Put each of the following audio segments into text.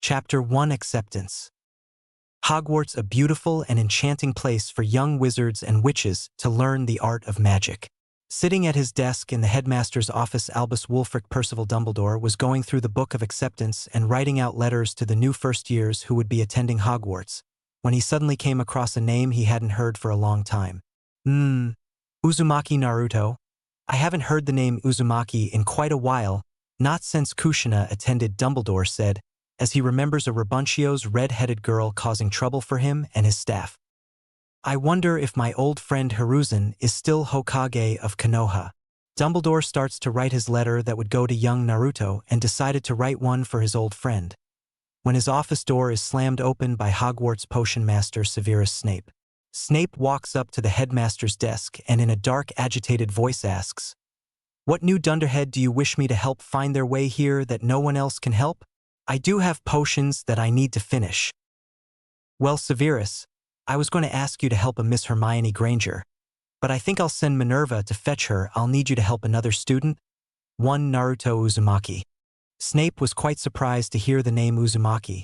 Chapter 1 Acceptance. Hogwarts, a beautiful and enchanting place for young wizards and witches to learn the art of magic. Sitting at his desk in the headmaster's office, Albus Wulfric Percival Dumbledore was going through the Book of Acceptance and writing out letters to the new first years who would be attending Hogwarts, when he suddenly came across a name he hadn't heard for a long time. Uzumaki Naruto. I haven't heard the name Uzumaki in quite a while, not since Kushina attended, Dumbledore said, as he remembers a Rabuncio's red-headed girl causing trouble for him and his staff. I wonder if my old friend Hiruzen is still Hokage of Konoha. Dumbledore starts to write his letter that would go to young Naruto and decided to write one for his old friend, when his office door is slammed open by Hogwarts potion master Severus Snape. Snape walks up to the headmaster's desk and in a dark, agitated voice asks, "What new dunderhead do you wish me to help find their way here that no one else can help? I do have potions that I need to finish." "Well, Severus, I was going to ask you to help a Miss Hermione Granger, but I think I'll send Minerva to fetch her. I'll need you to help another student, one Naruto Uzumaki." Snape was quite surprised to hear the name Uzumaki.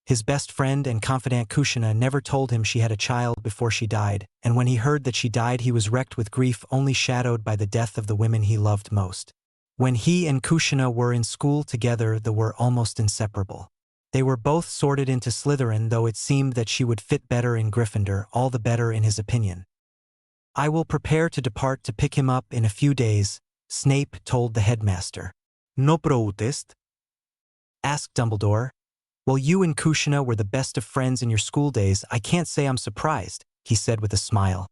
His best friend and confidant Kushina never told him she had a child before she died, and when he heard that she died he was wrecked with grief, only shadowed by the death of the women he loved most. When he and Kushina were in school together, they were almost inseparable. They were both sorted into Slytherin, though it seemed that she would fit better in Gryffindor, all the better in his opinion. "I will prepare to depart to pick him up in a few days," Snape told the headmaster. "No protest?" asked Dumbledore. "Well, you and Kushina were the best of friends in your school days. I can't say I'm surprised," he said with a smile.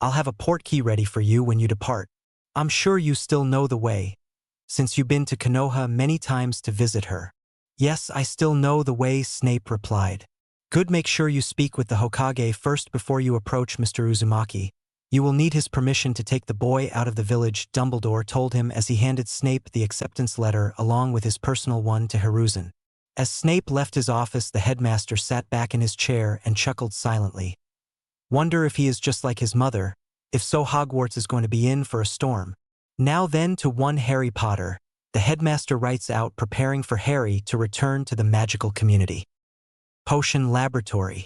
"I'll have a portkey ready for you when you depart. I'm sure you still know the way, since you've been to Konoha many times to visit her." "Yes, I still know the way," Snape replied. "Good, make sure you speak with the Hokage first before you approach Mr. Uzumaki. You will need his permission to take the boy out of the village," Dumbledore told him as he handed Snape the acceptance letter along with his personal one to Hiruzen. As Snape left his office, the headmaster sat back in his chair and chuckled silently. "Wonder if he is just like his mother. If so, Hogwarts is going to be in for a storm." Now then to one Harry Potter, the headmaster writes out, preparing for Harry to return to the magical community. Potion Laboratory.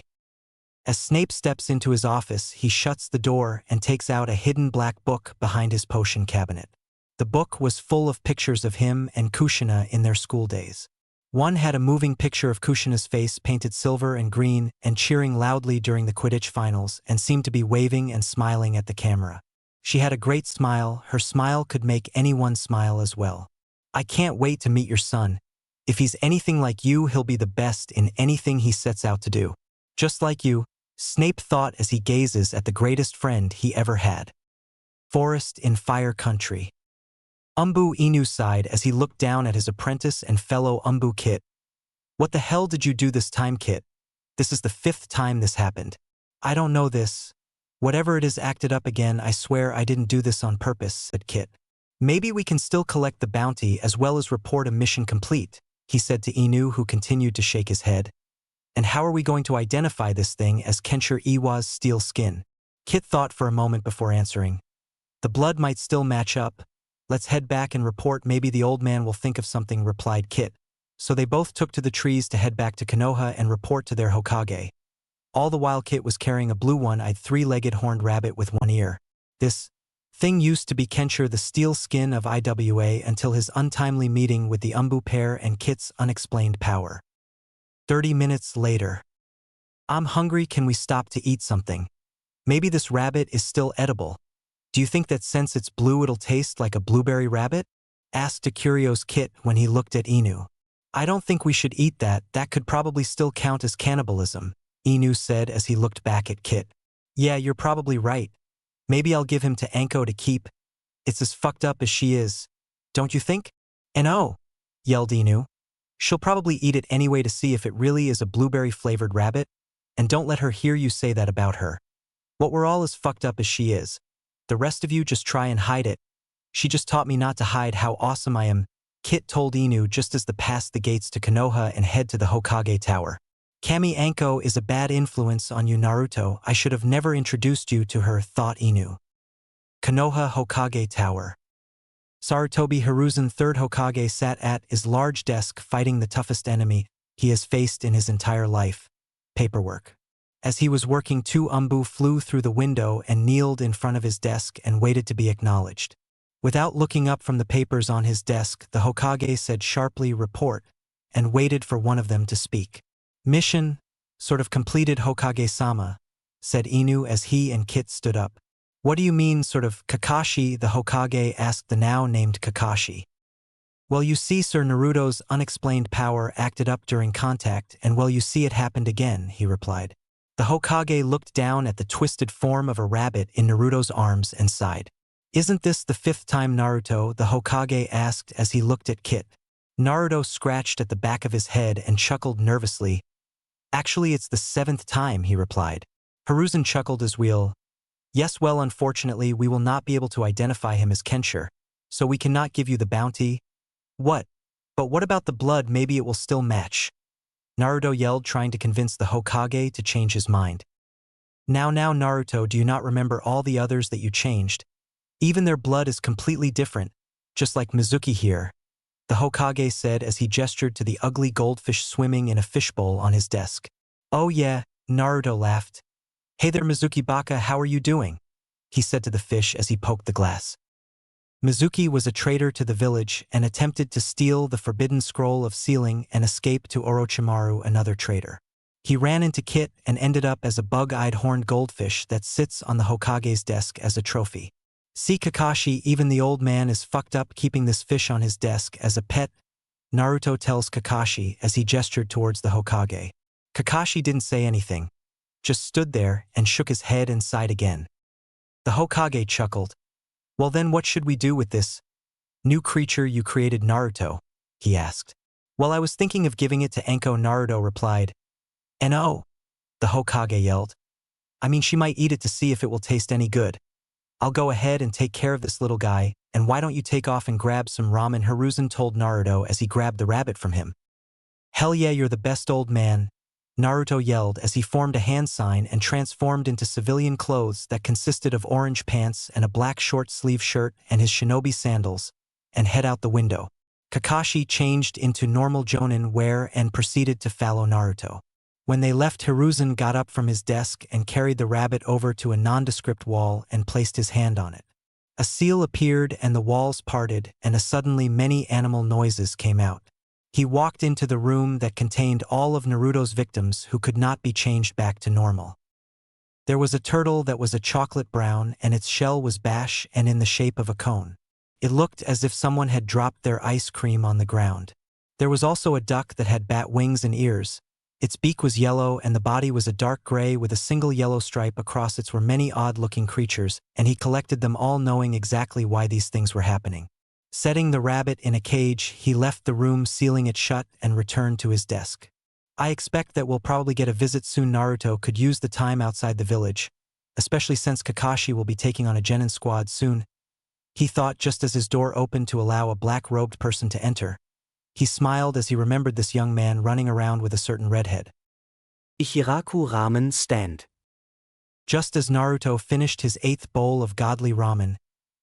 As Snape steps into his office, he shuts the door and takes out a hidden black book behind his potion cabinet. The book was full of pictures of him and Kushina in their school days. One had a moving picture of Kushina's face painted silver and green and cheering loudly during the Quidditch finals and seemed to be waving and smiling at the camera. She had a great smile. Her smile could make anyone smile as well. "I can't wait to meet your son. If he's anything like you, he'll be the best in anything he sets out to do. Just like you," Snape thought as he gazes at the greatest friend he ever had. Forest in Fire Country. Umbu Inu sighed as he looked down at his apprentice and fellow Umbu, Kit. "What the hell did you do this time, Kit? This is the 5th time this happened." "I don't know this. Whatever it is acted up again. I swear I didn't do this on purpose," said Kit. "Maybe we can still collect the bounty as well as report a mission complete," he said to Inu, who continued to shake his head. "And how are we going to identify this thing as Kenshir Iwa's steel skin?" Kit thought for a moment before answering. "The blood might still match up. Let's head back and report. Maybe the old man will think of something," replied Kit. So they both took to the trees to head back to Konoha and report to their Hokage. All the while Kit was carrying a blue one-eyed three-legged horned rabbit with one ear. This thing used to be Kenshir, the steel skin of IWA, until his untimely meeting with the Umbu pair and Kit's unexplained power. 30 minutes later. "I'm hungry. Can we stop to eat something? Maybe this rabbit is still edible. Do you think that since it's blue it'll taste like a blueberry rabbit?" asked a curious Kit when he looked at Inu. "I don't think we should eat that. That could probably still count as cannibalism," Inu said as he looked back at Kit. "Yeah, you're probably right. Maybe I'll give him to Anko to keep. It's as fucked up as she is, don't you think?" "And oh," yelled Inu. "She'll probably eat it anyway to see if it really is a blueberry-flavored rabbit. And don't let her hear you say that about her. What, we're all as fucked up as she is. The rest of you just try and hide it. She just taught me not to hide how awesome I am," Kit told Inu just as they passed the gates to Konoha and head to the Hokage Tower. "Kami Anko is a bad influence on you, Naruto. I should have never introduced you to her," thought Inu. Konoha Hokage Tower. Sarutobi Hiruzen, 3rd Hokage, sat at his large desk fighting the toughest enemy, he has faced in his entire life: paperwork. As he was working, two umbu flew through the window and kneeled in front of his desk and waited to be acknowledged. Without looking up from the papers on his desk, the Hokage said sharply, "Report," and waited for one of them to speak. "Mission, sort of completed, Hokage-sama," said Inu as he and Kit stood up. "What do you mean, sort of, Kakashi?" the Hokage asked the now-named Kakashi. "Well, you see, Sir, Naruto's unexplained power acted up during contact, and well, you see, it happened again," he replied. The Hokage looked down at the twisted form of a rabbit in Naruto's arms and sighed. "Isn't this the 5th time, Naruto?" the Hokage asked as he looked at Kit. Naruto scratched at the back of his head and chuckled nervously. "Actually, it's the 7th time," he replied. Hiruzen chuckled as well. "Yes, well, unfortunately, we will not be able to identify him as Kenshiro, so we cannot give you the bounty." "What? But what about the blood? Maybe it will still match," Naruto yelled, trying to convince the Hokage to change his mind. Now, Naruto, do you not remember all the others that you changed? Even their blood is completely different, just like Mizuki here," the Hokage said as he gestured to the ugly goldfish swimming in a fishbowl on his desk. "Oh yeah," Naruto laughed. "Hey there, Mizuki Baka, how are you doing?" he said to the fish as he poked the glass. Mizuki was a traitor to the village and attempted to steal the forbidden scroll of sealing and escape to Orochimaru, another traitor. He ran into Kit and ended up as a bug-eyed horned goldfish that sits on the Hokage's desk as a trophy. "See, Kakashi, even the old man is fucked up keeping this fish on his desk as a pet," Naruto tells Kakashi as he gestured towards the Hokage. Kakashi didn't say anything, just stood there and shook his head and sighed again. The Hokage chuckled. "Well then, what should we do with this new creature you created, Naruto?" he asked. "Well, I was thinking of giving it to Anko," Naruto replied. "No," the Hokage yelled. "I mean, she might eat it to see if it will taste any good. I'll go ahead and take care of this little guy, and why don't you take off and grab some ramen?" Hiruzen told Naruto as he grabbed the rabbit from him. "Hell yeah, you're the best, old man," Naruto yelled as he formed a hand sign and transformed into civilian clothes that consisted of orange pants and a black short-sleeve shirt and his shinobi sandals, and head out the window. Kakashi changed into normal jonin wear and proceeded to follow Naruto. When they left, Hiruzen got up from his desk and carried the rabbit over to a nondescript wall and placed his hand on it. A seal appeared and the walls parted, and suddenly many animal noises came out. He walked into the room that contained all of Naruto's victims who could not be changed back to normal. There was a turtle that was a chocolate brown, and its shell was bash and in the shape of a cone. It looked as if someone had dropped their ice cream on the ground. There was also a duck that had bat wings and ears. Its beak was yellow and the body was a dark gray with a single yellow stripe across it. Were many odd-looking creatures, and he collected them all, knowing exactly why these things were happening. Setting the rabbit in a cage, he left the room, sealing it shut, and returned to his desk. "I expect that we'll probably get a visit soon." Naruto could use the time outside the village, especially since Kakashi will be taking on a genin squad soon, he thought just as his door opened to allow a black-robed person to enter. He smiled as he remembered this young man running around with a certain redhead. Ichiraku Ramen Stand. Just as Naruto finished his 8th bowl of godly ramen,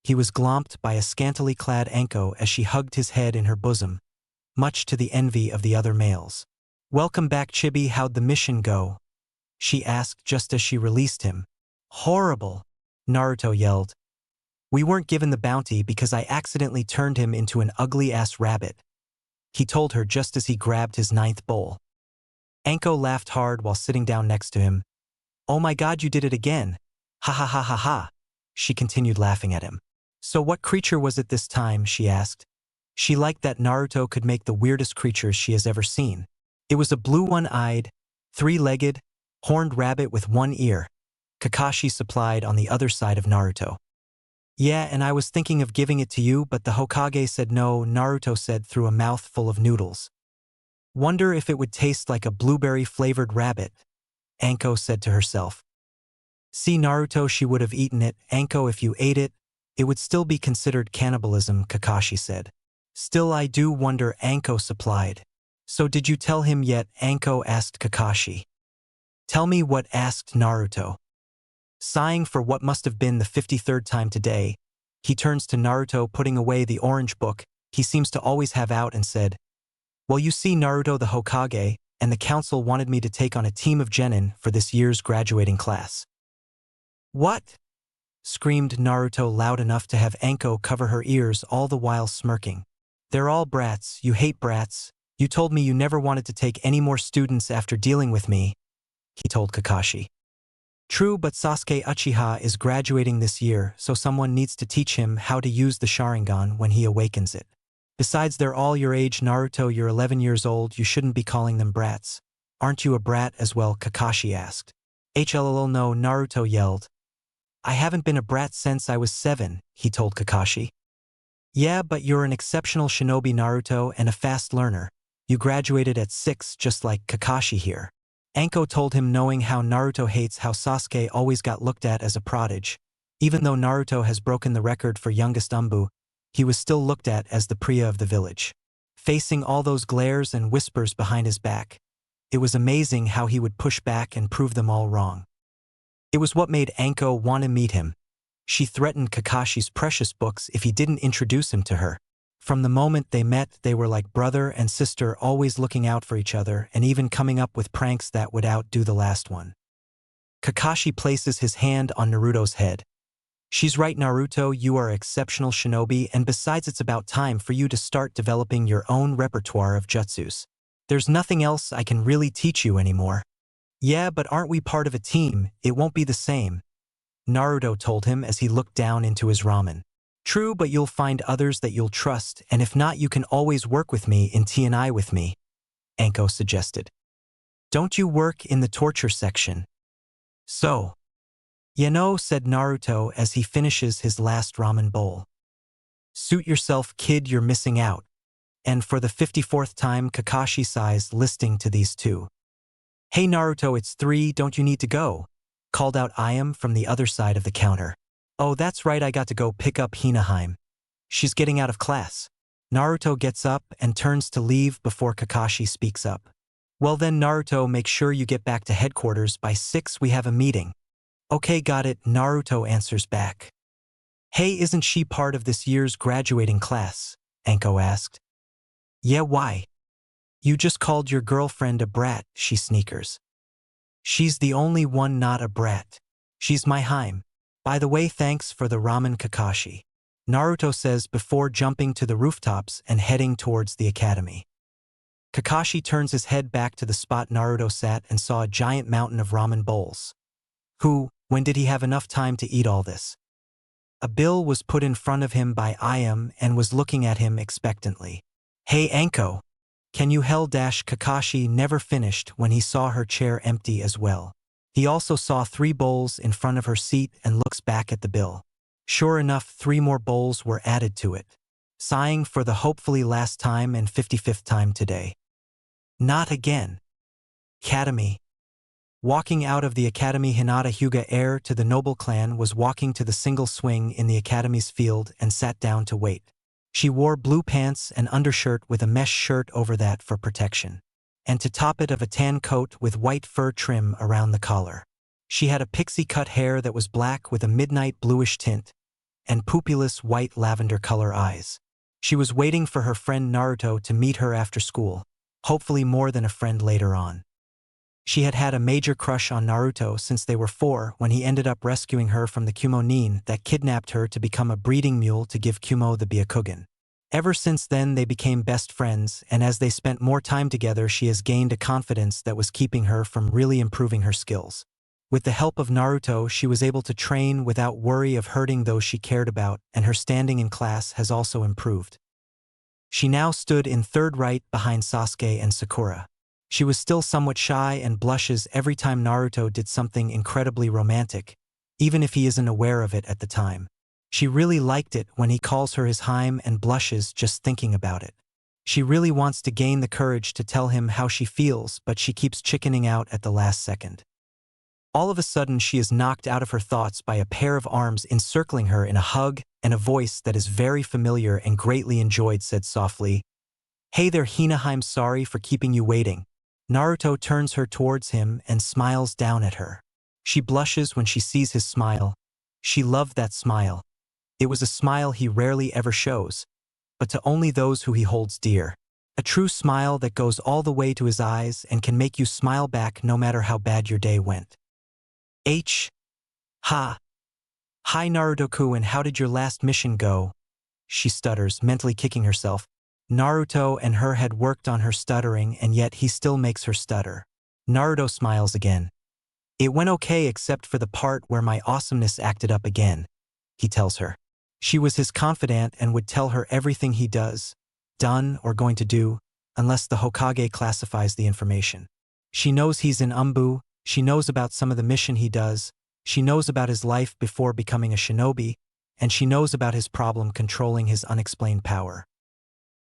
he was glomped by a scantily clad Anko as she hugged his head in her bosom, much to the envy of the other males. "Welcome back, Chibi. How'd the mission go?" she asked just as she released him. "Horrible," Naruto yelled. "We weren't given the bounty because I accidentally turned him into an ugly-ass rabbit," he told her just as he grabbed his 9th bowl. Anko laughed hard while sitting down next to him. "Oh my god, you did it again. Ha ha ha ha ha," she continued laughing at him. "So what creature was it this time?" she asked. She liked that Naruto could make the weirdest creatures she has ever seen. It was a blue one-eyed, 3-legged, horned rabbit with one ear, Kakashi supplied on the other side of Naruto. "Yeah, and I was thinking of giving it to you, but the Hokage said no," Naruto said through a mouthful of noodles. "Wonder if it would taste like a blueberry-flavored rabbit," Anko said to herself. "See, Naruto, she would have eaten it. Anko, if you ate it, it would still be considered cannibalism," Kakashi said. "Still, I do wonder," Anko supplied. "So did you tell him yet?" Anko asked Kakashi. "Tell me what?" asked Naruto. Sighing for what must have been the 53rd time today, he turns to Naruto, putting away the orange book he seems to always have out, and said, "Well, you see, Naruto, the Hokage, and the council wanted me to take on a team of genin for this year's graduating class." "What?" screamed Naruto loud enough to have Anko cover her ears, all the while smirking. "They're all brats, you hate brats. You told me you never wanted to take any more students after dealing with me," he told Kakashi. "True, but Sasuke Uchiha is graduating this year, so someone needs to teach him how to use the Sharingan when he awakens it. Besides, they're all your age, Naruto, you're 11 years old, you shouldn't be calling them brats. Aren't you a brat as well?" Kakashi asked. "HLL no," Naruto yelled. "I haven't been a brat since I was 7, he told Kakashi. "Yeah, but you're an exceptional shinobi, Naruto, and a fast learner. You graduated at 6 just like Kakashi here." Anko told him, knowing how Naruto hates how Sasuke always got looked at as a prodigy. Even though Naruto has broken the record for youngest Umbu, he was still looked at as the Priya of the village. Facing all those glares and whispers behind his back, it was amazing how he would push back and prove them all wrong. It was what made Anko want to meet him. She threatened Kakashi's precious books if he didn't introduce him to her. From the moment they met, they were like brother and sister, always looking out for each other and even coming up with pranks that would outdo the last one. Kakashi places his hand on Naruto's head. "She's right, Naruto, you are an exceptional shinobi, and besides, it's about time for you to start developing your own repertoire of jutsus. There's nothing else I can really teach you anymore." "Yeah, but aren't we part of a team? It won't be the same," Naruto told him as he looked down into his ramen. "True, but you'll find others that you'll trust, and if not, you can always work with me in T&I with me," Anko suggested. "Don't you work in the torture section?" "So, you know," said Naruto as he finishes his last ramen bowl. "Suit yourself, kid, you're missing out." And for the 54th time, Kakashi sighs, listening to these two. "Hey Naruto, it's 3, don't you need to go?" called out Ayam from the other side of the counter. "Oh, that's right, I got to go pick up Hinaheim. She's getting out of class." Naruto gets up and turns to leave before Kakashi speaks up. "Well then, Naruto, make sure you get back to headquarters by 6, we have a meeting." "Okay, got it," Naruto answers back. "Hey, isn't she part of this year's graduating class?" Anko asked. "Yeah, why?" "You just called your girlfriend a brat," she sneakers. "She's the only one not a brat. She's my Haim. By the way, thanks for the ramen, Kakashi," Naruto says before jumping to the rooftops and heading towards the academy. Kakashi turns his head back to the spot Naruto sat and saw a giant mountain of ramen bowls. When did he have enough time to eat all this? A bill was put in front of him by Ayam and was looking at him expectantly. "Hey Anko, can you Kakashi never finished when he saw her chair empty as well. He also saw 3 bowls in front of her seat and looks back at the bill. Sure enough, 3 more bowls were added to it. Sighing for the hopefully last time and 55th time today. Not again. Academy. Walking out of the academy, Hinata Hyuga, heir to the noble clan, was walking to the single swing in the academy's field and sat down to wait. She wore blue pants and undershirt with a mesh shirt over that for protection, and to top it of a tan coat with white fur trim around the collar. She had a pixie-cut hair that was black with a midnight bluish tint, and pupilless white lavender color eyes. She was waiting for her friend Naruto to meet her after school, hopefully more than a friend later on. She had had a major crush on Naruto since they were 4 when he ended up rescuing her from the Kumo-nin that kidnapped her to become a breeding mule to give Kumo the Byakugan. Ever since then they became best friends, and as they spent more time together she has gained a confidence that was keeping her from really improving her skills. With the help of Naruto, she was able to train without worry of hurting those she cared about, and her standing in class has also improved. She now stood in third right behind Sasuke and Sakura. She was still somewhat shy and blushes every time Naruto did something incredibly romantic, even if he isn't aware of it at the time. She really liked it when he calls her his Haim and blushes just thinking about it. She really wants to gain the courage to tell him how she feels, but she keeps chickening out at the last second. All of a sudden she is knocked out of her thoughts by a pair of arms encircling her in a hug, and a voice that is very familiar and greatly enjoyed said softly, "Hey there Hina, I'm sorry for keeping you waiting." Naruto turns her towards him and smiles down at her. She blushes when she sees his smile. She loved that smile. It was a smile he rarely ever shows, but to only those who he holds dear. A true smile that goes all the way to his eyes and can make you smile back no matter how bad your day went. Ha. Hi Naruto-kun, how did your last mission go? She stutters, mentally kicking herself. Naruto and her had worked on her stuttering, and yet he still makes her stutter. Naruto smiles again. It went okay except for the part where my awesomeness acted up again, he tells her. She was his confidant and would tell her everything he does, done, or going to do, unless the Hokage classifies the information. She knows he's in Umbu, she knows about some of the mission he does, she knows about his life before becoming a shinobi, and she knows about his problem controlling his unexplained power.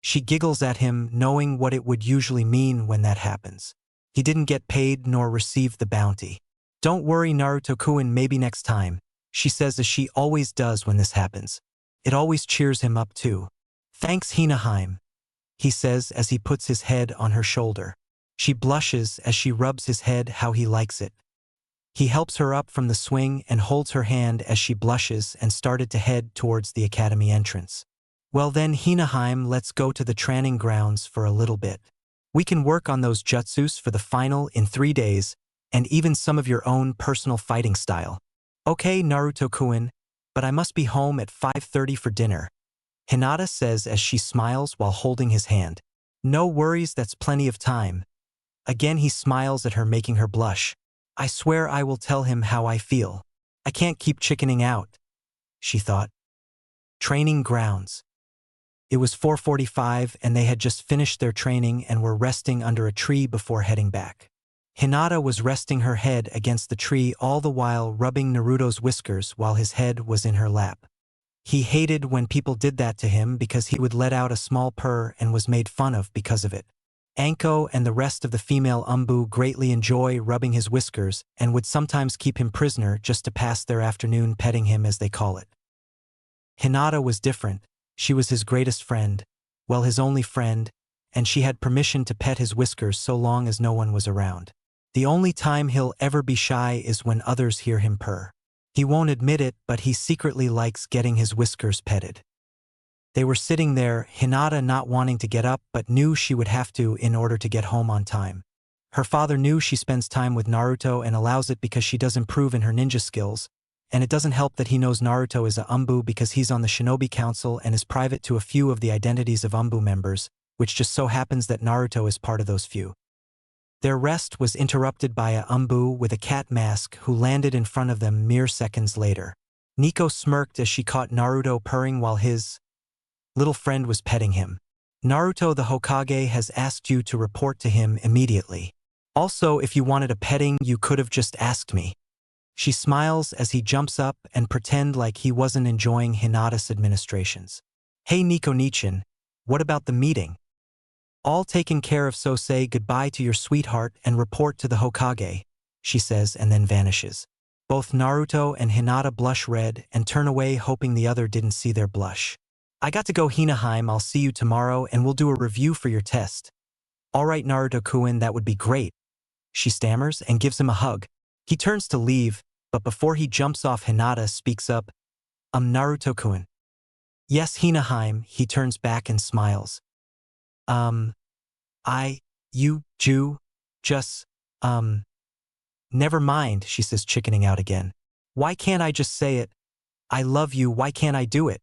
She giggles at him, knowing what it would usually mean when that happens. He didn't get paid nor received the bounty. Don't worry Naruto-kun, maybe next time, she says as she always does when this happens. It always cheers him up too. Thanks Hinaheim, he says as he puts his head on her shoulder. She blushes as she rubs his head how he likes it. He helps her up from the swing and holds her hand as she blushes and started to head towards the academy entrance. Well then Hinaheim, let's go to the training grounds for a little bit. We can work on those jutsus for the final in 3 days, and even some of your own personal fighting style. Okay Naruto-kun, but I must be home at 5:30 for dinner, Hinata says as she smiles while holding his hand. No worries, that's plenty of time. Again he smiles at her, making her blush. I swear I will tell him how I feel. I can't keep chickening out, she thought. Training grounds. It was 4:45 and they had just finished their training and were resting under a tree before heading back. Hinata was resting her head against the tree all the while rubbing Naruto's whiskers while his head was in her lap. He hated when people did that to him because he would let out a small purr and was made fun of because of it. Anko and the rest of the female Umbu greatly enjoy rubbing his whiskers and would sometimes keep him prisoner just to pass their afternoon petting him, as they call it. Hinata was different. She was his greatest friend, well, his only friend, and she had permission to pet his whiskers so long as no one was around. The only time he'll ever be shy is when others hear him purr. He won't admit it, but he secretly likes getting his whiskers petted. They were sitting there, Hinata not wanting to get up but knew she would have to in order to get home on time. Her father knew she spends time with Naruto and allows it because she does improve in her ninja skills, and it doesn't help that he knows Naruto is a Umbu because he's on the Shinobi Council and is private to a few of the identities of Umbu members, which just so happens that Naruto is part of those few. Their rest was interrupted by a Umbu with a cat mask who landed in front of them mere seconds later. Nico smirked as she caught Naruto purring while his little friend was petting him. Naruto, the Hokage, has asked you to report to him immediately. Also, if you wanted a petting, you could have just asked me. She smiles as he jumps up and pretend like he wasn't enjoying Hinata's administrations. Hey Nico-nichan, what about the meeting? All taken care of, so say goodbye to your sweetheart and report to the Hokage, she says and then vanishes. Both Naruto and Hinata blush red and turn away, hoping the other didn't see their blush. I got to go Hinaheim, I'll see you tomorrow and we'll do a review for your test. Alright Naruto-kun, that would be great, she stammers and gives him a hug. He turns to leave, but before he jumps off, Hinata speaks up. Naruto-kun. Yes Hinaheim, he turns back and smiles. Never mind, she says, chickening out again. Why can't I just say it? I love you, why can't I do it?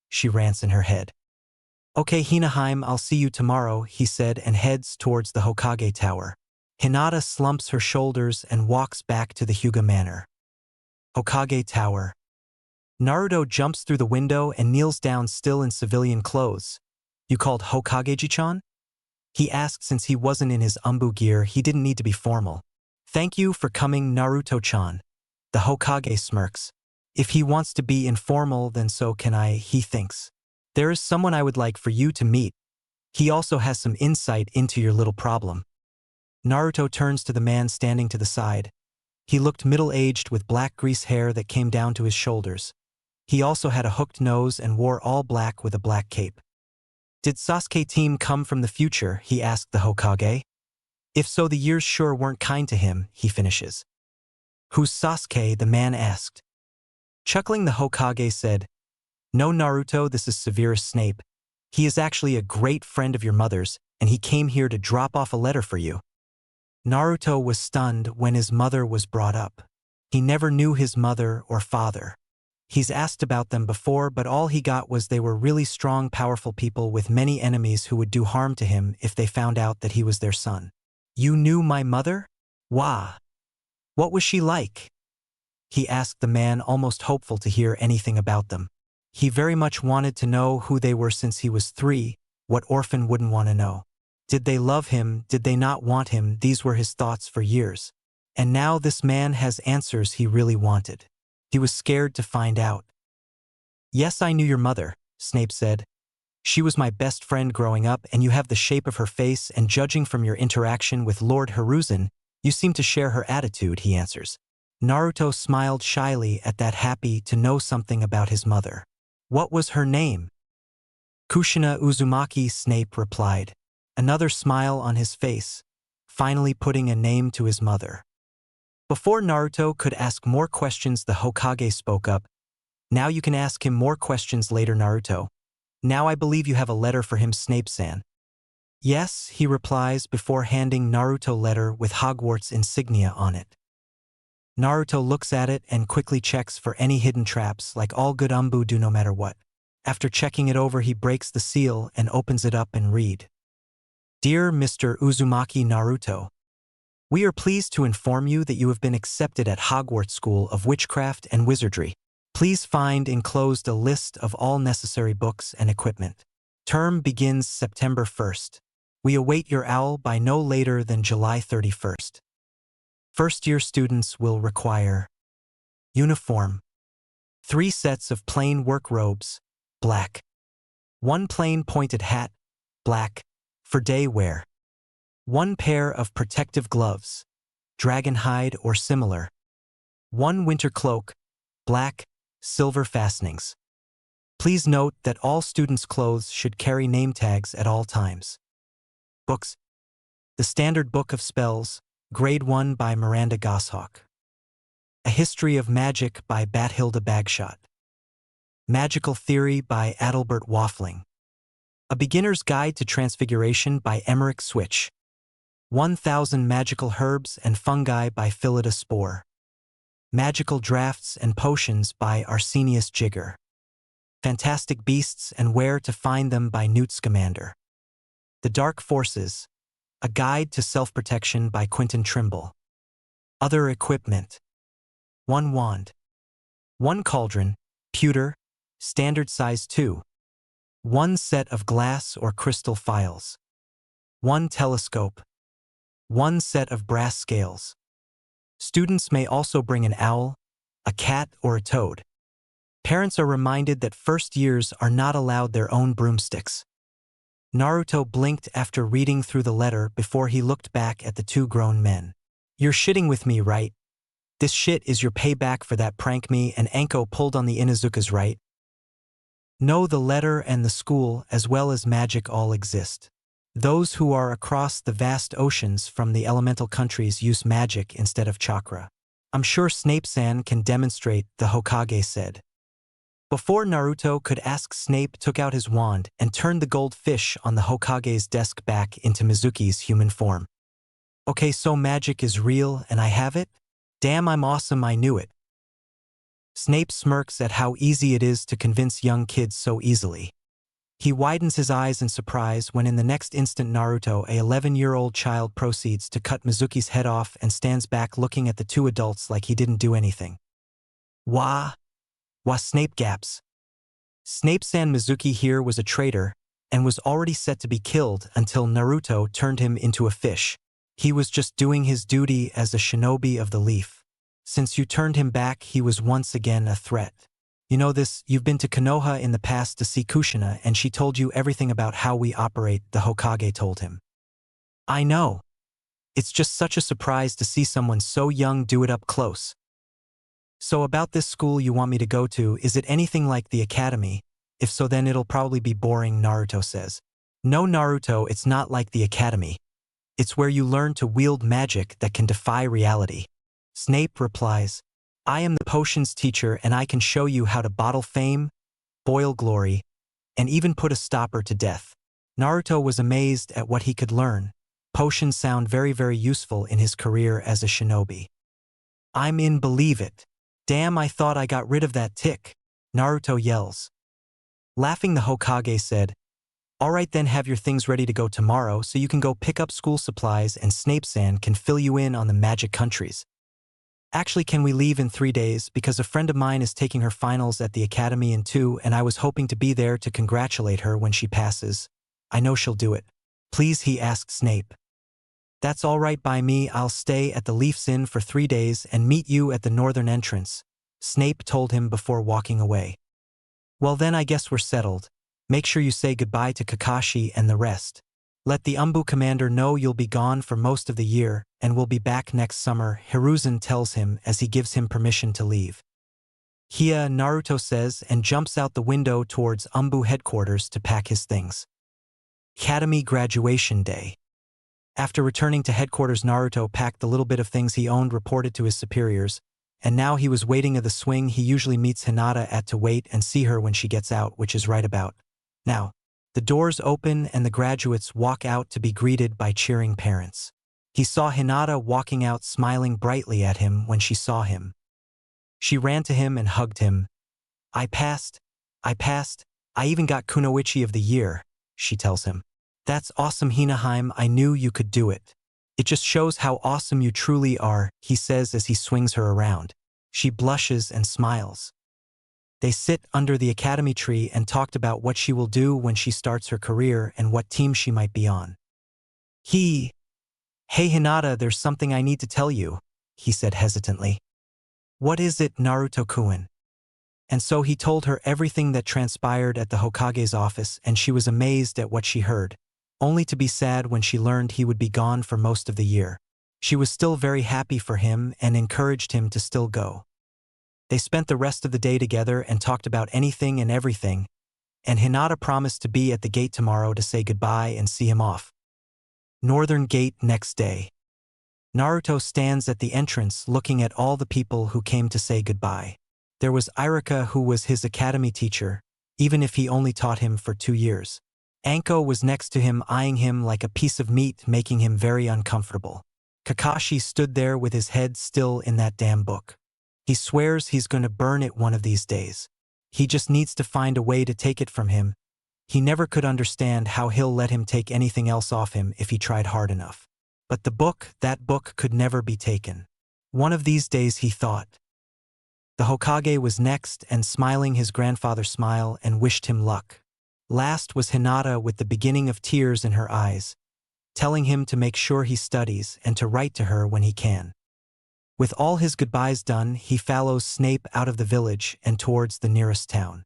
She rants in her head. Okay Hinaheim, I'll see you tomorrow, he said and heads towards the Hokage Tower. Hinata slumps her shoulders and walks back to the Hyuga Manor. Hokage Tower. Naruto jumps through the window and kneels down still in civilian clothes. You called Hokage-chan? He asked since he wasn't in his Umbu gear, he didn't need to be formal. Thank you for coming Naruto-chan. The Hokage smirks. If he wants to be informal, then so can I, he thinks. There is someone I would like for you to meet. He also has some insight into your little problem. Naruto turns to the man standing to the side. He looked middle-aged with black grease hair that came down to his shoulders. He also had a hooked nose and wore all black with a black cape. Did Sasuke team come from the future? He asked the Hokage. If so, the years sure weren't kind to him, he finishes. Who's Sasuke? The man asked. Chuckling, the Hokage said, No Naruto, this is Severus Snape. He is actually a great friend of your mother's. and he came here to drop off a letter for you." Naruto was stunned when his mother was brought up. He never knew his mother or father. He's asked about them before, but all he got was they were really strong, powerful people with many enemies who would do harm to him if they found out that he was their son. "You knew my mother? Wah. What was she like?" he asked the man, almost hopeful to hear anything about them. He very much wanted to know who they were since he was 3. What orphan wouldn't want to know? Did they love him? Did they not want him? These were his thoughts for years. And now this man has answers he really wanted. He was scared to find out. "Yes, I knew your mother," Snape said. "She was my best friend growing up, and you have the shape of her face, and judging from your interaction with Lord Hiruzen, you seem to share her attitude," he answers. Naruto smiled shyly at that, happy to know something about his mother. "What was her name?" "Kushina Uzumaki," Snape replied, another smile on his face, finally putting a name to his mother. Before Naruto could ask more questions, the Hokage spoke up. "Now you can ask him more questions later, Naruto. Now I believe you have a letter for him, Snape-san." "Yes," he replies before handing Naruto letter with Hogwarts insignia on it. Naruto looks at it and quickly checks for any hidden traps, like all good Umbu do no matter what. After checking it over, he breaks the seal and opens it up and read. "Dear Mr. Uzumaki Naruto, we are pleased to inform you that you have been accepted at Hogwarts School of Witchcraft and Wizardry. Please find enclosed a list of all necessary books and equipment. Term begins September 1st. We await your owl by no later than July 31st. First-year students will require uniform, 3 sets of plain work robes, black, 1 plain pointed hat, black, for day wear, 1 pair of protective gloves, dragon hide or similar, 1 winter cloak, black, silver fastenings. Please note that all students' clothes should carry name tags at all times. Books: The Standard Book of Spells, Grade 1 by Miranda Goshawk. A History of Magic by Bathilda Bagshot. Magical Theory by Adalbert Waffling. A Beginner's Guide to Transfiguration by Emmerich Switch. 1000 Magical Herbs and Fungi by Phillida Spore. Magical Drafts and Potions by Arsenius Jigger. Fantastic Beasts and Where to Find Them by Newt Scamander. The Dark Forces, A Guide to Self-Protection by Quentin Trimble. Other Equipment: 1 wand, 1 cauldron, pewter, standard size 2, 1 set of glass or crystal phials, 1 telescope, 1 set of brass scales. Students may also bring an owl, a cat, or a toad. Parents are reminded that first years are not allowed their own broomsticks. Naruto blinked after reading through the letter before he looked back at the 2 grown men. "You're shitting with me, right? This shit is your payback for that prank me and Anko pulled on the Inuzukas, right? No, the letter and the school, as well as magic, all exist. Those who are across the vast oceans from the elemental countries use magic instead of chakra. I'm sure Snape-san can demonstrate," the Hokage said. Before Naruto could ask, Snape took out his wand and turned the gold fish on the Hokage's desk back into Mizuki's human form. "Okay, so magic is real and I have it? Damn, I'm awesome, I knew it." Snape smirks at how easy it is to convince young kids so easily. He widens his eyes in surprise when in the next instant Naruto, a 11-year-old child, proceeds to cut Mizuki's head off and stands back looking at the 2 adults like he didn't do anything. Wah! Snape gaps. Snape-san, Mizuki here was a traitor and was already set to be killed until Naruto turned him into a fish. He was just doing his duty as a shinobi of the leaf. Since you turned him back, he was once again a threat. You know this, you've been to Konoha in the past to see Kushina and she told you everything about how we operate, the Hokage told him. I know. It's just such a surprise to see someone so young do it up close. So about this school you want me to go to, is it anything like the academy? If so, then it'll probably be boring, Naruto says. No, Naruto, it's not like the academy. It's where you learn to wield magic that can defy reality. Snape replies, I am the potions teacher and I can show you how to bottle fame, boil glory, and even put a stopper to death. Naruto was amazed at what he could learn. Potions sound very useful in his career as a shinobi. I'm in, believe it. Damn, I thought I got rid of that tick. Naruto yells. Laughing, the Hokage said, "Alright then, have your things ready to go tomorrow so you can go pick up school supplies and Snape-san can fill you in on the magic countries. Actually, can we leave in 3 days because a friend of mine is taking her finals at the academy in 2 and I was hoping to be there to congratulate her when she passes. I know she'll do it. Please," he asked Snape. "That's all right by me. I'll stay at the Leaf's Inn for 3 days and meet you at the northern entrance," Snape told him before walking away. "Well then, I guess we're settled. Make sure you say goodbye to Kakashi and the rest. Let the Umbu commander know you'll be gone for most of the year and will be back next summer," Hiruzen tells him as he gives him permission to leave. "Hiya," Naruto says and jumps out the window towards Umbu headquarters to pack his things. Academy graduation day. After returning to headquarters, Naruto packed the little bit of things he owned, reported to his superiors, and now he was waiting at the swing he usually meets Hinata at to wait and see her when she gets out, which is right about now. The doors open and the graduates walk out to be greeted by cheering parents. He saw Hinata walking out, smiling brightly at him when she saw him. She ran to him and hugged him. I passed. I even got Kunoichi of the year," she tells him. "That's awesome, Hinaheim. I knew you could do it. It just shows how awesome you truly are," he says as he swings her around. She blushes and smiles. They sit under the academy tree and talked about what she will do when she starts her career and what team she might be on. "Hey Hinata, there's something I need to tell you," he said hesitantly. "What is it, Naruto-kun?" And so he told her everything that transpired at the Hokage's office, and she was amazed at what she heard, only to be sad when she learned he would be gone for most of the year. She was still very happy for him and encouraged him to still go. They spent the rest of the day together and talked about anything and everything, and Hinata promised to be at the gate tomorrow to say goodbye and see him off. Northern Gate next day. Naruto stands at the entrance looking at all the people who came to say goodbye. There was Irika, who was his academy teacher, even if he only taught him for 2 years. Anko was next to him, eyeing him like a piece of meat, making him very uncomfortable. Kakashi stood there with his head still in that damn book. He swears he's going to burn it one of these days. He just needs to find a way to take it from him. He never could understand how he'll let him take anything else off him if he tried hard enough. But the book, that book could never be taken. One of these days, he thought. The Hokage was next, and smiling his grandfather smile and wished him luck. Last was Hinata with the beginning of tears in her eyes, telling him to make sure he studies and to write to her when he can. With all his goodbyes done, he follows Snape out of the village and towards the nearest town.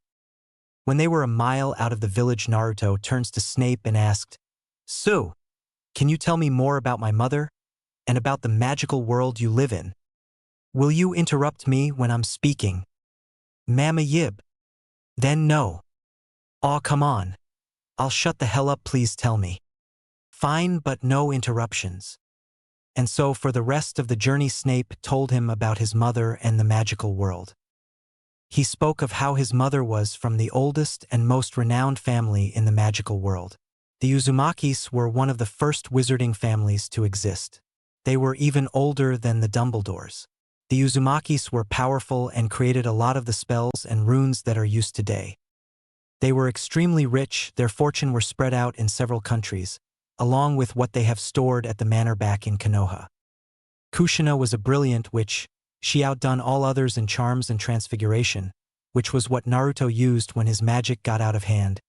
When they were a mile out of the village, Naruto turns to Snape and asked, "So, can you tell me more about my mother and about the magical world you live in? Will you interrupt me when I'm speaking?" "Mama Yib." "Then no." "Aw, come on. I'll shut the hell up, please tell me." "Fine, but no interruptions." And so for the rest of the journey, Snape told him about his mother and the magical world. He spoke of how his mother was from the oldest and most renowned family in the magical world. The Uzumakis were one of the first wizarding families to exist. They were even older than the Dumbledores. The Uzumakis were powerful and created a lot of the spells and runes that are used today. They were extremely rich, their fortune were spread out in several countries, along with what they have stored at the manor back in Konoha. Kushina was a brilliant witch. She outdone all others in charms and transfiguration, which was what Naruto used when his magic got out of hand.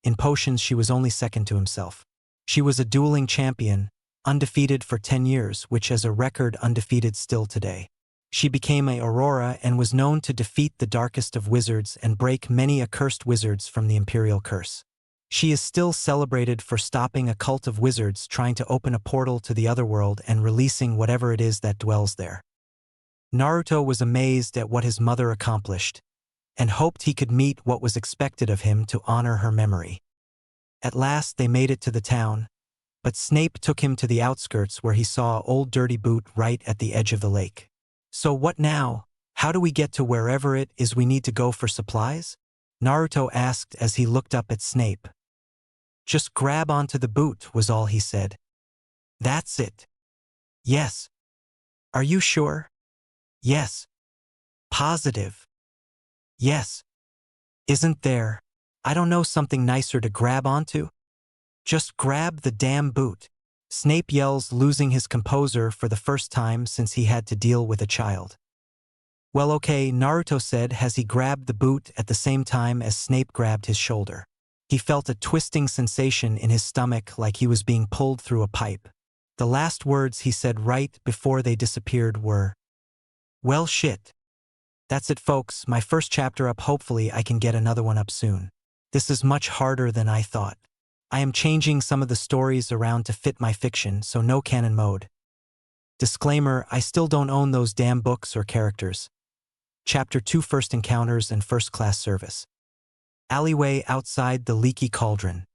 In potions, she was only second to himself. She was a dueling champion, undefeated for 10 years, which is a record undefeated still today. She became a Aurora and was known to defeat the darkest of wizards and break many accursed wizards from the Imperial Curse. She is still celebrated for stopping a cult of wizards trying to open a portal to the otherworld and releasing whatever it is that dwells there. Naruto was amazed at what his mother accomplished and hoped he could meet what was expected of him to honor her memory. At last they made it to the town, but Snape took him to the outskirts where he saw Old Dirty Boot right at the edge of the lake. "So what now? How do we get to wherever it is we need to go for supplies?" Naruto asked as he looked up at Snape. Just grab onto the boot, was all he said. That's it. Yes. Are you sure? Yes. Positive. Yes. Isn't there, I don't know, something nicer to grab onto? Just grab the damn boot. Snape yells, losing his composure for the first time since he had to deal with a child. Well, okay, Naruto said as he grabbed the boot at the same time as Snape grabbed his shoulder. He felt a twisting sensation in his stomach like he was being pulled through a pipe. The last words he said right before they disappeared were, "Well, shit. That's it, folks, my first chapter up. Hopefully I can get another one up soon. This is much harder than I thought. I am changing some of the stories around to fit my fiction, so no canon mode. Disclaimer, I still don't own those damn books or characters. Chapter 2 First Encounters and First Class Service. Alleyway outside the leaky cauldron.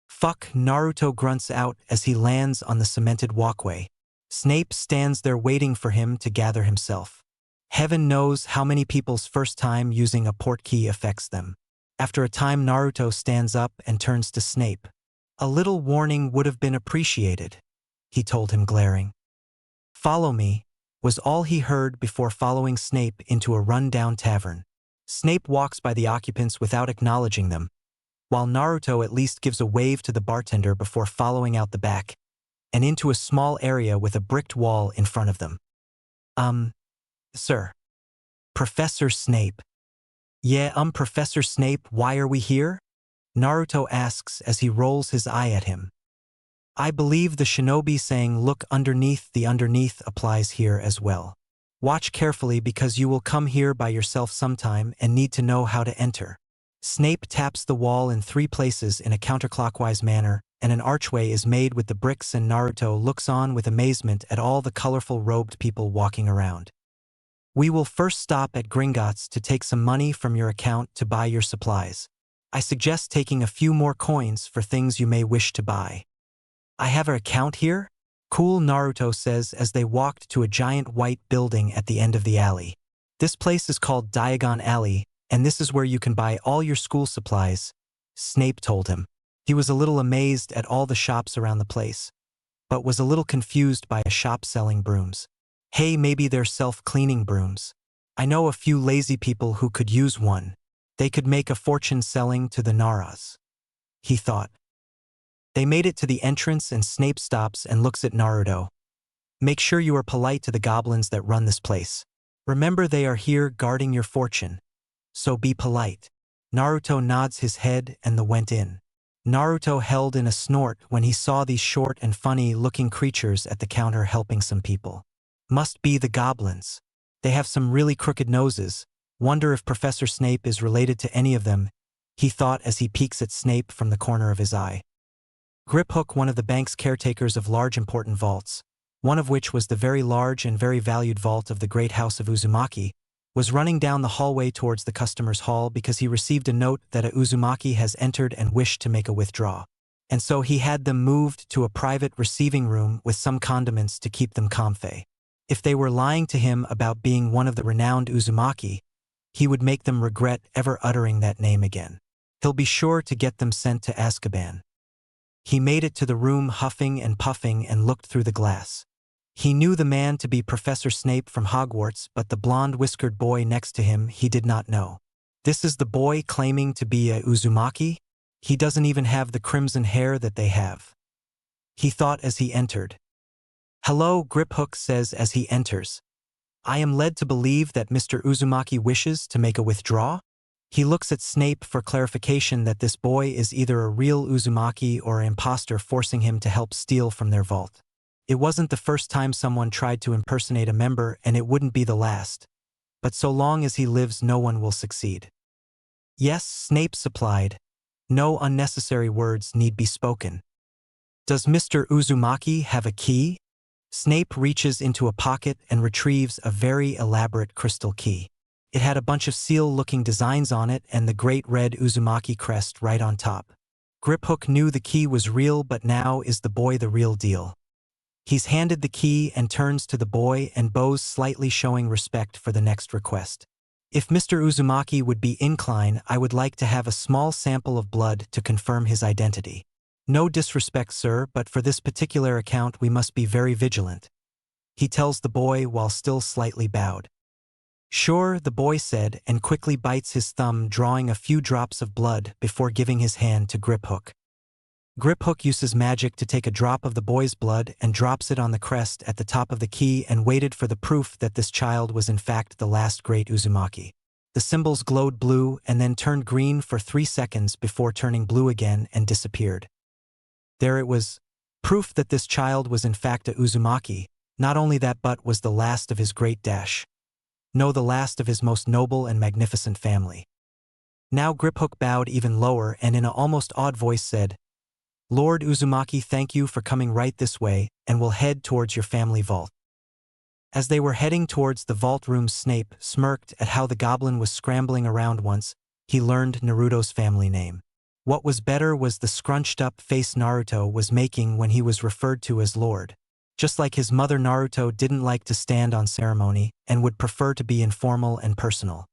Fuck, Naruto grunts out as he lands on the cemented walkway. Snape stands there waiting for him to gather himself. Heaven knows how many people's first time using a portkey affects them. After a time, Naruto stands up and turns to Snape. A little warning would have been appreciated, he told him, glaring. Follow me, was all he heard before following Snape into a run-down tavern. Snape walks by the occupants without acknowledging them, while Naruto at least gives a wave to the bartender before following out the back and into a small area with a bricked wall in front of them. Sir. Professor Snape. Yeah, Professor Snape, why are we here? Naruto asks as he rolls his eye at him. I believe the shinobi saying look underneath the underneath applies here as well. Watch carefully because you will come here by yourself sometime and need to know how to enter. Snape taps the wall in 3 places in a counterclockwise manner, and an archway is made with the bricks, and Naruto looks on with amazement at all the colorful robed people walking around. We will first stop at Gringotts to take some money from your account to buy your supplies. I suggest taking a few more coins for things you may wish to buy. I have an account here? Cool, Naruto says as they walked to a giant white building at the end of the alley. This place is called Diagon Alley, and this is where you can buy all your school supplies, Snape told him. He was a little amazed at all the shops around the place, but was a little confused by a shop selling brooms. Hey, maybe they're self-cleaning brooms. I know a few lazy people who could use one. They could make a fortune selling to the Naras, he thought. They made it to the entrance and Snape stops and looks at Naruto. Make sure you are polite to the goblins that run this place. Remember, they are here guarding your fortune. So be polite. Naruto nods his head and the went in. Naruto held in a snort when he saw these short and funny-looking creatures at the counter helping some people. Must be the goblins. They have some really crooked noses. Wonder if Professor Snape is related to any of them, he thought as he peeks at Snape from the corner of his eye. Griphook, one of the bank's caretakers of large important vaults, one of which was the very large and very valued vault of the great house of Uzumaki, was running down the hallway towards the customer's hall because he received a note that a Uzumaki has entered and wished to make a withdrawal. And so he had them moved to a private receiving room with some condiments to keep them comfy. If they were lying to him about being one of the renowned Uzumaki, he would make them regret ever uttering that name again. He'll be sure to get them sent to Azkaban. He made it to the room huffing and puffing and looked through the glass. He knew the man to be Professor Snape from Hogwarts, but the blonde-whiskered boy next to him he did not know. This is the boy claiming to be a Uzumaki? He doesn't even have the crimson hair that they have, he thought as he entered. Hello, Griphook says as he enters. I am led to believe that Mr. Uzumaki wishes to make a withdrawal? He looks at Snape for clarification that this boy is either a real Uzumaki or an imposter forcing him to help steal from their vault. It wasn't the first time someone tried to impersonate a member, and it wouldn't be the last. But so long as he lives, no one will succeed. Yes, Snape supplied. No unnecessary words need be spoken. Does Mr. Uzumaki have a key? Snape reaches into a pocket and retrieves a very elaborate crystal key. It had a bunch of seal-looking designs on it and the great red Uzumaki crest right on top. Griphook knew the key was real, but now is the boy the real deal? He's handed the key and turns to the boy and bows slightly, showing respect for the next request. If Mr. Uzumaki would be inclined, I would like to have a small sample of blood to confirm his identity. No disrespect, sir, but for this particular account we must be very vigilant, he tells the boy while still slightly bowed. Sure, the boy said, and quickly bites his thumb, drawing a few drops of blood before giving his hand to Griphook. Griphook uses magic to take a drop of the boy's blood and drops it on the crest at the top of the key and waited for the proof that this child was in fact the last great Uzumaki. The symbols glowed blue and then turned green for 3 seconds before turning blue again and disappeared. There it was, proof that this child was in fact a Uzumaki. Not only that, but was the last of his great dash. No, the last of his most noble and magnificent family. Now Griphook bowed even lower and in an almost awed voice said, Lord Uzumaki, thank you for coming right this way, and we'll head towards your family vault. As they were heading towards the vault room, Snape smirked at how the goblin was scrambling around once he learned Naruto's family name. What was better was the scrunched-up face Naruto was making when he was referred to as Lord. Just like his mother, Naruto didn't like to stand on ceremony and would prefer to be informal and personal.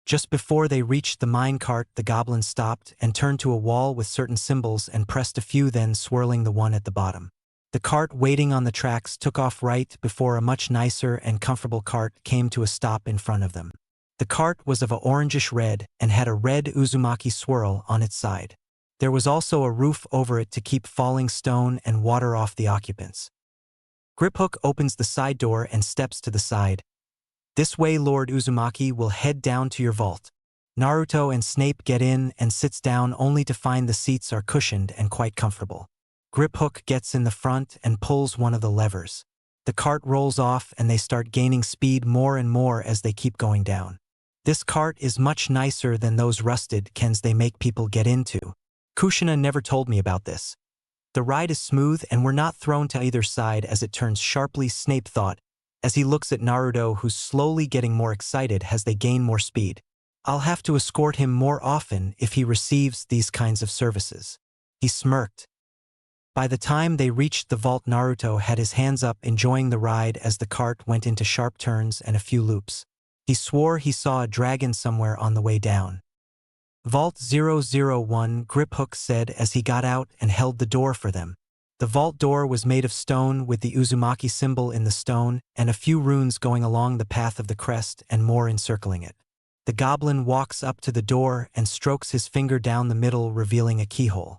Just before they reached the minecart, the goblin stopped and turned to a wall with certain symbols and pressed a few, then swirling the one at the bottom. The cart waiting on the tracks took off right before a much nicer and comfortable cart came to a stop in front of them. The cart was of a orangish red and had a red Uzumaki swirl on its side. There was also a roof over it to keep falling stone and water off the occupants. Griphook opens the side door and steps to the side. This way, Lord Uzumaki, will head down to your vault. Naruto and Snape get in and sits down only to find the seats are cushioned and quite comfortable. Griphook gets in the front and pulls one of the levers. The cart rolls off and they start gaining speed more and more as they keep going down. This cart is much nicer than those rusted cans they make people get into. Kushina never told me about this. The ride is smooth and we're not thrown to either side as it turns sharply, Snape thought, as he looks at Naruto, who's slowly getting more excited as they gain more speed. I'll have to escort him more often if he receives these kinds of services. He smirked. By the time they reached the vault, Naruto had his hands up, enjoying the ride as the cart went into sharp turns and a few loops. He swore he saw a dragon somewhere on the way down. Vault 001, Griphook said as he got out and held the door for them. The vault door was made of stone with the Uzumaki symbol in the stone and a few runes going along the path of the crest and more encircling it. The goblin walks up to the door and strokes his finger down the middle, revealing a keyhole.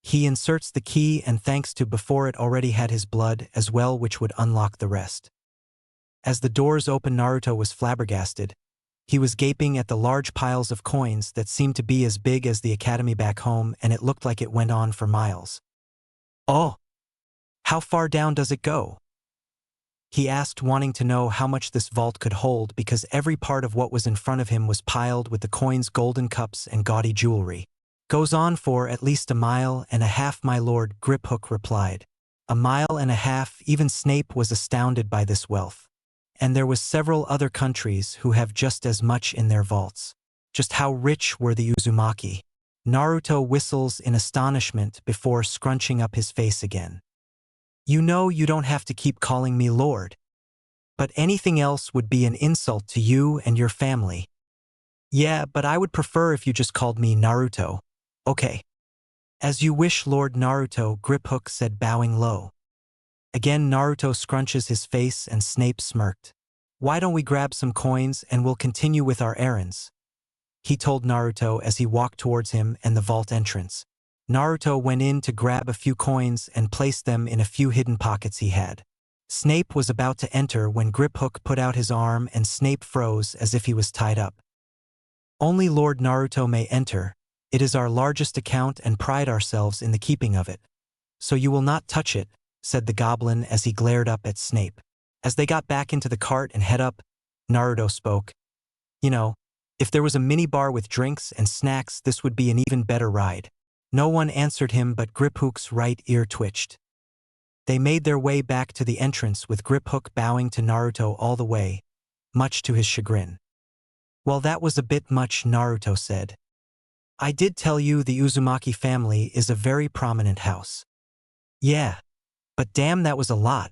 He inserts the key and thanks to before it already had his blood as well, which would unlock the rest. As the doors opened, Naruto was flabbergasted. He was gaping at the large piles of coins that seemed to be as big as the academy back home, and it looked like it went on for miles. Oh! How far down does it go? He asked, wanting to know how much this vault could hold because every part of what was in front of him was piled with the coins, golden cups, and gaudy jewelry. Goes on for at least 1.5 miles, my lord, Griphook replied. 1.5 miles, even Snape was astounded by this wealth. And there was several other countries who have just as much in their vaults. Just how rich were the Uzumaki? Naruto whistles in astonishment before scrunching up his face again. You know you don't have to keep calling me Lord. But anything else would be an insult to you and your family. Yeah, but I would prefer if you just called me Naruto. Okay. As you wish, Lord Naruto, Griphook said, bowing low. Again Naruto scrunches his face and Snape smirked. Why don't we grab some coins and we'll continue with our errands? He told Naruto as he walked towards him and the vault entrance. Naruto went in to grab a few coins and placed them in a few hidden pockets he had. Snape was about to enter when Griphook put out his arm and Snape froze as if he was tied up. Only Lord Naruto may enter. It is our largest account and pride ourselves in the keeping of it. So you will not touch it, said the goblin as he glared up at Snape. As they got back into the cart and head up, Naruto spoke. You know, if there was a mini-bar with drinks and snacks, this would be an even better ride. No one answered him, but Griphook's right ear twitched. They made their way back to the entrance with Griphook bowing to Naruto all the way, much to his chagrin. Well, that was a bit much, Naruto said. I did tell you the Uzumaki family is a very prominent house. Yeah. But damn, that was a lot.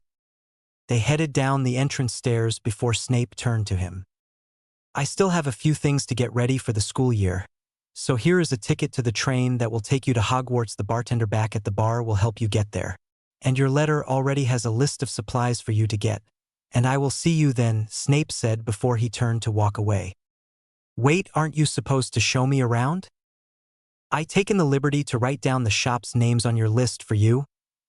They headed down the entrance stairs before Snape turned to him. I still have a few things to get ready for the school year. So here is a ticket to the train that will take you to Hogwarts. The bartender back at the bar will help you get there. And your letter already has a list of supplies for you to get. And I will see you then, Snape said before he turned to walk away. Wait, aren't you supposed to show me around? I taken the liberty to write down the shop's names on your list for you.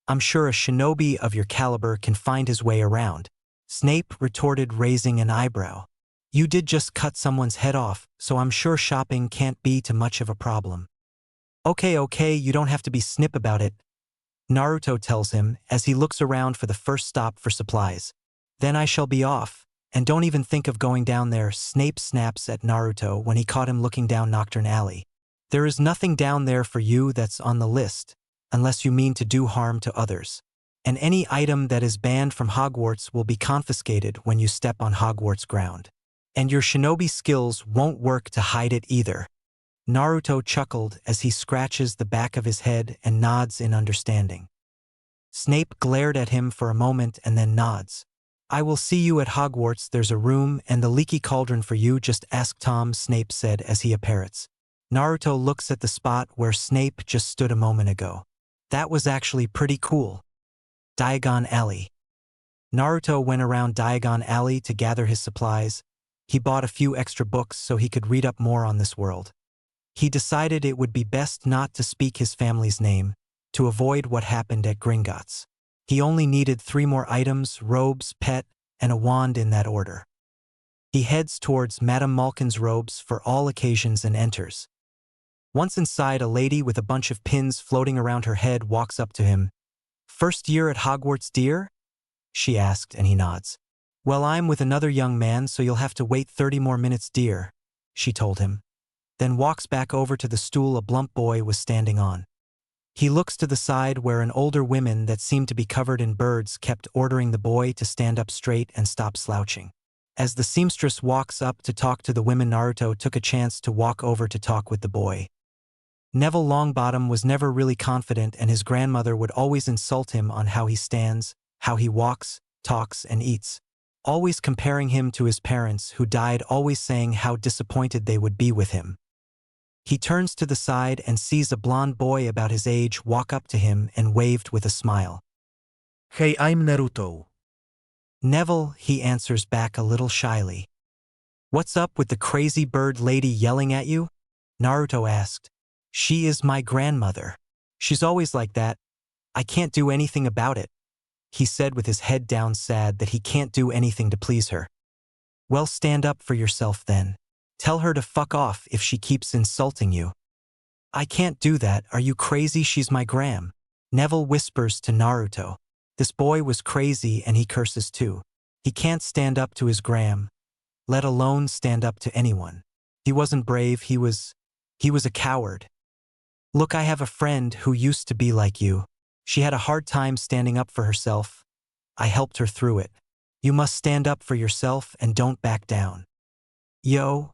I'm sure a shinobi of your caliber can find his way around. Snape retorted, raising an eyebrow. You did just cut someone's head off, so I'm sure shopping can't be too much of a problem. Okay, you don't have to be snip about it, Naruto tells him as he looks around for the first stop for supplies. Then I shall be off, and don't even think of going down there. Snape snaps at Naruto when he caught him looking down Nocturne Alley. There is nothing down there for you that's on the list, unless you mean to do harm to others. And any item that is banned from Hogwarts will be confiscated when you step on Hogwarts ground. And your shinobi skills won't work to hide it either. Naruto chuckled as he scratches the back of his head and nods in understanding. Snape glared at him for a moment and then nods. I will see you at Hogwarts. There's a room and the leaky cauldron for you. Just ask Tom, Snape said as he apparats. Naruto looks at the spot where Snape just stood a moment ago. That was actually pretty cool. Diagon Alley. Naruto went around Diagon Alley to gather his supplies. He bought a few extra books so he could read up more on this world. He decided it would be best not to speak his family's name, to avoid what happened at Gringotts. He only needed 3 more items, robes, pet, and a wand in that order. He heads towards Madame Malkin's robes for all occasions and enters. Once inside, a lady with a bunch of pins floating around her head walks up to him. First year at Hogwarts, dear? She asked, and he nods. Well, I'm with another young man, so you'll have to wait 30 more minutes, dear, she told him. Then walks back over to the stool a plump boy was standing on. He looks to the side where an older woman that seemed to be covered in birds kept ordering the boy to stand up straight and stop slouching. As the seamstress walks up to talk to the women, Naruto took a chance to walk over to talk with the boy. Neville Longbottom was never really confident, and his grandmother would always insult him on how he stands, how he walks, talks, and eats. Always comparing him to his parents who died, always saying how disappointed they would be with him. He turns to the side and sees a blond boy about his age walk up to him and waved with a smile. Hey, I'm Naruto. Neville, he answers back a little shyly. What's up with the crazy bird lady yelling at you? Naruto asked. She is my grandmother. She's always like that. I can't do anything about it, he said with his head down, sad that he can't do anything to please her. Well, stand up for yourself then. Tell her to fuck off if she keeps insulting you. I can't do that, are you crazy? She's my gram. Neville whispers to Naruto. This boy was crazy and he curses too. He can't stand up to his gram, let alone stand up to anyone. He wasn't brave, he was a coward. Look, I have a friend who used to be like you. She had a hard time standing up for herself. I helped her through it. You must stand up for yourself and don't back down. Yo,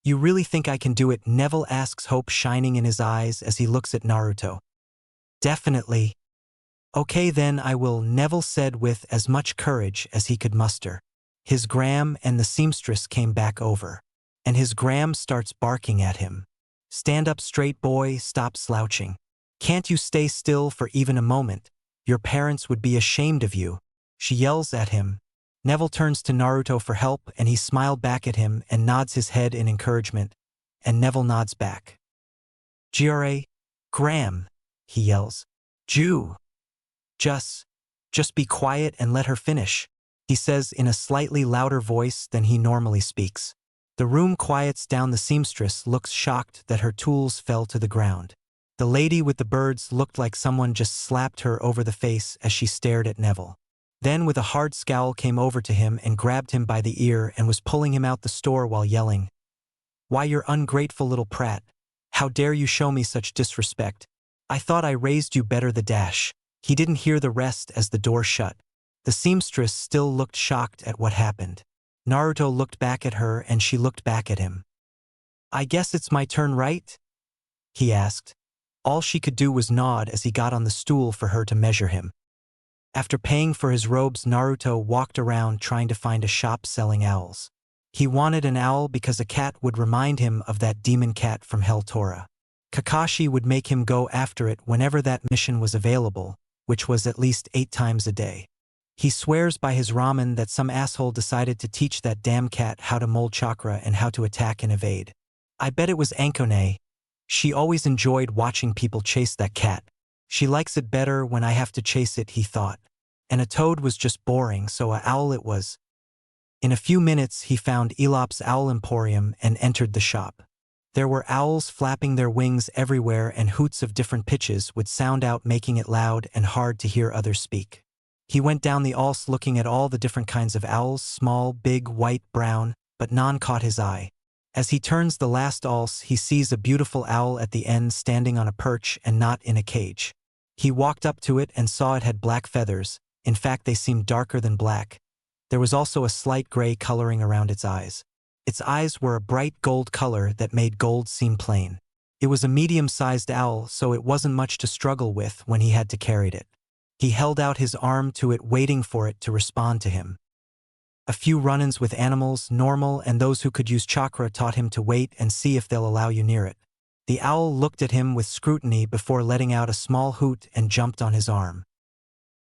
you really think I can do it? Neville asks, hope shining in his eyes as he looks at Naruto. Definitely. Okay then, I will, Neville said with as much courage as he could muster. His gram and the seamstress came back over, and his gram starts barking at him. Stand up straight, boy, stop slouching. Can't you stay still for even a moment? Your parents would be ashamed of you, she yells at him. Neville turns to Naruto for help and he smiled back at him and nods his head in encouragement, and Neville nods back. Gram, he yells. Jew. Just be quiet and let her finish, he says in a slightly louder voice than he normally speaks. The room quiets down. The seamstress looks shocked that her tools fell to the ground. The lady with the birds looked like someone just slapped her over the face as she stared at Neville. Then with a hard scowl came over to him and grabbed him by the ear and was pulling him out the store while yelling, Why, you ungrateful little prat. How dare you show me such disrespect? I thought I raised you better. The dash. He didn't hear the rest as the door shut. The seamstress still looked shocked at what happened. Naruto looked back at her and she looked back at him. I guess it's my turn, right? He asked. All she could do was nod as he got on the stool for her to measure him. After paying for his robes, Naruto walked around trying to find a shop selling owls. He wanted an owl because a cat would remind him of that demon cat from Hell Torah. Kakashi would make him go after it whenever that mission was available, which was at least 8 times a day. He swears by his ramen that some asshole decided to teach that damn cat how to mold chakra and how to attack and evade. I bet it was Ankone. She always enjoyed watching people chase that cat. She likes it better when I have to chase it, he thought. And a toad was just boring, so a owl it was. In a few minutes he found Elop's Owl Emporium and entered the shop. There were owls flapping their wings everywhere, and hoots of different pitches would sound out, making it loud and hard to hear others speak. He went down the alls looking at all the different kinds of owls, small, big, white, brown, but none caught his eye. As he turns the last alls, he sees a beautiful owl at the end standing on a perch and not in a cage. He walked up to it and saw it had black feathers. In fact, they seemed darker than black. There was also a slight gray coloring around its eyes. Its eyes were a bright gold color that made gold seem plain. It was a medium-sized owl, so it wasn't much to struggle with when he had to carry it. He held out his arm to it, waiting for it to respond to him. A few run-ins with animals, normal, and those who could use chakra taught him to wait and see if they'll allow you near it. The owl looked at him with scrutiny before letting out a small hoot and jumped on his arm.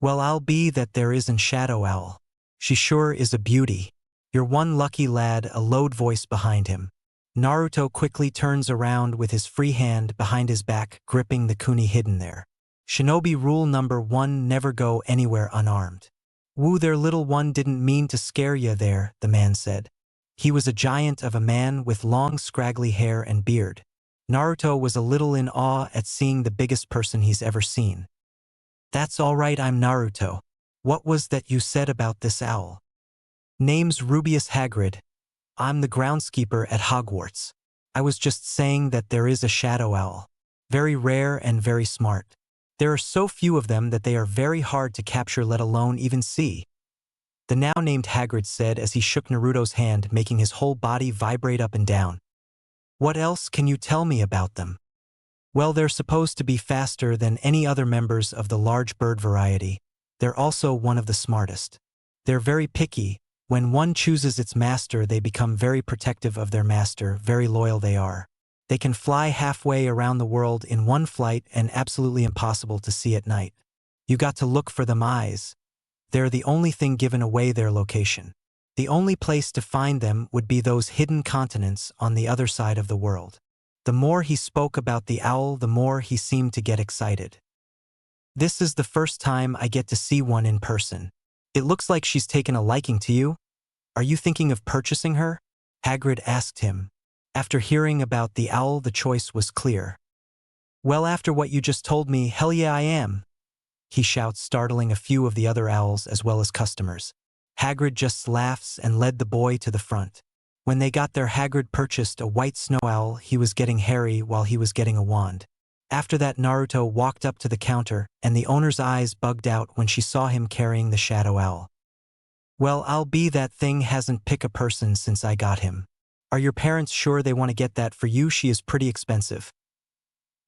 Well, I'll be that there isn't Shadow Owl. She sure is a beauty. You're one lucky lad, a loud voice behind him. Naruto quickly turns around with his free hand behind his back, gripping the kuni hidden there. Shinobi rule number 1: never go anywhere unarmed. Woo there, little one, didn't mean to scare ya there, the man said. He was a giant of a man with long scraggly hair and beard. Naruto was a little in awe at seeing the biggest person he's ever seen. That's all right, I'm Naruto. What was that you said about this owl? Name's Rubius Hagrid. I'm the groundskeeper at Hogwarts. I was just saying that there is a shadow owl. Very rare and very smart. There are so few of them that they are very hard to capture, let alone even see. The now named Hagrid said as he shook Naruto's hand, making his whole body vibrate up and down. What else can you tell me about them? Well, they're supposed to be faster than any other members of the large bird variety. They're also one of the smartest. They're very picky. When one chooses its master, they become very protective of their master, very loyal they are. They can fly halfway around the world in one flight and absolutely impossible to see at night. You got to look for them eyes. They're the only thing giving away their location. The only place to find them would be those hidden continents on the other side of the world. The more he spoke about the owl, the more he seemed to get excited. This is the first time I get to see one in person. It looks like she's taken a liking to you. Are you thinking of purchasing her? Hagrid asked him. After hearing about the owl, the choice was clear. Well, after what you just told me, hell yeah I am, he shouts, startling a few of the other owls as well as customers. Hagrid just laughs and led the boy to the front. When they got there, Hagrid purchased a white snow owl. He was getting hairy while he was getting a wand. After that, Naruto walked up to the counter, and the owner's eyes bugged out when she saw him carrying the shadow owl. Well, I'll be that thing hasn't picked a person since I got him. Are your parents sure they want to get that for you? She is pretty expensive.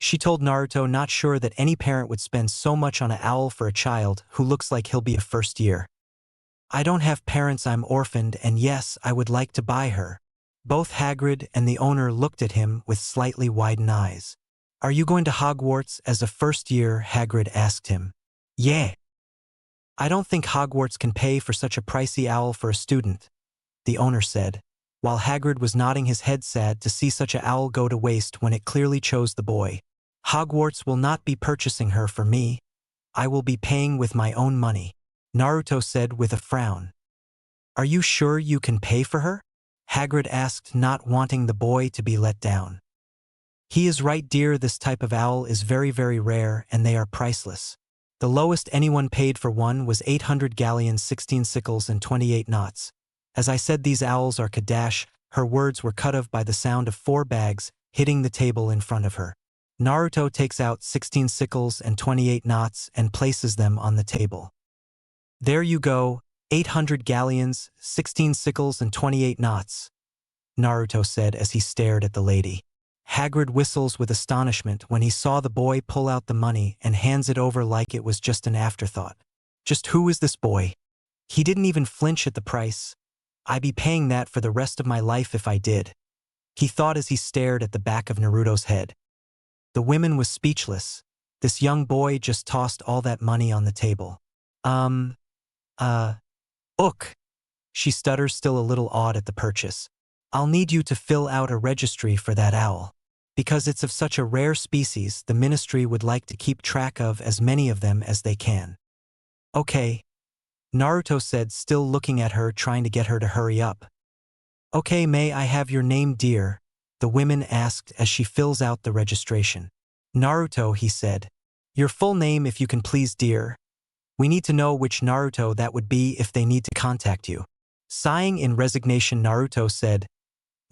She told Naruto, not sure that any parent would spend so much on an owl for a child who looks like he'll be a first year. I don't have parents, I'm orphaned, and yes, I would like to buy her. Both Hagrid and the owner looked at him with slightly widened eyes. Are you going to Hogwarts as a first year? Hagrid asked him. Yeah. I don't think Hogwarts can pay for such a pricey owl for a student, the owner said, while Hagrid was nodding his head, sad to see such an owl go to waste when it clearly chose the boy. Hogwarts will not be purchasing her for me. I will be paying with my own money, Naruto said with a frown. Are you sure you can pay for her? Hagrid asked, not wanting the boy to be let down. He is right, dear, this type of owl is very, very rare and they are priceless. The lowest anyone paid for one was 800 galleons, 16 sickles and 28 knots. As I said, these owls are Kadash. Her words were cut off by the sound of 4 bags hitting the table in front of her. Naruto takes out 16 sickles and 28 knots and places them on the table. There you go, 800 galleons, 16 sickles and 28 knots, Naruto said as he stared at the lady. Hagrid whistles with astonishment when he saw the boy pull out the money and hands it over like it was just an afterthought. Just who is this boy? He didn't even flinch at the price. I'd be paying that for the rest of my life if I did, he thought as he stared at the back of Naruto's head. The woman was speechless. This young boy just tossed all that money on the table. Ook. She stutters, still a little awed at the purchase. I'll need you to fill out a registry for that owl. Because it's of such a rare species, the ministry would like to keep track of as many of them as they can. Okay, Naruto said, still looking at her, trying to get her to hurry up. Okay, may I have your name, dear? The woman asked as she fills out the registration. Naruto, he said. Your full name, if you can please, dear. We need to know which Naruto that would be if they need to contact you. Sighing in resignation, Naruto said,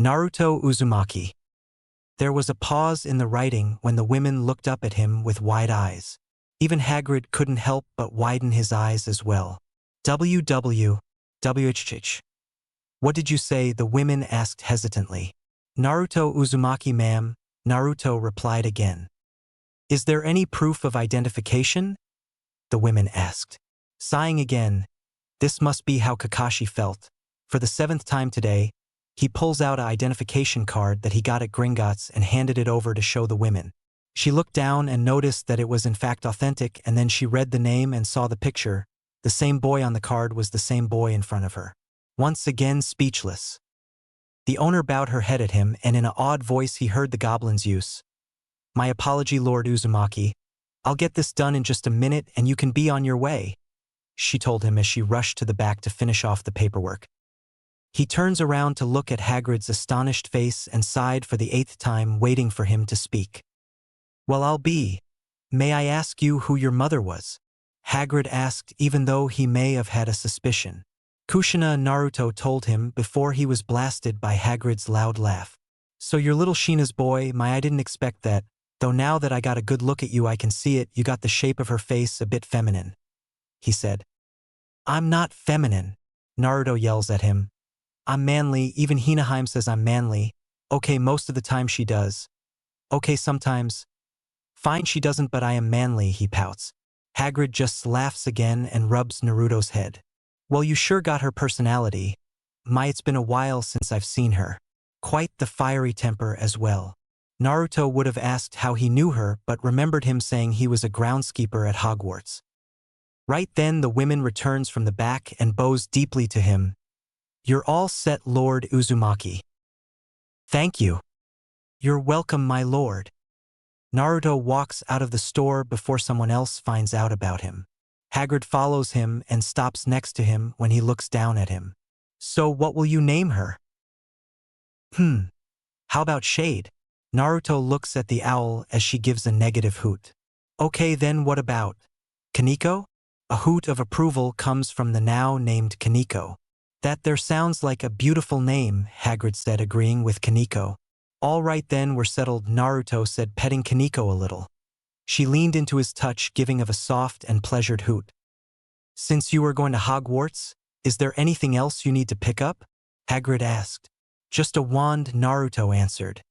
Naruto Uzumaki. There was a pause in the writing when the women looked up at him with wide eyes. Even Hagrid couldn't help but widen his eyes as well. WWWHH. What did you say? The women asked hesitantly. Naruto Uzumaki, ma'am, Naruto replied again. Is there any proof of identification? The women asked. Sighing again, this must be how Kakashi felt. For the 7th time today, he pulls out an identification card that he got at Gringotts and handed it over to show the women. She looked down and noticed that it was in fact authentic, and then she read the name and saw the picture. The same boy on the card was the same boy in front of her. Once again speechless. The owner bowed her head at him, and in an odd voice he heard the goblin's use. My apology, Lord Uzumaki. I'll get this done in just a minute and you can be on your way, she told him as she rushed to the back to finish off the paperwork. He turns around to look at Hagrid's astonished face and sighed for the 8th time, waiting for him to speak. Well, I'll be. May I ask you who your mother was? Hagrid asked, even though he may have had a suspicion. Kushina, Naruto told him before he was blasted by Hagrid's loud laugh. So you're little Sheena's boy? I didn't expect that. Though now that I got a good look at you I can see it, you got the shape of her face a bit feminine, he said. I'm not feminine, Naruto yells at him. I'm manly, even Hinaheim says I'm manly. Okay, most of the time she does. Okay, sometimes. Fine, she doesn't, but I am manly, he pouts. Hagrid just laughs again and rubs Naruto's head. Well, you sure got her personality. It's been a while since I've seen her. Quite the fiery temper as well. Naruto would have asked how he knew her, but remembered him saying he was a groundskeeper at Hogwarts. Right then the woman returns from the back and bows deeply to him. You're all set, Lord Uzumaki. Thank you. You're welcome, my lord. Naruto walks out of the store before someone else finds out about him. Hagrid follows him and stops next to him when he looks down at him. So what will you name her? How about Shade? Naruto looks at the owl as she gives a negative hoot. Okay, then what about Kaneko? A hoot of approval comes from the now named Kaneko. That there sounds like a beautiful name, Hagrid said, agreeing with Kaneko. All right then, we're settled, Naruto said, petting Kaneko a little. She leaned into his touch, giving of a soft and pleasured hoot. Since you are going to Hogwarts, is there anything else you need to pick up? Hagrid asked. Just a wand, Naruto answered.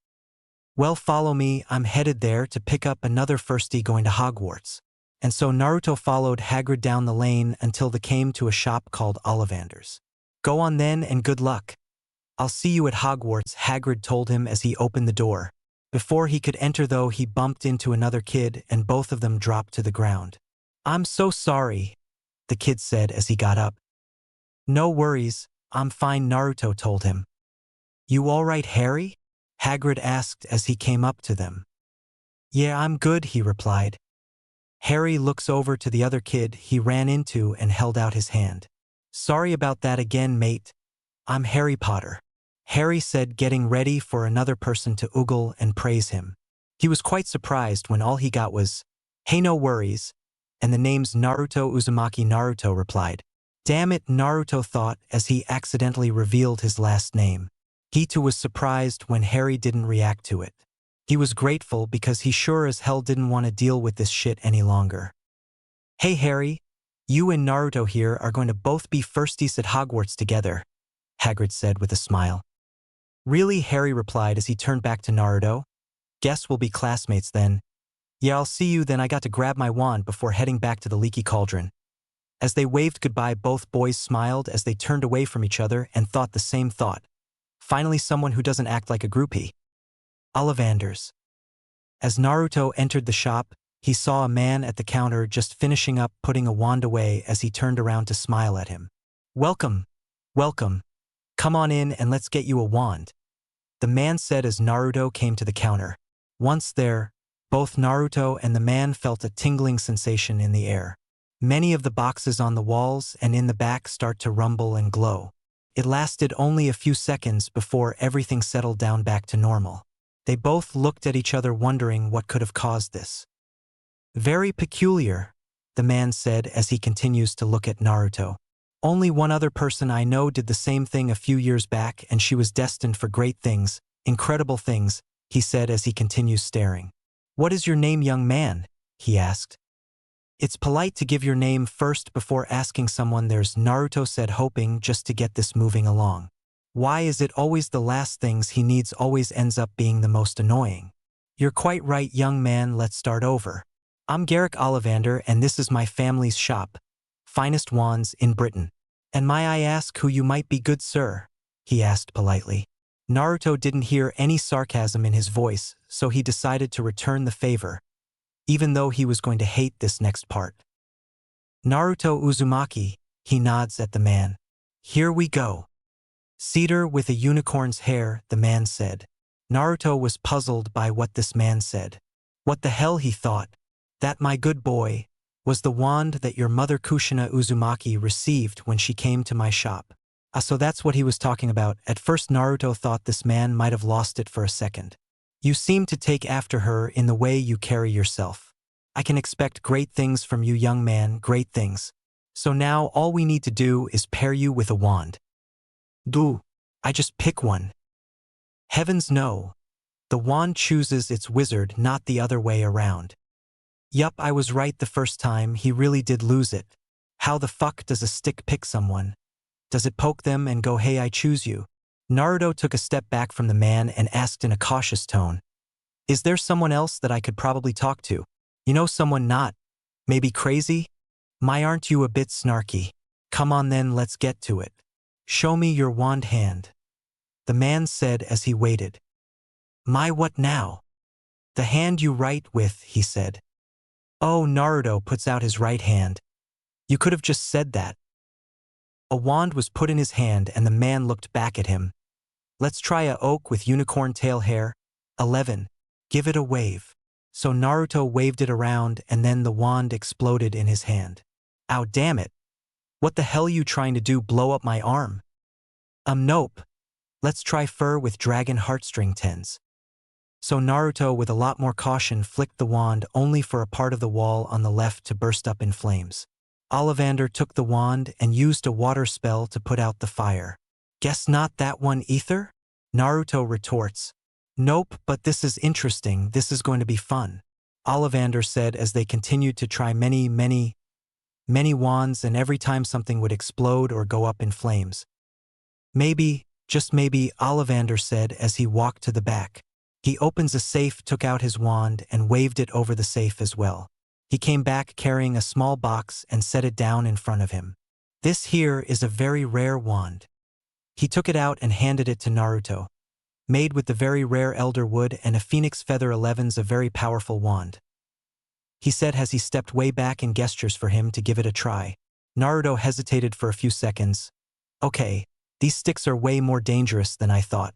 Well, follow me, I'm headed there to pick up another firstie going to Hogwarts. And so Naruto followed Hagrid down the lane until they came to a shop called Ollivander's. Go on then and good luck. I'll see you at Hogwarts, Hagrid told him as he opened the door. Before he could enter though, he bumped into another kid and both of them dropped to the ground. I'm so sorry, the kid said as he got up. No worries, I'm fine, Naruto told him. You all right, Harry? Hagrid asked as he came up to them. Yeah, I'm good, he replied. Harry looks over to the other kid he ran into and held out his hand. Sorry about that again, mate. I'm Harry Potter, Harry said, getting ready for another person to ogle and praise him. He was quite surprised when all he got was, hey, no worries, and the name's Naruto Uzumaki. Naruto replied. Damn it, Naruto thought as he accidentally revealed his last name. He too was surprised when Harry didn't react to it. He was grateful because he sure as hell didn't want to deal with this shit any longer. Hey Harry, you and Naruto here are going to both be firsties at Hogwarts together, Hagrid said with a smile. Really, Harry replied as he turned back to Naruto. Guess we'll be classmates then. Yeah, I'll see you then. I got to grab my wand before heading back to the Leaky Cauldron. As they waved goodbye, both boys smiled as they turned away from each other and thought the same thought. Finally, someone who doesn't act like a groupie. Ollivanders. As Naruto entered the shop, he saw a man at the counter just finishing up putting a wand away as he turned around to smile at him. Welcome. Welcome. Come on in and let's get you a wand, the man said as Naruto came to the counter. Once there, both Naruto and the man felt a tingling sensation in the air. Many of the boxes on the walls and in the back start to rumble and glow. It lasted only a few seconds before everything settled down back to normal. They both looked at each other wondering what could have caused this. Very peculiar, the man said as he continues to look at Naruto. Only one other person I know did the same thing a few years back, and she was destined for great things, incredible things, he said as he continues staring. What is your name, young man? He asked. It's polite to give your name first before asking someone theirs, Naruto said, hoping just to get this moving along. Why is it always the last things he needs always ends up being the most annoying? You're quite right, young man, let's start over. I'm Garrick Ollivander and this is my family's shop. Finest wands in Britain. And may I ask who you might be, good sir? He asked politely. Naruto didn't hear any sarcasm in his voice, so he decided to return the favor, even though he was going to hate this next part. Naruto Uzumaki, he nods at the man. Here we go. Cedar with a unicorn's hair, the man said. Naruto was puzzled by what this man said. What the hell, he thought. That, my good boy, was the wand that your mother Kushina Uzumaki received when she came to my shop. So that's what he was talking about. At first Naruto thought this man might have lost it for a second. You seem to take after her in the way you carry yourself. I can expect great things from you, young man, great things. So now all we need to do is pair you with a wand. Do I just pick one? Heavens no. The wand chooses its wizard, not the other way around. Yup, I was right the first time, he really did lose it. How the fuck does a stick pick someone? Does it poke them and go, hey, I choose you? Naruto took a step back from the man and asked in a cautious tone. Is there someone else that I could probably talk to? You know, someone not maybe crazy? My, aren't you a bit snarky? Come on then, let's get to it. Show me your wand hand, the man said as he waited. My, what now? The hand you write with, he said. Oh, Naruto puts out his right hand. You could have just said that. A wand was put in his hand and the man looked back at him. Let's try a oak with unicorn tail hair. 11. Give it a wave. So Naruto waved it around and then the wand exploded in his hand. Ow, damn it. What the hell you trying to do, blow up my arm? Nope. Let's try fur with dragon heartstring tens. So Naruto, with a lot more caution, flicked the wand only for a part of the wall on the left to burst up in flames. Ollivander took the wand and used a water spell to put out the fire. Guess not that one, Ether? Naruto retorts. Nope, but this is interesting, this is going to be fun. Ollivander said as they continued to try many wands, and every time something would explode or go up in flames. Maybe, just maybe, Ollivander said as he walked to the back. He opens a safe, took out his wand, and waved it over the safe as well. He came back carrying a small box and set it down in front of him. This here is a very rare wand. He took it out and handed it to Naruto. Made with the very rare elder wood and a phoenix feather, 11's a very powerful wand, he said as he stepped way back and gestures for him to give it a try. Naruto hesitated for a few seconds. Okay, these sticks are way more dangerous than I thought.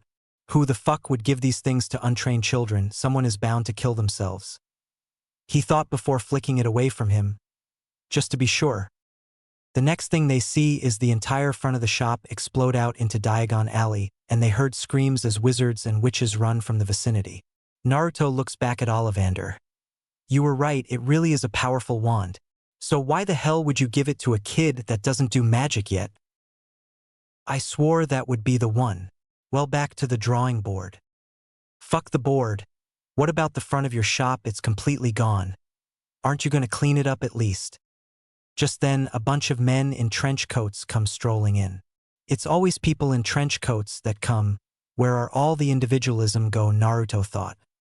Who the fuck would give these things to untrained children? Someone is bound to kill themselves, he thought before flicking it away from him, just to be sure. The next thing they see is the entire front of the shop explode out into Diagon Alley, and they heard screams as wizards and witches run from the vicinity. Naruto looks back at Ollivander. You were right, it really is a powerful wand. So why the hell would you give it to a kid that doesn't do magic yet? I swore that would be the one. Well, back to the drawing board. Fuck the board. What about the front of your shop? It's completely gone. Aren't you going to clean it up at least? Just then, a bunch of men in trench coats come strolling in. It's always people in trench coats that come. Where are all the individualism go, Naruto thought.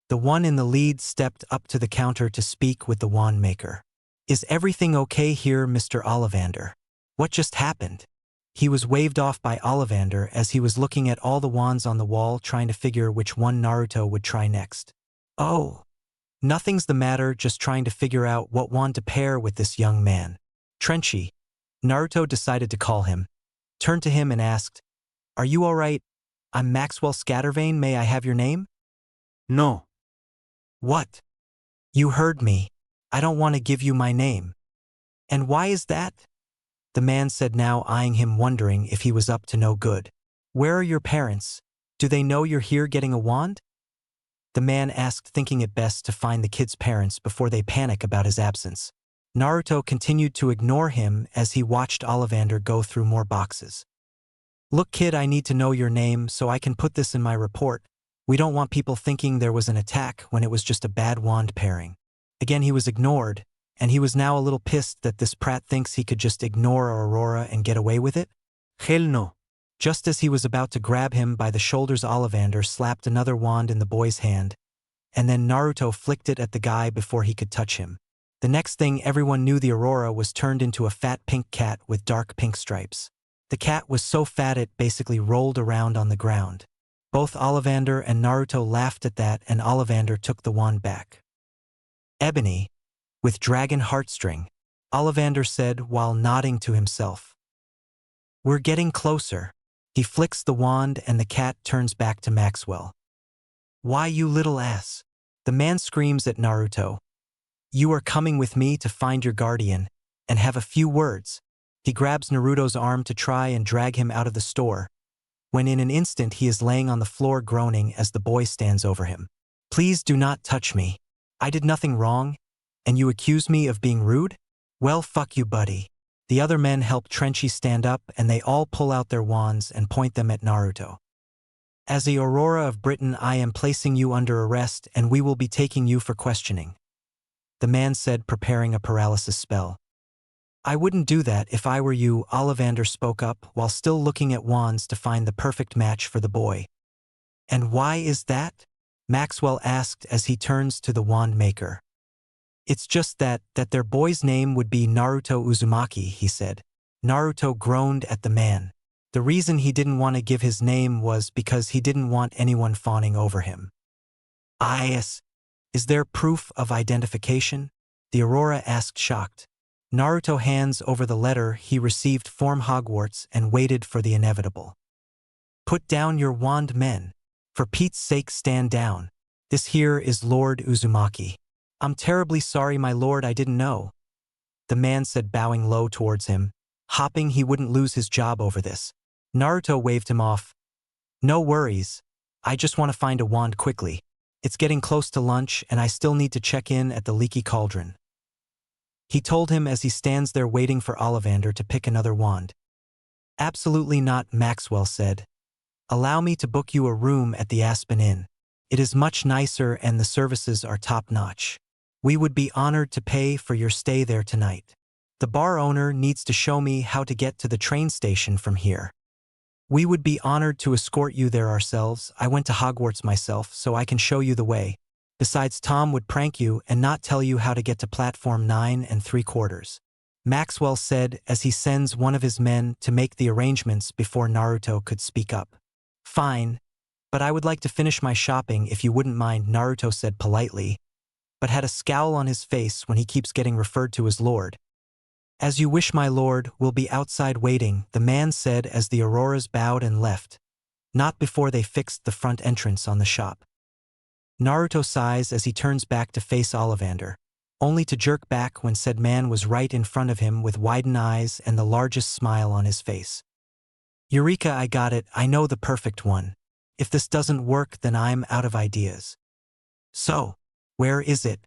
The one in the lead stepped up to the counter to speak with the wand maker. Is everything okay here, Mr. Ollivander? What just happened? He was waved off by Ollivander as he was looking at all the wands on the wall trying to figure which one Naruto would try next. Oh. Nothing's the matter, just trying to figure out what wand to pair with this young man. Trenchy. Naruto decided to call him, turned to him and asked, "Are you all right? I'm Maxwell Scattervane, may I have your name?" No. What? You heard me. I don't want to give you my name. And why is that? The man said, now eyeing him, wondering if he was up to no good. Where are your parents? Do they know you're here getting a wand? The man asked, thinking it best to find the kid's parents before they panic about his absence. Naruto continued to ignore him as he watched Ollivander go through more boxes. Look, kid, I need to know your name so I can put this in my report. We don't want people thinking there was an attack when it was just a bad wand pairing. Again, he was ignored, and he was now a little pissed that this prat thinks he could just ignore Aurora and get away with it. Hell no. Just as he was about to grab him by the shoulders, Ollivander slapped another wand in the boy's hand, and then Naruto flicked it at the guy before he could touch him. The next thing everyone knew, the Aurora was turned into a fat pink cat with dark pink stripes. The cat was so fat it basically rolled around on the ground. Both Ollivander and Naruto laughed at that, and Ollivander took the wand back. Ebony, with dragon heartstring, Ollivander said while nodding to himself. We're getting closer. He flicks the wand and the cat turns back to Maxwell. Why, you little ass? The man screams at Naruto. You are coming with me to find your guardian and have a few words. He grabs Naruto's arm to try and drag him out of the store, when in an instant he is laying on the floor groaning as the boy stands over him. Please do not touch me. I did nothing wrong, and you accuse me of being rude? Well, fuck you, buddy. The other men help Trenchy stand up, and they all pull out their wands and point them at Naruto. As the Aurora of Britain, I am placing you under arrest, and we will be taking you for questioning. The man said, preparing a paralysis spell. I wouldn't do that if I were you, Ollivander spoke up while still looking at wands to find the perfect match for the boy. And why is that? Maxwell asked as he turns to the wand maker. It's just that their boy's name would be Naruto Uzumaki, he said. Naruto groaned at the man. The reason he didn't want to give his name was because he didn't want anyone fawning over him. Is there proof of identification? The Aurora asked, shocked. Naruto hands over the letter he received from Hogwarts and waited for the inevitable. Put down your wand, men. For Pete's sake, stand down. This here is Lord Uzumaki. I'm terribly sorry, my lord, I didn't know. The man said, bowing low towards him, hoping he wouldn't lose his job over this. Naruto waved him off. No worries. I just want to find a wand quickly. It's getting close to lunch and I still need to check in at the Leaky Cauldron. He told him as he stands there waiting for Ollivander to pick another wand. Absolutely not, Maxwell said. Allow me to book you a room at the Aspen Inn. It is much nicer and the services are top-notch. We would be honored to pay for your stay there tonight. The bar owner needs to show me how to get to the train station from here. We would be honored to escort you there ourselves. I went to Hogwarts myself, so I can show you the way. Besides, Tom would prank you and not tell you how to get to platform 9 3/4. Maxwell said as he sends one of his men to make the arrangements before Naruto could speak up. Fine, but I would like to finish my shopping if you wouldn't mind, Naruto said politely, but had a scowl on his face when he keeps getting referred to as Lord. As you wish, my lord, we'll be outside waiting, the man said as the Auroras bowed and left, not before they fixed the front entrance on the shop. Naruto sighs as he turns back to face Ollivander, only to jerk back when said man was right in front of him with widened eyes and the largest smile on his face. Eureka, I got it, I know the perfect one. If this doesn't work, then I'm out of ideas. So, where is it?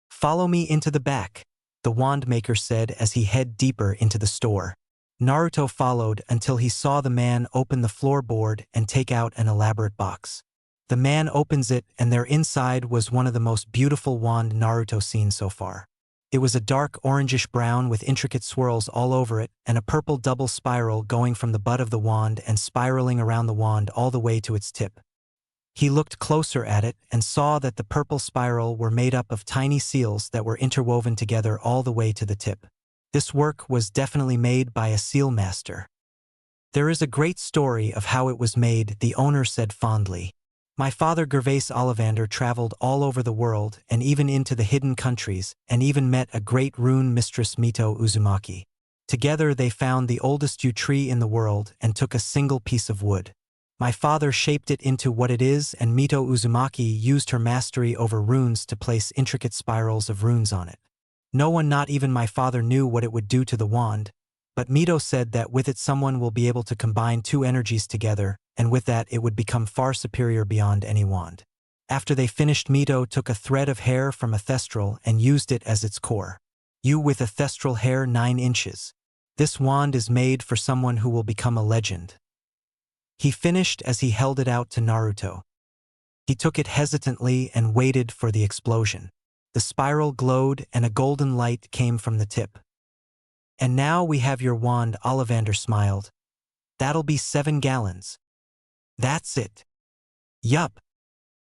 Follow me into the back, the wand maker said as he headed deeper into the store. Naruto followed until he saw the man open the floorboard and take out an elaborate box. The man opens it and there inside was one of the most beautiful wand Naruto seen so far. It was a dark orangish brown with intricate swirls all over it and a purple double spiral going from the butt of the wand and spiraling around the wand all the way to its tip. He looked closer at it and saw that the purple spiral were made up of tiny seals that were interwoven together all the way to the tip. This work was definitely made by a seal master. There is a great story of how it was made, the owner said fondly. My father Gervais Ollivander traveled all over the world and even into the hidden countries, and even met a great rune mistress Mito Uzumaki. Together they found the oldest yew tree in the world and took a single piece of wood. My father shaped it into what it is, and Mito Uzumaki used her mastery over runes to place intricate spirals of runes on it. No one, not even my father, knew what it would do to the wand, but Mito said that with it someone will be able to combine two energies together, and with that it would become far superior beyond any wand. After they finished, Mito took a thread of hair from a thestral and used it as its core. You with a thestral hair 9 inches. This wand is made for someone who will become a legend. He finished as he held it out to Naruto. He took it hesitantly and waited for the explosion. The spiral glowed and a golden light came from the tip. And now we have your wand, Ollivander smiled. That'll be 7 gallons. That's it. Yup.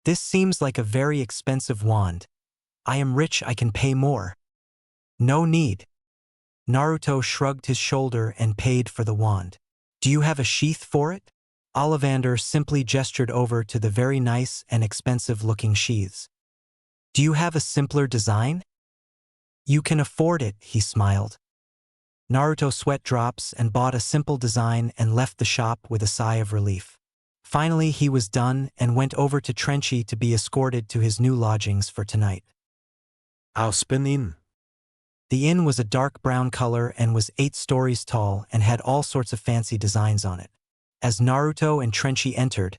This seems like a very expensive wand. I am rich, I can pay more. No need. Naruto shrugged his shoulder and paid for the wand. Do you have a sheath for it? Ollivander simply gestured over to the very nice and expensive-looking sheaths. Do you have a simpler design? You can afford it, he smiled. Naruto sweat drops and bought a simple design and left the shop with a sigh of relief. Finally he was done and went over to Trenchy to be escorted to his new lodgings for tonight. Aspen Inn. The inn was a dark brown color and was 8 stories tall and had all sorts of fancy designs on it. As Naruto and Trenchy entered,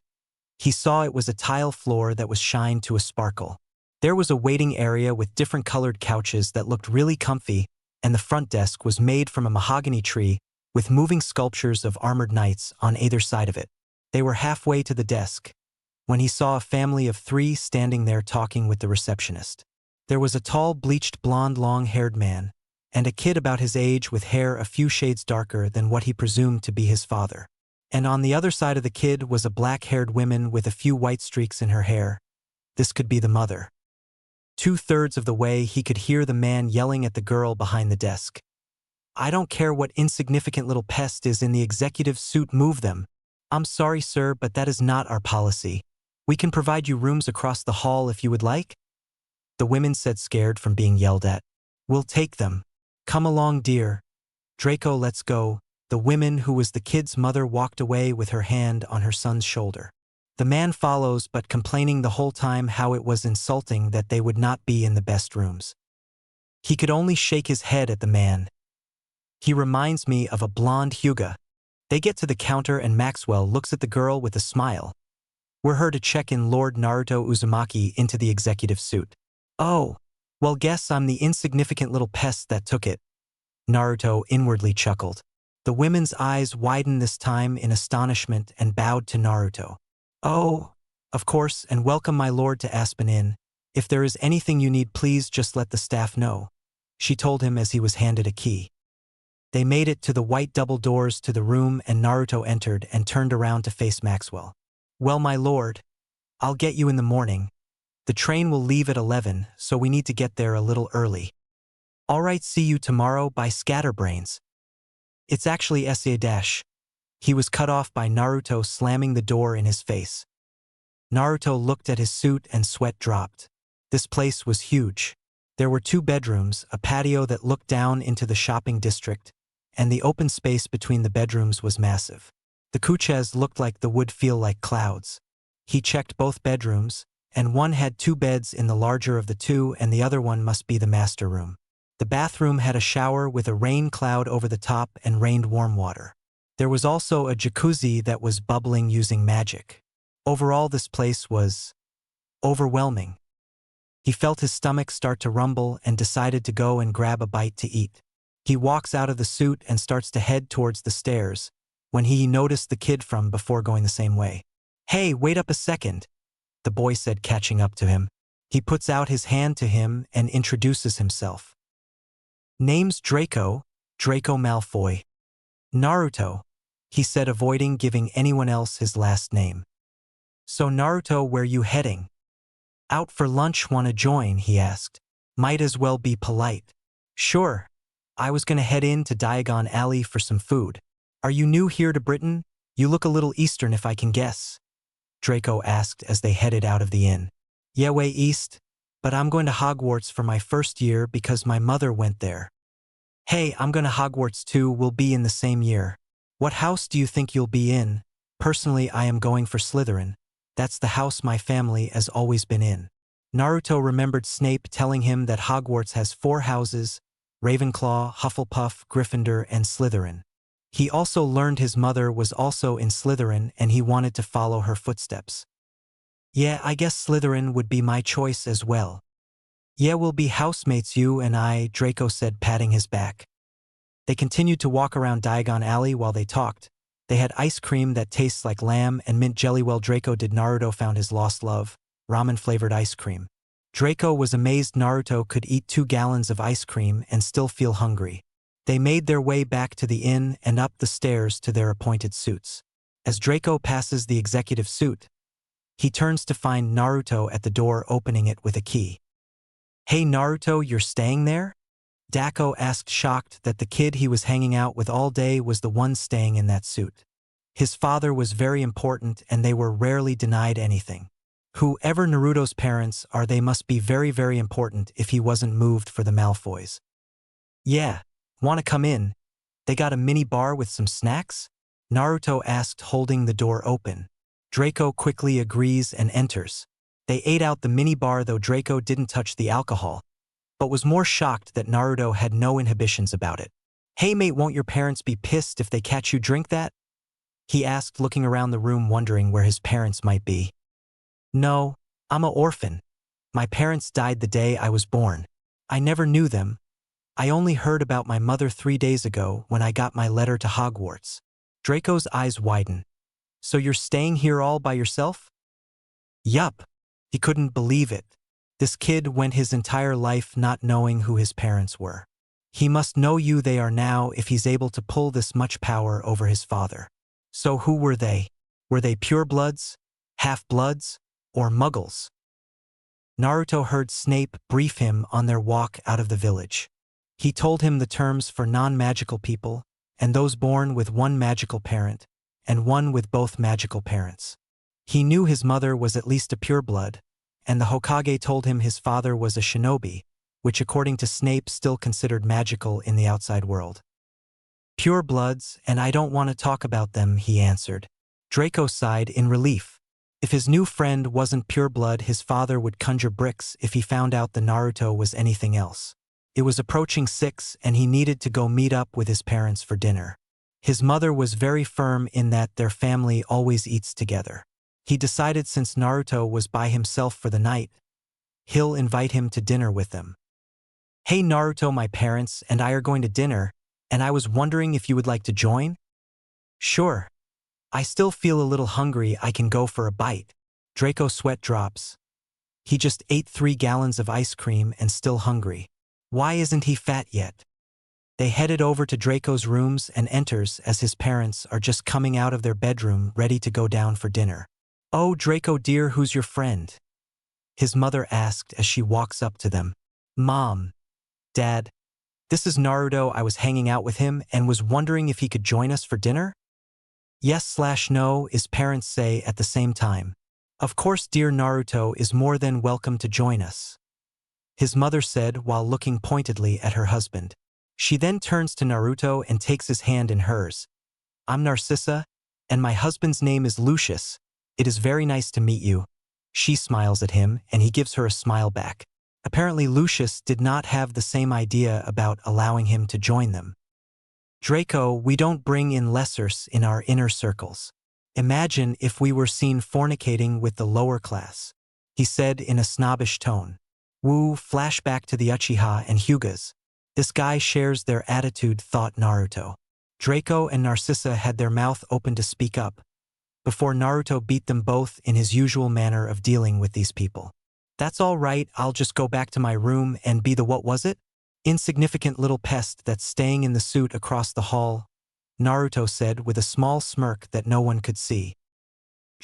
he saw it was a tile floor that was shined to a sparkle. There was a waiting area with different colored couches that looked really comfy, and the front desk was made from a mahogany tree with moving sculptures of armored knights on either side of it. They were halfway to the desk when he saw a family of 3 standing there talking with the receptionist. There was a tall, bleached, blonde, long-haired man, and a kid about his age with hair a few shades darker than what he presumed to be his father. And on the other side of the kid was a black-haired woman with a few white streaks in her hair. This could be the mother. 2/3 of the way he could hear the man yelling at the girl behind the desk. I don't care what insignificant little pest is in the executive suit, move them. I'm sorry, sir, but that is not our policy. We can provide you rooms across the hall if you would like. The women said, scared from being yelled at. We'll take them. Come along, dear. Draco, let's go. The woman, who was the kid's mother, walked away with her hand on her son's shoulder. The man follows, but complaining the whole time how it was insulting that they would not be in the best rooms. He could only shake his head at the man. He reminds me of a blonde Hyuga. They get to the counter and Maxwell looks at the girl with a smile. We're here to check in Lord Naruto Uzumaki into the executive suit. Oh, well, guess I'm the insignificant little pest that took it. Naruto inwardly chuckled. The women's eyes widened this time in astonishment and bowed to Naruto. Oh, of course, and welcome my lord to Aspen Inn. If there is anything you need, please just let the staff know, she told him as he was handed a key. They made it to the white double doors to the room, and Naruto entered and turned around to face Maxwell. Well, my lord, I'll get you in the morning. The train will leave at 11, so we need to get there a little early. All right, see you tomorrow, by Scatterbrains. It's actually SA-. He was cut off by Naruto slamming the door in his face. Naruto looked at his suit and sweat dropped. This place was huge. There were 2 bedrooms, a patio that looked down into the shopping district, and the open space between the bedrooms was massive. The couches looked like the wood feel like clouds. He checked both bedrooms, and one had 2 beds in the larger of the 2, and the other one must be the master room. The bathroom had a shower with a rain cloud over the top and rained warm water. There was also a jacuzzi that was bubbling using magic. Overall, this place was overwhelming. He felt his stomach start to rumble and decided to go and grab a bite to eat. He walks out of the suit and starts to head towards the stairs, when he noticed the kid from before going the same way. Hey, wait up a second, the boy said, catching up to him. He puts out his hand to him and introduces himself. Name's Draco, Draco Malfoy. Naruto, he said, avoiding giving anyone else his last name. So Naruto, where you heading? Out for lunch, wanna join, he asked. Might as well be polite. Sure. I was gonna head in to Diagon Alley for some food. Are you new here to Britain? You look a little Eastern if I can guess. Draco asked as they headed out of the inn. Yeah, way east, but I'm going to Hogwarts for my first year because my mother went there. Hey, I'm going to Hogwarts too, we'll be in the same year. What house do you think you'll be in? Personally, I am going for Slytherin. That's the house my family has always been in. Naruto remembered Snape telling him that Hogwarts has 4 houses: Ravenclaw, Hufflepuff, Gryffindor, and Slytherin. He also learned his mother was also in Slytherin and he wanted to follow her footsteps. Yeah, I guess Slytherin would be my choice as well. Yeah, we'll be housemates, you and I, Draco said, patting his back. They continued to walk around Diagon Alley while they talked. They had ice cream that tastes like lamb and mint jelly. While Draco did, Naruto found his lost love, ramen-flavored ice cream. Draco was amazed Naruto could eat 2 gallons of ice cream and still feel hungry. They made their way back to the inn and up the stairs to their appointed suits. As Draco passes the executive suite, he turns to find Naruto at the door, opening it with a key. Hey Naruto, you're staying there? Dako asked, shocked that the kid he was hanging out with all day was the one staying in that suit. His father was very important and they were rarely denied anything. Whoever Naruto's parents are, they must be very, very important if he wasn't moved for the Malfoys. Yeah, wanna come in? They got a mini bar with some snacks? Naruto asked, holding the door open. Draco quickly agrees and enters. They ate out the mini bar, though Draco didn't touch the alcohol, but was more shocked that Naruto had no inhibitions about it. Hey mate, won't your parents be pissed if they catch you drink that? He asked, looking around the room wondering where his parents might be. No, I'm a orphan. My parents died the day I was born. I never knew them. I only heard about my mother 3 days ago when I got my letter to Hogwarts. Draco's eyes widen. So you're staying here all by yourself? Yup. He couldn't believe it. This kid went his entire life not knowing who his parents were. He must know who they are now if he's able to pull this much power over his father. So who were they? Were they purebloods, half-bloods, or muggles? Naruto heard Snape brief him on their walk out of the village. He told him the terms for non-magical people, and those born with one magical parent, and one with both magical parents. He knew his mother was at least a pureblood, and the Hokage told him his father was a shinobi, which according to Snape still considered magical in the outside world. Purebloods, and I don't want to talk about them, he answered. Draco sighed in relief. If his new friend wasn't pureblood, his father would conjure bricks if he found out the Naruto was anything else. It was approaching 6 and he needed to go meet up with his parents for dinner. His mother was very firm in that their family always eats together. He decided since Naruto was by himself for the night, he'll invite him to dinner with them. Hey Naruto, my parents and I are going to dinner, and I was wondering if you would like to join? Sure. I still feel a little hungry, I can go for a bite. Draco sweat drops. He just ate 3 gallons of ice cream and still hungry. Why isn't he fat yet? They headed over to Draco's rooms and enters as his parents are just coming out of their bedroom ready to go down for dinner. Oh, Draco dear, who's your friend? His mother asked as she walks up to them. Mom. Dad. This is Naruto, I was hanging out with him and was wondering if he could join us for dinner? Yes/no, his parents say at the same time. Of course, dear Naruto is more than welcome to join us, his mother said while looking pointedly at her husband. She then turns to Naruto and takes his hand in hers. I'm Narcissa, and my husband's name is Lucius. It is very nice to meet you. She smiles at him and he gives her a smile back. Apparently Lucius did not have the same idea about allowing him to join them. Draco, we don't bring in lessers in our inner circles. Imagine if we were seen fornicating with the lower class, he said in a snobbish tone. Woo, flashback to the Uchiha and Hyugas. This guy shares their attitude, thought Naruto. Draco and Narcissa had their mouth open to speak up, before Naruto beat them both in his usual manner of dealing with these people. That's all right, I'll just go back to my room and be the what was it? Insignificant little pest that's staying in the suit across the hall, Naruto said with a small smirk that no one could see.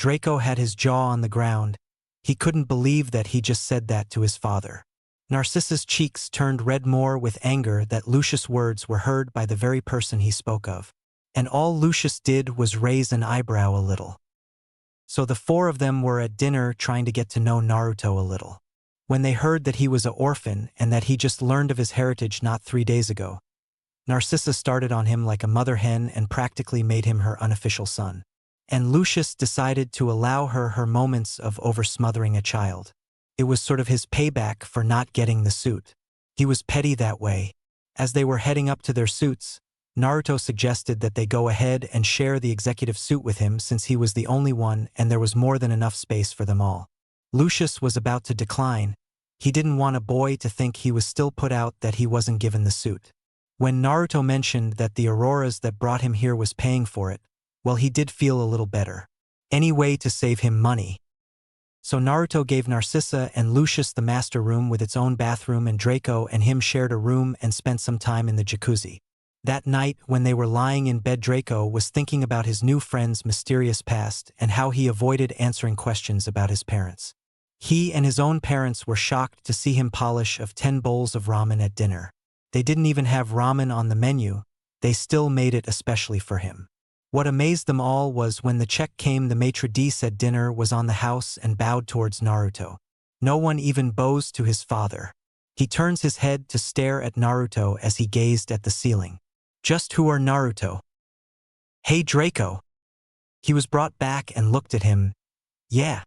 Draco had his jaw on the ground. He couldn't believe that he just said that to his father. Narcissa's cheeks turned red more with anger that Lucius' words were heard by the very person he spoke of. And all Lucius did was raise an eyebrow a little. So the four of them were at dinner trying to get to know Naruto a little. When they heard that he was an orphan and that he just learned of his heritage not 3 days ago, Narcissa started on him like a mother hen and practically made him her unofficial son. And Lucius decided to allow her moments of over-smothering a child. It was sort of his payback for not getting the suit. He was petty that way. As they were heading up to their suits, Naruto suggested that they go ahead and share the executive suit with him since he was the only one and there was more than enough space for them all. Lucius was about to decline. He didn't want a boy to think he was still put out that he wasn't given the suit. When Naruto mentioned that the auroras that brought him here was paying for it, well, he did feel a little better. Any way to save him money. So Naruto gave Narcissa and Lucius the master room with its own bathroom, and Draco and him shared a room and spent some time in the jacuzzi. That night, when they were lying in bed, Draco was thinking about his new friend's mysterious past and how he avoided answering questions about his parents. He and his own parents were shocked to see him polish of 10 bowls of ramen at dinner. They didn't even have ramen on the menu, they still made it especially for him. What amazed them all was when the check came, the maitre d' said dinner was on the house and bowed towards Naruto. No one even bows to his father. He turns his head to stare at Naruto as he gazed at the ceiling. Just who are Naruto? Hey Draco. He was brought back and looked at him. Yeah.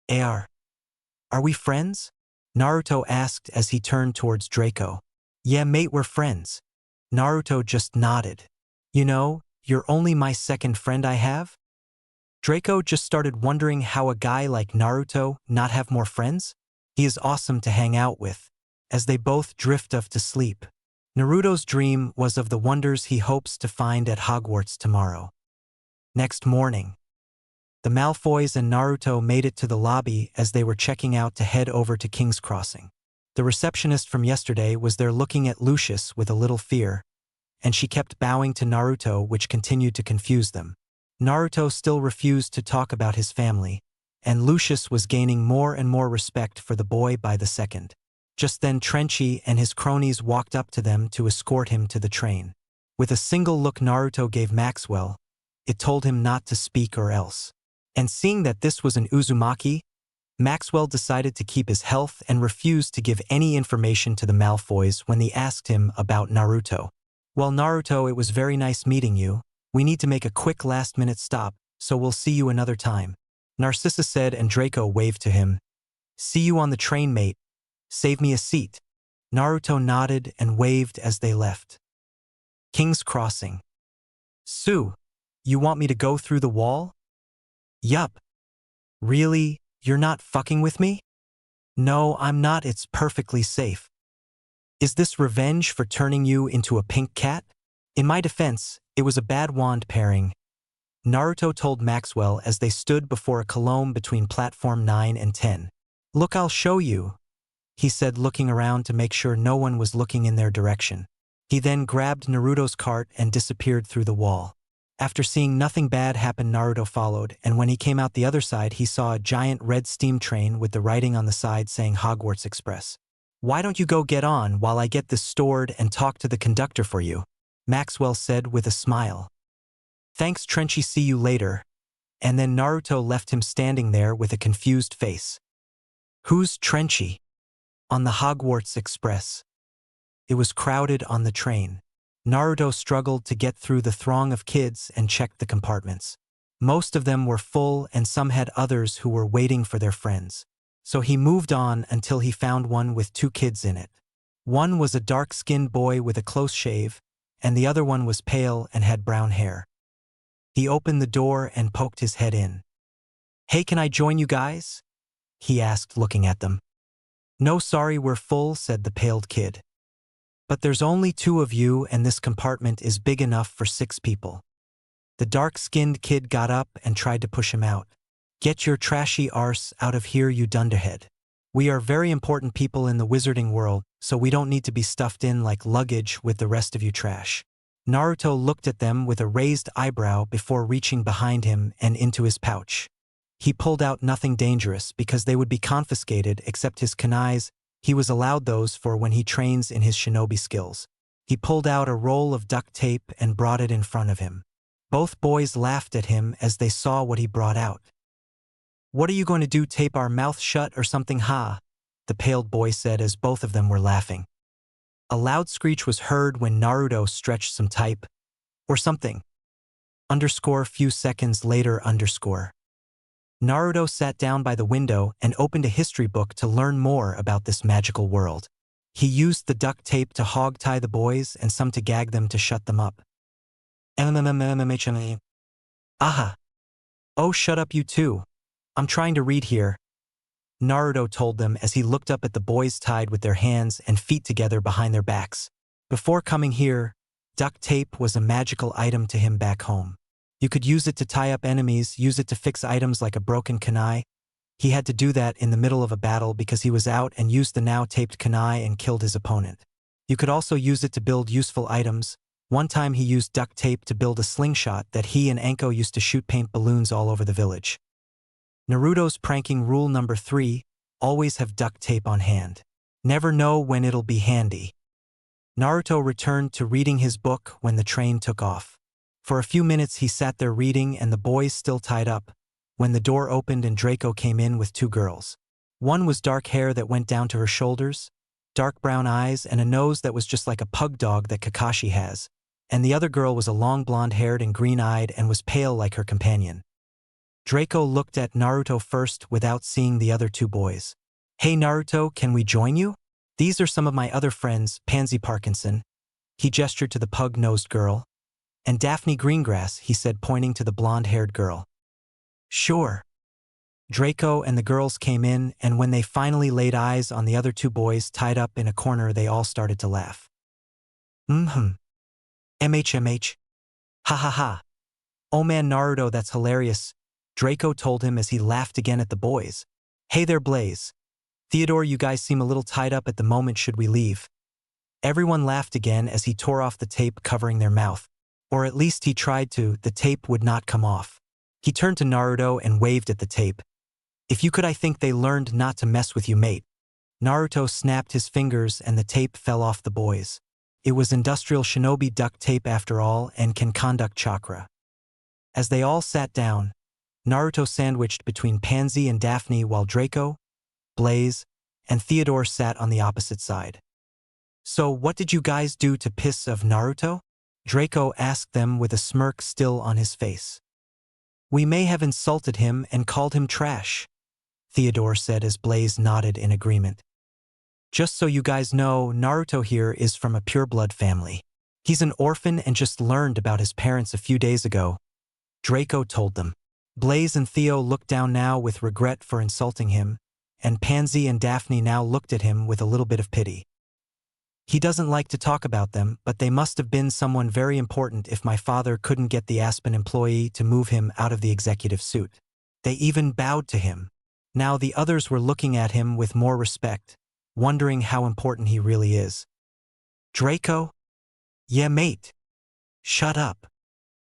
Are we friends? Naruto asked as he turned towards Draco. Yeah mate, we're friends. Naruto just nodded. You know, you're only my second friend I have? Draco just started wondering how a guy like Naruto not have more friends? He is awesome to hang out with. As they both drift off to sleep. Naruto's dream was of the wonders he hopes to find at Hogwarts tomorrow. Next morning, the Malfoys and Naruto made it to the lobby as they were checking out to head over to King's Crossing. The receptionist from yesterday was there looking at Lucius with a little fear, and she kept bowing to Naruto, which continued to confuse them. Naruto still refused to talk about his family, and Lucius was gaining more and more respect for the boy by the second. Just then Trenchy and his cronies walked up to them to escort him to the train. With a single look Naruto gave Maxwell, it told him not to speak or else. And seeing that this was an Uzumaki, Maxwell decided to keep his health and refused to give any information to the Malfoys when they asked him about Naruto. Well Naruto, it was very nice meeting you. We need to make a quick last-minute stop, so we'll see you another time. Narcissa said, and Draco waved to him. See you on the train mate. Save me a seat. Naruto nodded and waved as they left. King's Crossing. Sue, you want me to go through the wall? Yup. Really, you're not fucking with me? No, I'm not, it's perfectly safe. Is this revenge for turning you into a pink cat? In my defense, it was a bad wand pairing. Naruto told Maxwell as they stood before a column between platform 9 and 10. Look, I'll show you, he said, looking around to make sure no one was looking in their direction. He then grabbed Naruto's cart and disappeared through the wall. After seeing nothing bad happen, Naruto followed, and when he came out the other side, he saw a giant red steam train with the writing on the side saying Hogwarts Express. Why don't you go get on while I get this stored and talk to the conductor for you? Maxwell said with a smile. Thanks Trenchy, see you later. And then Naruto left him standing there with a confused face. Who's Trenchy? On the Hogwarts Express. It was crowded on the train. Naruto struggled to get through the throng of kids and checked the compartments. Most of them were full and some had others who were waiting for their friends. So he moved on until he found one with 2 kids in it. One was a dark-skinned boy with a close shave, and the other one was pale and had brown hair. He opened the door and poked his head in. Hey, can I join you guys? He asked, looking at them. No, sorry, we're full, said the paled kid. But there's only 2 of you and this compartment is big enough for 6 people. The dark-skinned kid got up and tried to push him out. Get your trashy arse out of here, you dunderhead. We are very important people in the wizarding world, so we don't need to be stuffed in like luggage with the rest of you trash. Naruto looked at them with a raised eyebrow before reaching behind him and into his pouch. He pulled out nothing dangerous because they would be confiscated except his kunais. He was allowed those for when he trains in his shinobi skills. He pulled out a roll of duct tape and brought it in front of him. Both boys laughed at him as they saw what he brought out. "What are you going to do, tape our mouth shut or something, ha?" the paled boy said as both of them were laughing. A loud screech was heard when Naruto stretched some type, or something. Few seconds later. Naruto sat down by the window and opened a history book to learn more about this magical world. He used the duct tape to hog-tie the boys and some to gag them to shut them up. Aha! Oh, shut up you two. I'm trying to read here, Naruto told them as he looked up at the boys tied with their hands and feet together behind their backs. Before coming here, duct tape was a magical item to him back home. You could use it to tie up enemies, use it to fix items like a broken kunai. He had to do that in the middle of a battle because he was out and used the now taped kunai and killed his opponent. You could also use it to build useful items. One time he used duct tape to build a slingshot that he and Anko used to shoot paint balloons all over the village. Naruto's pranking rule number 3, always have duct tape on hand. Never know when it'll be handy. Naruto returned to reading his book when the train took off. For a few minutes he sat there reading and the boys still tied up, when the door opened and Draco came in with 2 girls. One was dark hair that went down to her shoulders, dark brown eyes and a nose that was just like a pug dog that Kakashi has, and the other girl was a long blonde-haired and green-eyed and was pale like her companion. Draco looked at Naruto first without seeing the other 2 boys. "Hey Naruto, can we join you? These are some of my other friends, Pansy Parkinson." He gestured to the pug-nosed girl. "And Daphne Greengrass," he said, pointing to the blonde-haired girl. "Sure." Draco and the girls came in, and when they finally laid eyes on the other 2 boys tied up in a corner, they all started to laugh. MHMH. Ha ha ha. "Oh man Naruto, that's hilarious," Draco told him as he laughed again at the boys. "Hey there Blaze. Theodore, you guys seem a little tied up at the moment, should we leave?" Everyone laughed again as he tore off the tape covering their mouth. Or at least he tried to, the tape would not come off. He turned to Naruto and waved at the tape. "If you could, I think they learned not to mess with you, mate." Naruto snapped his fingers and the tape fell off the boys. It was industrial shinobi duct tape after all and can conduct chakra. As they all sat down, Naruto sandwiched between Pansy and Daphne while Draco, Blaze, and Theodore sat on the opposite side. "So what did you guys do to piss off Naruto?" Draco asked them with a smirk still on his face. "We may have insulted him and called him trash," Theodore said as Blaze nodded in agreement. "Just so you guys know, Naruto here is from a pureblood family. He's an orphan and just learned about his parents a few days ago," Draco told them. Blaze and Theo looked down now with regret for insulting him, and Pansy and Daphne now looked at him with a little bit of pity. "He doesn't like to talk about them, but they must have been someone very important if my father couldn't get the Aspen employee to move him out of the executive suit. They even bowed to him." Now the others were looking at him with more respect, wondering how important he really is. "Draco?" "Yeah, mate." "Shut up."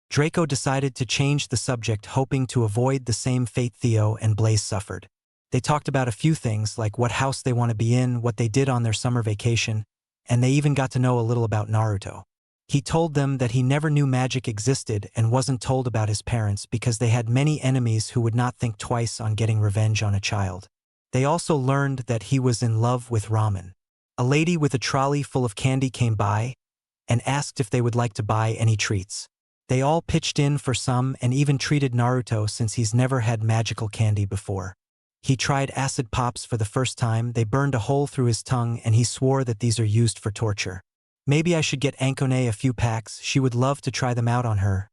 Draco decided to change the subject, hoping to avoid the same fate Theo and Blaze suffered. They talked about a few things like what house they want to be in, what they did on their summer vacation, and they even got to know a little about Naruto. He told them that he never knew magic existed and wasn't told about his parents because they had many enemies who would not think twice on getting revenge on a child. They also learned that he was in love with ramen. A lady with a trolley full of candy came by and asked if they would like to buy any treats. They all pitched in for some and even treated Naruto since he's never had magical candy before. He tried acid pops for the first time. They burned a hole through his tongue and he swore that these are used for torture. "Maybe I should get Ankone a few packs, she would love to try them out on her."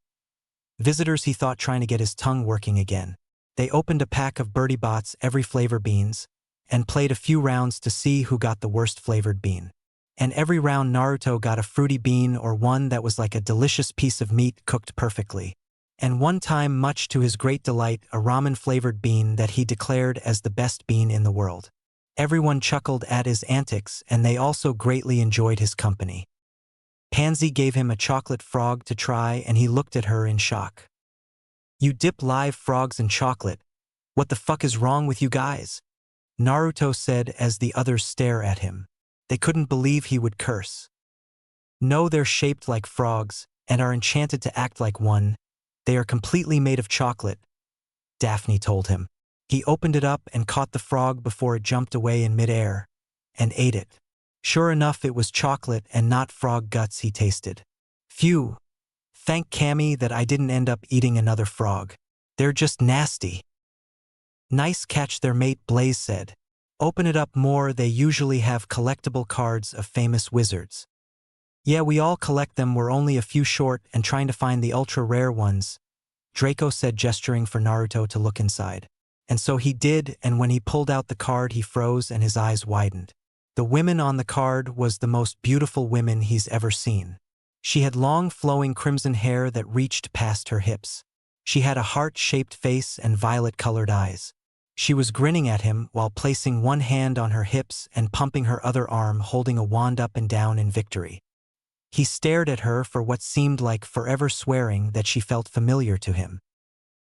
Visitors, he thought, trying to get his tongue working again. They opened a pack of Birdie Bots every flavor beans and played a few rounds to see who got the worst flavored bean. And every round Naruto got a fruity bean or one that was like a delicious piece of meat cooked perfectly. And one time, much to his great delight, a ramen-flavored bean that he declared as the best bean in the world. Everyone chuckled at his antics and they also greatly enjoyed his company. Pansy gave him a chocolate frog to try and he looked at her in shock. "You dip live frogs in chocolate? What the fuck is wrong with you guys? Naruto said as the others stare at him. They couldn't believe he would curse. No, they're shaped like frogs and are enchanted to act like one. They are completely made of chocolate, Daphne told him. He opened it up and caught the frog before it jumped away in midair, and ate it. Sure enough, it was chocolate and not frog guts he tasted. Phew. Thank Cammy that I didn't end up eating another frog. They're just nasty. Nice catch their mate, Blaze said. Open it up more, they usually have collectible cards of famous wizards. Yeah, we all collect them, we're only a few short and trying to find the ultra-rare ones, Draco said, gesturing for Naruto to look inside. And so he did, and when he pulled out the card he froze and his eyes widened. The woman on the card was the most beautiful woman he's ever seen. She had long flowing crimson hair that reached past her hips. She had a heart-shaped face and violet-colored eyes. She was grinning at him while placing one hand on her hips and pumping her other arm, holding a wand up and down in victory. He stared at her for what seemed like forever, swearing that she felt familiar to him.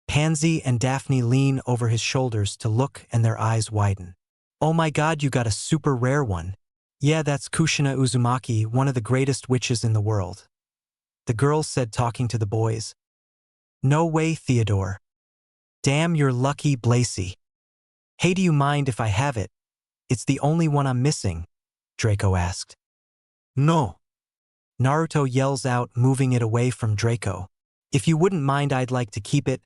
Pansy and Daphne lean over his shoulders to look, and their eyes widen. Oh my god, you got a super rare one. Yeah, that's Kushina Uzumaki, one of the greatest witches in the world. The girls said, talking to the boys. No way, Theodore. Damn, you're lucky, Blacy. Hey, do you mind if I have it? It's the only one I'm missing, Draco asked. No. Naruto yells out, moving it away from Draco. If you wouldn't mind, I'd like to keep it,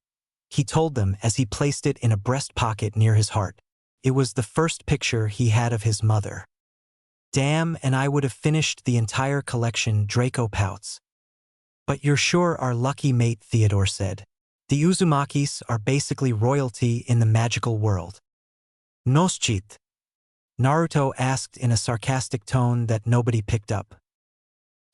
he told them as he placed it in a breast pocket near his heart. It was the first picture he had of his mother. Damn, and I would have finished the entire collection, Draco pouts. But you're sure our lucky mate, Theodore said. The Uzumakis are basically royalty in the magical world. Noschit? Naruto asked in a sarcastic tone that nobody picked up.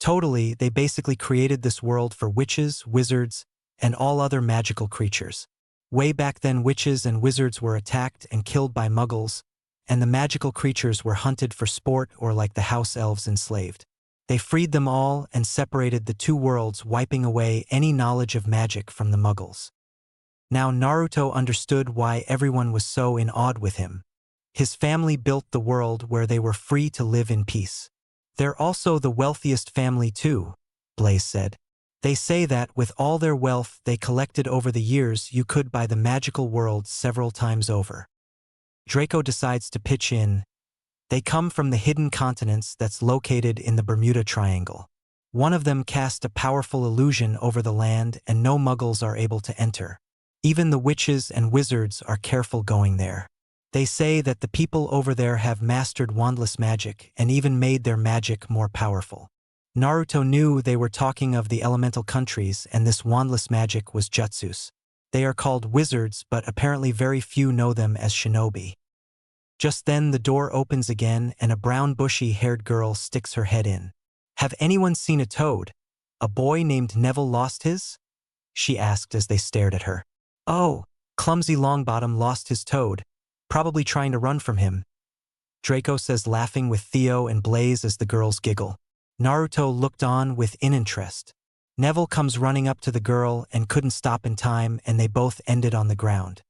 Totally, they basically created this world for witches, wizards, and all other magical creatures. Way back then, witches and wizards were attacked and killed by muggles, and the magical creatures were hunted for sport or like the house elves enslaved. They freed them all and separated the two worlds, wiping away any knowledge of magic from the muggles. Now Naruto understood why everyone was so in awe with him. His family built the world where they were free to live in peace. They're also the wealthiest family too, Blaze said. They say that with all their wealth they collected over the years, you could buy the magical world several times over. Draco decides to pitch in. They come from the hidden continents that's located in the Bermuda Triangle. One of them cast a powerful illusion over the land and no muggles are able to enter. Even the witches and wizards are careful going there. They say that the people over there have mastered wandless magic and even made their magic more powerful. Naruto knew they were talking of the elemental countries, and this wandless magic was jutsus. They are called wizards, but apparently very few know them as shinobi. Just then the door opens again and a brown bushy-haired girl sticks her head in. Have anyone seen a toad? A boy named Neville lost his? She asked as they stared at her. Oh, clumsy Longbottom lost his toad, probably trying to run from him, Draco says, laughing with Theo and Blaze as the girls giggle. Naruto looked on with interest. Neville comes running up to the girl and couldn't stop in time, and they both ended on the ground.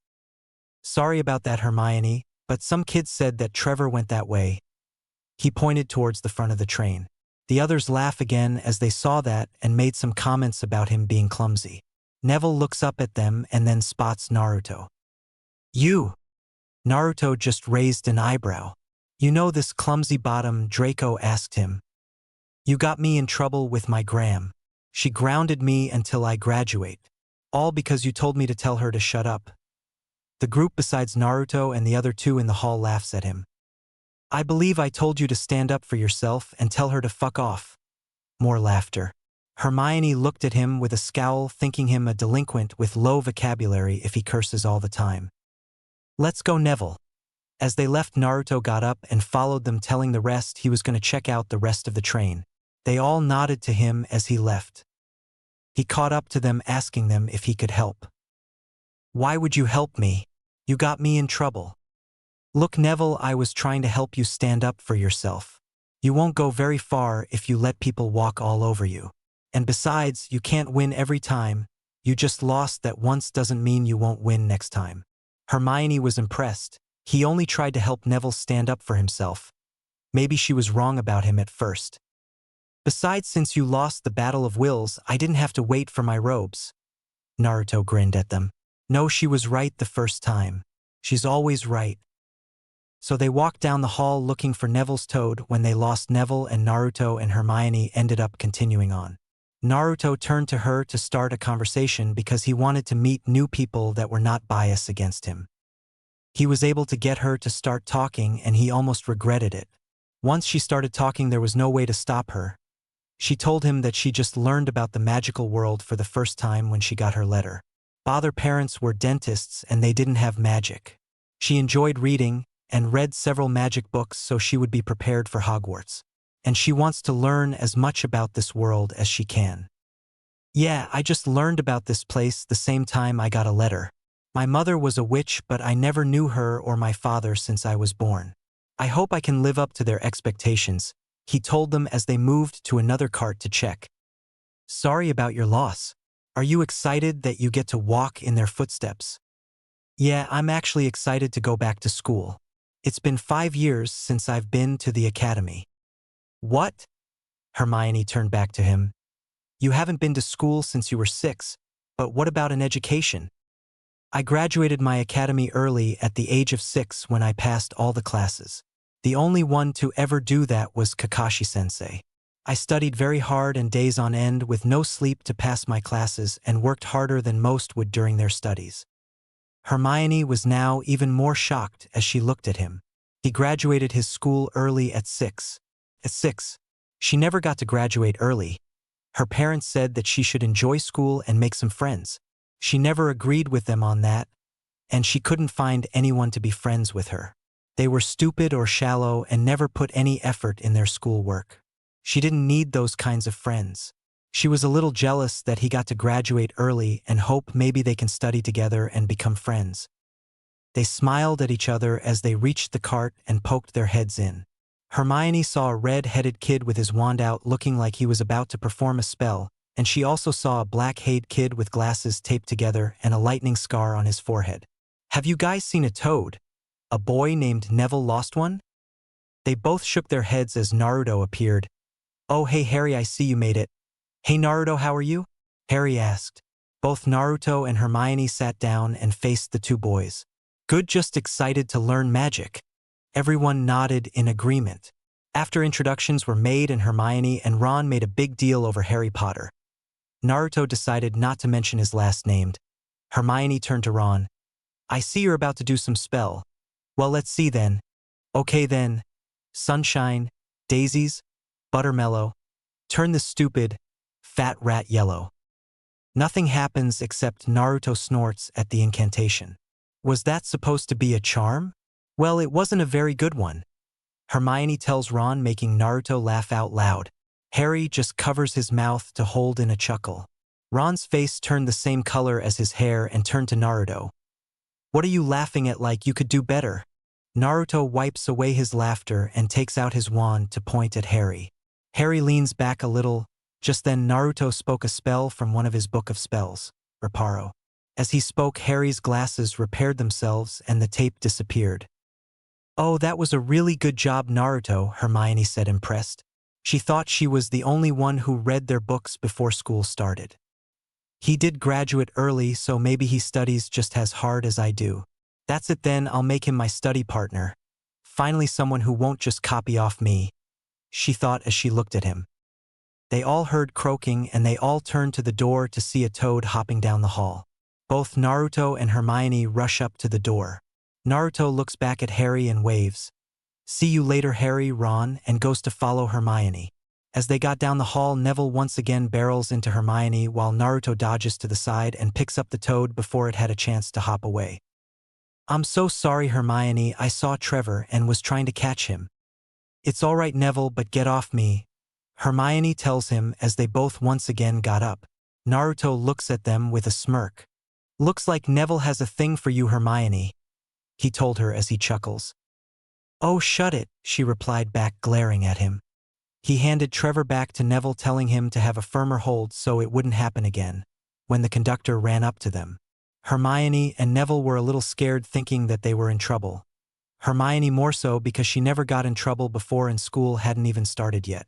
Sorry about that, Hermione, but some kids said that Trevor went that way. He pointed towards the front of the train. The others laugh again as they saw that and made some comments about him being clumsy. Neville looks up at them and then spots Naruto. You? Naruto just raised an eyebrow. You know this clumsy bottom? Draco asked him. You got me in trouble with my gram. She grounded me until I graduate. All because you told me to tell her to shut up. The group besides Naruto and the other two in the hall laughs at him. I believe I told you to stand up for yourself and tell her to fuck off. More laughter. Hermione looked at him with a scowl, thinking him a delinquent with low vocabulary if he curses all the time. Let's go, Neville. As they left, Naruto got up and followed them, telling the rest he was going to check out the rest of the train. They all nodded to him as he left. He caught up to them, asking them if he could help. Why would you help me? You got me in trouble. Look, Neville, I was trying to help you stand up for yourself. You won't go very far if you let people walk all over you. And besides, you can't win every time. You just lost that once doesn't mean you won't win next time. Hermione was impressed. He only tried to help Neville stand up for himself. Maybe she was wrong about him at first. Besides, since you lost the Battle of Wills, I didn't have to wait for my robes. Naruto grinned at them. No, she was right the first time. She's always right. So they walked down the hall looking for Neville's toad. When they lost Neville, and Naruto and Hermione ended up continuing on. Naruto turned to her to start a conversation because he wanted to meet new people that were not biased against him. He was able to get her to start talking, and he almost regretted it. Once she started talking, there was no way to stop her. She told him that she just learned about the magical world for the first time when she got her letter. Both parents were dentists and they didn't have magic. She enjoyed reading and read several magic books so she would be prepared for Hogwarts. And she wants to learn as much about this world as she can. Yeah, I just learned about this place the same time I got a letter. My mother was a witch, but I never knew her or my father since I was born. I hope I can live up to their expectations, he told them as they moved to another cart to check. Sorry about your loss. Are you excited that you get to walk in their footsteps? Yeah, I'm actually excited to go back to school. It's been 5 years since I've been to the academy. What? Hermione turned back to him. You haven't been to school since you were 6, but what about an education? I graduated my academy early at the age of 6 when I passed all the classes. The only one to ever do that was Kakashi-sensei. I studied very hard and days on end with no sleep to pass my classes and worked harder than most would during their studies. Hermione was now even more shocked as she looked at him. He graduated his school early at 6. At 6, she never got to graduate early. Her parents said that she should enjoy school and make some friends. She never agreed with them on that, and she couldn't find anyone to be friends with her. They were stupid or shallow and never put any effort in their schoolwork. She didn't need those kinds of friends. She was a little jealous that he got to graduate early and hoped maybe they can study together and become friends. They smiled at each other as they reached the cart and poked their heads in. Hermione saw a red-headed kid with his wand out looking like he was about to perform a spell, and she also saw a black-haired kid with glasses taped together and a lightning scar on his forehead. Have you guys seen a toad? A boy named Neville lost one? They both shook their heads as Naruto appeared. Oh, hey Harry, I see you made it. Hey Naruto, how are you? Harry asked. Both Naruto and Hermione sat down and faced the two boys. Good, just excited to learn magic. Everyone nodded in agreement. After introductions were made and Hermione and Ron made a big deal over Harry Potter. Naruto decided not to mention his last name. Hermione turned to Ron. I see you're about to do some spell. Well, let's see then. Okay then. Sunshine, daisies, buttermellow. Turn the stupid, fat rat yellow. Nothing happens except Naruto snorts at the incantation. Was that supposed to be a charm? Well, it wasn't a very good one. Hermione tells Ron, making Naruto laugh out loud. Harry just covers his mouth to hold in a chuckle. Ron's face turned the same color as his hair and turned to Naruto. What are you laughing at, like you could do better? Naruto wipes away his laughter and takes out his wand to point at Harry. Harry leans back a little. Just then Naruto spoke a spell from one of his book of spells, Reparo. As he spoke, Harry's glasses repaired themselves and the tape disappeared. Oh, that was a really good job, Naruto, Hermione said, impressed. She thought she was the only one who read their books before school started. He did graduate early, so maybe he studies just as hard as I do. That's it then, I'll make him my study partner. Finally someone who won't just copy off me, she thought as she looked at him. They all heard croaking and they all turned to the door to see a toad hopping down the hall. Both Naruto and Hermione rush up to the door. Naruto looks back at Harry and waves. See you later, Harry, Ron, and goes to follow Hermione. As they got down the hall, Neville once again barrels into Hermione while Naruto dodges to the side and picks up the toad before it had a chance to hop away. I'm so sorry, Hermione, I saw Trevor and was trying to catch him. It's all right, Neville, but get off me, Hermione tells him as they both once again got up. Naruto looks at them with a smirk. Looks like Neville has a thing for you, Hermione, he told her as he chuckles. Oh, shut it, she replied back, glaring at him. He handed Trevor back to Neville, telling him to have a firmer hold so it wouldn't happen again. When the conductor ran up to them, Hermione and Neville were a little scared, thinking that they were in trouble. Hermione more so because she never got in trouble before and school hadn't even started yet.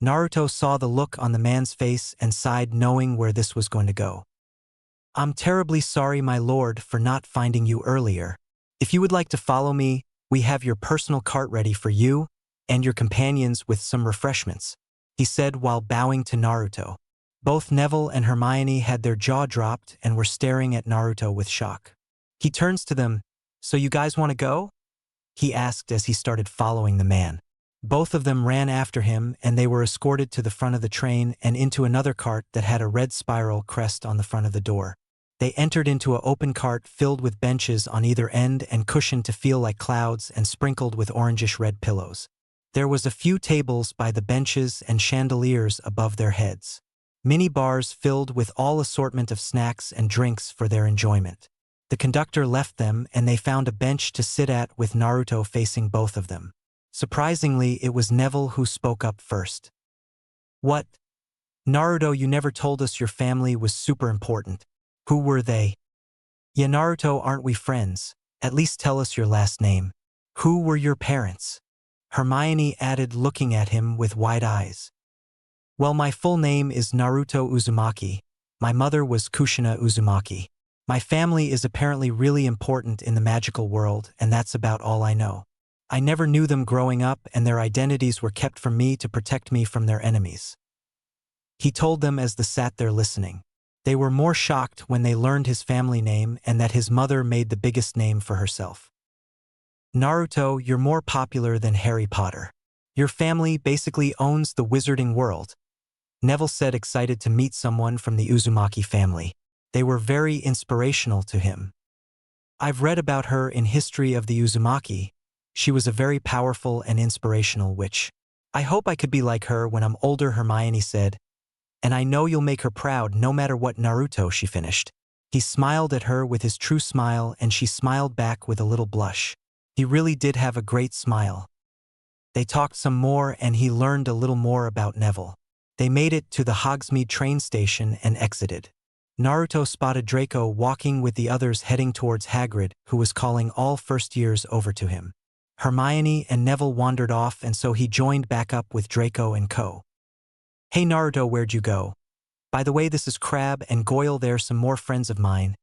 Naruto saw the look on the man's face and sighed, knowing where this was going to go. "I'm terribly sorry, my lord, for not finding you earlier. If you would like to follow me, we have your personal cart ready for you and your companions with some refreshments," he said while bowing to Naruto. Both Neville and Hermione had their jaw dropped and were staring at Naruto with shock. He turns to them, "So you guys want to go?" he asked as he started following the man. Both of them ran after him, and they were escorted to the front of the train and into another cart that had a red spiral crest on the front of the door. They entered into an open cart filled with benches on either end and cushioned to feel like clouds and sprinkled with orangish-red pillows. There was a few tables by the benches and chandeliers above their heads. Mini bars filled with all assortment of snacks and drinks for their enjoyment. The conductor left them and they found a bench to sit at with Naruto facing both of them. Surprisingly, it was Neville who spoke up first. "What? Naruto, you never told us your family was super important. Who were they?" "Yeah, Naruto, aren't we friends? At least tell us your last name. Who were your parents?" Hermione added, looking at him with wide eyes. "Well, my full name is Naruto Uzumaki. My mother was Kushina Uzumaki. My family is apparently really important in the magical world, and that's about all I know. I never knew them growing up, and their identities were kept from me to protect me from their enemies," he told them as they sat there listening. They were more shocked when they learned his family name and that his mother made the biggest name for herself. "Naruto, you're more popular than Harry Potter. Your family basically owns the wizarding world," Neville said, excited to meet someone from the Uzumaki family. They were very inspirational to him. "I've read about her in History of the Uzumaki. She was a very powerful and inspirational witch. I hope I could be like her when I'm older," Hermione said. "And I know you'll make her proud no matter what, Naruto," she finished. He smiled at her with his true smile, and she smiled back with a little blush. He really did have a great smile. They talked some more and he learned a little more about Neville. They made it to the Hogsmeade train station and exited. Naruto spotted Draco walking with the others heading towards Hagrid, who was calling all first years over to him. Hermione and Neville wandered off, and so he joined back up with Draco and co. "Hey Naruto, where'd you go? By the way, this is Crab and Goyle, they're some more friends of mine.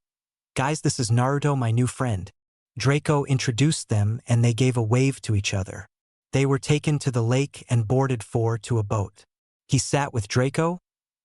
Guys, this is Naruto, my new friend." Draco introduced them and they gave a wave to each other. They were taken to the lake and boarded to a boat. He sat with Draco,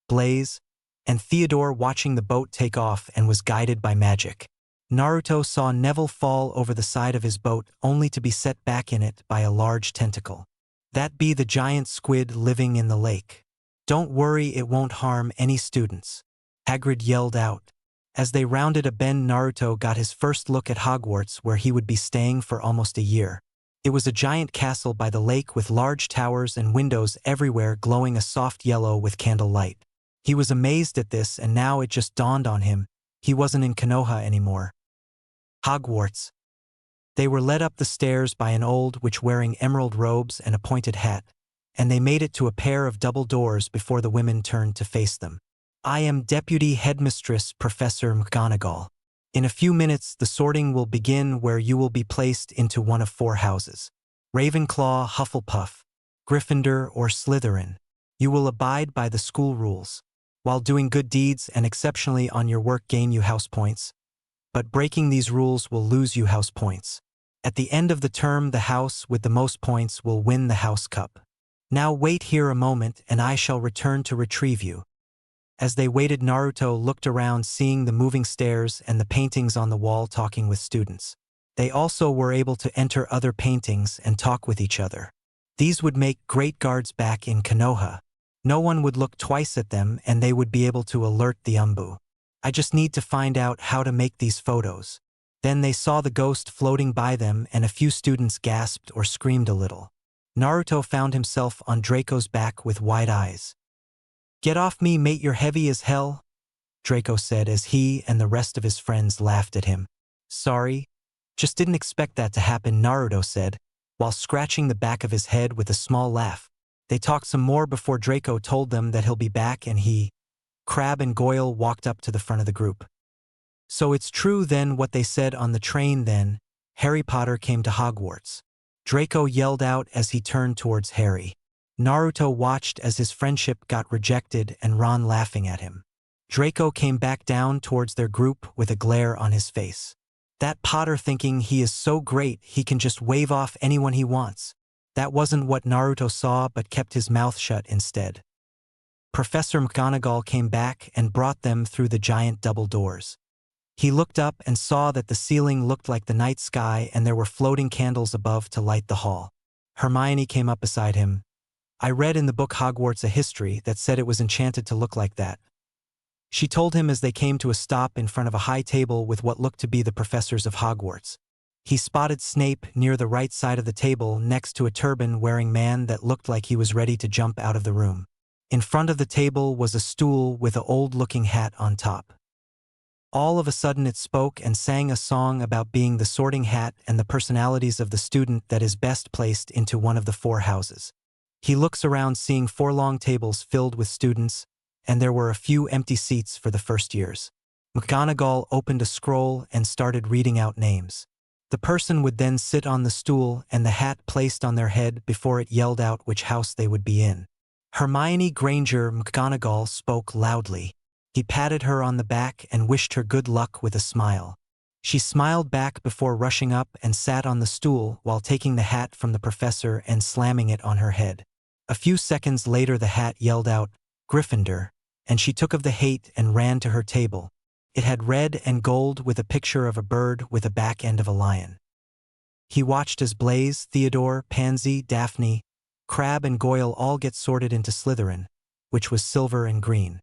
Blaze, and Theodore watching the boat take off and was guided by magic. Naruto saw Neville fall over the side of his boat only to be set back in it by a large tentacle. "That be the giant squid living in the lake. Don't worry, it won't harm any students," Hagrid yelled out. As they rounded a bend, Naruto got his first look at Hogwarts, where he would be staying for almost a year. It was a giant castle by the lake with large towers and windows everywhere glowing a soft yellow with candlelight. He was amazed at this, and now it just dawned on him. He wasn't in Konoha anymore. Hogwarts. They were led up the stairs by an old witch wearing emerald robes and a pointed hat, and they made it to a pair of double doors before the women turned to face them. "I am Deputy Headmistress Professor McGonagall. In a few minutes the sorting will begin, where you will be placed into one of 4 houses. Ravenclaw, Hufflepuff, Gryffindor, or Slytherin. You will abide by the school rules. While doing good deeds and exceptionally on your work gain you house points, but breaking these rules will lose you house points. At the end of the term, the house with the most points will win the house cup. Now wait here a moment and I shall return to retrieve you." As they waited, Naruto looked around, seeing the moving stairs and the paintings on the wall, talking with students. They also were able to enter other paintings and talk with each other. These would make great guards back in Konoha. No one would look twice at them and they would be able to alert the Umbu. "I just need to find out how to make these photos." Then they saw the ghost floating by them and a few students gasped or screamed a little. Naruto found himself on Draco's back with wide eyes. "Get off me, mate, you're heavy as hell," Draco said as he and the rest of his friends laughed at him. "Sorry, just didn't expect that to happen," Naruto said, while scratching the back of his head with a small laugh. They talked some more before Draco told them that he'll be back, and he, Crab and Goyle walked up to the front of the group. So it's true then what they said on the train then, Harry Potter came to Hogwarts. Draco yelled out as he turned towards Harry. Naruto watched as his friendship got rejected and Ron laughing at him. Draco came back down towards their group with a glare on his face. That Potter thinking he is so great he can just wave off anyone he wants. That wasn't what Naruto saw but kept his mouth shut instead. Professor McGonagall came back and brought them through the giant double doors. He looked up and saw that the ceiling looked like the night sky and there were floating candles above to light the hall. Hermione came up beside him. I read in the book Hogwarts a history that said it was enchanted to look like that. She told him as they came to a stop in front of a high table with what looked to be the professors of Hogwarts. He spotted Snape near the right side of the table next to a turban-wearing man that looked like he was ready to jump out of the room. In front of the table was a stool with an old-looking hat on top. All of a sudden it spoke and sang a song about being the sorting hat and the personalities of the student that is best placed into one of the 4 houses. He looks around seeing 4 long tables filled with students, and there were a few empty seats for the first years. McGonagall opened a scroll and started reading out names. The person would then sit on the stool and the hat placed on their head before it yelled out which house they would be in. Hermione Granger McGonagall spoke loudly. He patted her on the back and wished her good luck with a smile. She smiled back before rushing up and sat on the stool while taking the hat from the professor and slamming it on her head. A few seconds later the hat yelled out, Gryffindor, and she took of the hat and ran to her table. It had red and gold with a picture of a bird with a back end of a lion. He watched as Blaise, Theodore, Pansy, Daphne, Crabbe and Goyle all get sorted into Slytherin, which was silver and green.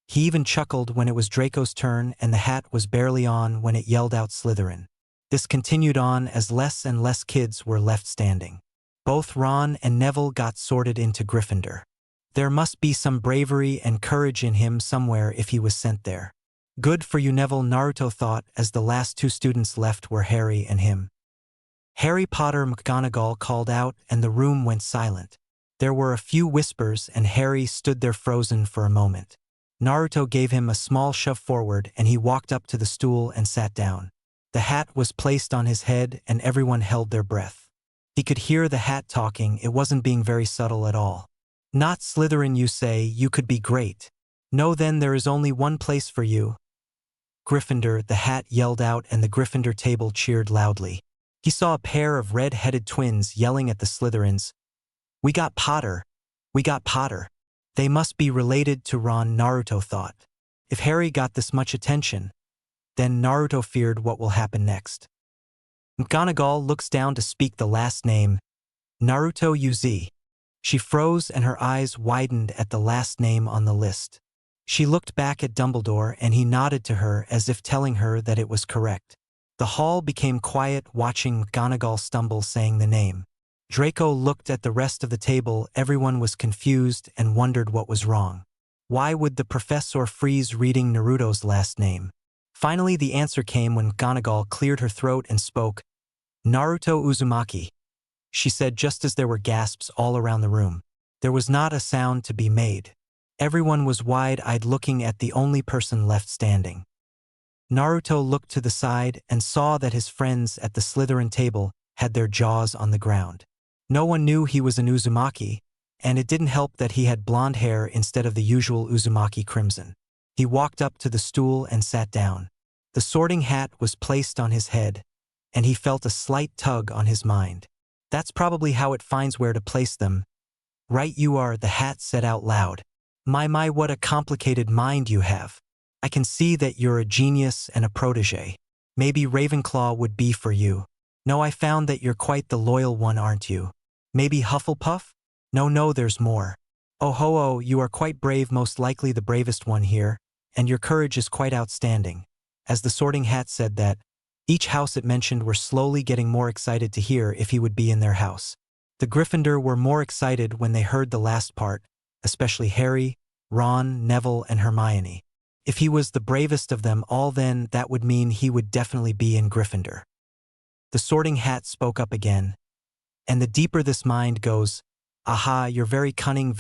He even chuckled when it was Draco's turn and the hat was barely on when it yelled out Slytherin. This continued on as less and less kids were left standing. Both Ron and Neville got sorted into Gryffindor. There must be some bravery and courage in him somewhere if he was sent there. Good for you, Neville, Naruto thought as the last 2 students left were Harry and him. Harry Potter McGonagall called out and the room went silent. There were a few whispers and Harry stood there frozen for a moment. Naruto gave him a small shove forward and he walked up to the stool and sat down. The hat was placed on his head and everyone held their breath. He could hear the hat talking, it wasn't being very subtle at all. Not Slytherin, you say, you could be great. No, then there is only one place for you. Gryffindor, the hat yelled out and the Gryffindor table cheered loudly. He saw a pair of red-headed twins yelling at the Slytherins. We got Potter. We got Potter. They must be related to Ron, Naruto thought. If Harry got this much attention, then Naruto feared what will happen next. McGonagall looks down to speak the last name, Naruto Uz. She froze and her eyes widened at the last name on the list. She looked back at Dumbledore and he nodded to her as if telling her that it was correct. The hall became quiet watching McGonagall stumble saying the name. Draco looked at the rest of the table, everyone was confused and wondered what was wrong. Why would the professor freeze reading Naruto's last name? Finally the answer came when McGonagall cleared her throat and spoke, Naruto Uzumaki. She said just as there were gasps all around the room. There was not a sound to be made. Everyone was wide-eyed looking at the only person left standing. Naruto looked to the side and saw that his friends at the Slytherin table had their jaws on the ground. No one knew he was an Uzumaki, and it didn't help that he had blonde hair instead of the usual Uzumaki crimson. He walked up to the stool and sat down. The sorting hat was placed on his head, and he felt a slight tug on his mind. That's probably how it finds where to place them. Right you are, the hat said out loud. My, what a complicated mind you have. I can see that you're a genius and a protege. Maybe Ravenclaw would be for you. No, I found that you're quite the loyal one, aren't you? Maybe Hufflepuff? No, there's more. Oh, you are quite brave, most likely the bravest one here, and your courage is quite outstanding. As the sorting hat said that, each house it mentioned were slowly getting more excited to hear if he would be in their house. The Gryffindor were more excited when they heard the last part, especially Harry, Ron, Neville, and Hermione. If he was the bravest of them all, then that would mean he would definitely be in Gryffindor. The sorting hat spoke up again. And the deeper this mind goes, aha, you're very cunning,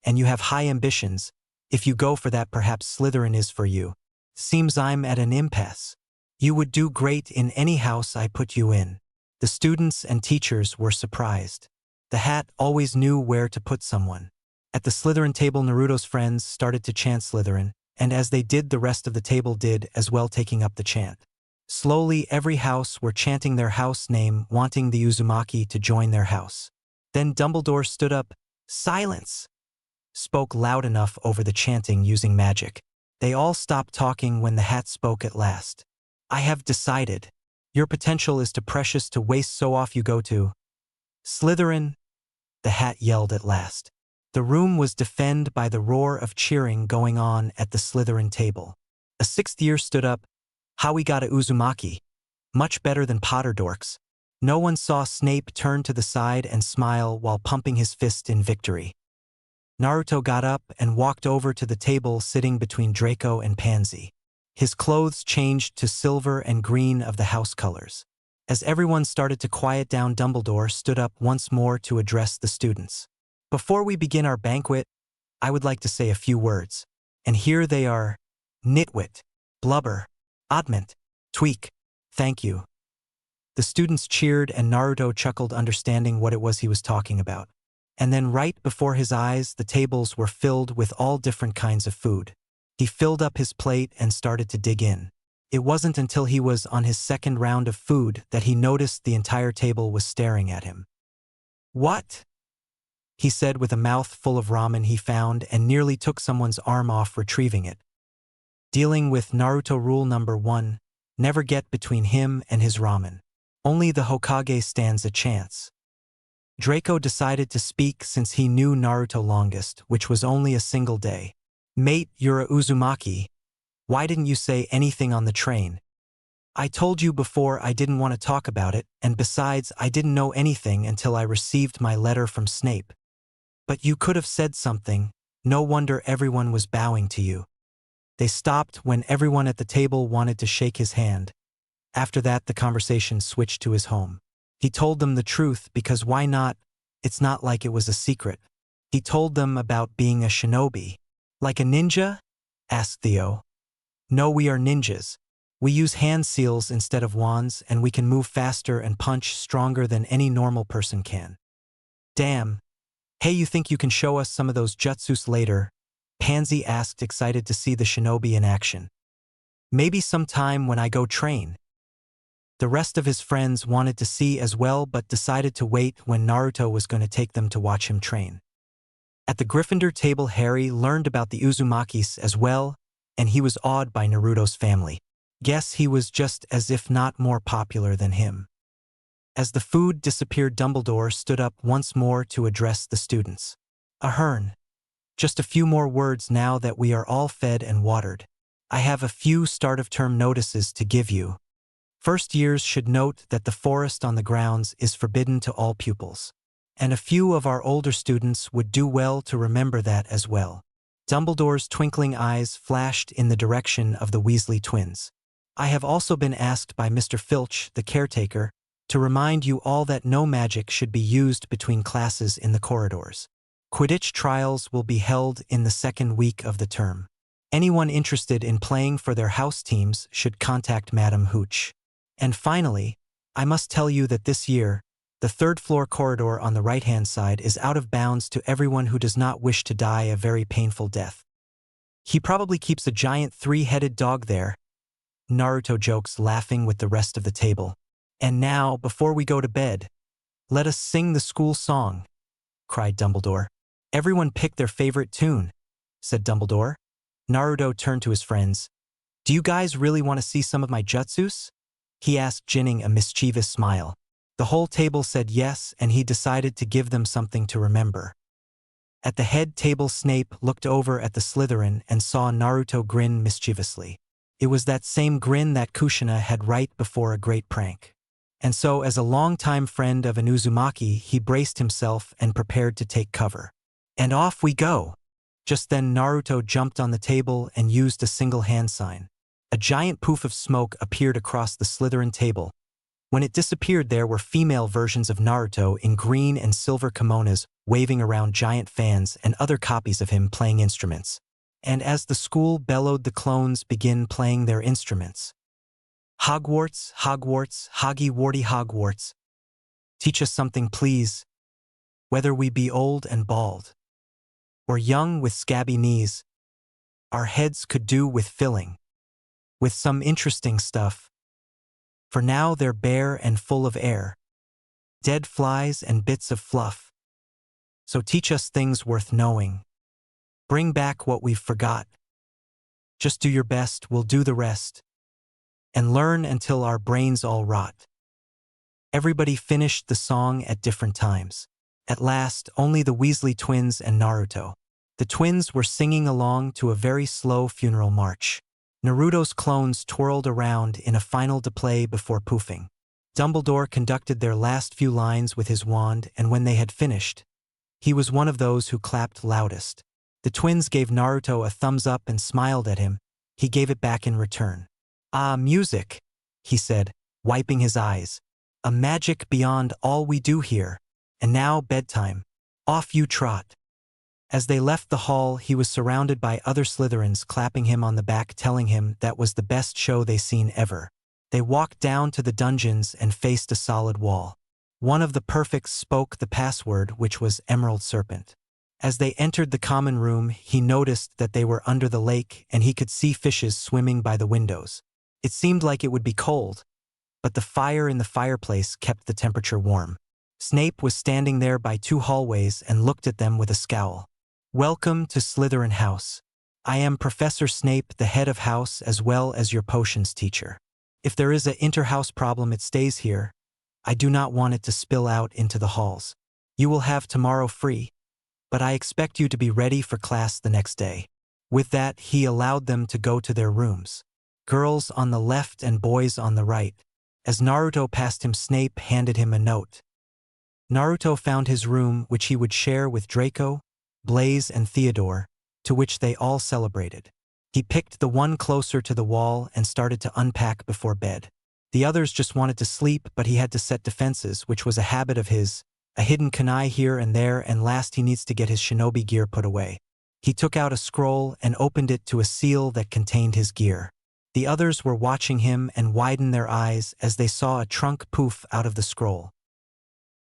and you have high ambitions. If you go for that, perhaps Slytherin is for you. Seems I'm at an impasse. You would do great in any house I put you in. The students and teachers were surprised. The hat always knew where to put someone. At the Slytherin table, Naruto's friends started to chant Slytherin, and as they did, the rest of the table did as well, taking up the chant. Slowly, every house were chanting their house name, wanting the Uzumaki to join their house. Then Dumbledore stood up. Silence! Spoke loud enough over the chanting using magic. They all stopped talking when the hat spoke at last. I have decided. Your potential is too precious to waste, so off you go to Slytherin, the hat yelled at last. The room was deafened by the roar of cheering going on at the Slytherin table. A sixth year stood up. How we got a Uzumaki. Much better than Potter dorks. No one saw Snape turn to the side and smile while pumping his fist in victory. Naruto got up and walked over to the table sitting between Draco and Pansy. His clothes changed to silver and green of the house colors. As everyone started to quiet down, Dumbledore stood up once more to address the students. Before we begin our banquet, I would like to say a few words. And here they are. Nitwit, blubber, oddment, tweak, thank you. The students cheered and Naruto chuckled, understanding what it was he was talking about. And then right before his eyes, the tables were filled with all different kinds of food. He filled up his plate and started to dig in. It wasn't until he was on his second round of food that he noticed the entire table was staring at him. What? He said with a mouth full of ramen he found and nearly took someone's arm off retrieving it. Dealing with Naruto rule number 1, never get between him and his ramen. Only the Hokage stands a chance. Draco decided to speak since he knew Naruto longest, which was only a single day. Mate, you're a Uzumaki. Why didn't you say anything on the train? I told you before I didn't want to talk about it, and besides, I didn't know anything until I received my letter from Snape. But you could have said something. No wonder everyone was bowing to you. They stopped when everyone at the table wanted to shake his hand. After that, the conversation switched to his home. He told them the truth because why not? It's not like it was a secret. He told them about being a shinobi. Like a ninja? Asked Theo. No, we are ninjas. We use hand seals instead of wands, and we can move faster and punch stronger than any normal person can. Damn. Hey, you think you can show us some of those jutsus later? Pansy asked, excited to see the shinobi in action. Maybe sometime when I go train. The rest of his friends wanted to see as well but decided to wait when Naruto was going to take them to watch him train. At the Gryffindor table, Harry learned about the Uzumakis as well, and he was awed by Naruto's family. Guess he was just as if not more popular than him. As the food disappeared, Dumbledore stood up once more to address the students. Ahern. Just a few more words now that we are all fed and watered. I have a few start-of-term notices to give you. First years should note that the forest on the grounds is forbidden to all pupils. And a few of our older students would do well to remember that as well. Dumbledore's twinkling eyes flashed in the direction of the Weasley twins. I have also been asked by Mr. Filch, the caretaker, to remind you all that no magic should be used between classes in the corridors. Quidditch trials will be held in the second week of the term. Anyone interested in playing for their house teams should contact Madam Hooch. And finally, I must tell you that this year, the third-floor corridor on the right-hand side is out of bounds to everyone who does not wish to die a very painful death. He probably keeps a giant three-headed dog there. Naruto jokes, laughing with the rest of the table. And now, before we go to bed, let us sing the school song, cried Dumbledore. Everyone pick their favorite tune, said Dumbledore. Naruto turned to his friends. Do you guys really want to see some of my jutsus? He asked, ginning a mischievous smile. The whole table said yes, and he decided to give them something to remember. At the head table, Snape looked over at the Slytherin and saw Naruto grin mischievously. It was that same grin that Kushina had right before a great prank. And so, as a longtime friend of an Uzumaki, he braced himself and prepared to take cover. And off we go! Just then Naruto jumped on the table and used a single hand sign. A giant poof of smoke appeared across the Slytherin table. When it disappeared, there were female versions of Naruto in green and silver kimonos waving around giant fans and other copies of him playing instruments. and as the school bellowed, the clones begin playing their instruments. Hogwarts, Hogwarts, Hoggy Warty Hogwarts. Teach us something, please. Whether we be old and bald, or young with scabby knees, our heads could do with filling, with some interesting stuff. For now they're bare and full of air, dead flies and bits of fluff. So teach us things worth knowing. Bring back what we've forgot. Just do your best, we'll do the rest. And learn until our brains all rot. Everybody finished the song at different times. At last, only the Weasley twins and Naruto. The twins were singing along to a very slow funeral march. Naruto's clones twirled around in a final display before poofing. Dumbledore conducted their last few lines with his wand, and when they had finished, he was one of those who clapped loudest. The twins gave Naruto a thumbs up and smiled at him. He gave it back in return. "Ah, music," he said, wiping his eyes. "A magic beyond all we do here. And now bedtime. Off you trot." As they left the hall, he was surrounded by other Slytherins clapping him on the back, telling him that was the best show they seen ever. They walked down to the dungeons and faced a solid wall. One of the perfects spoke the password, which was Emerald Serpent. As they entered the common room, he noticed that they were under the lake and he could see fishes swimming by the windows. It seemed like it would be cold, but the fire in the fireplace kept the temperature warm. Snape was standing there by two hallways and looked at them with a scowl. "Welcome to Slytherin House. I am Professor Snape, the head of house as well as your potions teacher. If there is a inter-house problem, it stays here. I do not want it to spill out into the halls. You will have tomorrow free, but I expect you to be ready for class the next day." With that, he allowed them to go to their rooms. Girls on the left and boys on the right. As Naruto passed him, Snape handed him a note. Naruto found his room, which he would share with Draco, Blaze, and Theodore, to which they all celebrated. He picked the one closer to the wall and started to unpack before bed. The others just wanted to sleep, but he had to set defenses, which was a habit of his, a hidden kunai here and there, and last he needs to get his shinobi gear put away. He took out a scroll and opened it to a seal that contained his gear. The others were watching him and widened their eyes as they saw a trunk poof out of the scroll.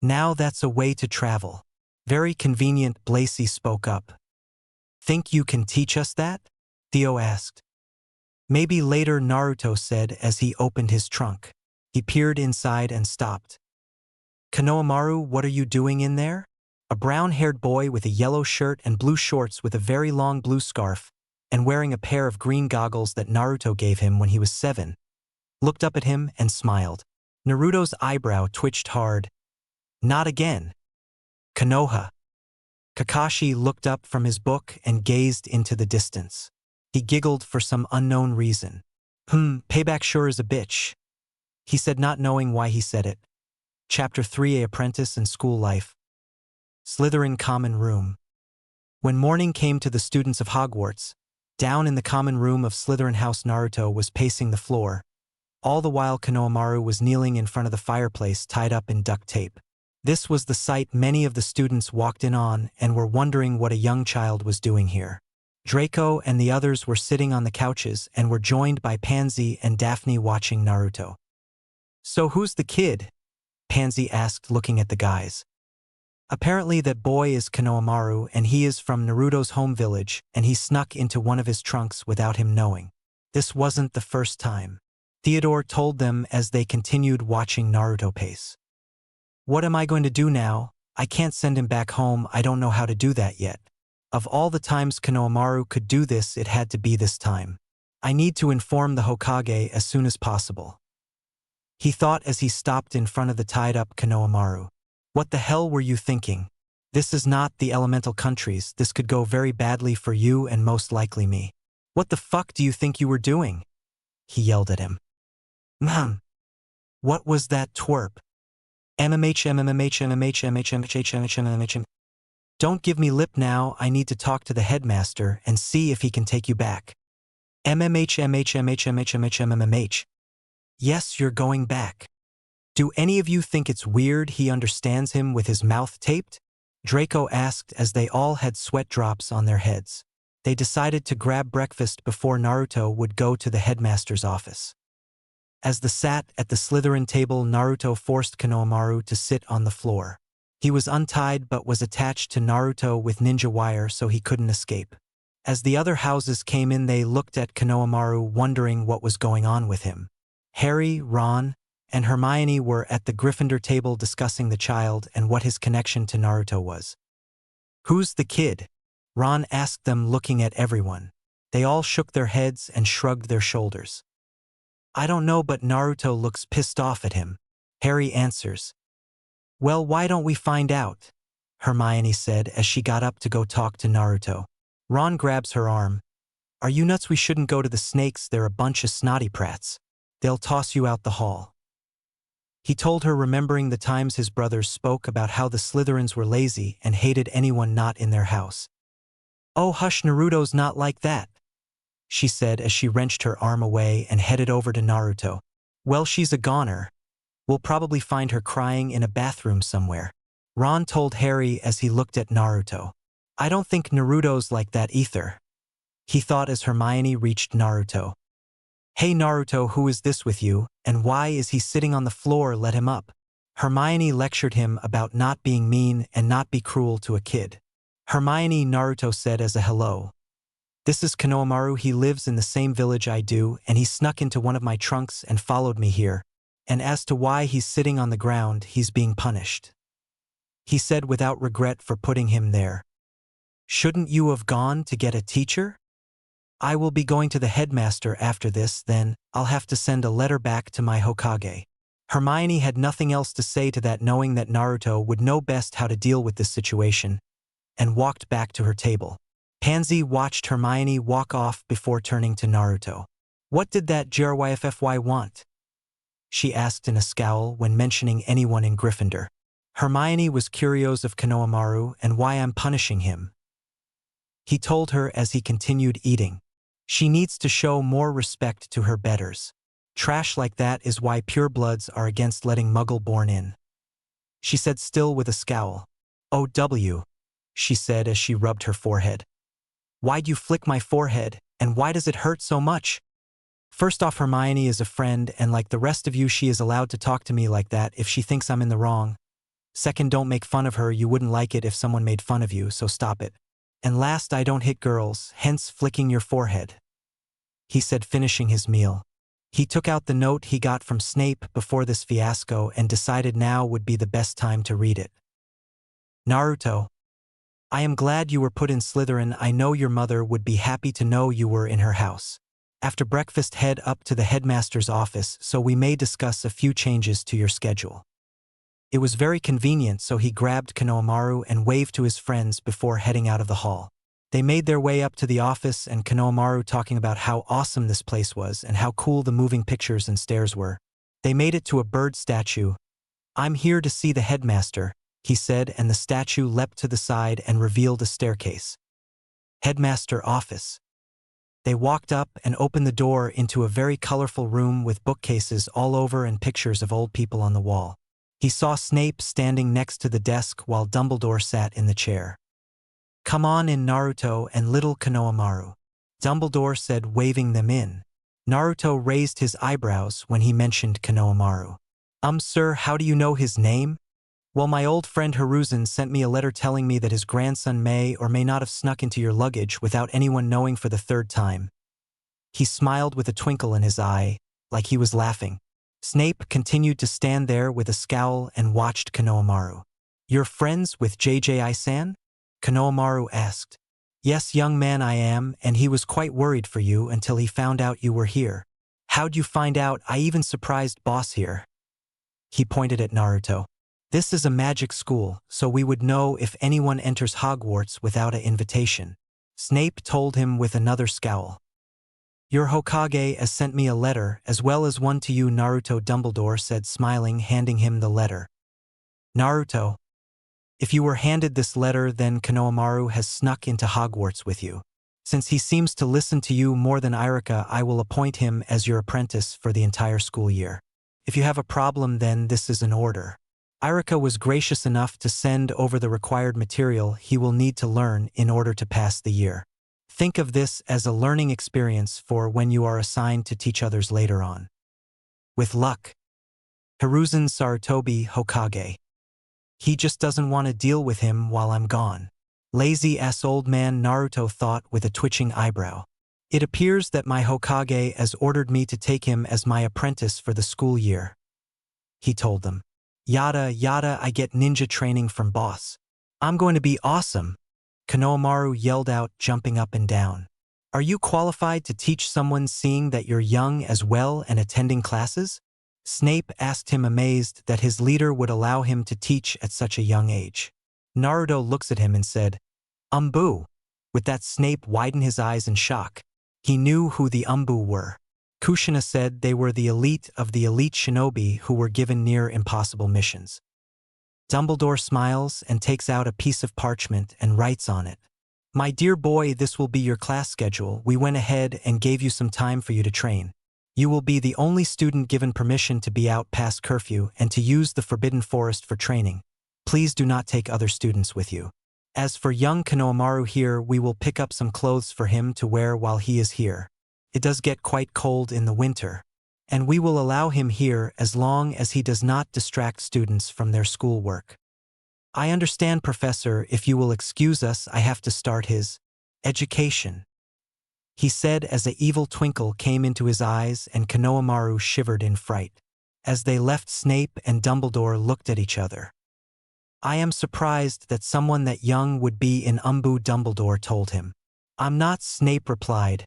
"Now that's a way to travel. Very convenient," Blaise spoke up. "Think you can teach us that?" Theo asked. "Maybe later," Naruto said as he opened his trunk. He peered inside and stopped. "Konohamaru, what are you doing in there?" A brown-haired boy with a yellow shirt and blue shorts with a very long blue scarf, and wearing a pair of green goggles that Naruto gave him when he was 7, looked up at him and smiled. Naruto's eyebrow twitched hard. "Not again." "Konoha." Kakashi looked up from his book and gazed into the distance. He giggled for some unknown reason. Payback sure is a bitch," he said, not knowing why he said it. Chapter 3: A Apprentice and School Life. Slytherin Common Room. When morning came to the students of Hogwarts, down in the common room of Slytherin House, Naruto was pacing the floor. All the while Konohamaru was kneeling in front of the fireplace tied up in duct tape. This was the sight many of the students walked in on and were wondering what a young child was doing here. Draco and the others were sitting on the couches and were joined by Pansy and Daphne watching Naruto. "So who's the kid?" Pansy asked, looking at the guys. "Apparently that boy is Konohamaru, and he is from Naruto's home village, and he snuck into one of his trunks without him knowing. This wasn't the first time," Theodore told them as they continued watching Naruto pace. "What am I going to do now? I can't send him back home. I don't know how to do that yet. Of all the times Konohamaru could do this, it had to be this time. I need to inform the Hokage as soon as possible," he thought as he stopped in front of the tied-up Konohamaru. "What the hell were you thinking? This is not the elemental countries. This could go very badly for you and most likely me. What the fuck do you think you were doing?" he yelled at him. What was that twerp? MMH. Don't give me lip now. I need to talk to the headmaster and see if he can take you back. MMH. Yes, you're going back. Do any of you think it's weird he understands him with his mouth taped? Draco asked as they all had sweat drops on their heads. They decided to grab breakfast before Naruto would go to the headmaster's office. As they sat at the Slytherin table, Naruto forced Konohamaru to sit on the floor. He was untied but was attached to Naruto with ninja wire so he couldn't escape. As the other houses came in, they looked at Konohamaru, wondering what was going on with him. Harry, Ron, and Hermione were at the Gryffindor table discussing the child and what his connection to Naruto was. "Who's the kid?" Ron asked them, looking at everyone. They all shook their heads and shrugged their shoulders. "I don't know, but Naruto looks pissed off at him," Harry answers. "Well, why don't we find out?" Hermione said as she got up to go talk to Naruto. Ron grabs her arm. "Are you nuts? We shouldn't go to the snakes. They're a bunch of snotty prats. They'll toss you out the hall." He told her, remembering the times his brothers spoke about how the Slytherins were lazy and hated anyone not in their house. "Oh, hush, Naruto's not like that," she said as she wrenched her arm away and headed over to Naruto. "Well, she's a goner. We'll probably find her crying in a bathroom somewhere," Ron told Harry as he looked at Naruto. "I don't think Naruto's like that either," he thought as Hermione reached Naruto. "Hey Naruto, who is this with you, and why is he sitting on the floor? Let him up." Hermione lectured him about not being mean and not be cruel to a kid. "Hermione," Naruto said as a hello. "This is Konohamaru. He lives in the same village I do, and he snuck into one of my trunks and followed me here. And as to why he's sitting on the ground, he's being punished," he said without regret for putting him there. "Shouldn't you have gone to get a teacher?" "I will be going to the headmaster after this, then I'll have to send a letter back to my Hokage." Hermione had nothing else to say to that, knowing that Naruto would know best how to deal with this situation, and walked back to her table. Pansy watched Hermione walk off before turning to Naruto. "What did that JRYFFY want?" she asked in a scowl when mentioning anyone in Gryffindor. Hermione was curious of Konohamaru and why I'm punishing him, he told her as he continued eating. "She needs to show more respect to her betters. Trash like that is why purebloods are against letting Muggle-born in," she said, still with a scowl. "OW," she said as she rubbed her forehead. "Why'd you flick my forehead, and why does it hurt so much?" "First off, Hermione is a friend, and like the rest of you, she is allowed to talk to me like that if she thinks I'm in the wrong. Second, don't make fun of her. You wouldn't like it if someone made fun of you, so stop it. And last, I don't hit girls, hence flicking your forehead," he said, finishing his meal. He took out the note he got from Snape before this fiasco and decided now would be the best time to read it. "Naruto, I am glad you were put in Slytherin. I know your mother would be happy to know you were in her house. After breakfast, head up to the headmaster's office so we may discuss a few changes to your schedule." It was very convenient, so he grabbed Konohamaru and waved to his friends before heading out of the hall. They made their way up to the office, and Konohamaru talking about how awesome this place was and how cool the moving pictures and stairs were. They made it to a bird statue. "I'm here to see the headmaster," he said, and the statue leapt to the side and revealed a staircase. "Headmaster office." They walked up and opened the door into a very colorful room with bookcases all over and pictures of old people on the wall. He saw Snape standing next to the desk while Dumbledore sat in the chair. "Come on in, Naruto and little Konohamaru," Dumbledore said, waving them in. Naruto raised his eyebrows when he mentioned Konohamaru. Sir, how do you know his name?" "Well, my old friend Hiruzen sent me a letter telling me that his grandson may or may not have snuck into your luggage without anyone knowing for the third time." He smiled with a twinkle in his eye, like he was laughing. Snape continued to stand there with a scowl and watched Konohamaru. "You're friends with JJI-san?" Konohamaru asked. "Yes, young man, I am, and he was quite worried for you until he found out you were here." "How'd you find out? I even surprised boss here." He pointed at Naruto. "This is a magic school, so we would know if anyone enters Hogwarts without an invitation," Snape told him with another scowl. "Your Hokage has sent me a letter, as well as one to you, Naruto," Dumbledore said, smiling, handing him the letter. "Naruto, if you were handed this letter, then Konohamaru has snuck into Hogwarts with you. Since he seems to listen to you more than Irika, I will appoint him as your apprentice for the entire school year. If you have a problem, then this is an order." Irika was gracious enough to send over the required material he will need to learn in order to pass the year. Think of this as a learning experience for when you are assigned to teach others later on. With luck. Hiruzen Sarutobi Hokage. He just doesn't want to deal with him while I'm gone. Lazy-ass old man, Naruto thought with a twitching eyebrow. It appears that my Hokage has ordered me to take him as my apprentice for the school year. He told them. Yada yada, I get ninja training from boss. I'm going to be awesome. Konohamaru yelled out, jumping up and down. Are you qualified to teach someone seeing that you're young as well and attending classes? Snape asked him, amazed that his leader would allow him to teach at such a young age. Naruto looks at him and said, Umbu. With that, Snape widened his eyes in shock. He knew who the Umbu were. Kushina said they were the elite of the elite shinobi who were given near impossible missions. Dumbledore smiles and takes out a piece of parchment and writes on it. My dear boy, this will be your class schedule. We went ahead and gave you some time for you to train. You will be the only student given permission to be out past curfew and to use the Forbidden Forest for training. Please do not take other students with you. As for young Konohamaru here, we will pick up some clothes for him to wear while he is here. It does get quite cold in the winter, and we will allow him here as long as he does not distract students from their schoolwork. I understand, Professor. If you will excuse us, I have to start his education, he said as an evil twinkle came into his eyes, and Konohamaru shivered in fright. As they left, Snape and Dumbledore looked at each other. I am surprised that someone that young would be in Umbu, Dumbledore told him. I'm not, Snape replied,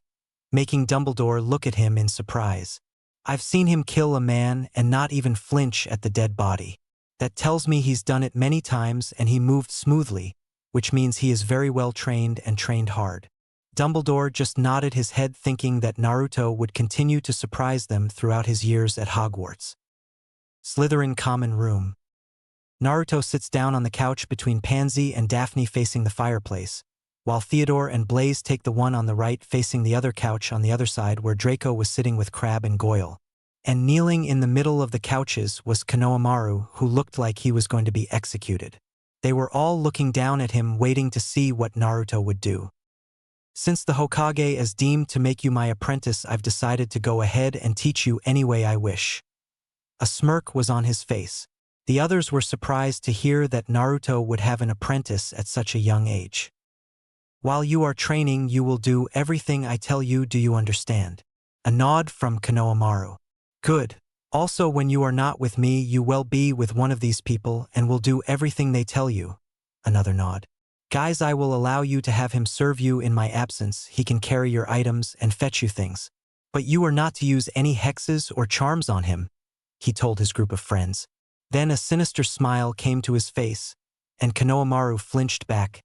making Dumbledore look at him in surprise. I've seen him kill a man and not even flinch at the dead body. That tells me he's done it many times and he moved smoothly, which means he is very well trained and trained hard. Dumbledore just nodded his head, thinking that Naruto would continue to surprise them throughout his years at Hogwarts. Slytherin common room. Naruto sits down on the couch between Pansy and Daphne facing the fireplace, while Theodore and Blaze take the one on the right facing the other couch on the other side where Draco was sitting with Crabbe and Goyle. And kneeling in the middle of the couches was Konohamaru, who looked like he was going to be executed. They were all looking down at him, waiting to see what Naruto would do. Since the Hokage is deemed to make you my apprentice, I've decided to go ahead and teach you any way I wish. A smirk was on his face. The others were surprised to hear that Naruto would have an apprentice at such a young age. While you are training, you will do everything I tell you. Do you understand? A nod from Konohamaru. Good. Also, when you are not with me, you will be with one of these people and will do everything they tell you. Another nod. Guys, I will allow you to have him serve you in my absence. He can carry your items and fetch you things. But you are not to use any hexes or charms on him, he told his group of friends. Then a sinister smile came to his face, and Konohamaru flinched back.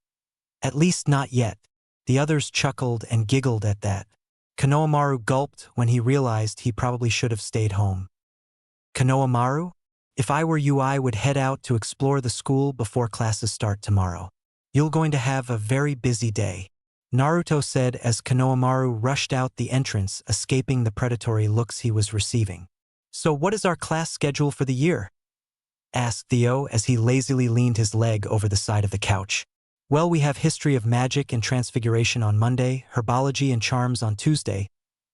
At least not yet. The others chuckled and giggled at that. Konohamaru gulped when he realized he probably should have stayed home. Konohamaru? If I were you, I would head out to explore the school before classes start tomorrow. You're going to have a very busy day, Naruto said as Konohamaru rushed out the entrance, escaping the predatory looks he was receiving. So what is our class schedule for the year? Asked Theo as he lazily leaned his leg over the side of the couch. Well, we have history of magic and transfiguration on Monday, herbology and charms on Tuesday,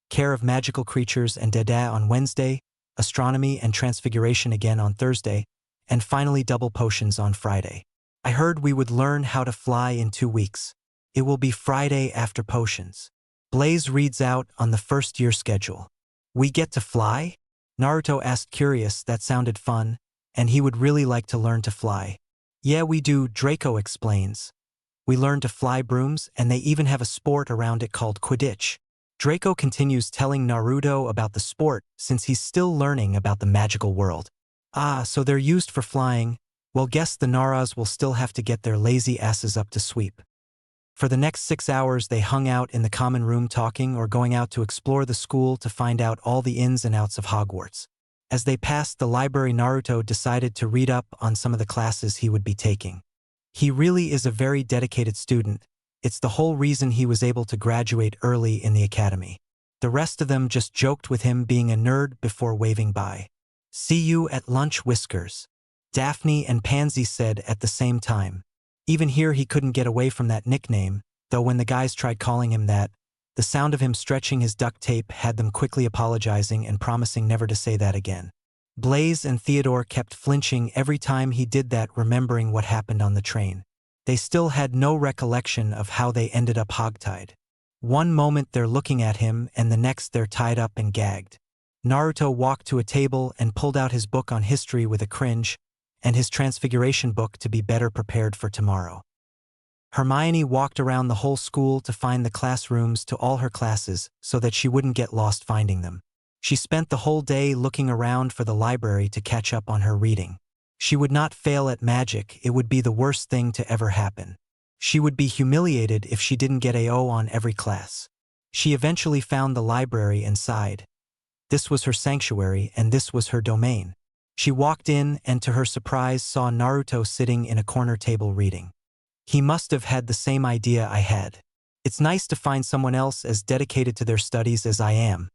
care of magical creatures and dada on Wednesday, astronomy and transfiguration again on Thursday, and finally double potions on Friday. I heard we would learn how to fly in 2 weeks. It will be Friday after potions. Blaze reads out on the first year schedule. We get to fly? Naruto asked, curious. That sounded fun, and he would really like to learn to fly. Yeah, we do, Draco explains. We learn to fly brooms, and they even have a sport around it called Quidditch. Draco continues telling Naruto about the sport since he's still learning about the magical world. Ah, so they're used for flying. Well, guess the Naras will still have to get their lazy asses up to sweep. For the next 6 hours they hung out in the common room talking or going out to explore the school to find out all the ins and outs of Hogwarts. As they passed the library, Naruto decided to read up on some of the classes he would be taking. He really is a very dedicated student. It's the whole reason he was able to graduate early in the academy. The rest of them just joked with him being a nerd before waving by. See you at lunch, Whiskers, Daphne and Pansy said at the same time. Even here he couldn't get away from that nickname, though when the guys tried calling him that, the sound of him stretching his duct tape had them quickly apologizing and promising never to say that again. Blaze and Theodore kept flinching every time he did that, remembering what happened on the train. They still had no recollection of how they ended up hogtied. One moment they're looking at him and the next they're tied up and gagged. Naruto walked to a table and pulled out his book on history with a cringe, and his transfiguration book to be better prepared for tomorrow. Hermione walked around the whole school to find the classrooms to all her classes so that she wouldn't get lost finding them. She spent the whole day looking around for the library to catch up on her reading. She would not fail at magic, it would be the worst thing to ever happen. She would be humiliated if she didn't get a O on every class. She eventually found the library and sighed. This was her sanctuary and this was her domain. She walked in and to her surprise saw Naruto sitting in a corner table reading. He must have had the same idea I had. It's nice to find someone else as dedicated to their studies as I am.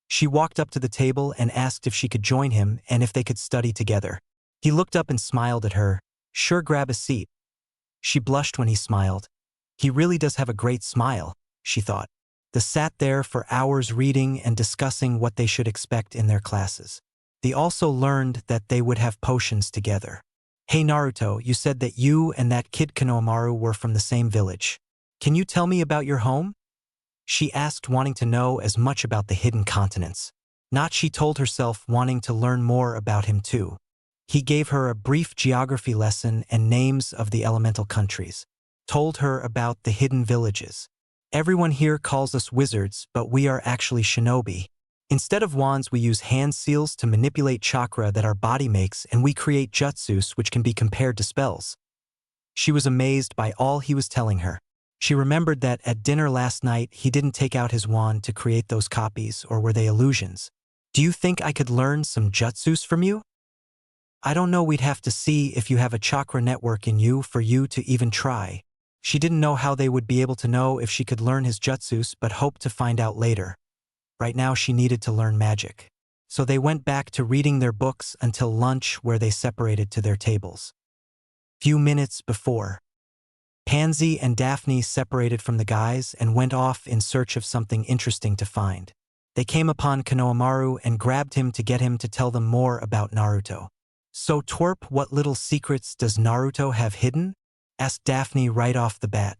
She walked up to the table and asked if she could join him and if they could study together. He looked up and smiled at her. Sure, grab a seat. She blushed when he smiled. He really does have a great smile, she thought. They sat there for hours reading and discussing what they should expect in their classes. They also learned that they would have potions together. Hey Naruto, you said that you and that kid Konohamaru were from the same village. Can you tell me about your home? She asked, wanting to know as much about the hidden continents. Not she told herself, wanting to learn more about him too. He gave her a brief geography lesson and names of the elemental countries. Told her about the hidden villages. Everyone here calls us wizards, but we are actually shinobi. Instead of wands, we use hand seals to manipulate chakra that our body makes, and we create jutsus which can be compared to spells. She was amazed by all he was telling her. She remembered that at dinner last night he didn't take out his wand to create those copies, or were they illusions? Do you think I could learn some jutsus from you? I don't know, we'd have to see if you have a chakra network in you for you to even try. She didn't know how they would be able to know if she could learn his jutsus, but hoped to find out later. Right now she needed to learn magic. So they went back to reading their books until lunch, where they separated to their tables. Few minutes before, Pansy and Daphne separated from the guys and went off in search of something interesting to find. They came upon Konohamaru and grabbed him to get him to tell them more about Naruto. So twerp, what little secrets does Naruto have hidden? Asked Daphne right off the bat.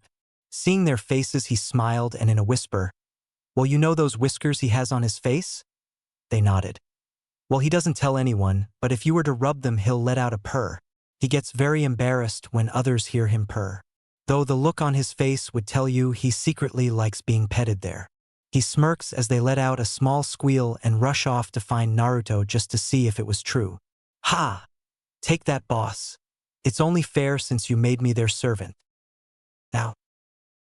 Seeing their faces, he smiled and in a whisper, well, you know those whiskers he has on his face? They nodded. Well, he doesn't tell anyone, but if you were to rub them, he'll let out a purr. He gets very embarrassed when others hear him purr. Though the look on his face would tell you he secretly likes being petted there. He smirks as they let out a small squeal and rush off to find Naruto just to see if it was true. Ha! Take that, boss. It's only fair since you made me their servant. Now.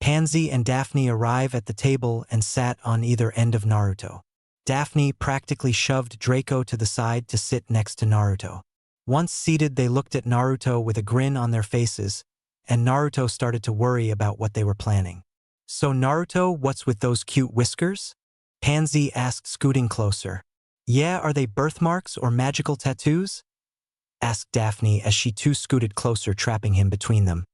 Pansy and Daphne arrive at the table and sat on either end of Naruto. Daphne practically shoved Draco to the side to sit next to Naruto. Once seated, they looked at Naruto with a grin on their faces, and Naruto started to worry about what they were planning. So Naruto, what's with those cute whiskers? Pansy asked, scooting closer. Yeah, are they birthmarks or magical tattoos? Asked Daphne as she too scooted closer, trapping him between them.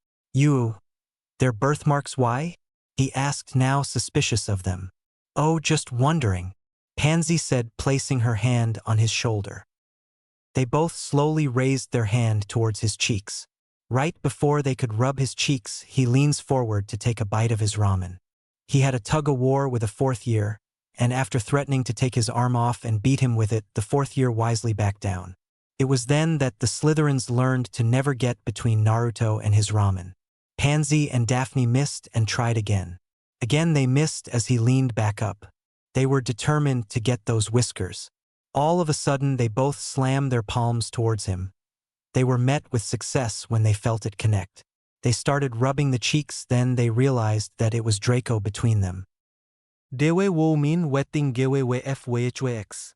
They're birthmarks, why? He asked, now suspicious of them. Oh, just wondering, Pansy said, placing her hand on his shoulder. They both slowly raised their hand towards his cheeks. Right before they could rub his cheeks, he leans forward to take a bite of his ramen. He had a tug-of-war with a fourth year, and after threatening to take his arm off and beat him with it, the fourth year wisely backed down. It was then that the Slytherins learned to never get between Naruto and his ramen. Pansy and Daphne missed and tried again. Again they missed as he leaned back up. They were determined to get those whiskers. All of a sudden they both slammed their palms towards him. They were met with success when they felt it connect. They started rubbing the cheeks, then they realized that it was Draco between them. Dewe wo min wetting gewe we fwhx.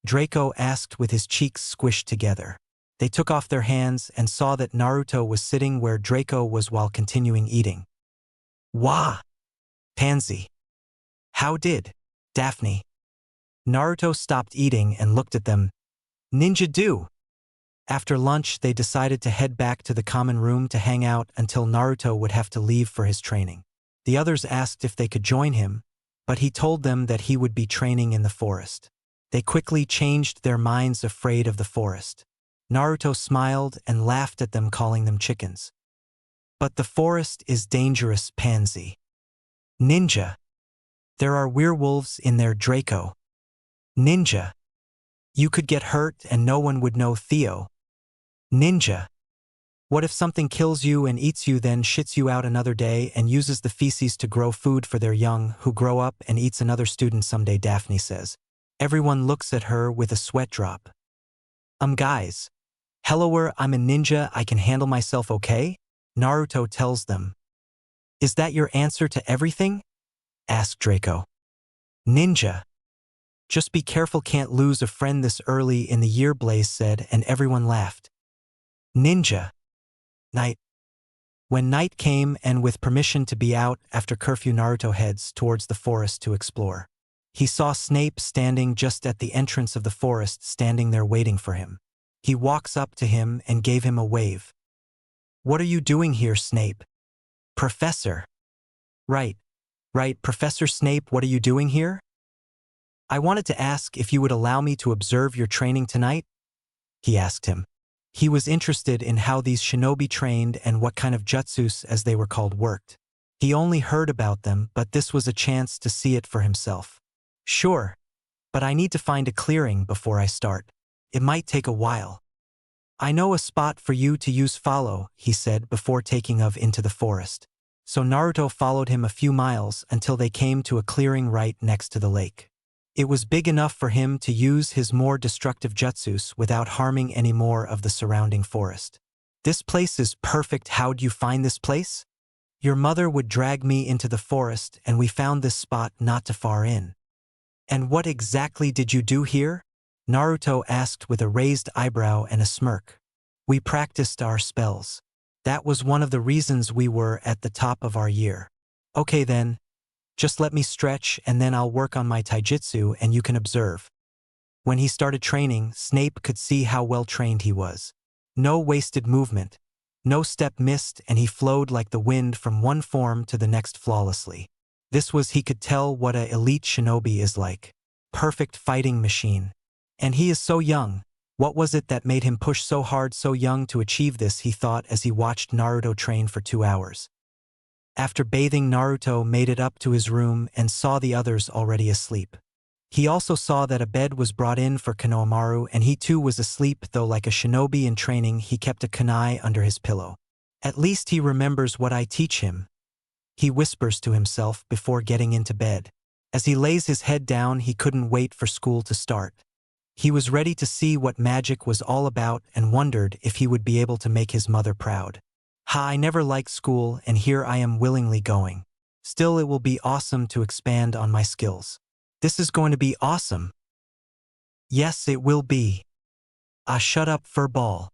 Draco asked with his cheeks squished together. They took off their hands and saw that Naruto was sitting where Draco was while continuing eating. Wah! Pansy. How did? Daphne. Naruto stopped eating and looked at them. Ninja do! After lunch, they decided to head back to the common room to hang out until Naruto would have to leave for his training. The others asked if they could join him, but he told them that he would be training in the forest. They quickly changed their minds, afraid of the forest. Naruto smiled and laughed at them, calling them chickens. But the forest is dangerous, Pansy. Ninja. There are werewolves in there, Draco. Ninja. You could get hurt and no one would know, Theo. Ninja. What if something kills you and eats you, then shits you out another day and uses the feces to grow food for their young, who grow up and eats another student someday, Daphne says. Everyone looks at her with a sweat drop. Guys. Helloer, I'm a ninja, I can handle myself, okay? Naruto tells them. Is that your answer to everything? Asked Draco. Ninja. Just be careful, can't lose a friend this early in the year, Blaze said, and everyone laughed. Ninja. Night. When night came and with permission to be out after curfew, Naruto heads towards the forest to explore. He saw Snape standing just at the entrance of the forest, standing there waiting for him. He walks up to him and gave him a wave. What are you doing here, Snape? Professor. Right, Professor Snape, what are you doing here? I wanted to ask if you would allow me to observe your training tonight? He asked him. He was interested in how these shinobi trained and what kind of jutsus, as they were called, worked. He only heard about them, but this was a chance to see it for himself. Sure, but I need to find a clearing before I start. It might take a while. I know a spot for you to use, follow, he said before taking off into the forest. So Naruto followed him a few miles until they came to a clearing right next to the lake. It was big enough for him to use his more destructive jutsus without harming any more of the surrounding forest. This place is perfect. How'd you find this place? Your mother would drag me into the forest and we found this spot not too far in. And what exactly did you do here? Naruto asked with a raised eyebrow and a smirk. We practiced our spells. That was one of the reasons we were at the top of our year. Okay then. Just let me stretch and then I'll work on my taijutsu and you can observe. When he started training, Snape could see how well trained he was. No wasted movement, no step missed, and he flowed like the wind from one form to the next flawlessly. This was, he could tell, what a elite shinobi is like. Perfect fighting machine. And he is so young. What was it that made him push so hard so young to achieve this, he thought as he watched Naruto train for 2 hours. After bathing, Naruto made it up to his room and saw the others already asleep. He also saw that a bed was brought in for Konohamaru and he too was asleep, though like a shinobi in training he kept a kunai under his pillow. At least he remembers what I teach him, he whispers to himself before getting into bed. As he lays his head down, he couldn't wait for school to start. He was ready to see what magic was all about and wondered if he would be able to make his mother proud. I never liked school and here I am willingly going. Still, it will be awesome to expand on my skills. This is going to be awesome. Yes, it will be. Shut up, furball.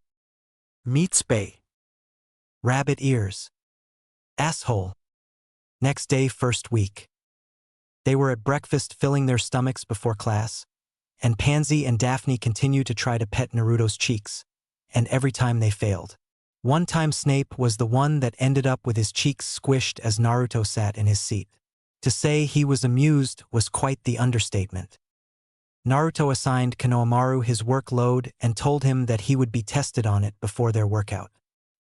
Meat spay. Rabbit ears. Asshole. Next day, first week. They were at breakfast filling their stomachs before class, and Pansy and Daphne continued to try to pet Naruto's cheeks, and every time they failed. One time Snape was the one that ended up with his cheeks squished as Naruto sat in his seat. To say he was amused was quite the understatement. Naruto assigned Konohamaru his workload and told him that he would be tested on it before their workout.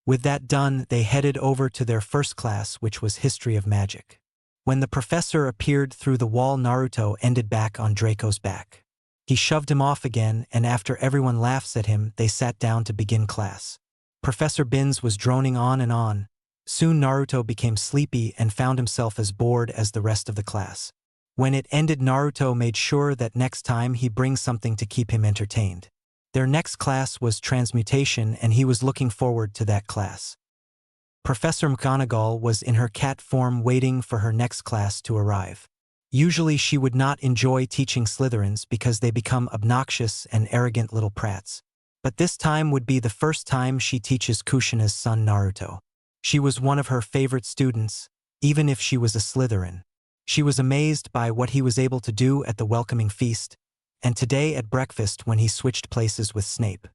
With that done, they headed over to their first class, which was History of Magic. When the professor appeared through the wall, Naruto ended back on Draco's back. He shoved him off again, and after everyone laughs at him, they sat down to begin class. Professor Binns was droning on and on. Soon Naruto became sleepy and found himself as bored as the rest of the class. When it ended, Naruto made sure that next time he brings something to keep him entertained. Their next class was transmutation and he was looking forward to that class. Professor McGonagall was in her cat form waiting for her next class to arrive. Usually she would not enjoy teaching Slytherins because they become obnoxious and arrogant little prats. But this time would be the first time she teaches Kushina's son Naruto. She was one of her favorite students, even if she was a Slytherin. She was amazed by what he was able to do at the welcoming feast, and today at breakfast when he switched places with Snape.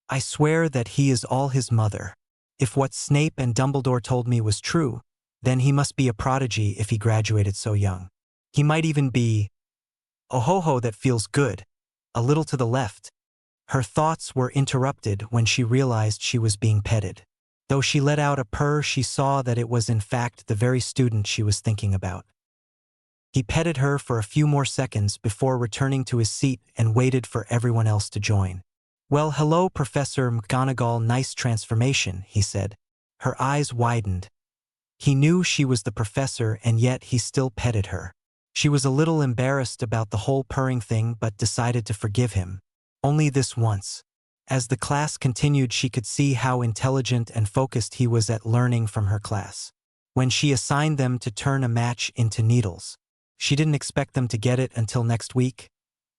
I swear that he is all his mother. If what Snape and Dumbledore told me was true, Then he must be a prodigy if he graduated so young. He might even be a ho-ho that feels good, a little to the left. Her thoughts were interrupted when she realized she was being petted. Though she let out a purr, she saw that it was in fact the very student she was thinking about. He petted her for a few more seconds before returning to his seat and waited for everyone else to join. "Well, hello, Professor McGonagall, nice transformation," he said. Her eyes widened. He knew she was the professor, and yet he still petted her. She was a little embarrassed about the whole purring thing but decided to forgive him. Only this once. As the class continued, she could see how intelligent and focused he was at learning from her class. When she assigned them to turn a match into needles, she didn't expect them to get it until next week,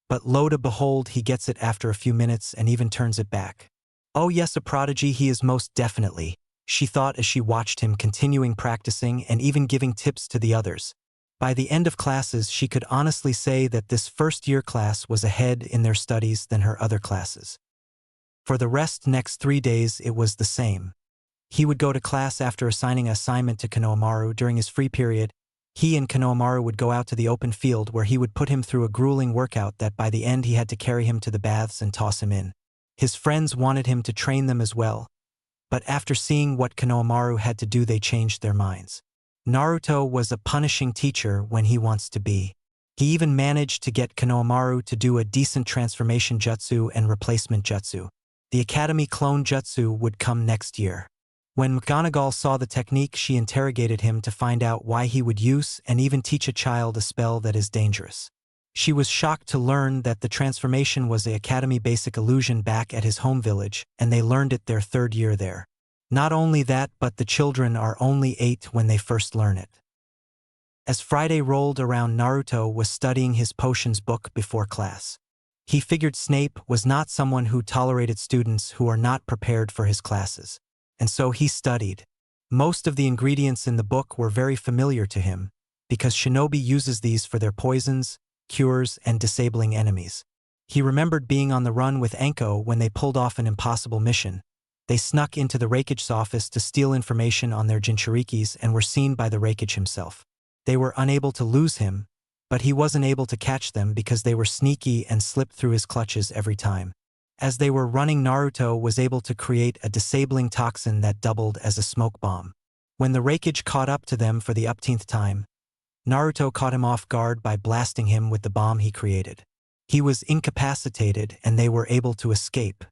but lo and behold, he gets it after a few minutes and even turns it back. Oh yes, a prodigy he is most definitely, she thought as she watched him continuing practicing and even giving tips to the others. By the end of classes, she could honestly say that this first-year class was ahead in their studies than her other classes. For the next 3 days, it was the same. He would go to class after assigning an assignment to Konohamaru. During his free period, he and Konohamaru would go out to the open field where he would put him through a grueling workout that by the end he had to carry him to the baths and toss him in. His friends wanted him to train them as well, but after seeing what Konohamaru had to do, they changed their minds. Naruto was a punishing teacher when he wants to be. He even managed to get Konohamaru to do a decent transformation jutsu and replacement jutsu. The Academy clone jutsu would come next year. When McGonagall saw the technique, she interrogated him to find out why he would use and even teach a child a spell that is dangerous. She was shocked to learn that the transformation was the Academy basic illusion back at his home village, and they learned it their 3rd year there. Not only that, but the children are only 8 when they first learn it. As Friday rolled around, Naruto was studying his potions book before class. He figured Snape was not someone who tolerated students who are not prepared for his classes, and so he studied. Most of the ingredients in the book were very familiar to him, because shinobi uses these for their poisons, cures, and disabling enemies. He remembered being on the run with Anko when they pulled off an impossible mission. They snuck into the Raikage's office to steal information on their Jinchurikis and were seen by the Raikage himself. They were unable to lose him, but he wasn't able to catch them because they were sneaky and slipped through his clutches every time. As they were running, Naruto was able to create a disabling toxin that doubled as a smoke bomb. When the Raikage caught up to them for the upteenth time, Naruto caught him off guard by blasting him with the bomb he created. He was incapacitated and they were able to escape.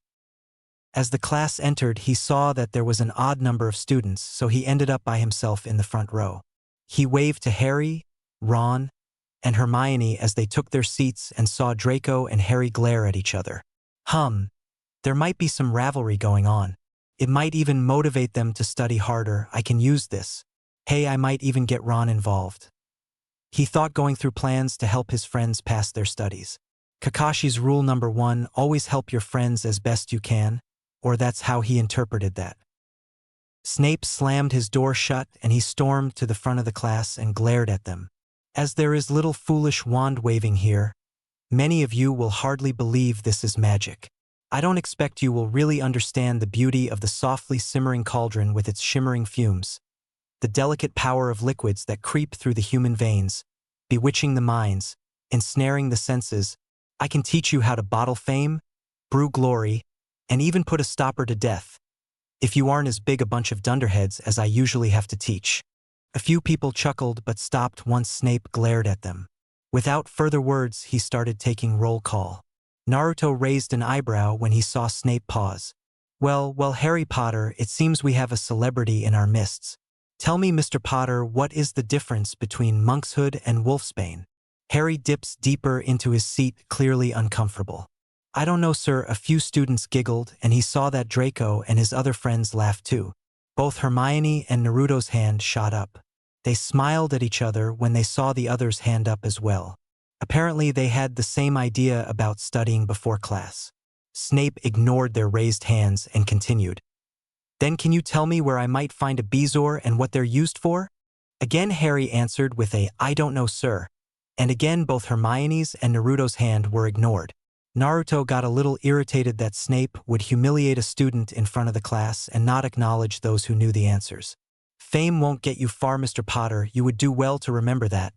As the class entered, he saw that there was an odd number of students, so he ended up by himself in the front row. He waved to Harry, Ron, and Hermione as they took their seats and saw Draco and Harry glare at each other. There might be some rivalry going on. It might even motivate them to study harder. I can use this. Hey, I might even get Ron involved. He thought, going through plans to help his friends pass their studies. Kakashi's rule number 1, always help your friends as best you can, or that's how he interpreted that. Snape slammed his door shut and he stormed to the front of the class and glared at them. As there is little foolish wand waving here, many of you will hardly believe this is magic. I don't expect you will really understand the beauty of the softly simmering cauldron with its shimmering fumes, the delicate power of liquids that creep through the human veins, bewitching the minds, ensnaring the senses. I can teach you how to bottle fame, brew glory, and even put a stopper to death, if you aren't as big a bunch of dunderheads as I usually have to teach. A few people chuckled but stopped once Snape glared at them. Without further words, he started taking roll call. Naruto raised an eyebrow when he saw Snape pause. Well, Harry Potter, it seems we have a celebrity in our midst. Tell me, Mr. Potter, what is the difference between monkshood and wolfsbane? Harry dips deeper into his seat, clearly uncomfortable. I don't know, sir. A few students giggled, and he saw that Draco and his other friends laughed too. Both Hermione and Naruto's hand shot up. They smiled at each other when they saw the others' hand up as well. Apparently they had the same idea about studying before class. Snape ignored their raised hands and continued. Then can you tell me where I might find a bezoar and what they're used for? Again Harry answered with a, I don't know, sir. And again both Hermione's and Naruto's hand were ignored. Naruto got a little irritated that Snape would humiliate a student in front of the class and not acknowledge those who knew the answers. Fame won't get you far, Mr. Potter. You would do well to remember that.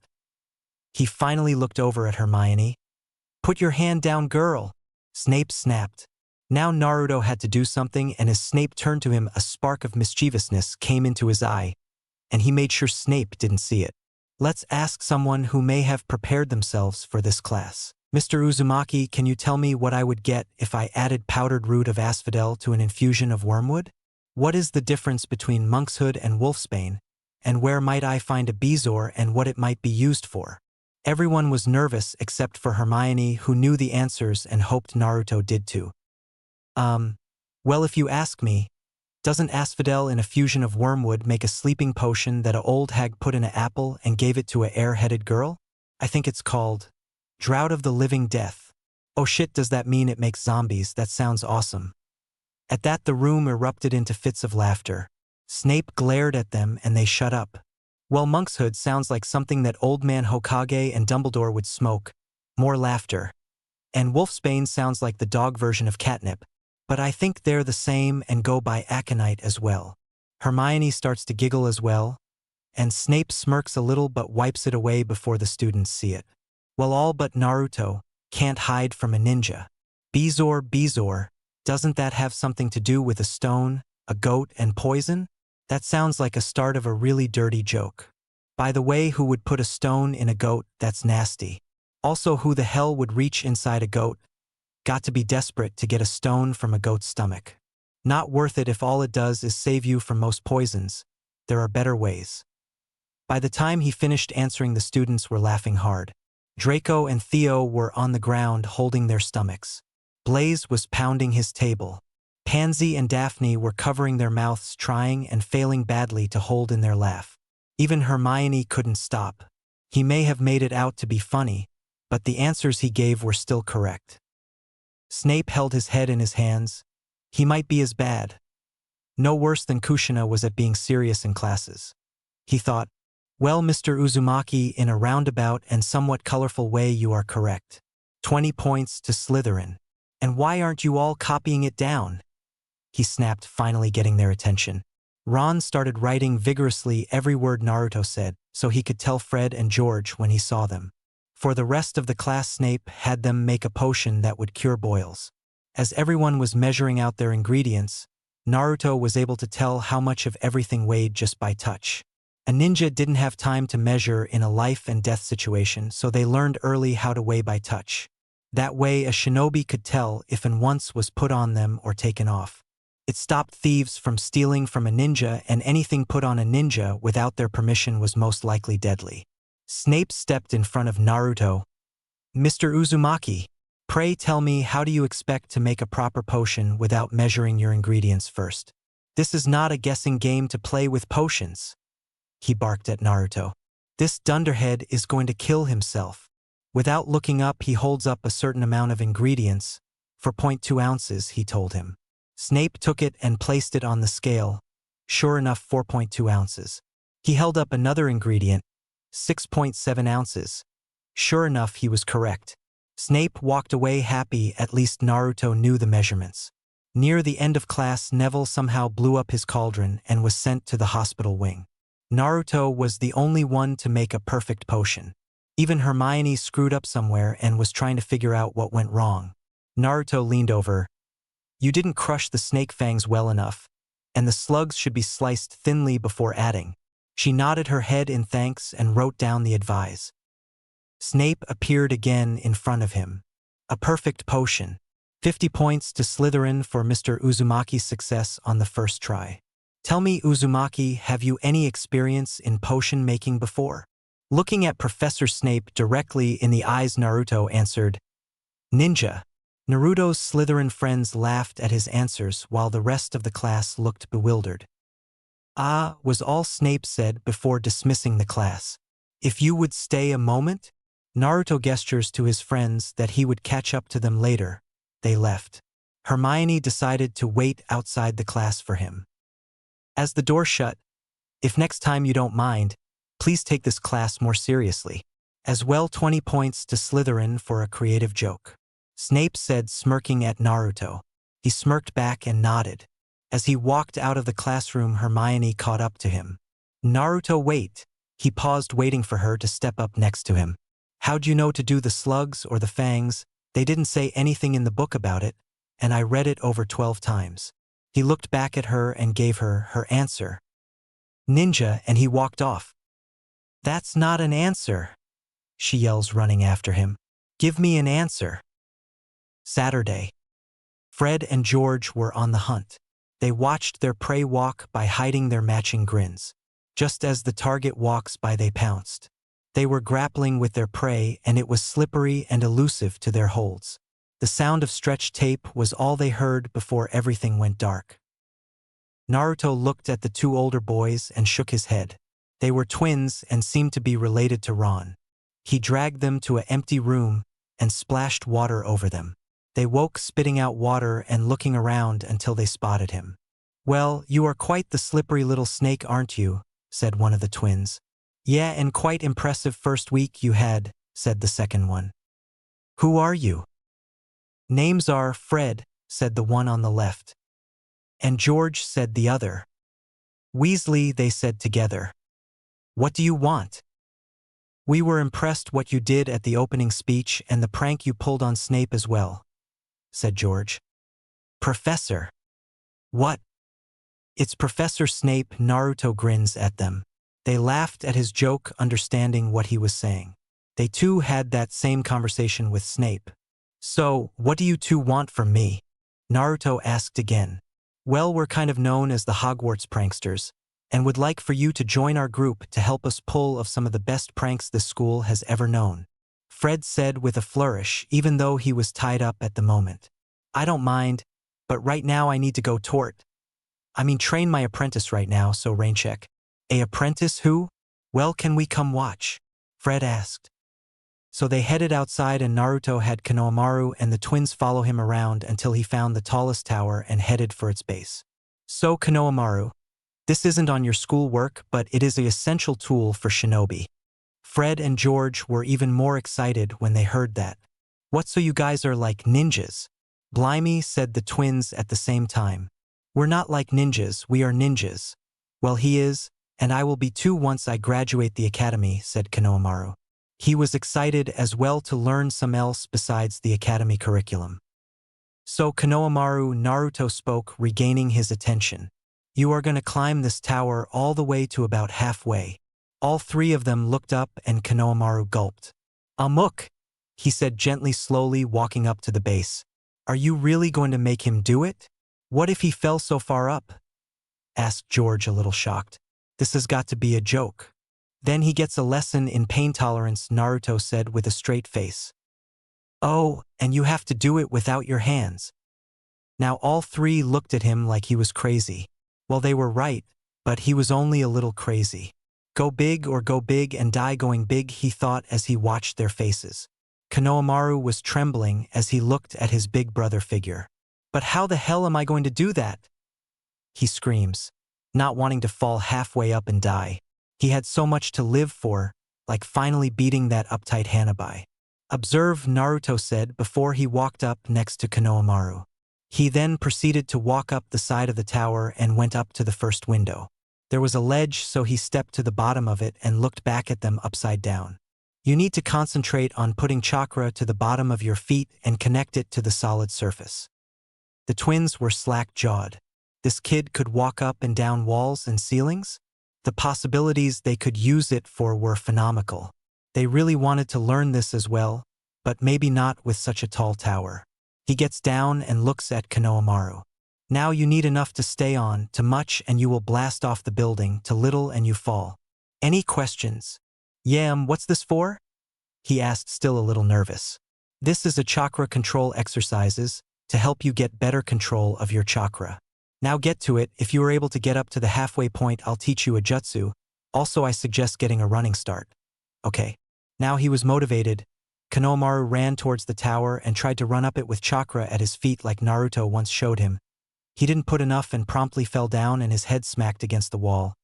He finally looked over at Hermione. Put your hand down, girl. Snape snapped. Now Naruto had to do something, and as Snape turned to him, a spark of mischievousness came into his eye, and he made sure Snape didn't see it. Let's ask someone who may have prepared themselves for this class. Mr. Uzumaki, can you tell me what I would get if I added powdered root of asphodel to an infusion of wormwood? What is the difference between monkshood and wolfsbane, and where might I find a bezoar and what it might be used for? Everyone was nervous except for Hermione, who knew the answers and hoped Naruto did too. Well, if you ask me, doesn't asphodel in a fusion of wormwood make a sleeping potion that a old hag put in an apple and gave it to a air-headed girl? I think it's called Drought of the Living Death. Oh shit, does that mean it makes zombies? That sounds awesome. At that, the room erupted into fits of laughter. Snape glared at them and they shut up. Well, monkshood sounds like something that Old Man Hokage and Dumbledore would smoke. More laughter. And wolfsbane sounds like the dog version of catnip. But I think they're the same and go by aconite as well. Hermione starts to giggle as well, and Snape smirks a little but wipes it away before the students see it. Well, all but Naruto can't hide from a ninja. Bezoar, doesn't that have something to do with a stone, a goat, and poison? That sounds like a start of a really dirty joke. By the way, who would put a stone in a goat? That's nasty. Also, who the hell would reach inside a goat? Got to be desperate to get a stone from a goat's stomach. Not worth it if all it does is save you from most poisons. There are better ways. By the time he finished answering, the students were laughing hard. Draco and Theo were on the ground holding their stomachs. Blaze was pounding his table. Pansy and Daphne were covering their mouths, trying and failing badly to hold in their laugh. Even Hermione couldn't stop. He may have made it out to be funny, but the answers he gave were still correct. Snape held his head in his hands. He might be as bad. No worse than Kushina was at being serious in classes. He thought, well, Mr. Uzumaki, in a roundabout and somewhat colorful way, you are correct. 20 points to Slytherin. And why aren't you all copying it down? He snapped, finally getting their attention. Ron started writing vigorously every word Naruto said, so he could tell Fred and George when he saw them. For the rest of the class, Snape had them make a potion that would cure boils. As everyone was measuring out their ingredients, Naruto was able to tell how much of everything weighed just by touch. A ninja didn't have time to measure in a life and death situation, so they learned early how to weigh by touch. That way, a shinobi could tell if an once was put on them or taken off. It stopped thieves from stealing from a ninja, and anything put on a ninja without their permission was most likely deadly. Snape stepped in front of Naruto. Mr. Uzumaki, pray tell me, how do you expect to make a proper potion without measuring your ingredients first? This is not a guessing game to play with potions. He barked at Naruto. This dunderhead is going to kill himself. Without looking up, he holds up a certain amount of ingredients. For 0.2 ounces, he told him. Snape took it and placed it on the scale. Sure enough, 4.2 ounces. He held up another ingredient, 6.7 ounces. Sure enough, he was correct. Snape walked away happy. At least Naruto knew the measurements. Near the end of class, Neville somehow blew up his cauldron and was sent to the hospital wing. Naruto was the only one to make a perfect potion. Even Hermione screwed up somewhere and was trying to figure out what went wrong. Naruto leaned over. You didn't crush the snake fangs well enough, and the slugs should be sliced thinly before adding. She nodded her head in thanks and wrote down the advice. Snape appeared again in front of him. A perfect potion. 50 points to Slytherin for Mr. Uzumaki's success on the first try. Tell me, Uzumaki, have you any experience in potion making before? Looking at Professor Snape directly in the eyes, Naruto answered, Ninja. Naruto's Slytherin friends laughed at his answers while the rest of the class looked bewildered. Ah, was all Snape said before dismissing the class. If you would stay a moment? Naruto gestures to his friends that he would catch up to them later. They left. Hermione decided to wait outside the class for him. As the door shut, if next time you don't mind, please take this class more seriously. As well, 20 points to Slytherin for a creative joke. Snape said, smirking at Naruto. He smirked back and nodded. As he walked out of the classroom, Hermione caught up to him. Naruto, wait. He paused, waiting for her to step up next to him. How'd you know to do the slugs or the fangs? They didn't say anything in the book about it, and I read it over 12 times. He looked back at her and gave her her answer. Ninja, and he walked off. That's not an answer, she yells, running after him. Give me an answer. Saturday. Fred and George were on the hunt. They watched their prey walk by, hiding their matching grins. Just as the target walks by, they pounced. They were grappling with their prey, and it was slippery and elusive to their holds. The sound of stretched tape was all they heard before everything went dark. Naruto looked at the two older boys and shook his head. They were twins and seemed to be related to Ron. He dragged them to an empty room and splashed water over them. They woke, spitting out water and looking around until they spotted him. Well, you are quite the slippery little snake, aren't you? Said one of the twins. Yeah, and quite impressive first week you had, said the second one. Who are you? Names are Fred, said the one on the left. And George, said the other. Weasley, they said together. What do you want? We were impressed what you did at the opening speech and the prank you pulled on Snape as well, said George. Professor. What? It's Professor Snape. Naruto grins at them. They laughed at his joke, understanding what he was saying. They too had that same conversation with Snape. So, what do you two want from me? Naruto asked again. Well, we're kind of known as the Hogwarts pranksters, and would like for you to join our group to help us pull off some of the best pranks this school has ever known, Fred said with a flourish, even though he was tied up at the moment. I don't mind, but right now I need to go train my apprentice right now, so rain check. A apprentice who? Well, can we come watch? Fred asked. So they headed outside, and Naruto had Konohamaru and the twins follow him around until he found the tallest tower and headed for its base. So Konohamaru, this isn't on your schoolwork, but it is an essential tool for shinobi. Fred and George were even more excited when they heard that. What, so you guys are like ninjas? Blimey, said the twins at the same time. We're not like ninjas, we are ninjas. Well, he is, and I will be too once I graduate the academy, said Konohamaru. He was excited as well to learn some else besides the academy curriculum. So Konohamaru, Naruto spoke, regaining his attention. You are going to climb this tower all the way to about halfway. All three of them looked up and Konohamaru gulped. Amok, he said gently, slowly walking up to the base. Are you really going to make him do it? What if he fell so far up? Asked George, a little shocked. This has got to be a joke. Then he gets a lesson in pain tolerance, Naruto said with a straight face. Oh, and you have to do it without your hands. Now all three looked at him like he was crazy. Well, they were right, but he was only a little crazy. Go big or go big and die going big, he thought as he watched their faces. Konohamaru was trembling as he looked at his big brother figure. But how the hell am I going to do that? He screams, not wanting to fall halfway up and die. He had so much to live for, like finally beating that uptight Hanabi. Observe, Naruto said before he walked up next to Konohamaru. He then proceeded to walk up the side of the tower and went up to the first window. There was a ledge, so he stepped to the bottom of it and looked back at them upside down. You need to concentrate on putting chakra to the bottom of your feet and connect it to the solid surface. The twins were slack-jawed. This kid could walk up and down walls and ceilings? The possibilities they could use it for were phenomenal. They really wanted to learn this as well, but maybe not with such a tall tower. He gets down and looks at Konohamaru. Now you need enough to stay on, to much and you will blast off the building, to little and you fall. Any questions? Yam, what's this for? He asked, still a little nervous. This is a chakra control exercises to help you get better control of your chakra. Now get to it. If you are able to get up to the halfway point, I'll teach you a jutsu. Also, I suggest getting a running start. Okay. Now he was motivated. Konohamaru ran towards the tower and tried to run up it with chakra at his feet like Naruto once showed him. He didn't put enough and promptly fell down and his head smacked against the wall.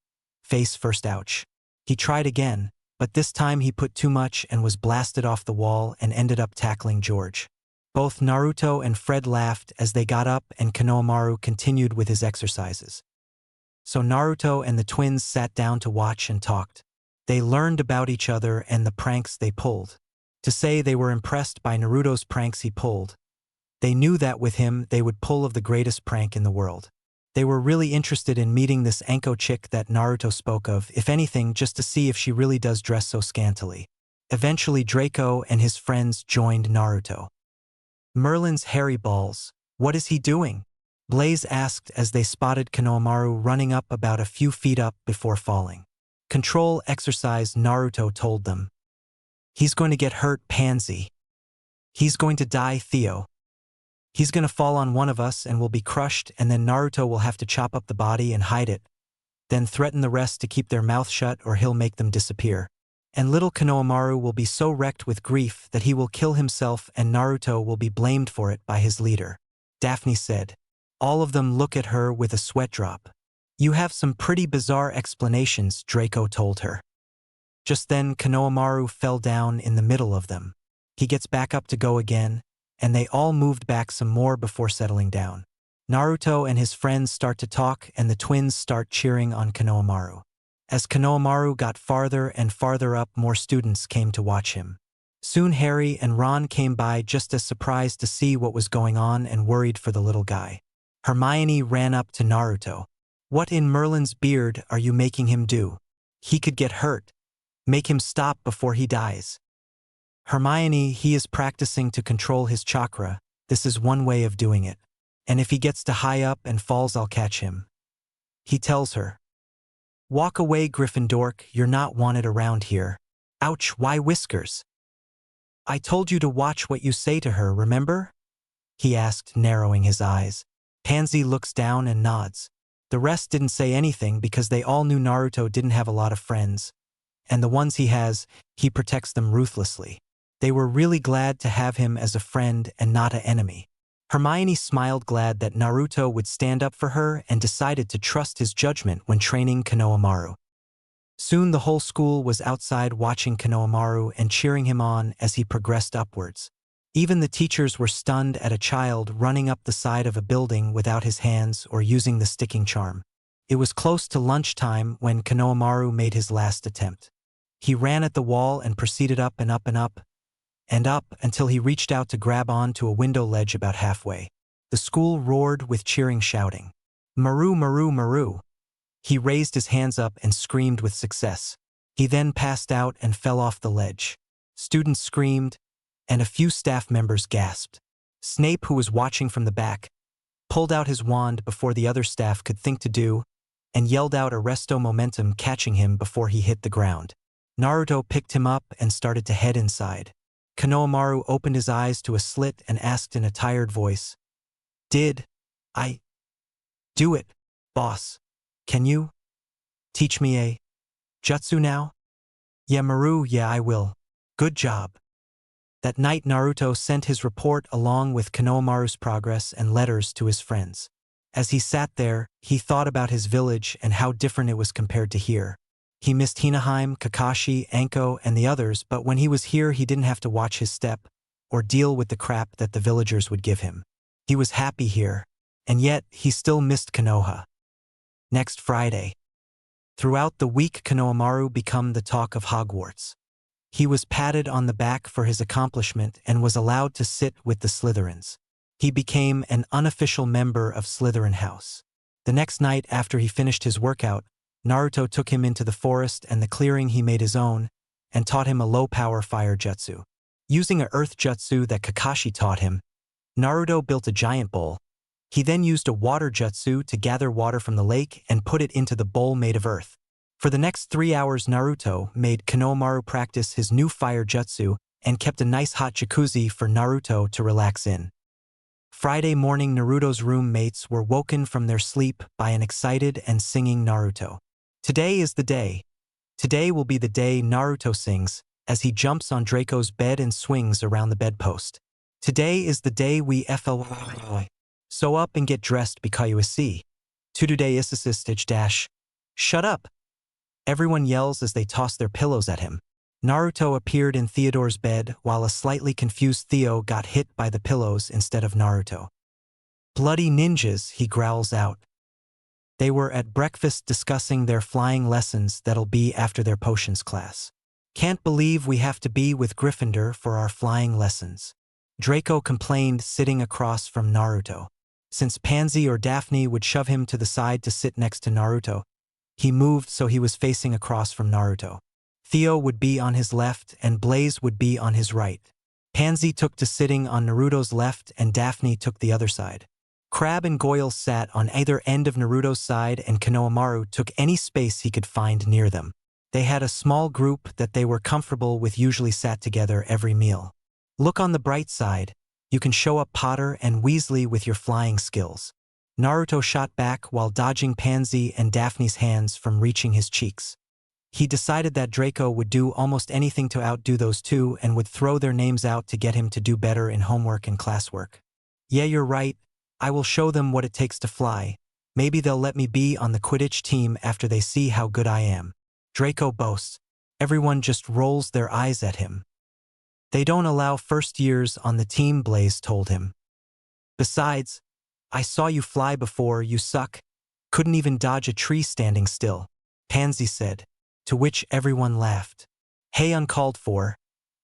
Face first, ouch. He tried again, but this time he put too much and was blasted off the wall and ended up tackling George. Both Naruto and Fred laughed as they got up and Konohamaru continued with his exercises. So Naruto and the twins sat down to watch and talked. They learned about each other and the pranks they pulled. To say they were impressed by Naruto's pranks he pulled. They knew that with him they would pull of the greatest prank in the world. They were really interested in meeting this Anko chick that Naruto spoke of, if anything just to see if she really does dress so scantily. Eventually Draco and his friends joined Naruto. Merlin's hairy balls, what is he doing? Blaze asked as they spotted Konohamaru running up about a few feet up before falling. Control exercise, Naruto told them. He's going to get hurt, Pansy. He's going to die, Theo. He's going to fall on one of us and will be crushed, and then Naruto will have to chop up the body and hide it, then threaten the rest to keep their mouth shut or he'll make them disappear. And little Konohamaru will be so wrecked with grief that he will kill himself and Naruto will be blamed for it by his leader. Daphne said. All of them look at her with a sweat drop. You have some pretty bizarre explanations, Draco told her. Just then Konohamaru fell down in the middle of them. He gets back up to go again, and they all moved back some more before settling down. Naruto and his friends start to talk and the twins start cheering on Konohamaru. As Konohamaru got farther and farther up, more students came to watch him. Soon Harry and Ron came by just as surprised to see what was going on and worried for the little guy. Hermione ran up to Naruto. What in Merlin's beard are you making him do? He could get hurt. Make him stop before he dies. Hermione, he is practicing to control his chakra. This is one way of doing it. And if he gets too high up and falls, I'll catch him. He tells her. Walk away, Gryffindor, you're not wanted around here. Ouch, why whiskers? I told you to watch what you say to her, remember? He asked, narrowing his eyes. Pansy looks down and nods. The rest didn't say anything because they all knew Naruto didn't have a lot of friends. And the ones he has, he protects them ruthlessly. They were really glad to have him as a friend and not an enemy. Hermione smiled, glad that Naruto would stand up for her, and decided to trust his judgment when training Konohamaru. Soon the whole school was outside watching Konohamaru and cheering him on as he progressed upwards. Even the teachers were stunned at a child running up the side of a building without his hands or using the sticking charm. It was close to lunchtime when Konohamaru made his last attempt. He ran at the wall and proceeded up and up and up, and up until he reached out to grab on to a window ledge about halfway. The school roared with cheering, shouting, Maru, Maru, Maru. He raised his hands up and screamed with success. He then passed out and fell off the ledge. Students screamed, and a few staff members gasped. Snape, who was watching from the back, pulled out his wand before the other staff could think to do, and yelled out Arresto Momentum, catching him before he hit the ground. Naruto picked him up and started to head inside. Konohamaru opened his eyes to a slit and asked in a tired voice, Did I do it, boss? Can you teach me a jutsu now? Yeah, Maru, yeah, I will. Good job. That night Naruto sent his report along with Konohamaru's progress and letters to his friends. As he sat there, he thought about his village and how different it was compared to here. He missed Hinaheim, Kakashi, Anko, and the others, but when he was here he didn't have to watch his step or deal with the crap that the villagers would give him. He was happy here, and yet he still missed Konoha. Next Friday. Throughout the week Konohamaru became the talk of Hogwarts. He was patted on the back for his accomplishment and was allowed to sit with the Slytherins. He became an unofficial member of Slytherin House. The next night after he finished his workout, Naruto took him into the forest and the clearing he made his own, and taught him a low-power fire jutsu. Using a earth jutsu that Kakashi taught him, Naruto built a giant bowl. He then used a water jutsu to gather water from the lake and put it into the bowl made of earth. For the next 3 hours Naruto made Konohamaru practice his new fire jutsu and kept a nice hot jacuzzi for Naruto to relax in. Friday morning Naruto's roommates were woken from their sleep by an excited and singing Naruto. Today is the day. Today will be the day, Naruto sings, as he jumps on Draco's bed and swings around the bedpost. Today is the day we fly. So up and get dressed because you see. Today is the stitch dash. Shut up. Everyone yells as they toss their pillows at him. Naruto appeared in Theodore's bed while a slightly confused Theo got hit by the pillows instead of Naruto. Bloody ninjas, he growls out. They were at breakfast discussing their flying lessons that'll be after their potions class. Can't believe we have to be with Gryffindor for our flying lessons. Draco complained, sitting across from Naruto. Since Pansy or Daphne would shove him to the side to sit next to Naruto, he moved so he was facing across from Naruto. Theo would be on his left and Blaze would be on his right. Pansy took to sitting on Naruto's left and Daphne took the other side. Crab and Goyle sat on either end of Naruto's side and Konohamaru took any space he could find near them. They had a small group that they were comfortable with, usually sat together every meal. Look on the bright side, you can show up Potter and Weasley with your flying skills. Naruto shot back while dodging Pansy and Daphne's hands from reaching his cheeks. He decided that Draco would do almost anything to outdo those two and would throw their names out to get him to do better in homework and classwork. Yeah, you're right. I will show them what it takes to fly. Maybe they'll let me be on the Quidditch team after they see how good I am. Draco boasts. Everyone just rolls their eyes at him. They don't allow first years on the team, Blaze told him. Besides, I saw you fly before, you suck. Couldn't even dodge a tree standing still, Pansy said, to which everyone laughed. Hey, uncalled for.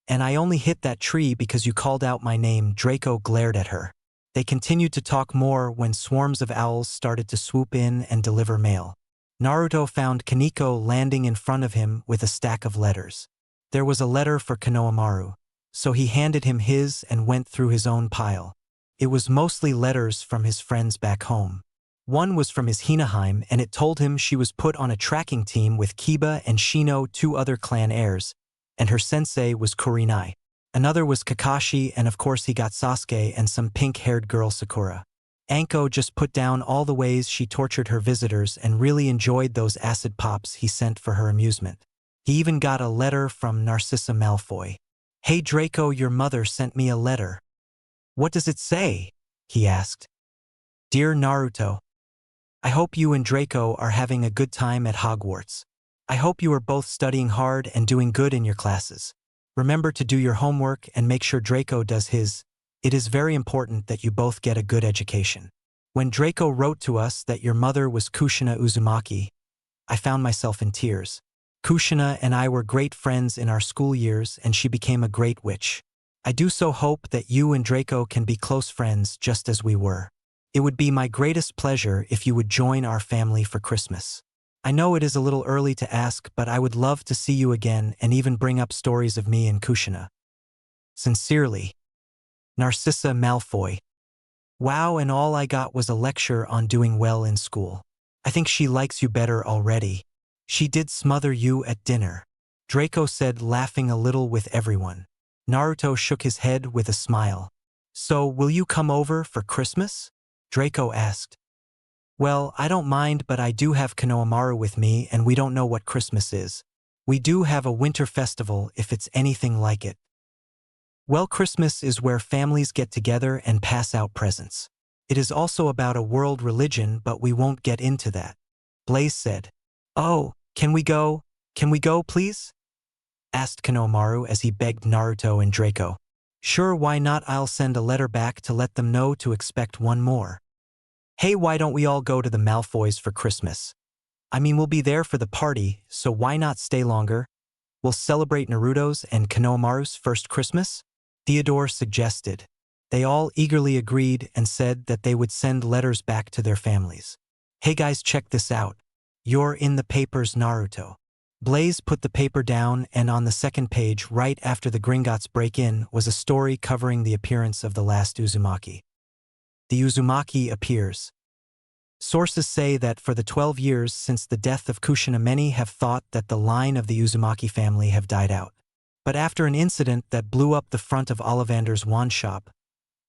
And I only hit that tree because you called out my name, Draco glared at her. They continued to talk more when swarms of owls started to swoop in and deliver mail. Naruto found Kaneko landing in front of him with a stack of letters. There was a letter for Konohamaru, so he handed him his and went through his own pile. It was mostly letters from his friends back home. One was from his Hinaheim and it told him she was put on a tracking team with Kiba and Shino, two other clan heirs, and her sensei was Kurinai. Another was Kakashi, and of course he got Sasuke and some pink-haired girl Sakura. Anko just put down all the ways she tortured her visitors and really enjoyed those acid pops he sent for her amusement. He even got a letter from Narcissa Malfoy. Hey Draco, your mother sent me a letter. What does it say? He asked. Dear Naruto, I hope you and Draco are having a good time at Hogwarts. I hope you are both studying hard and doing good in your classes. Remember to do your homework and make sure Draco does his. It is very important that you both get a good education. When Draco wrote to us that your mother was Kushina Uzumaki, I found myself in tears. Kushina and I were great friends in our school years and she became a great witch. I do so hope that you and Draco can be close friends just as we were. It would be my greatest pleasure if you would join our family for Christmas. I know it is a little early to ask, but I would love to see you again and even bring up stories of me and Kushina. Sincerely, Narcissa Malfoy. Wow, and all I got was a lecture on doing well in school. I think she likes you better already. She did smother you at dinner, Draco said, laughing a little with everyone. Naruto shook his head with a smile. So, will you come over for Christmas? Draco asked. Well, I don't mind, but I do have Konohamaru with me and we don't know what Christmas is. We do have a winter festival if it's anything like it. Well, Christmas is where families get together and pass out presents. It is also about a world religion, but we won't get into that, Blaze said. Oh, can we go? Can we go, please? Asked Konohamaru as he begged Naruto and Draco. Sure, why not? I'll send a letter back to let them know to expect one more. Hey, why don't we all go to the Malfoys for Christmas? I mean, we'll be there for the party, so why not stay longer? We'll celebrate Naruto's and Konohamaru's first Christmas? Theodore suggested. They all eagerly agreed and said that they would send letters back to their families. Hey guys, check this out. You're in the papers, Naruto. Blaze put the paper down, and on the second page, right after the Gringotts break-in, was a story covering the appearance of the last Uzumaki. The Uzumaki appears. Sources say that for the 12 years since the death of Kushina, many have thought that the line of the Uzumaki family have died out. But after an incident that blew up the front of Ollivander's wand shop,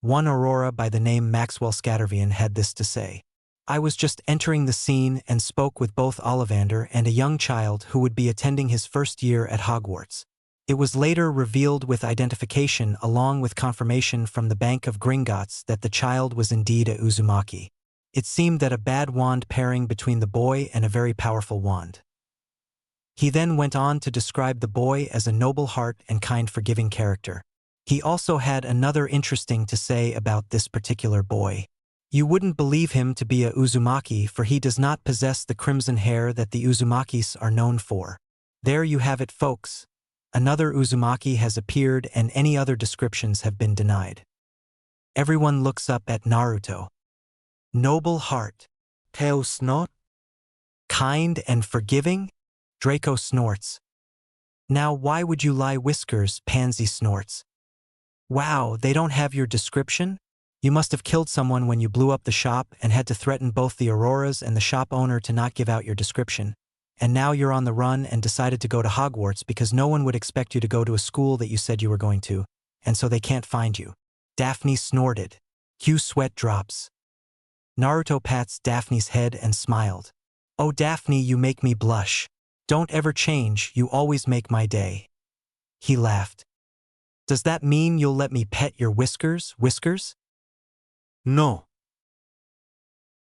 one Aurora by the name Maxwell Scattervian had this to say. I was just entering the scene and spoke with both Ollivander and a young child who would be attending his first year at Hogwarts. It was later revealed with identification along with confirmation from the Bank of Gringotts that the child was indeed a Uzumaki. It seemed that a bad wand pairing between the boy and a very powerful wand. He then went on to describe the boy as a noble heart and kind, forgiving character. He also had another interesting to say about this particular boy. You wouldn't believe him to be a Uzumaki, for he does not possess the crimson hair that the Uzumakis are known for. There you have it, folks. Another Uzumaki has appeared and any other descriptions have been denied. Everyone looks up at Naruto. Noble heart. Tells not. Kind and forgiving? Draco snorts. Now why would you lie, Whiskers? Pansy snorts. Wow, they don't have your description? You must have killed someone when you blew up the shop and had to threaten both the Auroras and the shop owner to not give out your description. And now you're on the run and decided to go to Hogwarts because no one would expect you to go to a school that you said you were going to, and so they can't find you. Daphne snorted. Hugh's sweat drops. Naruto pats Daphne's head and smiled. Oh, Daphne, you make me blush. Don't ever change, you always make my day. He laughed. Does that mean you'll let me pet your whiskers, Whiskers? No.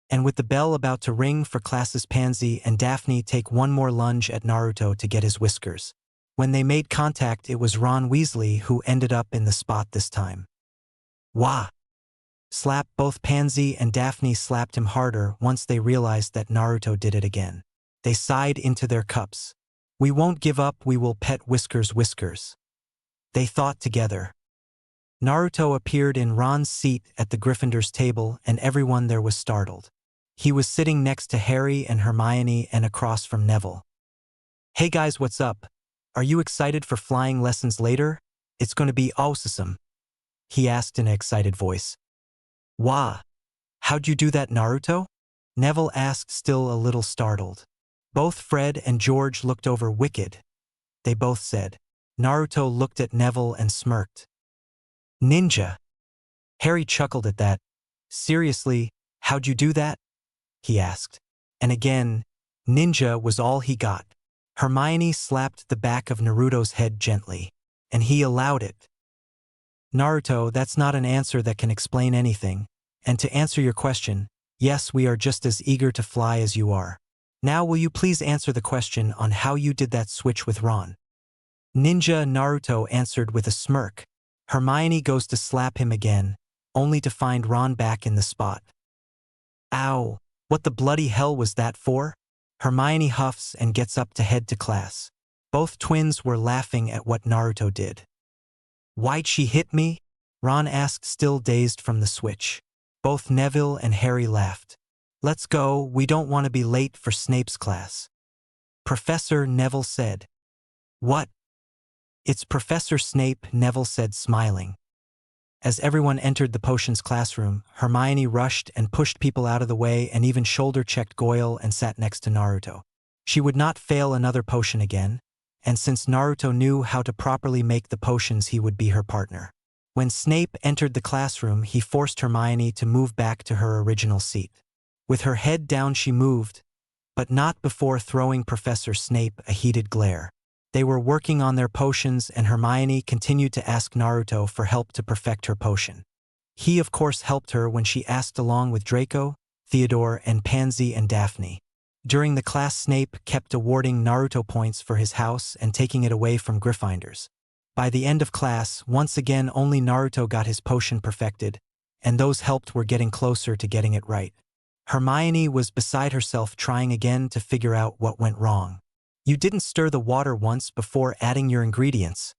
And with the bell about to ring for classes, Pansy and Daphne take one more lunge at Naruto to get his whiskers. When they made contact, it was Ron Weasley who ended up in the spot this time. Wah! Slap. Both Pansy and Daphne slapped him harder once they realized that Naruto did it again. They sighed into their cups. We won't give up, we will pet Whiskers, Whiskers. They thought together. Naruto appeared in Ron's seat at the Gryffindor's table and everyone there was startled. He was sitting next to Harry and Hermione and across from Neville. Hey guys, what's up? Are you excited for flying lessons later? It's going to be awesome. He asked in an excited voice. Wah! How'd you do that, Naruto? Neville asked, still a little startled. Both Fred and George looked over. Wicked, they both said. Naruto looked at Neville and smirked. Ninja. Harry chuckled at that. Seriously, how'd you do that? He asked. And again, ninja was all he got. Hermione slapped the back of Naruto's head gently, and he allowed it. Naruto, that's not an answer that can explain anything. And to answer your question, yes, we are just as eager to fly as you are. Now will you please answer the question on how you did that switch with Ron? Ninja, Naruto answered with a smirk. Hermione goes to slap him again, only to find Ron back in the spot. Ow, what the bloody hell was that for? Hermione huffs and gets up to head to class. Both twins were laughing at what Naruto did. Why'd she hit me? Ron asked, still dazed from the switch. Both Neville and Harry laughed. Let's go, we don't want to be late for Snape's class. Professor, Neville said. What? It's Professor Snape, Neville said, smiling. As everyone entered the potions classroom, Hermione rushed and pushed people out of the way and even shoulder-checked Goyle and sat next to Naruto. She would not fail another potion again, and since Naruto knew how to properly make the potions, he would be her partner. When Snape entered the classroom, he forced Hermione to move back to her original seat. With her head down she moved, but not before throwing Professor Snape a heated glare. They were working on their potions and Hermione continued to ask Naruto for help to perfect her potion. He of course helped her when she asked, along with Draco, Theodore, and Pansy and Daphne. During the class, Snape kept awarding Naruto points for his house and taking it away from Gryffindors. By the end of class, once again only Naruto got his potion perfected, and those helped were getting closer to getting it right. Hermione was beside herself, trying again to figure out what went wrong. You didn't stir the water once before adding your ingredients,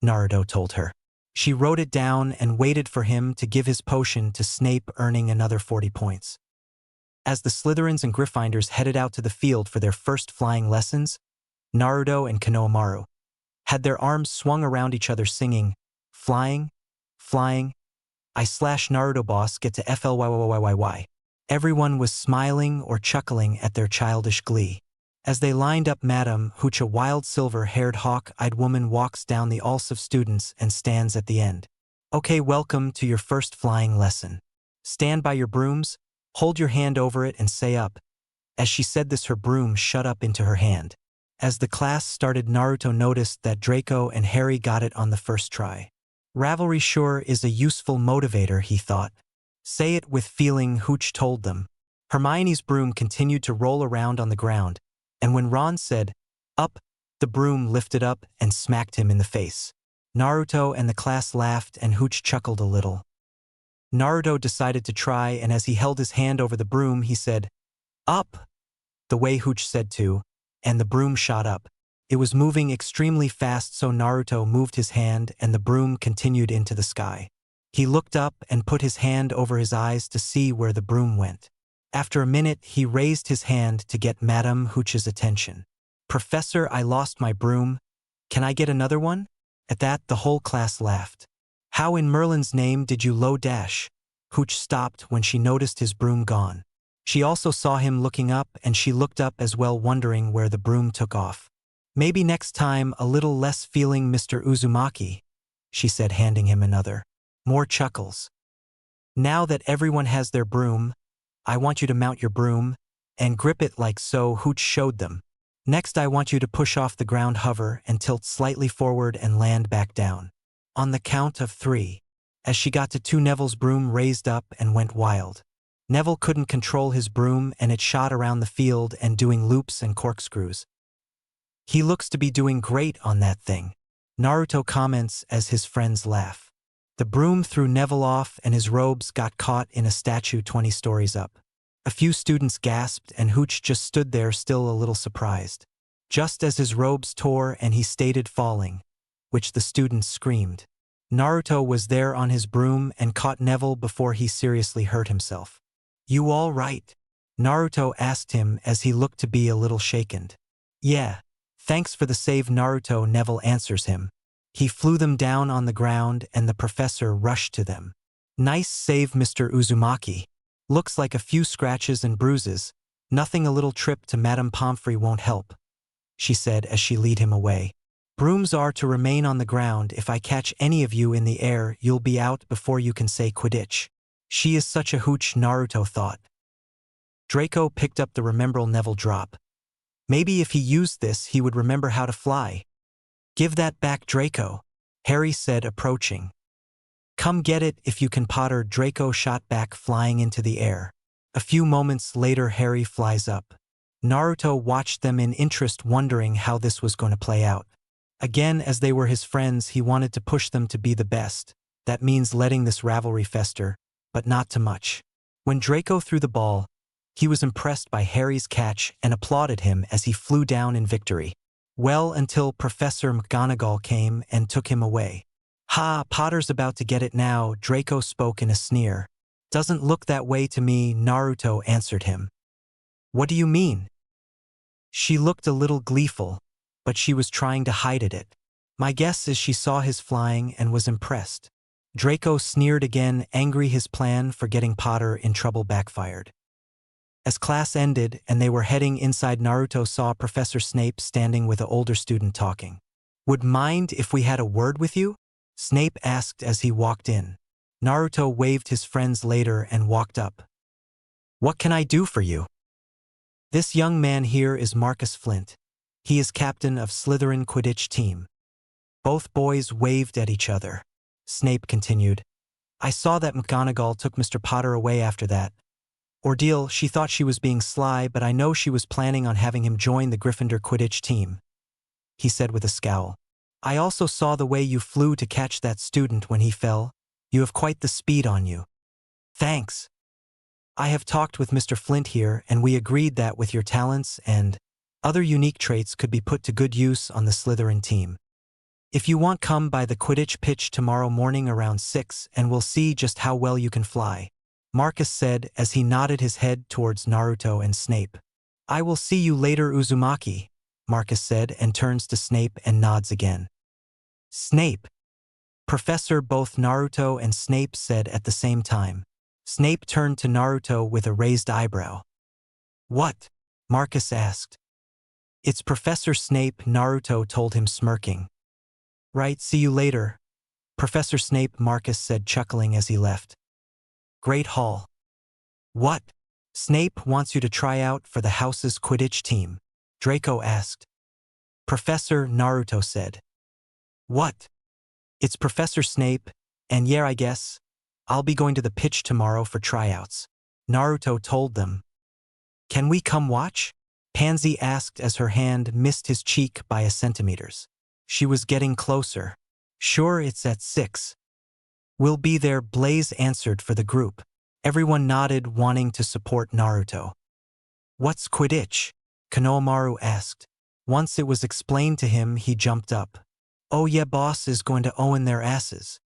Naruto told her. She wrote it down and waited for him to give his potion to Snape, earning another 40 points. As the Slytherins and Gryffindors headed out to the field for their first flying lessons, Naruto and Konohamaru had their arms swung around each other singing, Flying, flying, Naruto boss get to FLYYYYY. Everyone was smiling or chuckling at their childish glee. As they lined up, Madame Hooch, a wild silver-haired hawk-eyed woman, walks down the aisles of students and stands at the end. Okay, welcome to your first flying lesson. Stand by your brooms, hold your hand over it and say up. As she said this, her broom shot up into her hand. As the class started, Naruto noticed that Draco and Harry got it on the first try. Ravelry sure is a useful motivator, he thought. Say it with feeling, Hooch told them. Hermione's broom continued to roll around on the ground, and when Ron said, up, the broom lifted up and smacked him in the face. Naruto and the class laughed and Hooch chuckled a little. Naruto decided to try, and as he held his hand over the broom, he said, "Up!" the way Hooch said to, and the broom shot up. It was moving extremely fast, so Naruto moved his hand and the broom continued into the sky. He looked up and put his hand over his eyes to see where the broom went. After a minute, he raised his hand to get Madame Hooch's attention. "Professor, I lost my broom. Can I get another one?" At that, the whole class laughed. "How in Merlin's name did you low dash?" Hooch stopped when she noticed his broom gone. She also saw him looking up, and she looked up as well, wondering where the broom took off. "Maybe next time a little less feeling, Mr. Uzumaki," she said, handing him another. More chuckles. "Now that everyone has their broom, I want you to mount your broom and grip it like so," Hooch showed them. "Next, I want you to push off the ground, hover, and tilt slightly forward and land back down. On the count of 3. As she got to 2, Neville's broom raised up and went wild. Neville couldn't control his broom, and it shot around the field and doing loops and corkscrews. "He looks to be doing great on that thing," Naruto comments as his friends laugh. The broom threw Neville off, and his robes got caught in a statue 20 stories up. A few students gasped, and Hooch just stood there, still a little surprised. Just as his robes tore and he started falling, which the students screamed, Naruto was there on his broom and caught Neville before he seriously hurt himself. "You all right?" Naruto asked him as he looked to be a little shaken. "Yeah. Thanks for the save, Naruto," Neville answers him. He flew them down on the ground, and the professor rushed to them. "Nice save, Mr. Uzumaki. Looks like a few scratches and bruises. Nothing, a little trip to Madame Pomfrey won't help," she said as she led him away. "Brooms are to remain on the ground. If I catch any of you in the air, you'll be out before you can say Quidditch." She is such a hooch, Naruto thought. Draco picked up the Remembrall Neville drop. Maybe if he used this, he would remember how to fly. "Give that back, Draco," Harry said, approaching. "Come get it if you can, Potter." Draco shot back, flying into the air. A few moments later, Harry flies up. Naruto watched them in interest, wondering how this was going to play out. Again, as they were his friends, he wanted to push them to be the best. That means letting this rivalry fester, but not too much. When Draco threw the ball, he was impressed by Harry's catch and applauded him as he flew down in victory. Well, until Professor McGonagall came and took him away. "Ha, Potter's about to get it now," Draco spoke in a sneer. "Doesn't look that way to me," Naruto answered him. "What do you mean?" She looked a little gleeful, but she was trying to hide it. "My guess is she saw his flying and was impressed." Draco sneered again, angry his plan for getting Potter in trouble backfired. As class ended and they were heading inside, Naruto saw Professor Snape standing with an older student talking. "Would mind if we had a word with you?" Snape asked as he walked in. Naruto waved his friends later and walked up. "What can I do for you?" "This young man here is Marcus Flint. He is captain of Slytherin Quidditch team." Both boys waved at each other. Snape continued, "I saw that McGonagall took Mr. Potter away after that ordeal. She thought she was being sly, but I know she was planning on having him join the Gryffindor Quidditch team," he said with a scowl. "I also saw the way you flew to catch that student when he fell. You have quite the speed on you." "Thanks. I have talked with Mr. Flint here, and we agreed that with your talents and other unique traits could be put to good use on the Slytherin team. If you want, come by the Quidditch pitch tomorrow morning around 6 and we'll see just how well you can fly," Marcus said as he nodded his head towards Naruto and Snape. "I will see you later, Uzumaki," Marcus said and turns to Snape and nods again. "Snape." "Professor," both Naruto and Snape said at the same time. Snape turned to Naruto with a raised eyebrow. "What?" Marcus asked. "It's Professor Snape," Naruto told him, smirking. "Right, see you later, Professor Snape," Marcus said, chuckling as he left. Great Hall. "What?" "Snape wants you to try out for the house's Quidditch team," Draco asked. "Professor," Naruto said. "What?" "It's Professor Snape, and yeah, I guess I'll be going to the pitch tomorrow for tryouts," Naruto told them. "Can we come watch?" Pansy asked as her hand missed his cheek by a centimeters. She was getting closer. "Sure, it's at 6. We'll be there, Blaze answered for the group. Everyone nodded, wanting to support Naruto. What's Quidditch? Konohamaru asked. Once it was explained to him, he jumped up. Oh yeah, boss is going to own their asses.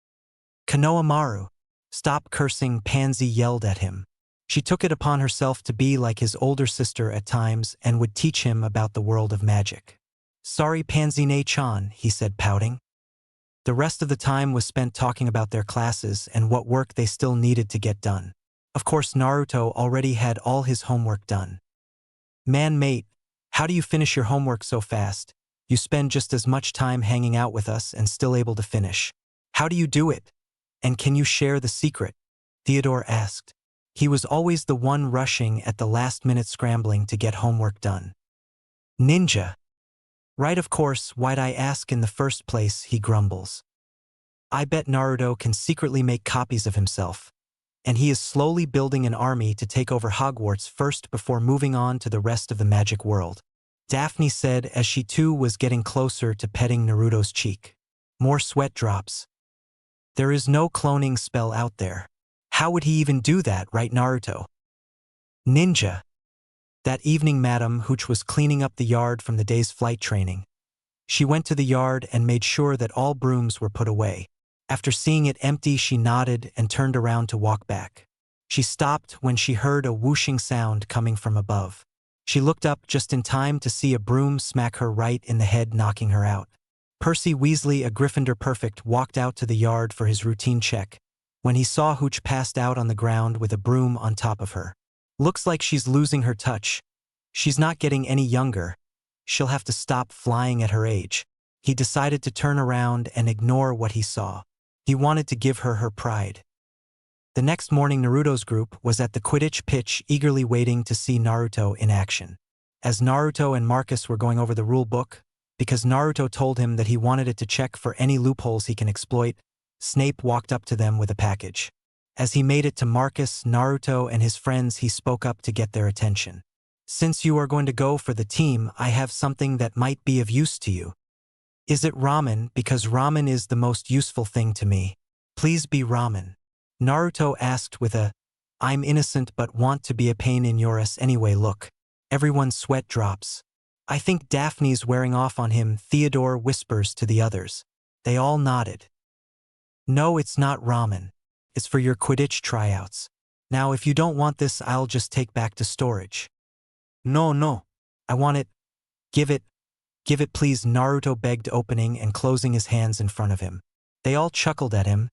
Konohamaru, stop cursing, Pansy yelled at him. She took it upon herself to be like his older sister at times and would teach him about the world of magic. Sorry, Pansy-ne-chan, he said, pouting. The rest of the time was spent talking about their classes and what work they still needed to get done. Of course, Naruto already had all his homework done. Man, mate, how do you finish your homework so fast? You spend just as much time hanging out with us and still able to finish. How do you do it? And can you share the secret? Theodore asked. He was always the one rushing at the last minute, scrambling to get homework done. Ninja. Right, of course, why'd I ask in the first place, he grumbles. I bet Naruto can secretly make copies of himself, and he is slowly building an army to take over Hogwarts first before moving on to the rest of the magic world. Daphne said as she too was getting closer to petting Naruto's cheek. More sweat drops. There is no cloning spell out there. How would he even do that, right, Naruto? Ninja. That evening, Madame Hooch was cleaning up the yard from the day's flight training. She went to the yard and made sure that all brooms were put away. After seeing it empty, she nodded and turned around to walk back. She stopped when she heard a whooshing sound coming from above. She looked up just in time to see a broom smack her right in the head, knocking her out. Percy Weasley, a Gryffindor perfect, walked out to the yard for his routine check when he saw Hooch passed out on the ground with a broom on top of her. Looks like she's losing her touch. She's not getting any younger. She'll have to stop flying at her age. He decided to turn around and ignore what he saw. He wanted to give her her pride. The next morning, Naruto's group was at the Quidditch pitch, eagerly waiting to see Naruto in action. As Naruto and Marcus were going over the rule book, because Naruto told him that he wanted it to check for any loopholes he can exploit, Snape walked up to them with a package. As he made it to Marcus, Naruto, and his friends, he spoke up to get their attention. Since you are going to go for the team, I have something that might be of use to you. Is it ramen? Because ramen is the most useful thing to me. Please be ramen. Naruto asked with a, I'm innocent but want to be a pain in your ass anyway look. Everyone's sweat drops. I think Daphne's wearing off on him, Theodore whispers to the others. They all nodded. No, it's not ramen. It's for your Quidditch tryouts. Now if you don't want this, I'll just take back to storage. No. I want it. Give it please, Naruto begged, opening and closing his hands in front of him. They all chuckled at him,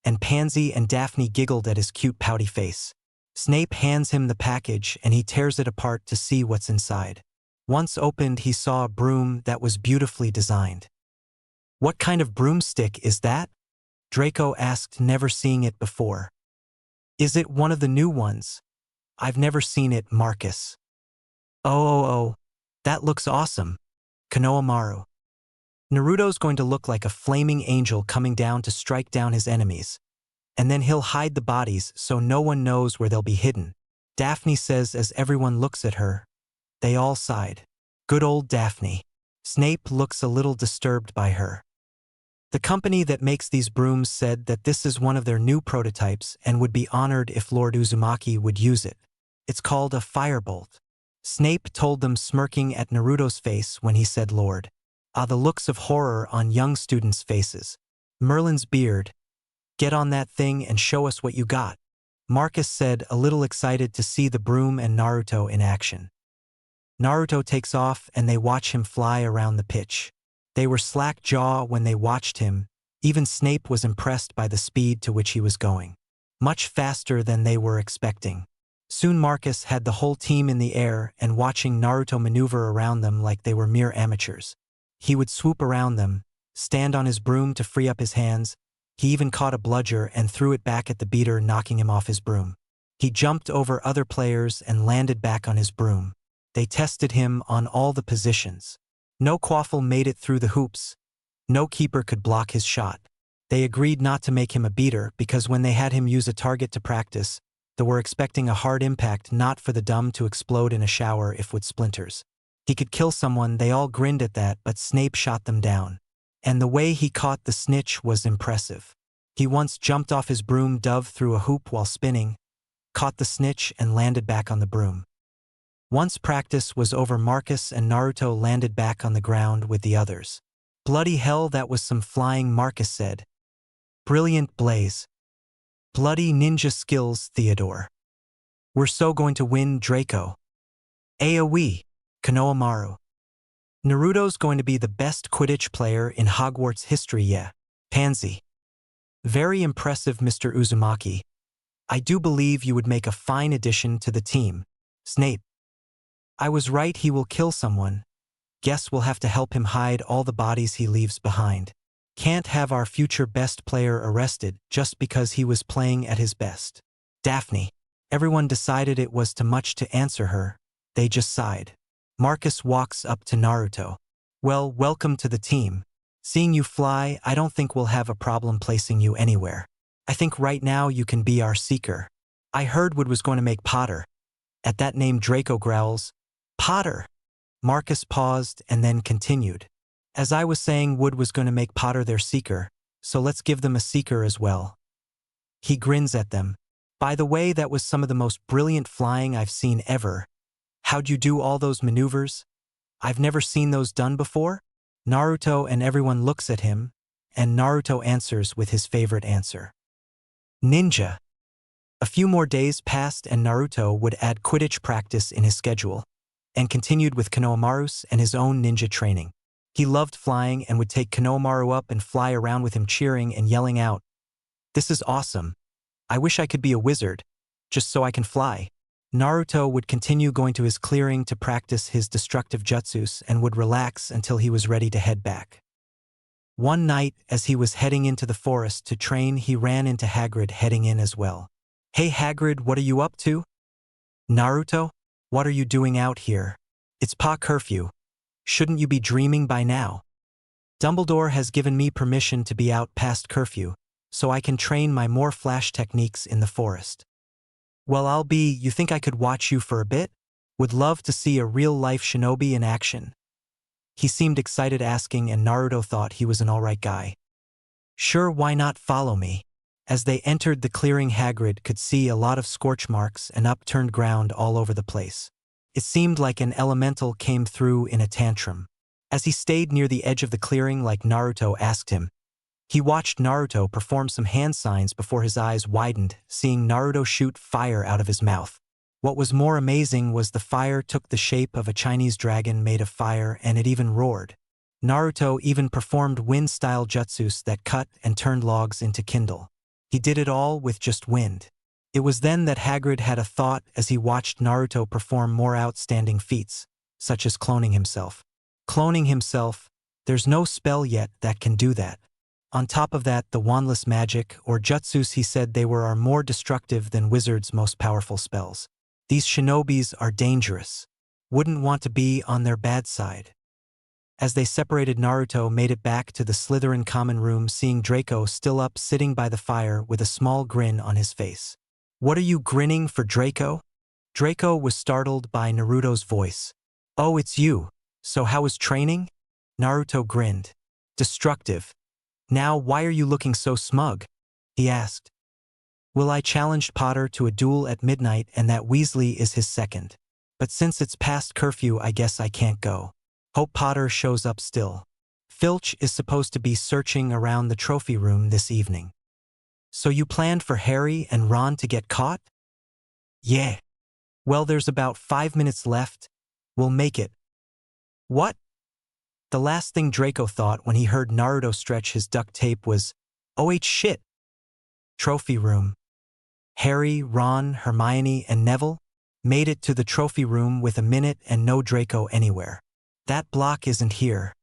and Pansy and Daphne giggled at his cute pouty face. Snape hands him the package and he tears it apart to see what's inside. Once opened, he saw a broom that was beautifully designed. What kind of broomstick is that? Draco asked, never seeing it before. Is it one of the new ones? I've never seen it, Marcus. Oh, that looks awesome. Konohamaru. Naruto's going to look like a flaming angel coming down to strike down his enemies. And then he'll hide the bodies so no one knows where they'll be hidden. Daphne says as everyone looks at her. They all sighed. Good old Daphne. Snape looks a little disturbed by her. The company that makes these brooms said that this is one of their new prototypes and would be honored if Lord Uzumaki would use it. It's called a firebolt. Snape told them, smirking at Naruto's face when he said Lord. The looks of horror on young students' faces. Merlin's beard. Get on that thing and show us what you got. Marcus said, a little excited to see the broom and Naruto in action. Naruto takes off and they watch him fly around the pitch. They were slack-jawed when they watched him. Even Snape was impressed by the speed to which he was going. Much faster than they were expecting. Soon Marcus had the whole team in the air and watching Naruto maneuver around them like they were mere amateurs. He would swoop around them, stand on his broom to free up his hands. He even caught a bludger and threw it back at the beater, knocking him off his broom. He jumped over other players and landed back on his broom. They tested him on all the positions. No quaffle made it through the hoops. No keeper could block his shot. They agreed not to make him a beater because when they had him use a target to practice, they were expecting a hard impact, not for the dumb to explode in a shower if with splinters. He could kill someone. They all grinned at that, but Snape shot them down. And the way he caught the snitch was impressive. He once jumped off his broom dove through a hoop while spinning, caught the snitch and landed back on the broom. Once practice was over, Marcus and Naruto landed back on the ground with the others. Bloody hell, that was some flying, Marcus said. Brilliant, Blaze. Bloody ninja skills, Theodore. We're so going to win, Draco. AoE, Konohamaru. Naruto's going to be the best Quidditch player in Hogwarts history, yeah. Pansy. Very impressive, Mr. Uzumaki. I do believe you would make a fine addition to the team. Snape. I was right, he will kill someone. Guess we'll have to help him hide all the bodies he leaves behind. Can't have our future best player arrested just because he was playing at his best. Daphne. Everyone decided it was too much to answer her. They just sighed. Marcus walks up to Naruto. Well, welcome to the team. Seeing you fly, I don't think we'll have a problem placing you anywhere. I think right now you can be our seeker. I heard Wood was going to make Potter. At that name, Draco growls. Potter. Marcus paused and then continued. As I was saying, Wood was going to make Potter their seeker, so let's give them a seeker as well. He grins at them. By the way, that was some of the most brilliant flying I've seen ever. How'd you do all those maneuvers? I've never seen those done before. Naruto and everyone looks at him, and Naruto answers with his favorite answer. Ninja. A few more days passed and Naruto would add Quidditch practice in his schedule, and continued with Konohamaru and his own ninja training. He loved flying and would take Konohamaru up and fly around with him, cheering and yelling out, "This is awesome. I wish I could be a wizard, just so I can fly." Naruto would continue going to his clearing to practice his destructive jutsus and would relax until he was ready to head back. One night, as he was heading into the forest to train, he ran into Hagrid heading in as well. "Hey Hagrid, what are you up to?" "Naruto, what are you doing out here? It's pa curfew. Shouldn't you be dreaming by now?" "Dumbledore has given me permission to be out past curfew, so I can train my more flash techniques in the forest." "Well, you think I could watch you for a bit? Would love to see a real-life shinobi in action." He seemed excited asking, and Naruto thought he was an alright guy. "Sure, why not, follow me?" As they entered the clearing, Hagrid could see a lot of scorch marks and upturned ground all over the place. It seemed like an elemental came through in a tantrum. As he stayed near the edge of the clearing like Naruto asked him, he watched Naruto perform some hand signs before his eyes widened, seeing Naruto shoot fire out of his mouth. What was more amazing was the fire took the shape of a Chinese dragon made of fire, and it even roared. Naruto even performed wind-style jutsus that cut and turned logs into kindle. He did it all with just wind. It was then that Hagrid had a thought as he watched Naruto perform more outstanding feats, such as cloning himself. Cloning himself, there's no spell yet that can do that. On top of that, the wandless magic, or jutsus he said they were, are more destructive than wizards' most powerful spells. These shinobis are dangerous. Wouldn't want to be on their bad side. As they separated, Naruto made it back to the Slytherin common room, seeing Draco still up sitting by the fire with a small grin on his face. "What are you grinning for, Draco?" Draco was startled by Naruto's voice. "Oh, it's you. So how was training?" Naruto grinned. "Destructive. Now why are you looking so smug?" he asked. "Well, I challenged Potter to a duel at midnight and that Weasley is his second. But since it's past curfew, I guess I can't go. Hope Potter shows up still. Filch is supposed to be searching around the trophy room this evening." "So you planned for Harry and Ron to get caught?" "Yeah. Well, there's about 5 minutes left. We'll make it." "What?" The last thing Draco thought when he heard Naruto stretch his duct tape was, "Oh shit." Trophy room. Harry, Ron, Hermione, and Neville made it to the trophy room with a minute and no Draco anywhere. "That block isn't here.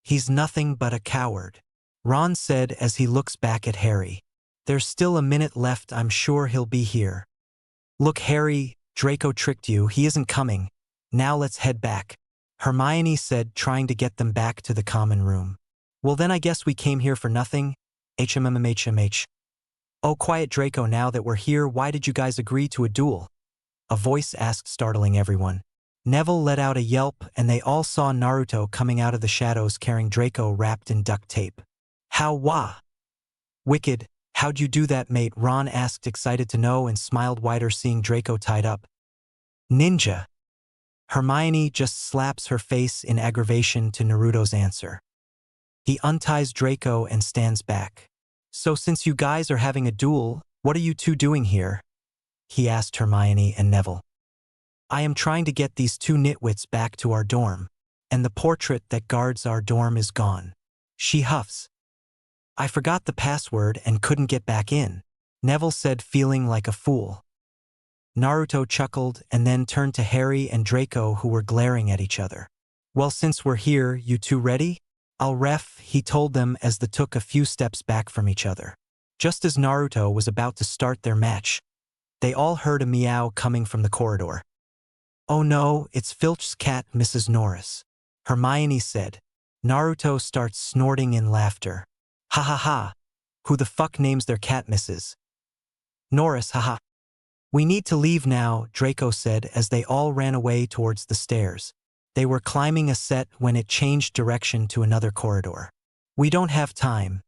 He's nothing but a coward," Ron said as he looks back at Harry. "There's still a minute left, I'm sure he'll be here." "Look, Harry, Draco tricked you, he isn't coming. Now let's head back," Hermione said, trying to get them back to the common room. "Well then I guess we came here for nothing. HMMHMH. Oh, quiet, Draco, now that we're here, why did you guys agree to a duel?" a voice asked, startling everyone. Neville let out a yelp and they all saw Naruto coming out of the shadows carrying Draco wrapped in duct tape. "How wah?" "Wicked," How'd you do that, mate? Ron asked, excited to know, and smiled wider seeing Draco tied up. Ninja. Hermione just slaps her face in aggravation to Naruto's answer. He unties Draco and stands back. So since you guys are having a duel, what are you two doing here? He asked Hermione and Neville. I am trying to get these two nitwits back to our dorm, and the portrait that guards our dorm is gone. She huffs. I forgot the password and couldn't get back in, Neville said, feeling like a fool. Naruto chuckled and then turned to Harry and Draco, who were glaring at each other. Well, since we're here, you two ready? I'll ref, he told them as they took a few steps back from each other. Just as Naruto was about to start their match, they all heard a meow coming from the corridor. Oh no, it's Filch's cat, Mrs. Norris, Hermione said. Naruto starts snorting in laughter. Ha ha ha. Who the fuck names their cat Mrs. Norris, haha. We need to leave now, Draco said as they all ran away towards the stairs. They were climbing a set when it changed direction to another corridor. We don't have time.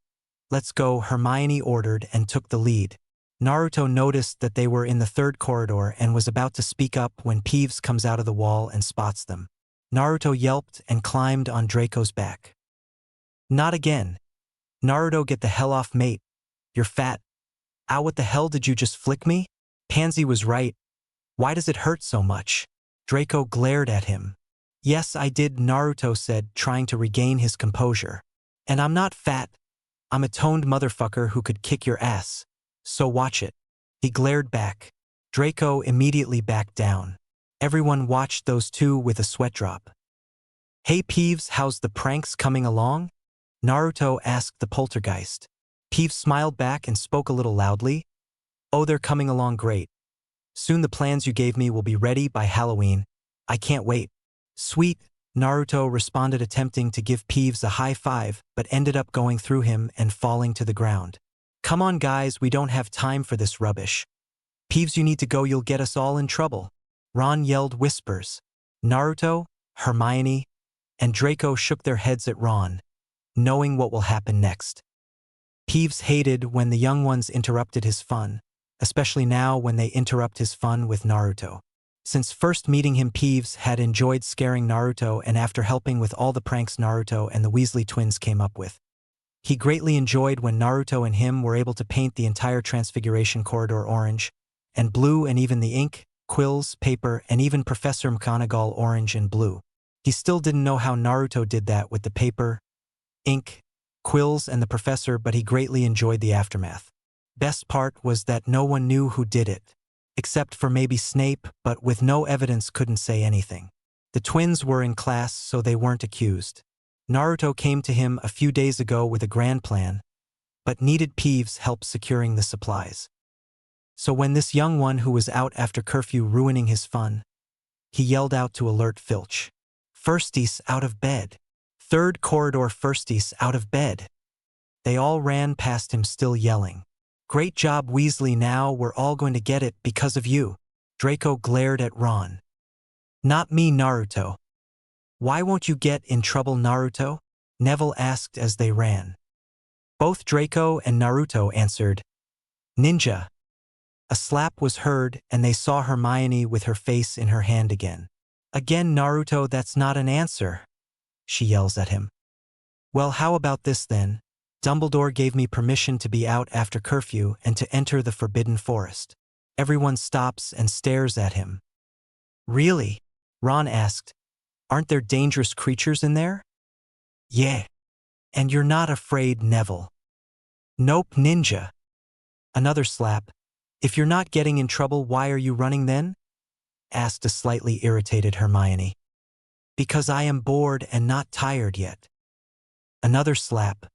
Let's go, Hermione ordered and took the lead. Naruto noticed that they were in the third corridor and was about to speak up when Peeves comes out of the wall and spots them. Naruto yelped and climbed on Draco's back. Not again. Naruto, get the hell off, mate. You're fat. Ow, what the hell, did you just flick me? Pansy was right. Why does it hurt so much? Draco glared at him. Yes, I did, Naruto said, trying to regain his composure. And I'm not fat. I'm a toned motherfucker who could kick your ass. So watch it. He glared back. Draco immediately backed down. Everyone watched those two with a sweat drop. Hey Peeves, how's the pranks coming along? Naruto asked the poltergeist. Peeves smiled back and spoke a little loudly. Oh, they're coming along great. Soon the plans you gave me will be ready by Halloween. I can't wait. Sweet, Naruto responded, attempting to give Peeves a high five, but ended up going through him and falling to the ground. Come on guys, we don't have time for this rubbish. Peeves, you need to go, you'll get us all in trouble. Ron yelled whispers. Naruto, Hermione, and Draco shook their heads at Ron, knowing what will happen next. Peeves hated when the young ones interrupted his fun, especially now when they interrupt his fun with Naruto. Since first meeting him, Peeves had enjoyed scaring Naruto, and after helping with all the pranks Naruto and the Weasley twins came up with, he greatly enjoyed when Naruto and him were able to paint the entire Transfiguration corridor orange and blue, and even the ink, quills, paper, and even Professor McGonagall orange and blue. He still didn't know how Naruto did that with the paper, ink, quills, and the professor, but he greatly enjoyed the aftermath. Best part was that no one knew who did it, except for maybe Snape, but with no evidence couldn't say anything. The twins were in class, so they weren't accused. Naruto came to him a few days ago with a grand plan, but needed Peeves' help securing the supplies. So when this young one who was out after curfew ruining his fun, he yelled out to alert Filch. Firsties out of bed. Third corridor, Firsties out of bed. They all ran past him still yelling. Great job, Weasley, now we're all going to get it because of you. Draco glared at Ron. Not me, Naruto. Why won't you get in trouble, Naruto? Neville asked as they ran. Both Draco and Naruto answered, Ninja. A slap was heard and they saw Hermione with her face in her hand again. Again, Naruto, that's not an answer, she yells at him. Well, how about this then? Dumbledore gave me permission to be out after curfew and to enter the Forbidden Forest. Everyone stops and stares at him. Really? Ron asked. Aren't there dangerous creatures in there? Yeah. And you're not afraid, Neville? Nope, Ninja. Another slap. If you're not getting in trouble, why are you running then? Asked a slightly irritated Hermione. Because I am bored and not tired yet. Another slap.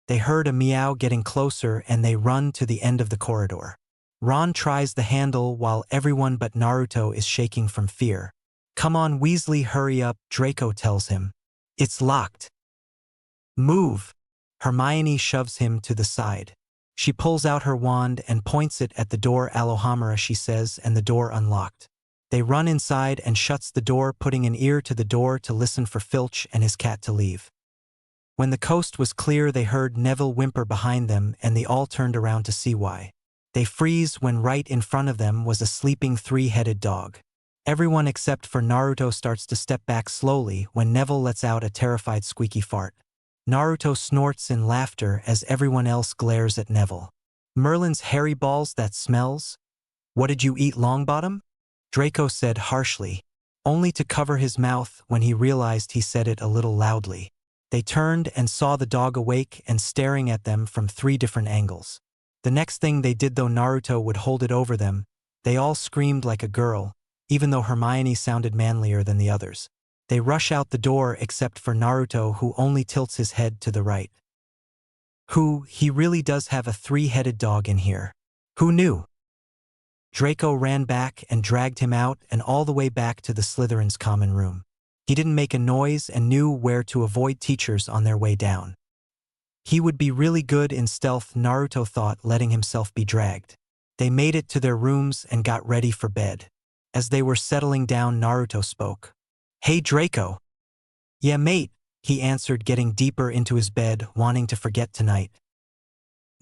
They heard a meow getting closer and they run to the end of the corridor. Ron tries the handle while everyone but Naruto is shaking from fear. Come on, Weasley, hurry up, Draco tells him. It's locked. Move. Hermione shoves him to the side. She pulls out her wand and points it at the door. Alohomora, she says, and the door unlocked. They run inside and shuts the door, putting an ear to the door to listen for Filch and his cat to leave. When the coast was clear, they heard Neville whimper behind them, and they all turned around to see why. They freeze when right in front of them was a sleeping three-headed dog. Everyone except for Naruto starts to step back slowly when Neville lets out a terrified squeaky fart. Naruto snorts in laughter as everyone else glares at Neville. Merlin's hairy balls, that smells? What did you eat, Longbottom? Draco said harshly, only to cover his mouth when he realized he said it a little loudly. They turned and saw the dog awake and staring at them from 3 different angles. The next thing they did, though Naruto would hold it over them, they all screamed like a girl, even though Hermione sounded manlier than the others. They rush out the door except for Naruto, who only tilts his head to the right. He really does have a 3-headed dog in here. Who knew? Draco ran back and dragged him out and all the way back to the Slytherin's common room. He didn't make a noise and knew where to avoid teachers on their way down. He would be really good in stealth, Naruto thought, letting himself be dragged. They made it to their rooms and got ready for bed. As they were settling down, Naruto spoke. "Hey, Draco." "Yeah, mate," he answered, getting deeper into his bed, wanting to forget tonight.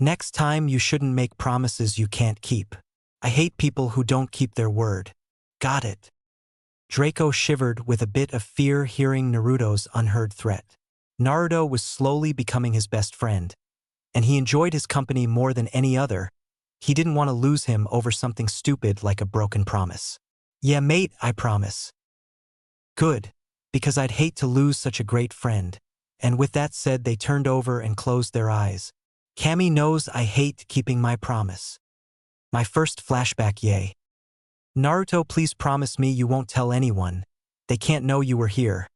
"Next time you shouldn't make promises you can't keep. I hate people who don't keep their word. Got it?" Draco shivered with a bit of fear hearing Naruto's unheard threat. Naruto was slowly becoming his best friend, and he enjoyed his company more than any other. He didn't want to lose him over something stupid like a broken promise. "Yeah, mate, I promise." "Good, because I'd hate to lose such a great friend." And with that said, they turned over and closed their eyes. "Cammy knows I hate keeping my promise." My first flashback, yay. "Naruto, please promise me you won't tell anyone. They can't know you were here."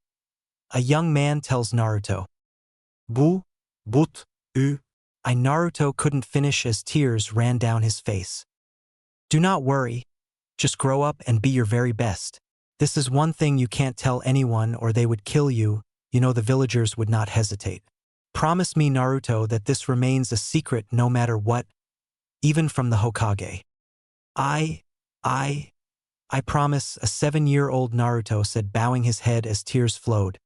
A young man tells Naruto. But, Naruto couldn't finish as tears ran down his face. "Do not worry. Just grow up and be your very best. This is one thing you can't tell anyone or they would kill you. You know the villagers would not hesitate. Promise me, Naruto, that this remains a secret no matter what, even from the Hokage." I promise," a 7-year-old Naruto said, bowing his head as tears flowed.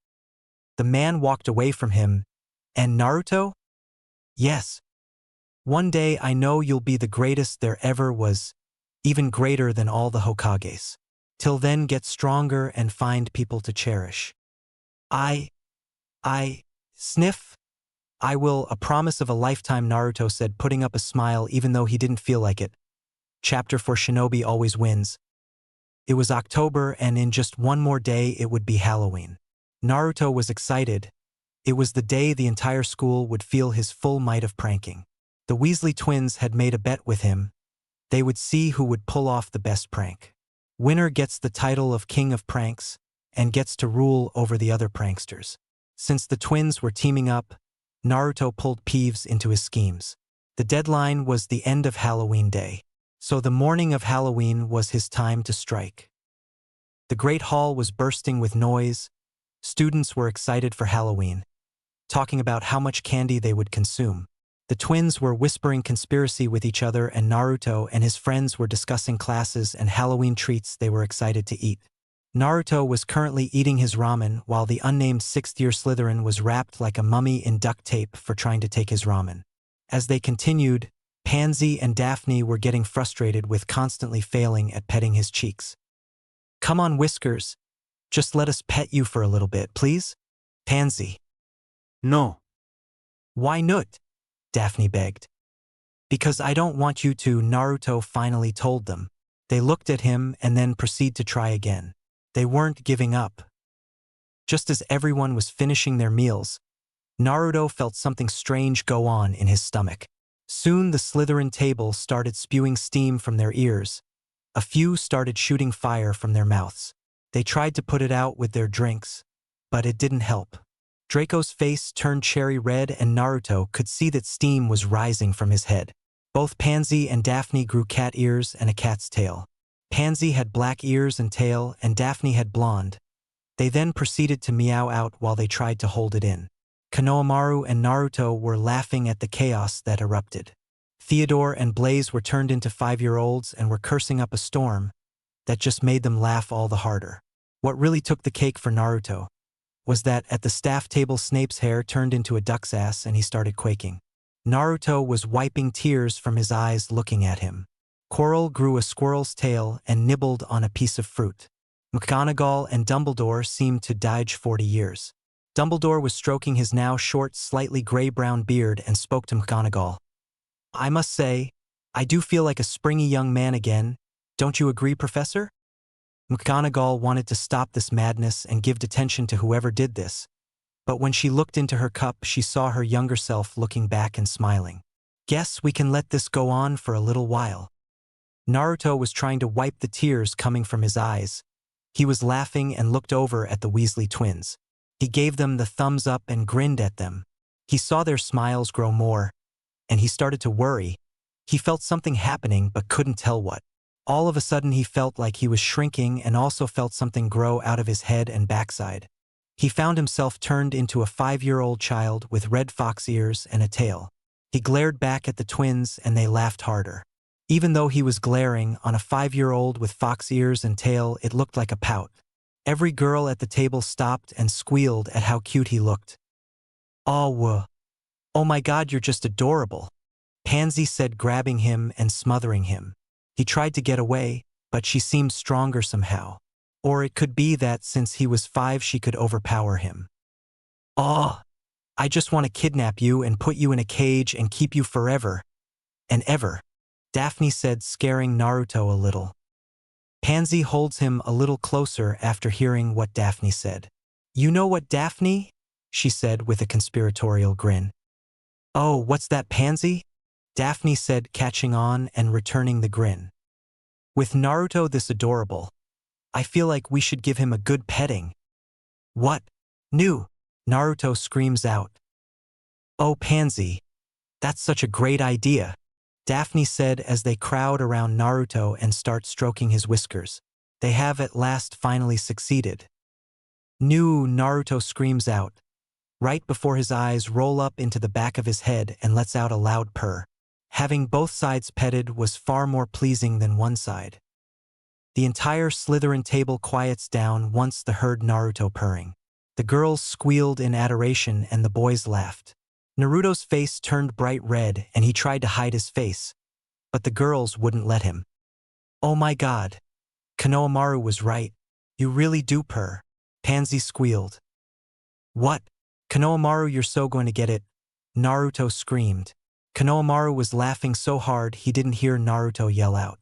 The man walked away from him. "And Naruto?" "Yes. One day I know you'll be the greatest there ever was, even greater than all the Hokages. Till then, get stronger and find people to cherish." I sniff. "I will, a promise of a lifetime," Naruto said, putting up a smile even though he didn't feel like it. Chapter 4: Shinobi Always Wins. It was October, and in just one more day it would be Halloween. Naruto was excited. It was the day the entire school would feel his full might of pranking. The Weasley twins had made a bet with him. They would see who would pull off the best prank. Winner gets the title of King of Pranks and gets to rule over the other pranksters. Since the twins were teaming up, Naruto pulled Peeves into his schemes. The deadline was the end of Halloween Day, so the morning of Halloween was his time to strike. The Great Hall was bursting with noise. Students were excited for Halloween, talking about how much candy they would consume. The twins were whispering conspiracy with each other, and Naruto and his friends were discussing classes and Halloween treats they were excited to eat. Naruto was currently eating his ramen while the unnamed 6th-year Slytherin was wrapped like a mummy in duct tape for trying to take his ramen. As they continued, Pansy and Daphne were getting frustrated with constantly failing at petting his cheeks. "Come on, Whiskers. Just let us pet you for a little bit, please?" Pansy. No. "Why not?" Daphne begged. "Because I don't want you to," Naruto finally told them. They looked at him and then proceeded to try again. They weren't giving up. Just as everyone was finishing their meals, Naruto felt something strange go on in his stomach. Soon the Slytherin table started spewing steam from their ears. A few started shooting fire from their mouths. They tried to put it out with their drinks, but it didn't help. Draco's face turned cherry red and Naruto could see that steam was rising from his head. Both Pansy and Daphne grew cat ears and a cat's tail. Pansy had black ears and tail, and Daphne had blonde. They then proceeded to meow out while they tried to hold it in. Konohamaru and Naruto were laughing at the chaos that erupted. Theodore and Blaze were turned into 5-year-olds and were cursing up a storm that just made them laugh all the harder. What really took the cake for Naruto was that at the staff table Snape's hair turned into a duck's ass and he started quaking. Naruto was wiping tears from his eyes looking at him. Quirrell grew a squirrel's tail and nibbled on a piece of fruit. McGonagall and Dumbledore seemed to dodge 40 years. Dumbledore was stroking his now short, slightly gray-brown beard and spoke to McGonagall. I must say, I do feel like a springy young man again. Don't you agree, Professor? McGonagall wanted to stop this madness and give detention to whoever did this. But when she looked into her cup, she saw her younger self looking back and smiling. Guess we can let this go on for a little while. Naruto was trying to wipe the tears coming from his eyes. He was laughing and looked over at the Weasley twins. He gave them the thumbs up and grinned at them. He saw their smiles grow more, and he started to worry. He felt something happening but couldn't tell what. All of a sudden he felt like he was shrinking and also felt something grow out of his head and backside. He found himself turned into a 5-year-old child with red fox ears and a tail. He glared back at the twins and they laughed harder. Even though he was glaring on a 5-year-old with fox ears and tail, it looked like a pout. Every girl at the table stopped and squealed at how cute he looked. Oh my God, you're just adorable, Pansy said, grabbing him and smothering him. He tried to get away, but she seemed stronger somehow. Or it could be that since he was 5 she could overpower him. Oh, I just want to kidnap you and put you in a cage and keep you forever and ever, Daphne said, scaring Naruto a little. Pansy holds him a little closer after hearing what Daphne said. You know what, Daphne? She said with a conspiratorial grin. Oh, what's that, Pansy? Daphne said, catching on and returning the grin. With Naruto this adorable, I feel like we should give him a good petting. What? New? Naruto screams out. Oh, Pansy, that's such a great idea, Daphne said as they crowd around Naruto and start stroking his whiskers. They have at last finally succeeded. New, Naruto screams out, right before his eyes roll up into the back of his head and lets out a loud purr. Having both sides petted was far more pleasing than one side. The entire Slytherin table quiets down once they heard Naruto purring. The girls squealed in adoration and the boys laughed. Naruto's face turned bright red and he tried to hide his face, but the girls wouldn't let him. Oh my God, Konohamaru was right. You really do purr, Pansy squealed. What? Konohamaru, you're so going to get it, Naruto screamed. Konohamaru was laughing so hard he didn't hear Naruto yell out.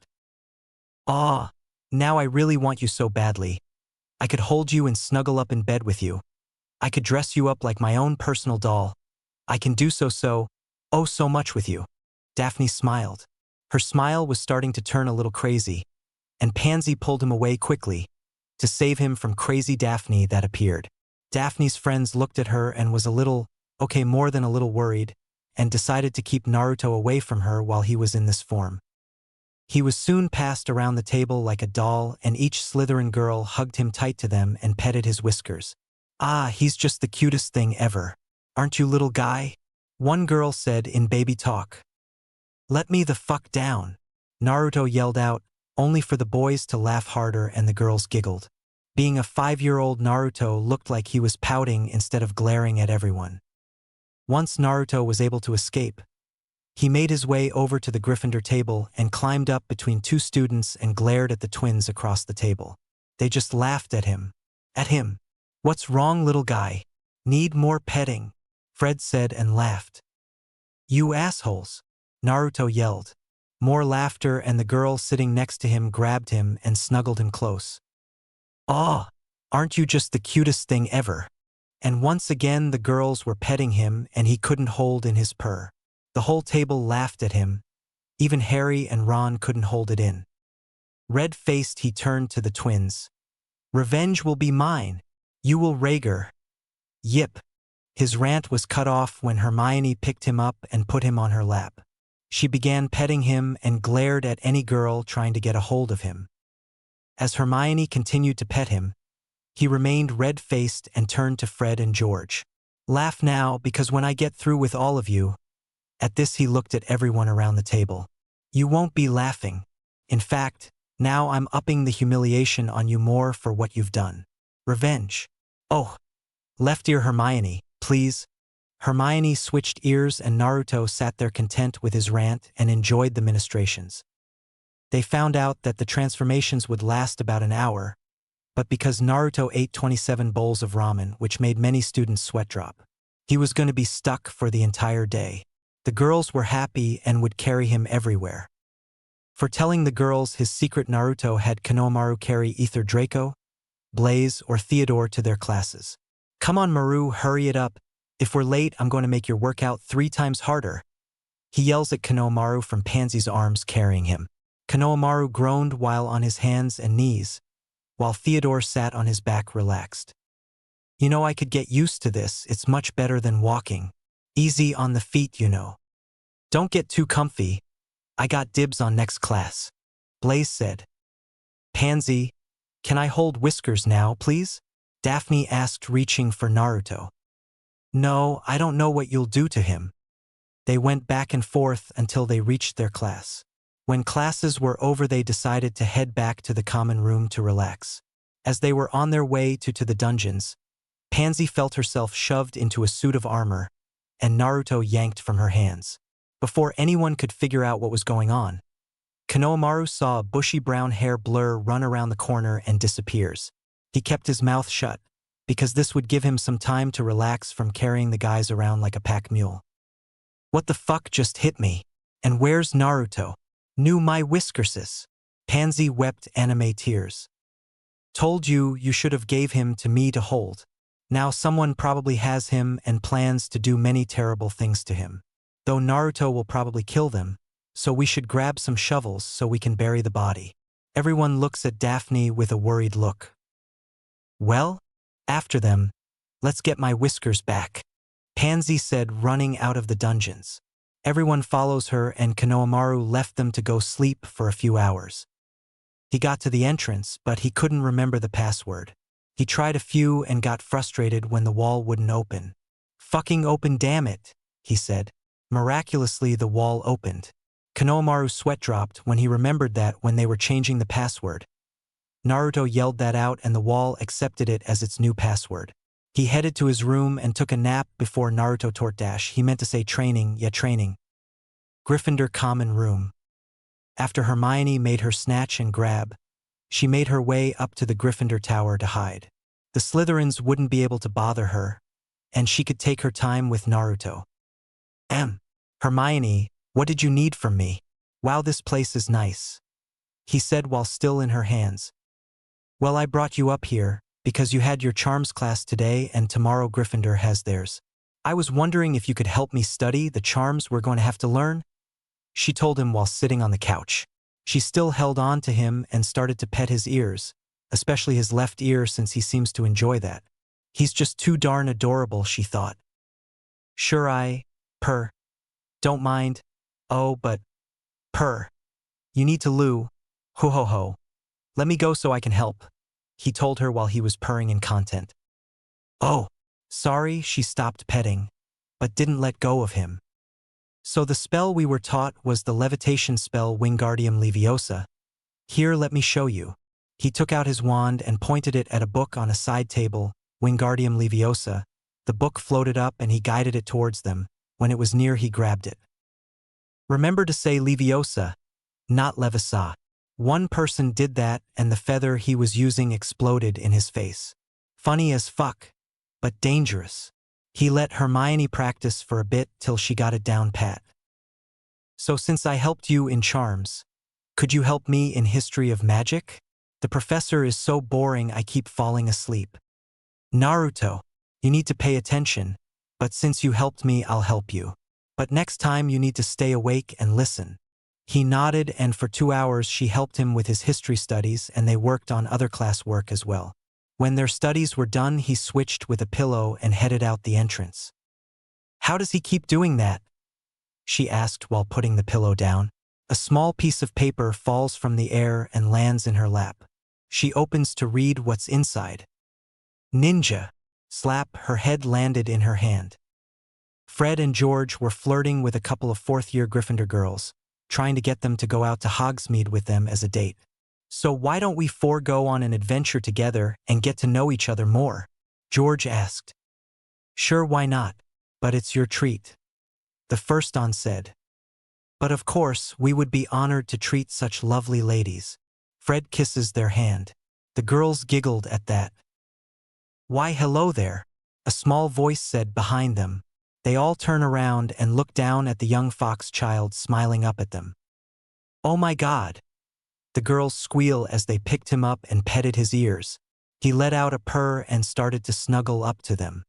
Ah, now I really want you so badly. I could hold you and snuggle up in bed with you. I could dress you up like my own personal doll. I can do so much with you. Daphne smiled. Her smile was starting to turn a little crazy, and Pansy pulled him away quickly to save him from crazy Daphne that appeared. Daphne's friends looked at her and was a little, more than a little worried, and decided to keep Naruto away from her while he was in this form. He was soon passed around the table like a doll, and each Slytherin girl hugged him tight to them and petted his whiskers. Ah, he's just the cutest thing ever. Aren't you, little guy? One girl said in baby talk. Let me the fuck down, Naruto yelled out, only for the boys to laugh harder and the girls giggled. Being a 5-year-old, Naruto looked like he was pouting instead of glaring at everyone. Once Naruto was able to escape, he made his way over to the Gryffindor table and climbed up between 2 students and glared at the twins across the table. They just laughed at him. What's wrong, little guy? Need more petting? Fred said and laughed. You assholes, Naruto yelled. More laughter and the girl sitting next to him grabbed him and snuggled him close. Aw, aren't you just the cutest thing ever? And once again the girls were petting him and he couldn't hold in his purr. The whole table laughed at him. Even Harry and Ron couldn't hold it in. Red-faced, he turned to the twins. Revenge will be mine. You will Rhaegar. Yip. His rant was cut off when Hermione picked him up and put him on her lap. She began petting him and glared at any girl trying to get a hold of him. As Hermione continued to pet him, he remained red-faced and turned to Fred and George. Laugh now, because when I get through with all of you. At this he looked at everyone around the table. You won't be laughing. In fact, now I'm upping the humiliation on you more for what you've done. Revenge. Oh, Left ear Hermione, please. Hermione switched ears and Naruto sat there content with his rant and enjoyed the ministrations. They found out that the transformations would last about an hour, but because Naruto ate 27 bowls of ramen, which made many students sweat drop, he was going to be stuck for the entire day. The girls were happy and would carry him everywhere. For telling the girls his secret, Naruto had Konohamaru carry either Draco, Blaze, or Theodore to their classes. Come on Maru, hurry it up. If we're late, I'm going to make your workout 3 times harder. He yells at Konohamaru from Pansy's arms carrying him. Konohamaru groaned while on his hands and knees, while Theodore sat on his back relaxed. You know, I could get used to this. It's much better than walking. Easy on the feet, you know. Don't get too comfy. I got dibs on next class. Blaze said. Pansy, can I hold Whiskers now, please? Daphne asked, reaching for Naruto. No, I don't know what you'll do to him. They went back and forth until they reached their class. When classes were over, they decided to head back to the common room to relax. As they were on their way to the dungeons, Pansy felt herself shoved into a suit of armor, and Naruto yanked from her hands. Before anyone could figure out what was going on, Konohamaru saw a bushy brown hair blur run around the corner and disappears. He kept his mouth shut, because this would give him some time to relax from carrying the guys around like a pack mule. What the fuck just hit me? And where's Naruto? Knew my whiskerses. Pansy wept anime tears. Told you should have gave him to me to hold. Now someone probably has him and plans to do many terrible things to him. Though Naruto will probably kill them, so we should grab some shovels so we can bury the body. Everyone looks at Daphne with a worried look. Well, after them, let's get my whiskers back, Pansy said, running out of the dungeons. Everyone follows her and Konohamaru left them to go sleep for a few hours. He got to the entrance, but he couldn't remember the password. He tried a few and got frustrated when the wall wouldn't open. Fucking open, damn it, he said. Miraculously, the wall opened. Konohamaru's sweat dropped when he remembered that when they were changing the password. Naruto yelled that out and the wall accepted it as its new password. He headed to his room and took a nap before Naruto tort dash. He meant to say training, yeah training. Gryffindor common room. After Hermione made her snatch and grab, she made her way up to the Gryffindor tower to hide. The Slytherins wouldn't be able to bother her, and she could take her time with Naruto. Hermione, what did you need from me? Wow, this place is nice, he said while still in her hands. Well, I brought you up here because you had your charms class today and tomorrow Gryffindor has theirs. I was wondering if you could help me study the charms we're going to have to learn, she told him while sitting on the couch. She still held on to him and started to pet his ears, especially his left ear since he seems to enjoy that. He's just too darn adorable, she thought. Sure, don't mind. Oh, but, you need to loo. Ho ho ho. Let me go so I can help, he told her while he was purring in content. Oh, sorry, she stopped petting, but didn't let go of him. So the spell we were taught was the levitation spell Wingardium Leviosa. Here, let me show you. He took out his wand and pointed it at a book on a side table, Wingardium Leviosa. The book floated up and he guided it towards them. When it was near, he grabbed it. Remember to say Leviosa, not Leviosa. One person did that and the feather he was using exploded in his face. Funny as fuck, but dangerous. He let Hermione practice for a bit till she got it down pat. So since I helped you in charms, could you help me in history of magic? The professor is so boring I keep falling asleep. Naruto, you need to pay attention, but since you helped me, I'll help you. But next time you need to stay awake and listen. He nodded and for 2 hours she helped him with his history studies and they worked on other class work as well. When their studies were done, he switched with a pillow and headed out the entrance. How does he keep doing that? She asked while putting the pillow down. A small piece of paper falls from the air and lands in her lap. She opens to read what's inside. Ninja. Slap, her head landed in her hand. Fred and George were flirting with a couple of fourth-year Gryffindor girls, trying to get them to go out to Hogsmeade with them as a date. So why don't we 4 go on an adventure together and get to know each other more? George asked. Sure, why not? But it's your treat. The first on said. But of course, we would be honored to treat such lovely ladies. Fred kisses their hand. The girls giggled at that. Why, hello there, a small voice said behind them. They all turn around and look down at the young fox child smiling up at them. Oh my God! The girls squeal as they picked him up and petted his ears. He let out a purr and started to snuggle up to them.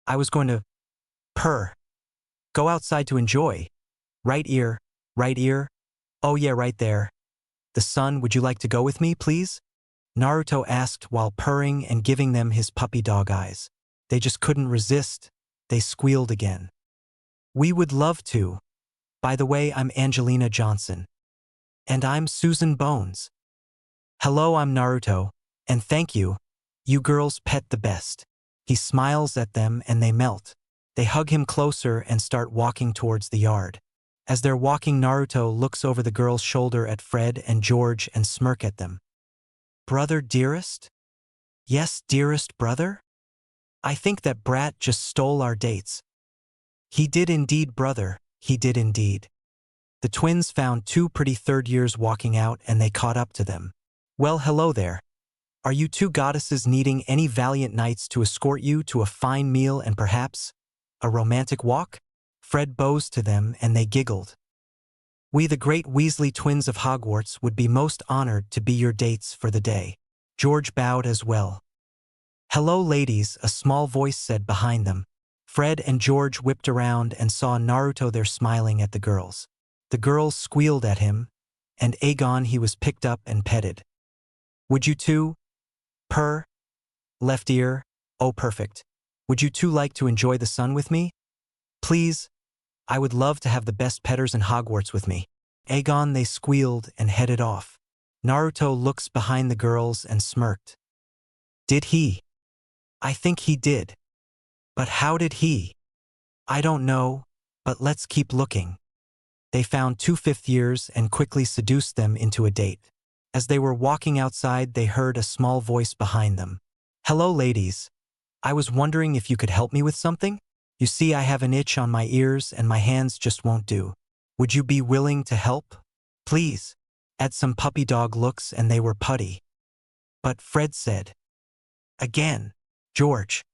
I was going to purr. Go outside to enjoy. Right ear, right ear. Oh yeah, right there. The sun, would you like to go with me, please? Naruto asked while purring and giving them his puppy dog eyes. They just couldn't resist. They squealed again. We would love to. By the way, I'm Angelina Johnson. And I'm Susan Bones. Hello, I'm Naruto. And thank you. You girls pet the best. He smiles at them and they melt. They hug him closer and start walking towards the yard. As they're walking, Naruto looks over the girl's shoulder at Fred and George and smirk at them. Brother dearest? Yes, dearest brother? I think that brat just stole our dates. He did indeed, brother, he did indeed. The twins found two pretty third years walking out and they caught up to them. Well, hello there. Are you two goddesses needing any valiant knights to escort you to a fine meal and perhaps a romantic walk? Fred bows to them and they giggled. We, the great Weasley twins of Hogwarts, would be most honored to be your dates for the day. George bowed as well. Hello, ladies, a small voice said behind them. Fred and George whipped around and saw Naruto there smiling at the girls. The girls squealed at him, and Aegon, he was picked up and petted. Would you two? Purr? Left ear? Oh, perfect. Would you two like to enjoy the sun with me? Please? I would love to have the best petters in Hogwarts with me. Aegon, they squealed and headed off. Naruto looks behind the girls and smirked. Did he? I think he did. But how did he? I don't know, but let's keep looking. They found two fifth years and quickly seduced them into a date. As they were walking outside, they heard a small voice behind them. Hello, ladies. I was wondering if you could help me with something? You see, I have an itch on my ears and my hands just won't do. Would you be willing to help? Please. Add some puppy dog looks and they were putty. But Fred said. Again. George.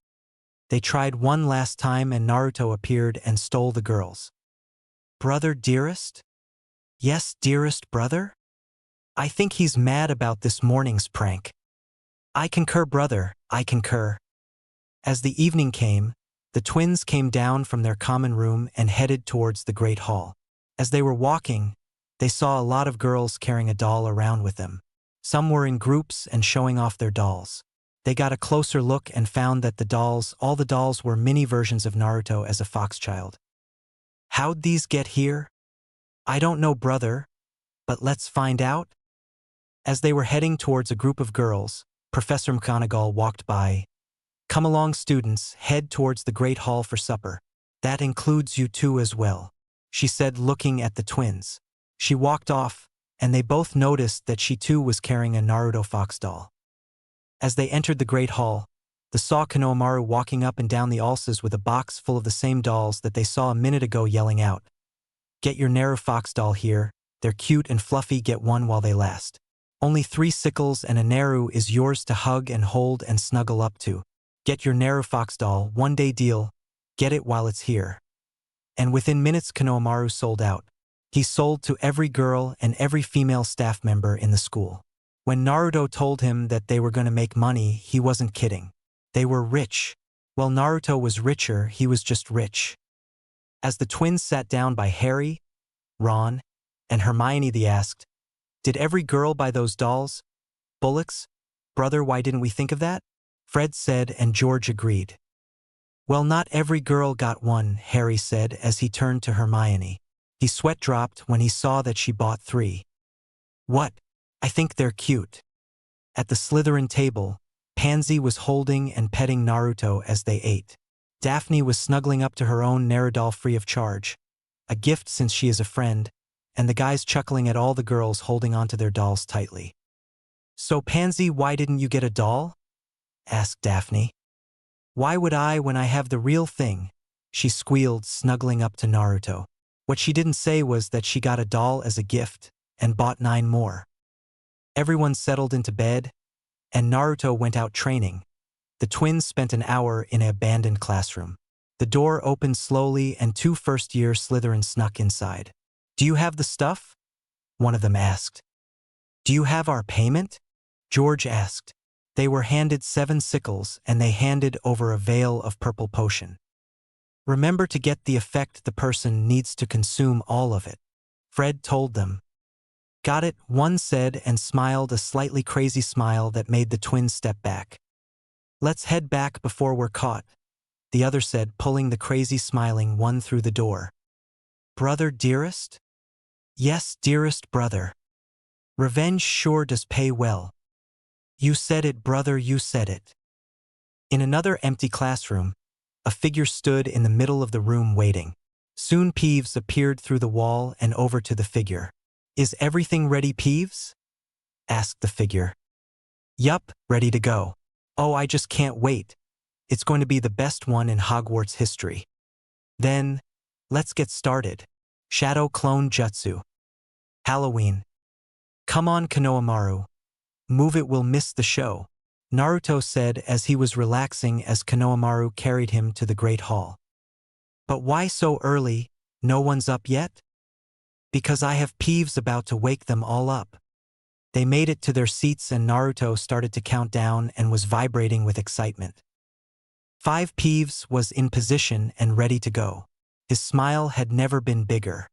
They tried one last time and Naruto appeared and stole the girls. Brother dearest? Yes, dearest brother? I think he's mad about this morning's prank. I concur, brother, I concur. As the evening came, the twins came down from their common room and headed towards the Great Hall. As they were walking, they saw a lot of girls carrying a doll around with them. Some were in groups and showing off their dolls. They got a closer look and found that all the dolls were mini versions of Naruto as a fox child. How'd these get here? I don't know, brother, but let's find out. As they were heading towards a group of girls, Professor McGonagall walked by. Come along, students, head towards the Great Hall for supper. That includes you two as well, she said, looking at the twins. She walked off, and they both noticed that she too was carrying a Naruto fox doll. As they entered the Great Hall, they saw Konohamaru walking up and down the alses with a box full of the same dolls that they saw a minute ago, yelling out, Get your Naru fox doll here, they're cute and fluffy, get one while they last. Only 3 sickles and a Naru is yours to hug and hold and snuggle up to. Get your Naru fox doll, 1-day deal, get it while it's here. And within minutes Konohamaru sold out. He sold to every girl and every female staff member in the school. When Naruto told him that they were going to make money, he wasn't kidding. They were rich. While Naruto was richer, he was just rich. As the twins sat down by Harry, Ron, and Hermione, they asked, Did every girl buy those dolls? Bullocks? Brother, why didn't we think of that? Fred said, and George agreed. Well, not every girl got one, Harry said as he turned to Hermione. His sweat dropped when he saw that she bought 3. What? I think they're cute. At the Slytherin table, Pansy was holding and petting Naruto as they ate. Daphne was snuggling up to her own Naru doll free of charge, a gift since she is a friend, and the guys chuckling at all the girls holding onto their dolls tightly. So Pansy, why didn't you get a doll? Asked Daphne. Why would I when I have the real thing? She squealed, snuggling up to Naruto. What she didn't say was that she got a doll as a gift and bought 9 more. Everyone settled into bed, and Naruto went out training. The twins spent an hour in an abandoned classroom. The door opened slowly and 2 first-year Slytherins snuck inside. "Do you have the stuff?" one of them asked. "Do you have our payment?" George asked. They were handed 7 sickles, and they handed over a vial of purple potion. "Remember to get the effect the person needs to consume all of it," Fred told them. "Got it," one said and smiled a slightly crazy smile that made the twins step back. "Let's head back before we're caught," the other said, pulling the crazy smiling one through the door. "Brother dearest?" "Yes, dearest brother. Revenge sure does pay well." "You said it, brother, you said it." In another empty classroom, a figure stood in the middle of the room waiting. Soon Peeves appeared through the wall and over to the figure. "Is everything ready, Peeves?" asked the figure. "Yup, ready to go. Oh, I just can't wait. It's going to be the best one in Hogwarts history." "Then, let's get started. Shadow Clone Jutsu. Halloween. Come on, Konohamaru. Move it, we'll miss the show," Naruto said as he was relaxing as Konohamaru carried him to the Great Hall. "But why so early? No one's up yet?" "Because I have Peeves about to wake them all up." They made it to their seats and Naruto started to count down and was vibrating with excitement. 5 Peeves was in position and ready to go. His smile had never been bigger.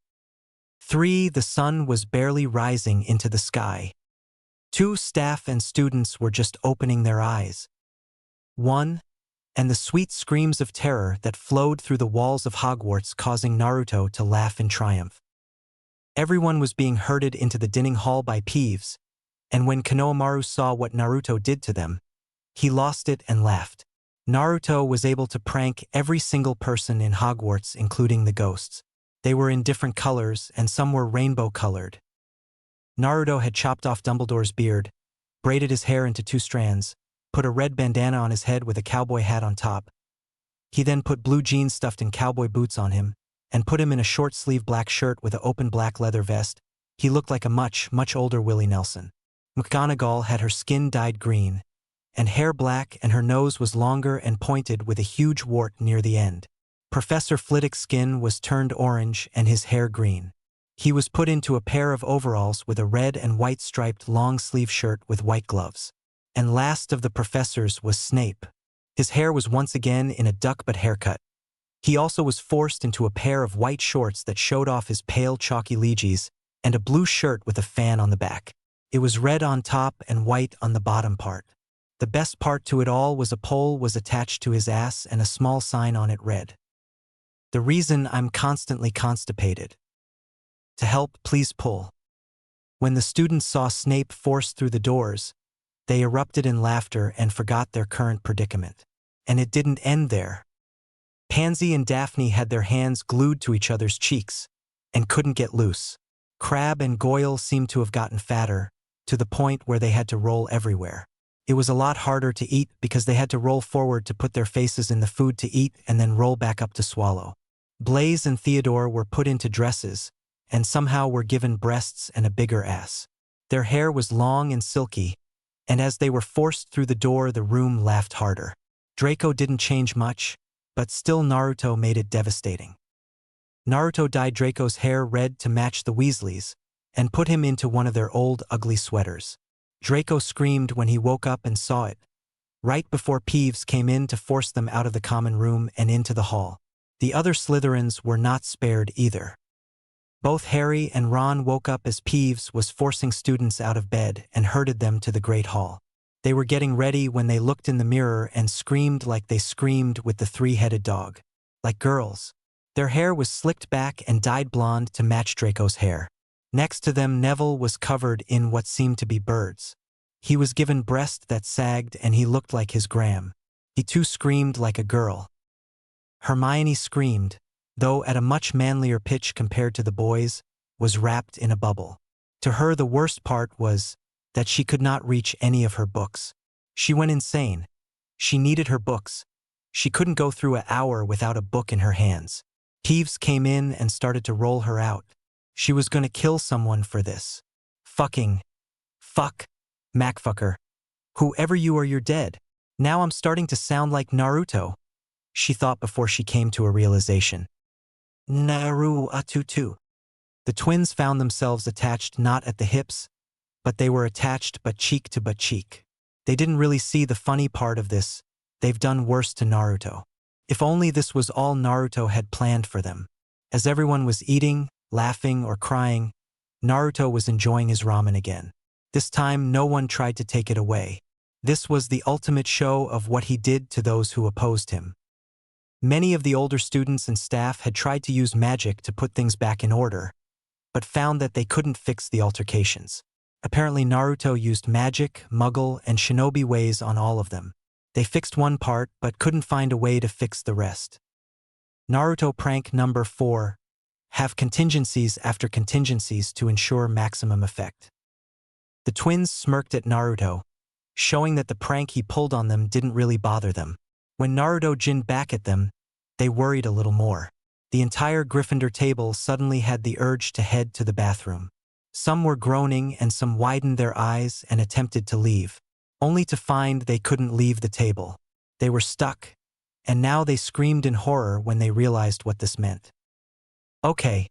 3 The sun was barely rising into the sky. 2 Staff and students were just opening their eyes. 1 And the sweet screams of terror that flowed through the walls of Hogwarts, causing Naruto to laugh in triumph. Everyone was being herded into the dining hall by Peeves, and when Konohamaru saw what Naruto did to them, he lost it and laughed. Naruto was able to prank every single person in Hogwarts, including the ghosts. They were in different colors, and some were rainbow-colored. Naruto had chopped off Dumbledore's beard, braided his hair into 2 strands, put a red bandana on his head with a cowboy hat on top. He then put blue jeans stuffed in cowboy boots on him, and put him in a short-sleeved black shirt with an open black leather vest. He looked like a much, much older Willie Nelson. McGonagall had her skin dyed green, and hair black, and her nose was longer and pointed with a huge wart near the end. Professor Flitwick's skin was turned orange and his hair green. He was put into a pair of overalls with a red and white striped long-sleeve shirt with white gloves. And last of the professors was Snape. His hair was once again in a duck-butt haircut. He also was forced into a pair of white shorts that showed off his pale chalky legies and a blue shirt with a fan on the back. It was red on top and white on the bottom part. The best part to it all was a pole was attached to his ass and a small sign on it read, "The reason I'm constantly constipated. To help, please pull." When the students saw Snape forced through the doors, they erupted in laughter and forgot their current predicament. And it didn't end there. Pansy and Daphne had their hands glued to each other's cheeks and couldn't get loose. Crab and Goyle seemed to have gotten fatter, to the point where they had to roll everywhere. It was a lot harder to eat because they had to roll forward to put their faces in the food to eat and then roll back up to swallow. Blaze and Theodore were put into dresses, and somehow were given breasts and a bigger ass. Their hair was long and silky, and as they were forced through the door, the room laughed harder. Draco didn't change much, but still Naruto made it devastating. Naruto dyed Draco's hair red to match the Weasleys, and put him into one of their old ugly sweaters. Draco screamed when he woke up and saw it, right before Peeves came in to force them out of the common room and into the hall. The other Slytherins were not spared either. Both Harry and Ron woke up as Peeves was forcing students out of bed and herded them to the Great Hall. They were getting ready when they looked in the mirror and screamed like they screamed with the 3-headed dog. Like girls. Their hair was slicked back and dyed blonde to match Draco's hair. Next to them, Neville was covered in what seemed to be birds. He was given breasts that sagged and he looked like his gram. He too screamed like a girl. Hermione screamed, though at a much manlier pitch compared to the boys, was wrapped in a bubble. To her, the worst part was that she could not reach any of her books. She went insane. She needed her books, She couldn't go through an hour without a book in her hands. Peeves came in and started to roll her out. She was gonna kill someone for this. Fuck, Macfucker. Whoever you are, you're dead. Now I'm starting to sound like Naruto, she thought before she came to a realization. Naruto. The twins found themselves attached not at the hips, but they were attached butt cheek to butt cheek. They didn't really see the funny part of this. They've done worse to Naruto. If only this was all Naruto had planned for them. As everyone was eating, laughing, or crying, Naruto was enjoying his ramen again. This time, no one tried to take it away. This was the ultimate show of what he did to those who opposed him. Many of the older students and staff had tried to use magic to put things back in order, but found that they couldn't fix the altercations. Apparently Naruto used magic, muggle, and shinobi ways on all of them. They fixed one part, but couldn't find a way to fix the rest. Naruto prank number 4. Have contingencies after contingencies to ensure maximum effect. The twins smirked at Naruto, showing that the prank he pulled on them didn't really bother them. When Naruto ginned back at them, they worried a little more. The entire Gryffindor table suddenly had the urge to head to the bathroom. Some were groaning and some widened their eyes and attempted to leave, only to find they couldn't leave the table. They were stuck, and now they screamed in horror when they realized what this meant. Okay.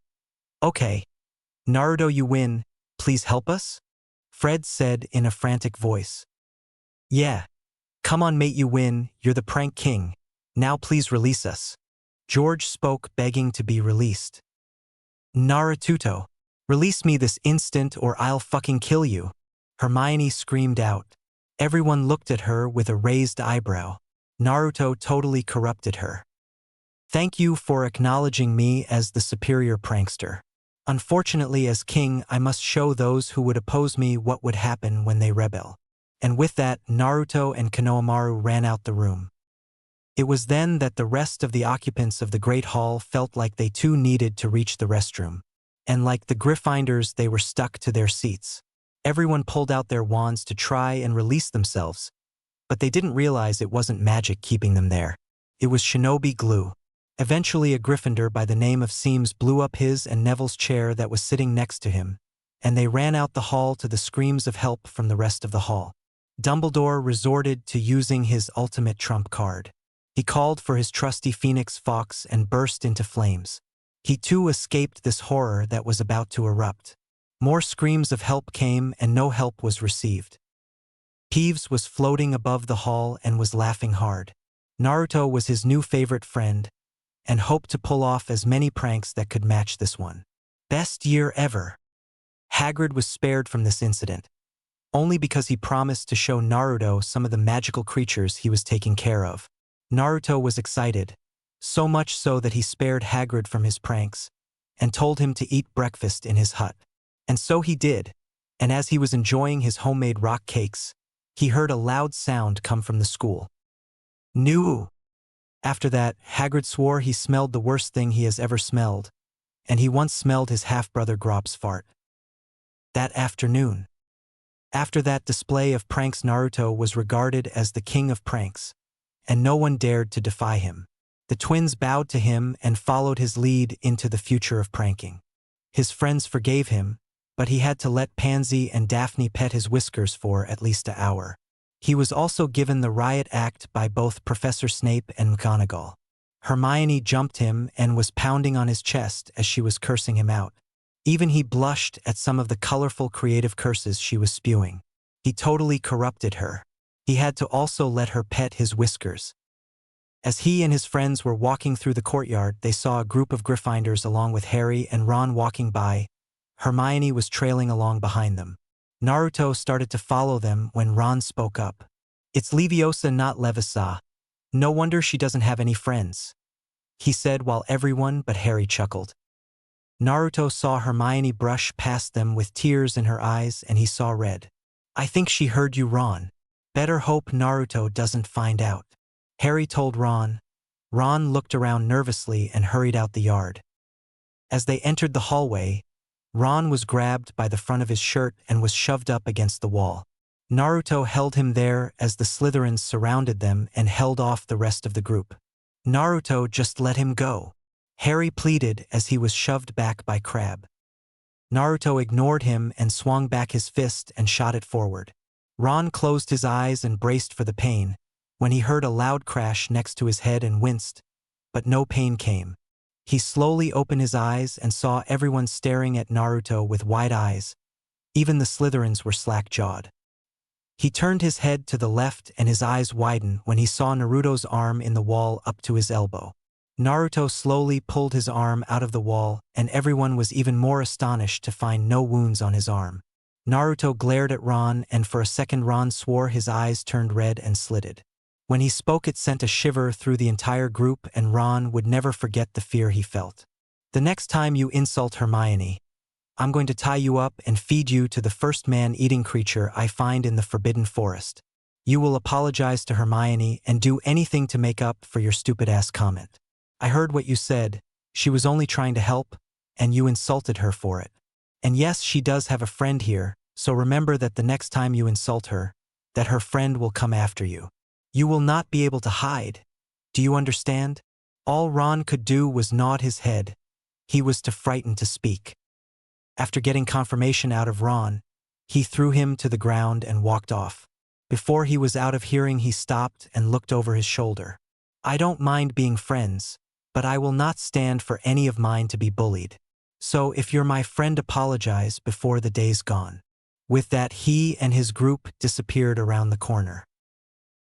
Naruto, you win. Please help us? Fred said in a frantic voice. Yeah. Come on mate, you win. You're the prank king. Now please release us. George spoke, begging to be released. Naruto. Release me this instant or I'll fucking kill you. Hermione screamed out. Everyone looked at her with a raised eyebrow. Naruto totally corrupted her. Thank you for acknowledging me as the superior prankster. Unfortunately, as king, I must show those who would oppose me what would happen when they rebel. And with that, Naruto and Konohamaru ran out the room. It was then that the rest of the occupants of the Great Hall felt like they too needed to reach the restroom. And like the Gryffindors, they were stuck to their seats. Everyone pulled out their wands to try and release themselves, but they didn't realize it wasn't magic keeping them there. It was shinobi glue. Eventually, a Gryffindor by the name of Seams blew up his and Neville's chair that was sitting next to him, and they ran out the hall to the screams of help from the rest of the hall. Dumbledore resorted to using his ultimate trump card. He called for his trusty Phoenix Fox and burst into flames. He too escaped this horror that was about to erupt. More screams of help came and no help was received. Peeves was floating above the hall and was laughing hard. Naruto was his new favorite friend and hoped to pull off as many pranks that could match this one. Best year ever. Hagrid was spared from this incident, only because he promised to show Naruto some of the magical creatures he was taking care of. Naruto was excited, so much so that he spared Hagrid from his pranks and told him to eat breakfast in his hut. And so he did, and as he was enjoying his homemade rock cakes, he heard a loud sound come from the school. "New." After that, Hagrid swore he smelled the worst thing he has ever smelled, and he once smelled his half-brother Grob's fart. That afternoon. After that display of pranks, Naruto was regarded as the king of pranks, and no one dared to defy him. The twins bowed to him and followed his lead into the future of pranking. His friends forgave him, but he had to let Pansy and Daphne pet his whiskers for at least an hour. He was also given the riot act by both Professor Snape and McGonagall. Hermione jumped him and was pounding on his chest as she was cursing him out. Even he blushed at some of the colorful creative curses she was spewing. He totally corrupted her. He had to also let her pet his whiskers. As he and his friends were walking through the courtyard, they saw a group of Gryffindors along with Harry and Ron walking by. Hermione was trailing along behind them. Naruto started to follow them when Ron spoke up. "It's Leviosa, not Levisa. No wonder she doesn't have any friends," he said while everyone but Harry chuckled. Naruto saw Hermione brush past them with tears in her eyes and he saw red. "I think she heard you, Ron. Better hope Naruto doesn't find out," Harry told Ron. Ron looked around nervously and hurried out the yard. As they entered the hallway, Ron was grabbed by the front of his shirt and was shoved up against the wall. Naruto held him there as the Slytherins surrounded them and held off the rest of the group. Naruto, just let him go, Harry pleaded as he was shoved back by Crabbe. Naruto ignored him and swung back his fist and shot it forward. Ron closed his eyes and braced for the pain, when he heard a loud crash next to his head and winced, but no pain came. He slowly opened his eyes and saw everyone staring at Naruto with wide eyes. Even the Slytherins were slack-jawed. He turned his head to the left and his eyes widened when he saw Naruto's arm in the wall up to his elbow. Naruto slowly pulled his arm out of the wall, and everyone was even more astonished to find no wounds on his arm. Naruto glared at Ron, and for a second Ron swore his eyes turned red and slitted. When he spoke, it sent a shiver through the entire group, and Ron would never forget the fear he felt. The next time you insult Hermione, I'm going to tie you up and feed you to the first man-eating creature I find in the Forbidden Forest. You will apologize to Hermione and do anything to make up for your stupid-ass comment. I heard what you said. She was only trying to help, and you insulted her for it. And yes, she does have a friend here, so remember that the next time you insult her, that her friend will come after you. You will not be able to hide. Do you understand? All Ron could do was nod his head. He was too frightened to speak. After getting confirmation out of Ron, he threw him to the ground and walked off. Before he was out of hearing, he stopped and looked over his shoulder. I don't mind being friends, but I will not stand for any of mine to be bullied. So if you're my friend, apologize before the day's gone. With that, he and his group disappeared around the corner.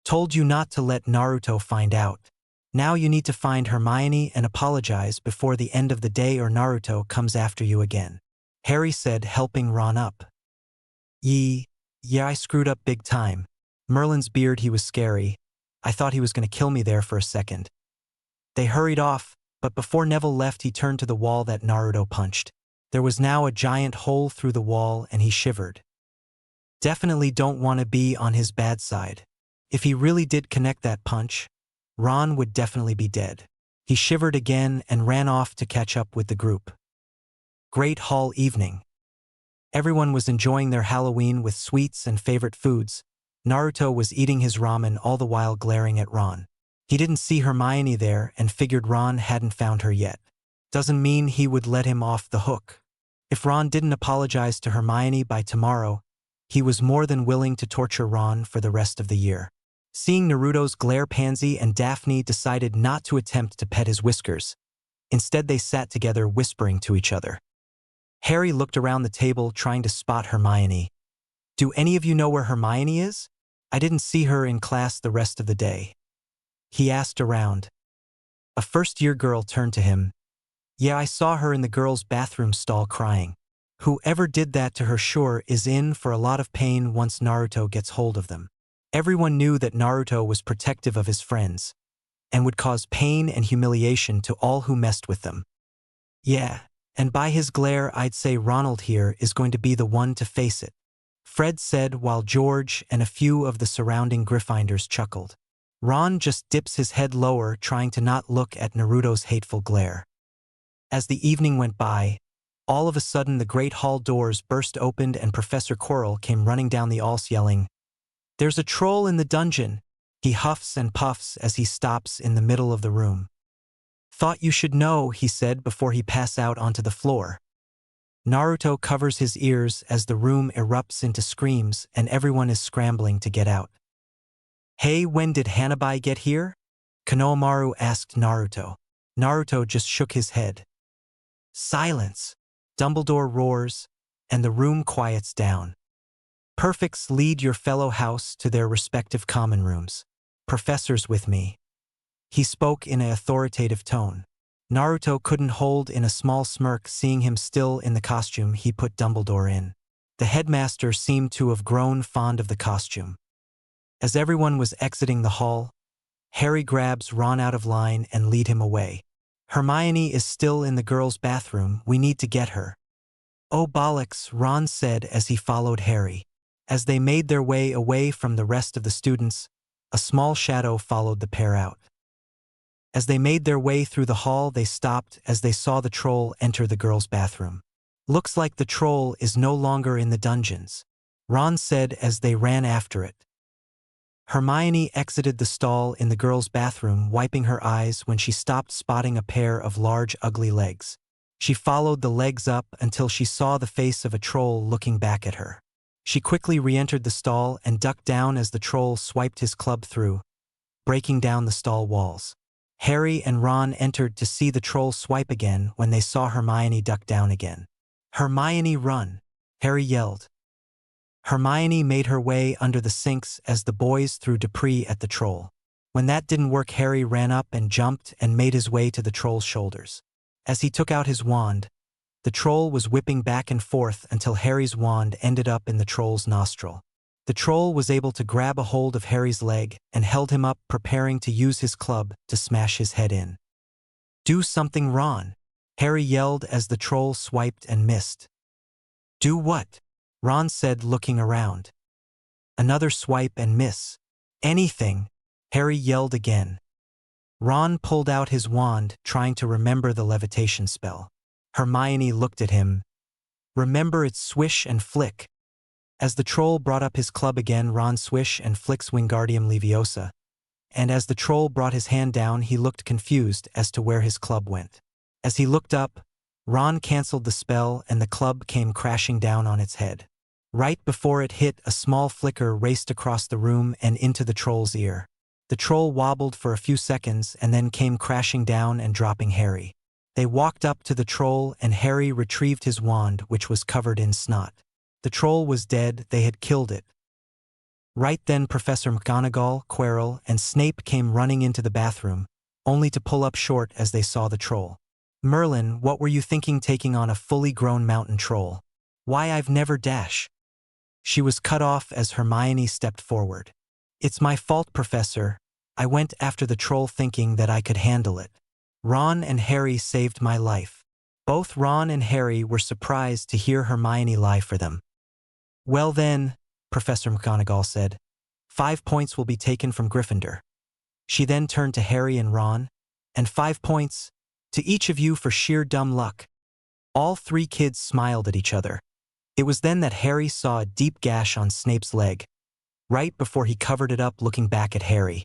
Told you not to let Naruto find out. Now you need to find Hermione and apologize before the end of the day, or Naruto comes after you again, Harry said, helping Ron up. Yeah, I screwed up big time. Merlin's beard, he was scary. I thought he was going to kill me there for a second. They hurried off, but before Neville left, he turned to the wall that Naruto punched. There was now a giant hole through the wall, and he shivered. Definitely don't want to be on his bad side. If he really did connect that punch, Ron would definitely be dead. He shivered again and ran off to catch up with the group. Great Hall evening. Everyone was enjoying their Halloween with sweets and favorite foods. Naruto was eating his ramen, all the while glaring at Ron. He didn't see Hermione there and figured Ron hadn't found her yet. Doesn't mean he would let him off the hook. If Ron didn't apologize to Hermione by tomorrow, he was more than willing to torture Ron for the rest of the year. Seeing Naruto's glare, Pansy and Daphne decided not to attempt to pet his whiskers. Instead, they sat together whispering to each other. Harry looked around the table trying to spot Hermione. Do any of you know where Hermione is? I didn't see her in class the rest of the day. He asked around. A first-year girl turned to him. Yeah, I saw her in the girls' bathroom stall crying. Whoever did that to her sure is in for a lot of pain once Naruto gets hold of them. Everyone knew that Naruto was protective of his friends and would cause pain and humiliation to all who messed with them. Yeah, and by his glare, I'd say Ronald here is going to be the one to face it, Fred said, while George and a few of the surrounding Gryffindors chuckled. Ron just dips his head lower, trying to not look at Naruto's hateful glare. As the evening went by, all of a sudden the great hall doors burst open and Professor Quirrell came running down the halls yelling, "There's a troll in the dungeon!" He huffs and puffs as he stops in the middle of the room. "Thought you should know," he said before he passed out onto the floor. Naruto covers his ears as the room erupts into screams and everyone is scrambling to get out. "Hey, when did Hanabi get here?" Konohamaru asked Naruto. Naruto just shook his head. "Silence!" Dumbledore roars, and the room quiets down. "Perfects, lead your fellow house to their respective common rooms. Professors with me." He spoke in an authoritative tone. Naruto couldn't hold in a small smirk seeing him still in the costume he put Dumbledore in. The headmaster seemed to have grown fond of the costume. As everyone was exiting the hall, Harry grabs Ron out of line and lead him away. "Hermione is still in the girls' bathroom. We need to get her." "Oh bollocks," Ron said as he followed Harry. As they made their way away from the rest of the students, a small shadow followed the pair out. As they made their way through the hall, they stopped as they saw the troll enter the girls' bathroom. "Looks like the troll is no longer in the dungeons." Ron said as they ran after it. Hermione exited the stall in the girls' bathroom, wiping her eyes when she stopped spotting a pair of large, ugly legs. She followed the legs up until she saw the face of a troll looking back at her. She quickly re-entered the stall and ducked down as the troll swiped his club through, breaking down the stall walls. Harry and Ron entered to see the troll swipe again when they saw Hermione duck down again. "Hermione, run!" Harry yelled. Hermione made her way under the sinks as the boys threw debris at the troll. When that didn't work, Harry ran up and jumped and made his way to the troll's shoulders. As he took out his wand, the troll was whipping back and forth until Harry's wand ended up in the troll's nostril. The troll was able to grab a hold of Harry's leg and held him up, preparing to use his club to smash his head in. "Do something, Ron!" Harry yelled as the troll swiped and missed. "Do what?" Ron said, looking around. "Another swipe and miss." "Anything!" Harry yelled again. Ron pulled out his wand, trying to remember the levitation spell. Hermione looked at him. "Remember, it's swish and flick." As the troll brought up his club again, Ron swish and flicks Wingardium Leviosa, and as the troll brought his hand down, he looked confused as to where his club went. As he looked up, Ron canceled the spell and the club came crashing down on its head. Right before it hit, a small flicker raced across the room and into the troll's ear. The troll wobbled for a few seconds and then came crashing down and dropping Harry. They walked up to the troll and Harry retrieved his wand, which was covered in snot. The troll was dead. They had killed it. Right then, Professor McGonagall, Quirrell, and Snape came running into the bathroom, only to pull up short as they saw the troll. "Merlin, what were you thinking taking on a fully grown mountain troll?" "Why, I've never dash." She was cut off as Hermione stepped forward. "It's my fault, Professor. I went after the troll thinking that I could handle it. Ron and Harry saved my life." Both Ron and Harry were surprised to hear Hermione lie for them. "Well then," Professor McGonagall said, 5 points will be taken from Gryffindor." She then turned to Harry and Ron, "And 5 points to each of you for sheer dumb luck." All 3 kids smiled at each other. It was then that Harry saw a deep gash on Snape's leg, right before he covered it up, looking back at Harry.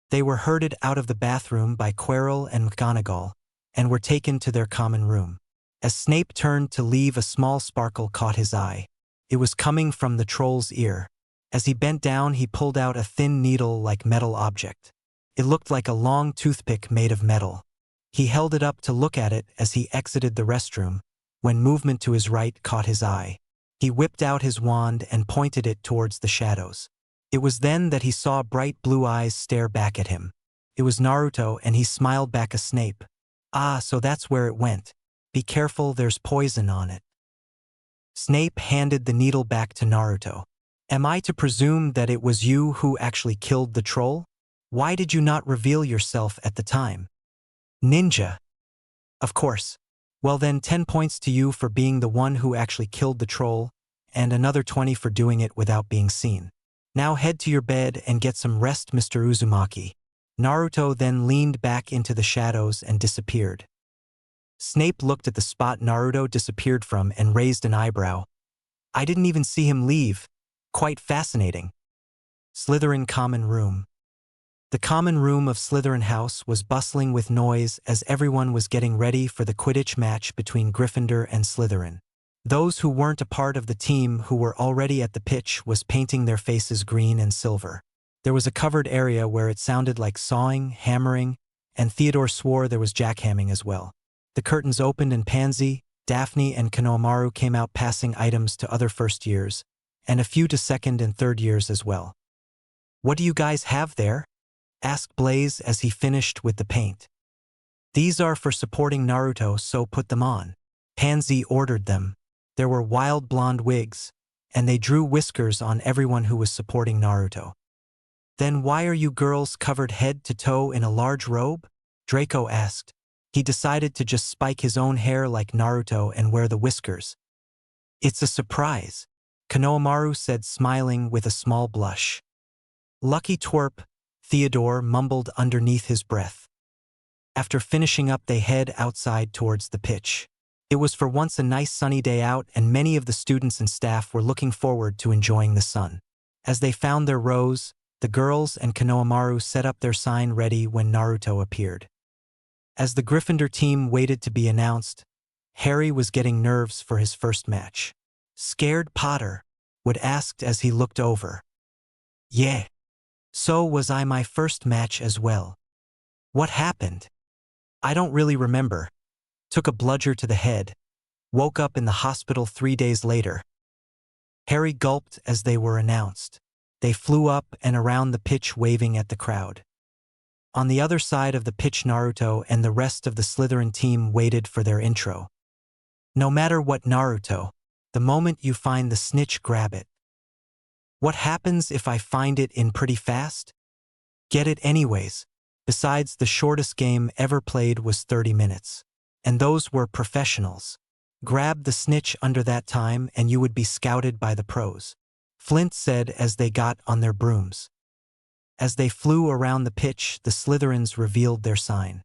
They were herded out of the bathroom by Quirrell and McGonagall and were taken to their common room. As Snape turned to leave, a small sparkle caught his eye. It was coming from the troll's ear. As he bent down, he pulled out a thin needle-like metal object. It looked like a long toothpick made of metal. He held it up to look at it as he exited the restroom, when movement to his right caught his eye. He whipped out his wand and pointed it towards the shadows. It was then that he saw bright blue eyes stare back at him. It was Naruto, and he smiled back at Snape. "Ah, so that's where it went. Be careful, there's poison on it." Snape handed the needle back to Naruto. "Am I to presume that it was you who actually killed the troll? Why did you not reveal yourself at the time?" "Ninja." "Of course. Well then, 10 points to you for being the one who actually killed the troll, and another 20 for doing it without being seen. Now head to your bed and get some rest, Mr. Uzumaki." Naruto then leaned back into the shadows and disappeared. Snape looked at the spot Naruto disappeared from and raised an eyebrow. "I didn't even see him leave. Quite fascinating." Slytherin Common Room. The common room of Slytherin House was bustling with noise as everyone was getting ready for the Quidditch match between Gryffindor and Slytherin. Those who weren't a part of the team who were already at the pitch was painting their faces green and silver. There was a covered area where it sounded like sawing, hammering, and Theodore swore there was jackhammering as well. The curtains opened and Pansy, Daphne, and Konohamaru came out passing items to other first years, and a few to second and third years as well. "What do you guys have there?" asked Blaze as he finished with the paint. "These are for supporting Naruto, so put them on." Pansy ordered them. There were wild blonde wigs, and they drew whiskers on everyone who was supporting Naruto. "Then why are you girls covered head to toe in a large robe?" Draco asked. He decided to just spike his own hair like Naruto and wear the whiskers. "It's a surprise," Konohamaru said, smiling with a small blush. "Lucky twerp," Theodore mumbled underneath his breath. After finishing up, they head outside towards the pitch. It was for once a nice sunny day out, and many of the students and staff were looking forward to enjoying the sun. As they found their rows, the girls and Konohamaru set up their sign ready when Naruto appeared. As the Gryffindor team waited to be announced, Harry was getting nerves for his first match. Scared Potter would ask as he looked over. Yeah. So was I my first match as well. What happened? I don't really remember. Took a bludger to the head. Woke up in the hospital 3 days later. Harry gulped as they were announced. They flew up and around the pitch waving at the crowd. On the other side of the pitch, Naruto and the rest of the Slytherin team waited for their intro. No matter what, Naruto, the moment you find the snitch, grab it. What happens if I find it in pretty fast? Get it anyways. Besides, the shortest game ever played was 30 minutes. And those were professionals. Grab the snitch under that time and you would be scouted by the pros. Flint said as they got on their brooms. As they flew around the pitch, the Slytherins revealed their sign.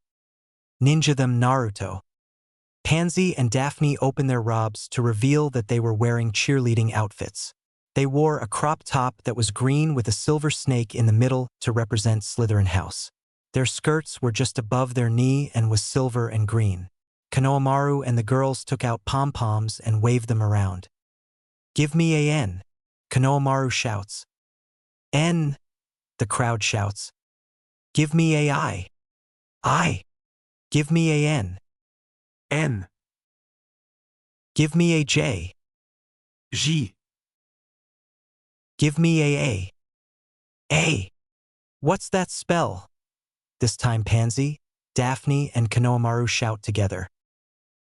Ninja them, Naruto. Pansy and Daphne opened their robes to reveal that they were wearing cheerleading outfits. They wore a crop top that was green with a silver snake in the middle to represent Slytherin House. Their skirts were just above their knee and was silver and green. Konohamaru and the girls took out pom-poms and waved them around. Give me a N, Konohamaru shouts. N, the crowd shouts. Give me a I. I. Give me a N. N. Give me a J. J. Give me a A. A. What's that spell? This time Pansy, Daphne, and Konohamaru shout together.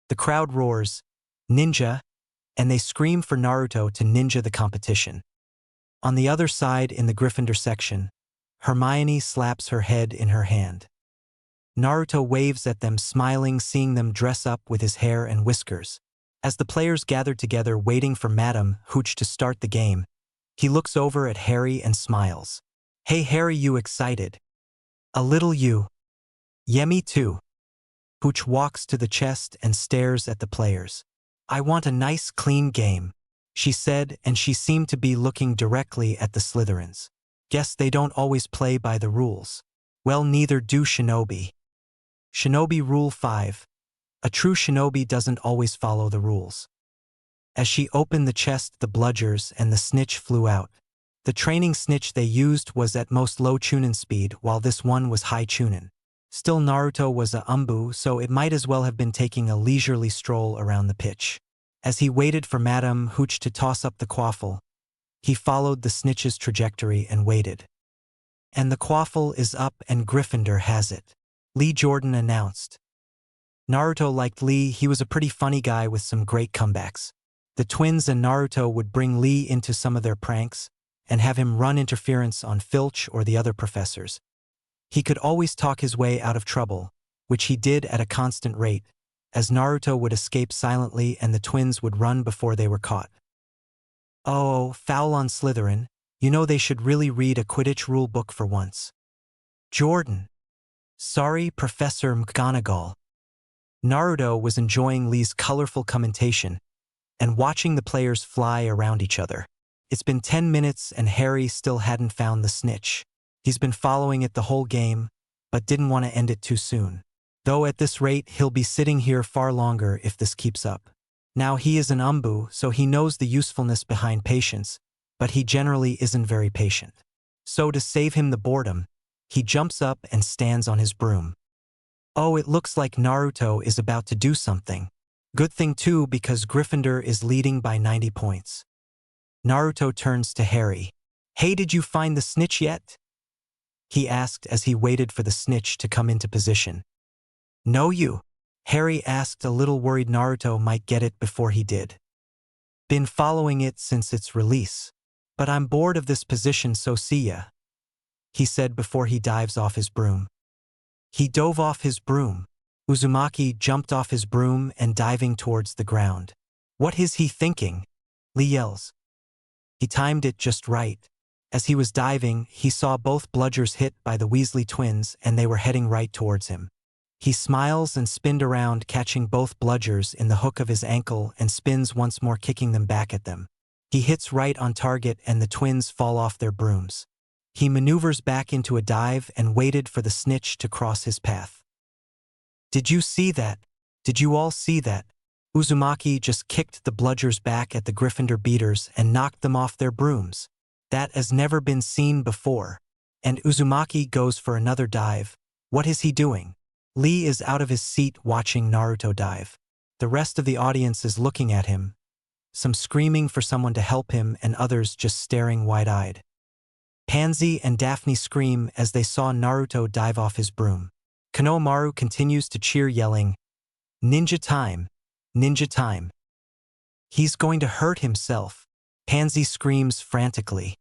The crowd roars, ninja, and they scream for Naruto to ninja the competition. On the other side in the Gryffindor section, Hermione slaps her head in her hand. Naruto waves at them, smiling, seeing them dress up with his hair and whiskers. As the players gathered together waiting for Madame Hooch to start the game, he looks over at Harry and smiles. Hey Harry, you excited? A little you. Yeah, me too. Hooch walks to the chest and stares at the players. I want a nice clean game, she said, and she seemed to be looking directly at the Slytherins. Guess they don't always play by the rules. Well, neither do Shinobi. Shinobi Rule 5. A true shinobi doesn't always follow the rules. As she opened the chest, the bludgers and the snitch flew out. The training snitch they used was at most low chunin speed, while this one was high chunin. Still, Naruto was a umbu, so it might as well have been taking a leisurely stroll around the pitch. As he waited for Madame Hooch to toss up the quaffle, he followed the snitch's trajectory and waited. And the quaffle is up and Gryffindor has it, Lee Jordan announced. Naruto liked Lee. He was a pretty funny guy with some great comebacks. The twins and Naruto would bring Lee into some of their pranks and have him run interference on Filch or the other professors. He could always talk his way out of trouble, which he did at a constant rate, as Naruto would escape silently and the twins would run before they were caught. Oh, foul on Slytherin. You know they should really read a Quidditch rule book for once. Jordan. Sorry, Professor McGonagall. Naruto was enjoying Lee's colorful commentation and watching the players fly around each other. It's been 10 minutes and Harry still hadn't found the snitch. He's been following it the whole game, but didn't want to end it too soon. Though at this rate, he'll be sitting here far longer if this keeps up. Now he is an umbu, so he knows the usefulness behind patience, but he generally isn't very patient. So to save him the boredom, he jumps up and stands on his broom. Oh, it looks like Naruto is about to do something. Good thing too, because Gryffindor is leading by 90 points. Naruto turns to Harry. Hey, did you find the snitch yet? He asked as he waited for the snitch to come into position. No, you? Harry asked, a little worried Naruto might get it before he did. Been following it since its release. But I'm bored of this position, so see ya, he said before he dives off his broom. He dove off his broom. Uzumaki jumped off his broom and diving towards the ground. What is he thinking? Lee yells. He timed it just right. As he was diving, he saw both bludgers hit by the Weasley twins and they were heading right towards him. He smiles and spins around, catching both bludgers in the hook of his ankle and spins once more, kicking them back at them. He hits right on target and the twins fall off their brooms. He maneuvers back into a dive and waited for the snitch to cross his path. Did you see that? Did you all see that? Uzumaki just kicked the bludgers back at the Gryffindor beaters and knocked them off their brooms. That has never been seen before. And Uzumaki goes for another dive. What is he doing? Lee is out of his seat watching Naruto dive. The rest of the audience is looking at him, some screaming for someone to help him and others just staring wide-eyed. Pansy and Daphne scream as they saw Naruto dive off his broom. Konohamaru continues to cheer, yelling, "Ninja time! Ninja time!" He's going to hurt himself. Pansy screams frantically.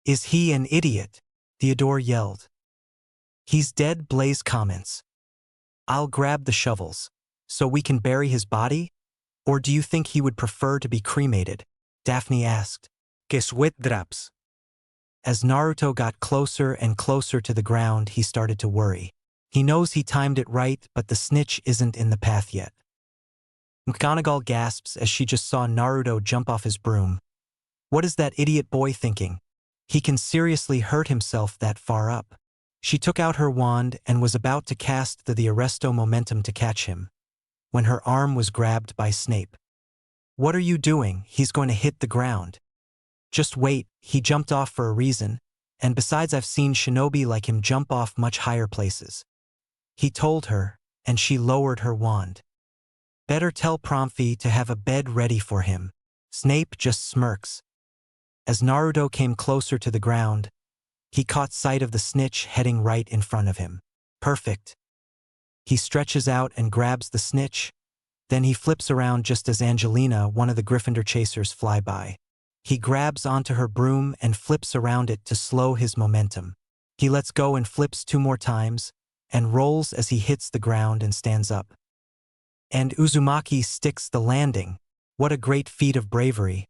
"Is he an idiot?" Theodore yelled. "He's dead," Blaze comments. "I'll grab the shovels. So we can bury his body? Or do you think he would prefer to be cremated?" Daphne asked. Que sweat drops. As Naruto got closer and closer to the ground, he started to worry. He knows he timed it right, but the snitch isn't in the path yet. McGonagall gasps as she just saw Naruto jump off his broom. What is that idiot boy thinking? He can seriously hurt himself that far up. She took out her wand and was about to cast the Arresto Momentum to catch him, when her arm was grabbed by Snape. "What are you doing? He's going to hit the ground." "Just wait, he jumped off for a reason, and besides I've seen shinobi like him jump off much higher places," he told her, and she lowered her wand. "Better tell Promphy to have a bed ready for him." Snape just smirks. As Naruto came closer to the ground, he caught sight of the snitch heading right in front of him. Perfect. He stretches out and grabs the snitch. Then he flips around just as Angelina, one of the Gryffindor chasers, fly by. He grabs onto her broom and flips around it to slow his momentum. He lets go and flips 2 more times, and rolls as he hits the ground and stands up. And Uzumaki sticks the landing. What a great feat of bravery.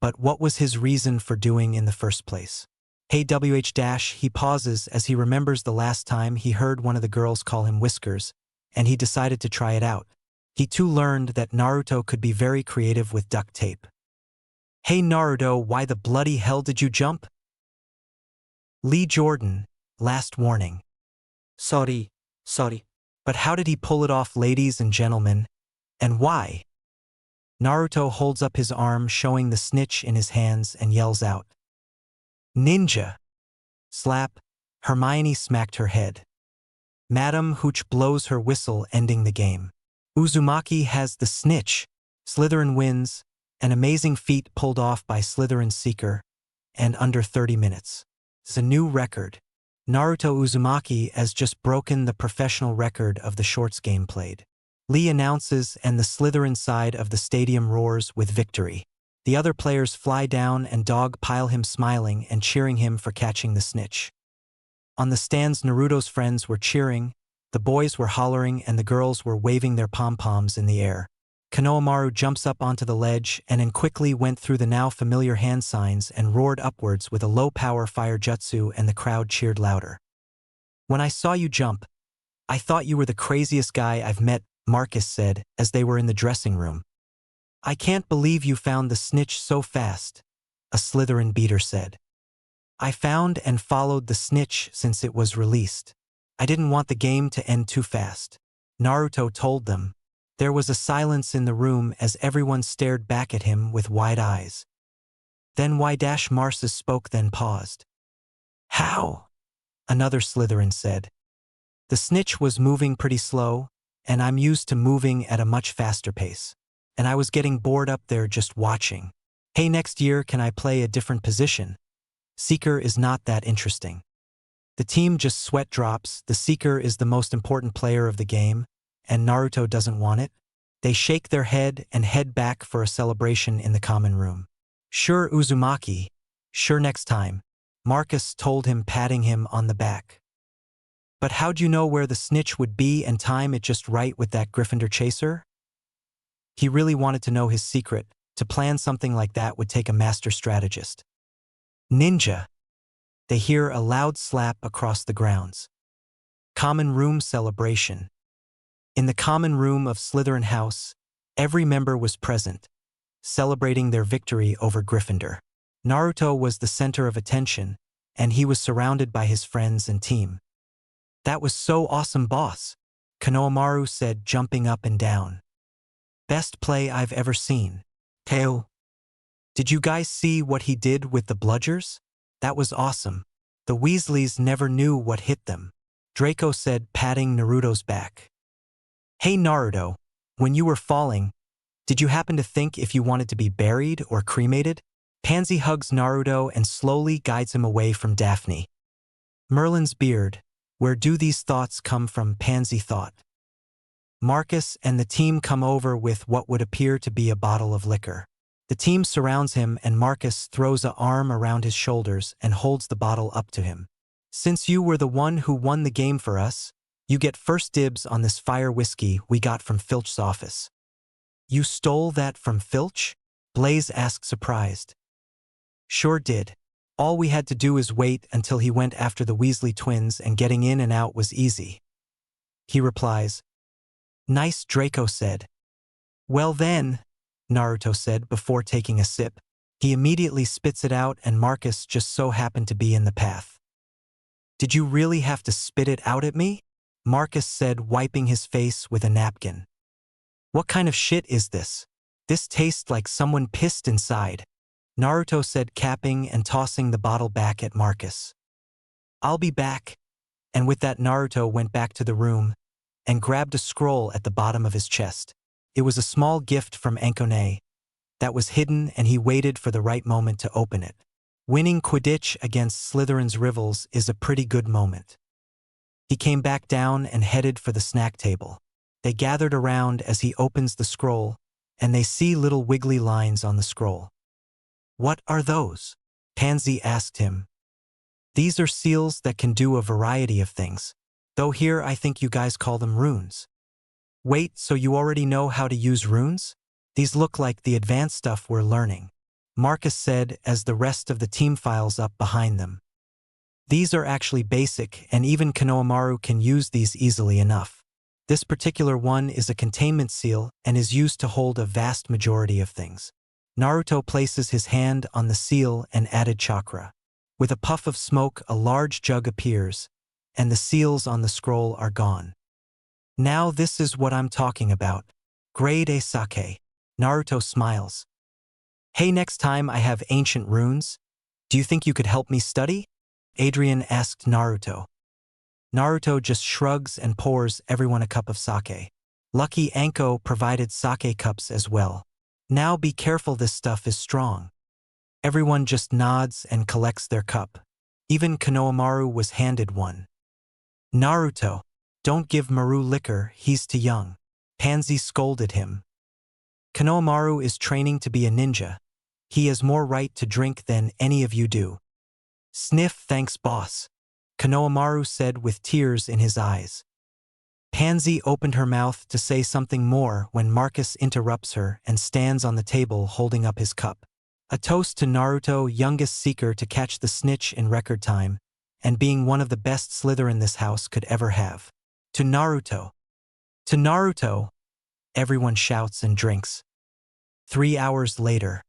But what was his reason for doing in the first place? Hey WH-, he pauses as he remembers the last time he heard one of the girls call him Whiskers, and he decided to try it out. He too learned that Naruto could be very creative with duct tape. "Hey Naruto, why the bloody hell did you jump?" Lee Jordan, last warning. Sorry. But how did he pull it off, ladies and gentlemen? And why? Naruto holds up his arm, showing the snitch in his hands, and yells out, "Ninja!" Slap. Hermione smacked her head. Madam Hooch blows her whistle, ending the game. Uzumaki has the snitch. Slytherin wins, an amazing feat pulled off by Slytherin's Seeker, and under 30 minutes. It's a new record. Naruto Uzumaki has just broken the professional record of the shorts game played. Lee announces and the Slytherin side of the stadium roars with victory. The other players fly down and dog pile him, smiling and cheering him for catching the snitch. On the stands, Naruto's friends were cheering, the boys were hollering, and the girls were waving their pom-poms in the air. Konohamaru jumps up onto the ledge and quickly went through the now familiar hand signs and roared upwards with a low-power fire jutsu, and the crowd cheered louder. "When I saw you jump, I thought you were the craziest guy I've met," Marcus said as they were in the dressing room. "I can't believe you found the snitch so fast," a Slytherin beater said. "I found and followed the snitch since it was released. I didn't want the game to end too fast," Naruto told them. There was a silence in the room as everyone stared back at him with wide eyes. Then Y-Marsus spoke, then paused. "How?" another Slytherin said. "The snitch was moving pretty slow, and I'm used to moving at a much faster pace. And I was getting bored up there just watching. Hey, next year can I play a different position? Seeker is not that interesting." The team just sweat drops. The Seeker is the most important player of the game, and Naruto doesn't want it. They shake their head and head back for a celebration in the common room. "Sure, Uzumaki. Sure, next time," Marcus told him, patting him on the back. "But how'd you know where the snitch would be and time it just right with that Gryffindor chaser?" He really wanted to know his secret. To plan something like that would take a master strategist. "Ninja!" They hear a loud slap across the grounds. Common room celebration. In the common room of Slytherin House, every member was present, celebrating their victory over Gryffindor. Naruto was the center of attention, and he was surrounded by his friends and team. "That was so awesome, boss," Konohamaru said, jumping up and down. "Best play I've ever seen." "Teo, did you guys see what he did with the bludgers? That was awesome. The Weasleys never knew what hit them," Draco said, patting Naruto's back. "Hey Naruto, when you were falling, did you happen to think if you wanted to be buried or cremated?" Pansy hugs Naruto and slowly guides him away from Daphne. Merlin's beard. Where do these thoughts come from? Pansy thought. Marcus and the team come over with what would appear to be a bottle of liquor. The team surrounds him and Marcus throws an arm around his shoulders and holds the bottle up to him. "Since you were the one who won the game for us, you get first dibs on this fire whiskey we got from Filch's office." "You stole that from Filch?" Blaze asked, surprised. "Sure did. All we had to do is wait until he went after the Weasley twins and getting in and out was easy," he replies. "Nice," Draco said. "Well then," Naruto said before taking a sip. He immediately spits it out and Marcus just so happened to be in the path. "Did you really have to spit it out at me?" Marcus said, wiping his face with a napkin. "What kind of shit is this? This tastes like someone pissed inside," Naruto said, capping and tossing the bottle back at Marcus. "I'll be back." And with that, Naruto went back to the room and grabbed a scroll at the bottom of his chest. It was a small gift from Ankone that was hidden, and he waited for the right moment to open it. Winning Quidditch against Slytherin's rivals is a pretty good moment. He came back down and headed for the snack table. They gathered around as he opens the scroll, and they see little wiggly lines on the scroll. "What are those?" Pansy asked him. "These are seals that can do a variety of things, though here I think you guys call them runes." "Wait, so you already know how to use runes? These look like the advanced stuff we're learning," Marcus said as the rest of the team files up behind them. "These are actually basic, and even Konohamaru can use these easily enough. This particular one is a containment seal and is used to hold a vast majority of things." Naruto places his hand on the seal and added chakra. With a puff of smoke, a large jug appears, and the seals on the scroll are gone. "Now this is what I'm talking about. Grade A sake." Naruto smiles. "Hey, next time I have ancient runes, do you think you could help me study?" Adrian asked Naruto. Naruto just shrugs and pours everyone a cup of sake. Lucky Anko provided sake cups as well. "Now be careful, this stuff is strong." Everyone just nods and collects their cup. Even Konohamaru was handed one. "Naruto, don't give Maru liquor, he's too young," Pansy scolded him. "Konohamaru is training to be a ninja. He has more right to drink than any of you do." "Sniff, thanks boss," Konohamaru said with tears in his eyes. Pansy opened her mouth to say something more when Marcus interrupts her and stands on the table holding up his cup. A toast to Naruto, youngest seeker to catch the snitch in record time, and being one of the best Slytherin this house could ever have. "To Naruto! To Naruto!" Everyone shouts and drinks. 3 hours later.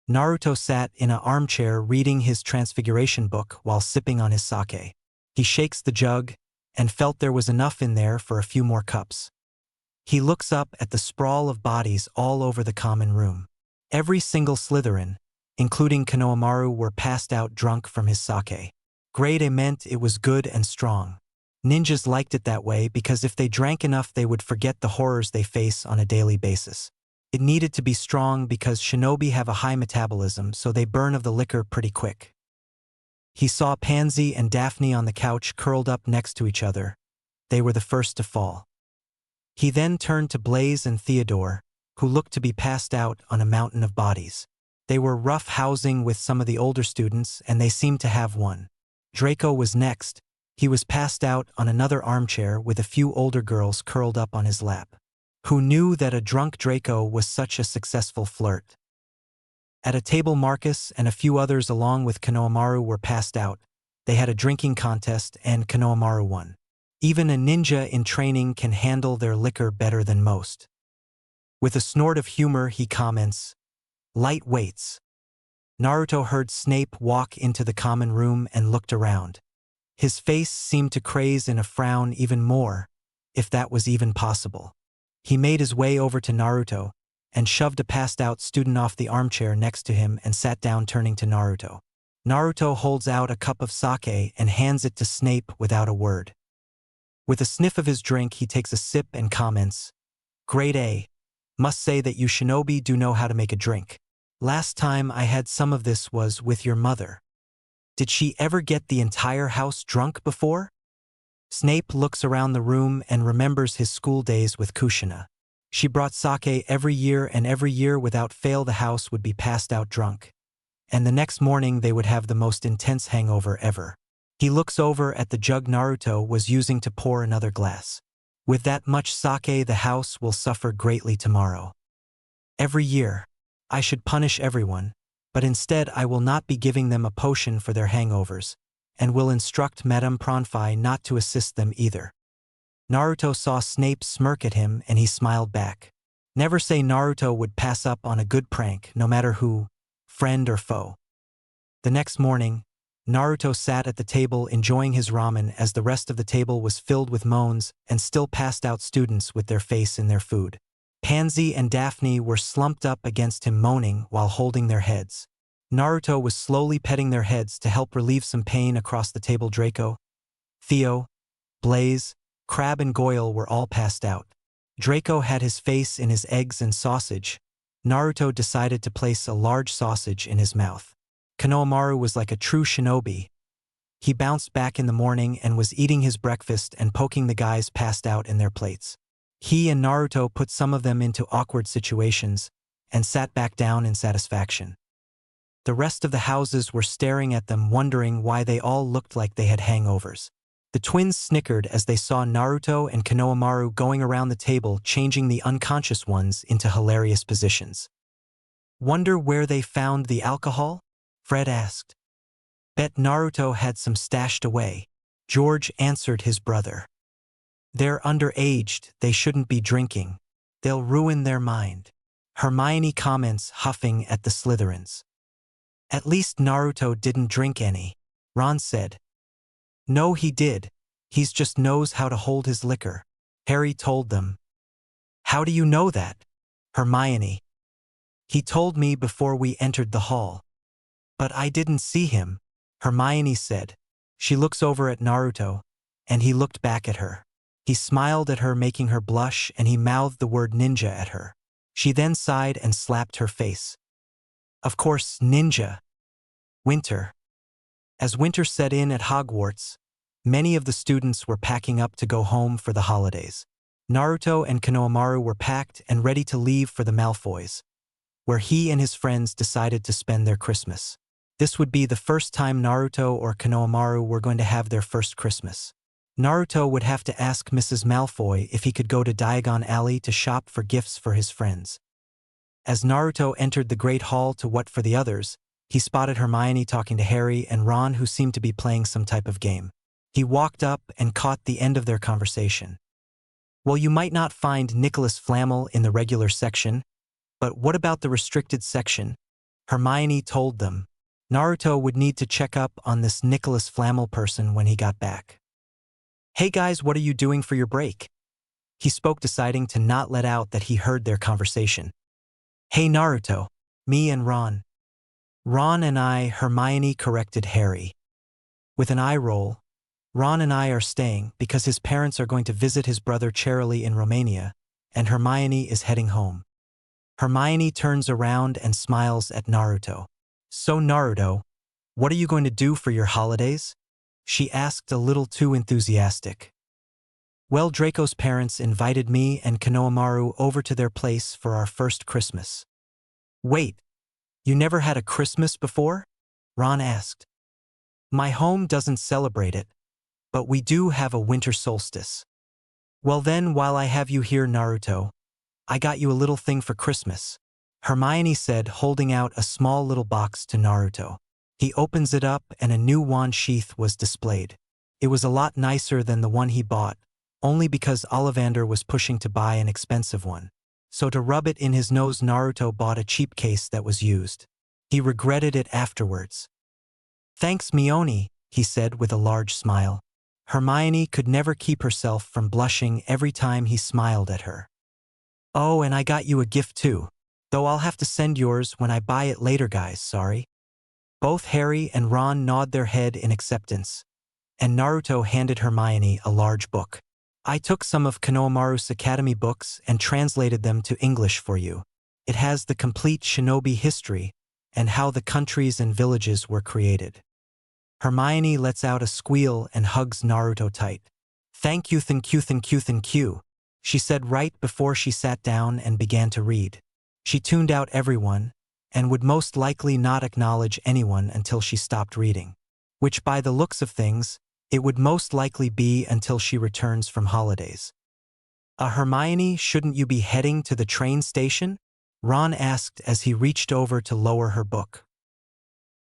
Naruto sat in an armchair reading his transfiguration book while sipping on his sake. He shakes the jug and felt there was enough in there for a few more cups. He looks up at the sprawl of bodies all over the common room. Every single Slytherin, including Konohamaru, were passed out drunk from his sake. Grade A meant it was good and strong. Ninjas liked it that way because if they drank enough they would forget the horrors they face on a daily basis. It needed to be strong because shinobi have a high metabolism, so they burn of the liquor pretty quick. He saw Pansy and Daphne on the couch curled up next to each other. They were the first to fall. He then turned to Blaze and Theodore, who looked to be passed out on a mountain of bodies. They were rough housing with some of the older students, and they seemed to have one. Draco was next. He was passed out on another armchair with a few older girls curled up on his lap. Who knew that a drunk Draco was such a successful flirt? At a table, Marcus and a few others along with Konohamaru were passed out. They had a drinking contest and Konohamaru won. Even a ninja in training can handle their liquor better than most. With a snort of humor, he comments, "Light weights." Naruto heard Snape walk into the common room and looked around. His face seemed to craze in a frown even more, if that was even possible. He made his way over to Naruto and shoved a passed-out student off the armchair next to him and sat down, turning to Naruto. Naruto holds out a cup of sake and hands it to Snape without a word. With a sniff of his drink, he takes a sip and comments, "Grade A. Must say that you shinobi do know how to make a drink. Last time I had some of this was with your mother. Did she ever get the entire house drunk before?" Snape looks around the room and remembers his school days with Kushina. She brought sake every year, and every year without fail the house would be passed out drunk. And the next morning they would have the most intense hangover ever. He looks over at the jug Naruto was using to pour another glass. "With that much sake, the house will suffer greatly tomorrow. Every year, I should punish everyone, but instead I will not be giving them a potion for their hangovers, and will instruct Madame Pronfi not to assist them either." Naruto saw Snape smirk at him and he smiled back. Never say Naruto would pass up on a good prank, no matter who, friend or foe. The next morning, Naruto sat at the table enjoying his ramen as the rest of the table was filled with moans and still passed out students with their face in their food. Pansy and Daphne were slumped up against him, moaning while holding their heads. Naruto was slowly petting their heads to help relieve some pain. Across the table, Draco, Theo, Blaze, Crab and Goyle were all passed out. Draco had his face in his eggs and sausage. Naruto decided to place a large sausage in his mouth. Konohamaru was like a true shinobi. He bounced back in the morning and was eating his breakfast and poking the guys passed out in their plates. He and Naruto put some of them into awkward situations and sat back down in satisfaction. The rest of the houses were staring at them, wondering why they all looked like they had hangovers. The twins snickered as they saw Naruto and Konohamaru going around the table, changing the unconscious ones into hilarious positions. "Wonder where they found the alcohol?" Fred asked. "Bet Naruto had some stashed away," George answered his brother. "They're underaged, they shouldn't be drinking. They'll ruin their mind," Hermione comments, huffing at the Slytherins. "At least Naruto didn't drink any," Ron said. "No, he did. He's just knows how to hold his liquor," Harry told them. "How do you know that?" Hermione. "He told me before we entered the hall." "But I didn't see him," Hermione said. She looks over at Naruto, and he looked back at her. He smiled at her, making her blush, and he mouthed the word ninja at her. She then sighed and slapped her face. Of course, ninja. Winter. As winter set in at Hogwarts, many of the students were packing up to go home for the holidays. Naruto and Konohamaru were packed and ready to leave for the Malfoys, where he and his friends decided to spend their Christmas. This would be the first time Naruto or Konohamaru were going to have their first Christmas. Naruto would have to ask Mrs. Malfoy if he could go to Diagon Alley to shop for gifts for his friends. As Naruto entered the Great Hall to what for the others, he spotted Hermione talking to Harry and Ron, who seemed to be playing some type of game. He walked up and caught the end of their conversation. "Well, you might not find Nicholas Flamel in the regular section, but what about the restricted section?" Hermione told them. Naruto would need to check up on this Nicholas Flamel person when he got back. "Hey guys, what are you doing for your break?" He spoke, deciding to not let out that he heard their conversation. "Hey Naruto, me and Ron." "Ron and I," Hermione corrected Harry. With an eye roll, "Ron and I are staying because his parents are going to visit his brother Charlie in Romania, and Hermione is heading home." Hermione turns around and smiles at Naruto. "So Naruto, what are you going to do for your holidays?" she asked, a little too enthusiastic. "Well, Draco's parents invited me and Konohamaru over to their place for our first Christmas." "Wait, you never had a Christmas before?" Ron asked. "My home doesn't celebrate it, but we do have a winter solstice." "Well then, while I have you here, Naruto, I got you a little thing for Christmas," Hermione said, holding out a small little box to Naruto. He opens it up and a new wand sheath was displayed. It was a lot nicer than the one he bought, only because Ollivander was pushing to buy an expensive one. So to rub it in his nose, Naruto bought a cheap case that was used. He regretted it afterwards. "Thanks, Mione," he said with a large smile. Hermione could never keep herself from blushing every time he smiled at her. "Oh, and I got you a gift too. Though I'll have to send yours when I buy it later, guys, sorry." Both Harry and Ron nod their head in acceptance, and Naruto handed Hermione a large book. "I took some of Konohamaru's Academy books and translated them to English for you. It has the complete shinobi history and how the countries and villages were created." Hermione lets out a squeal and hugs Naruto tight. "Thank you, thank you, thank you, thank you," she said right before she sat down and began to read. She tuned out everyone, and would most likely not acknowledge anyone until she stopped reading. Which, by the looks of things, it would most likely be until she returns from holidays. Hermione, shouldn't you be heading to the train station?" Ron asked as he reached over to lower her book.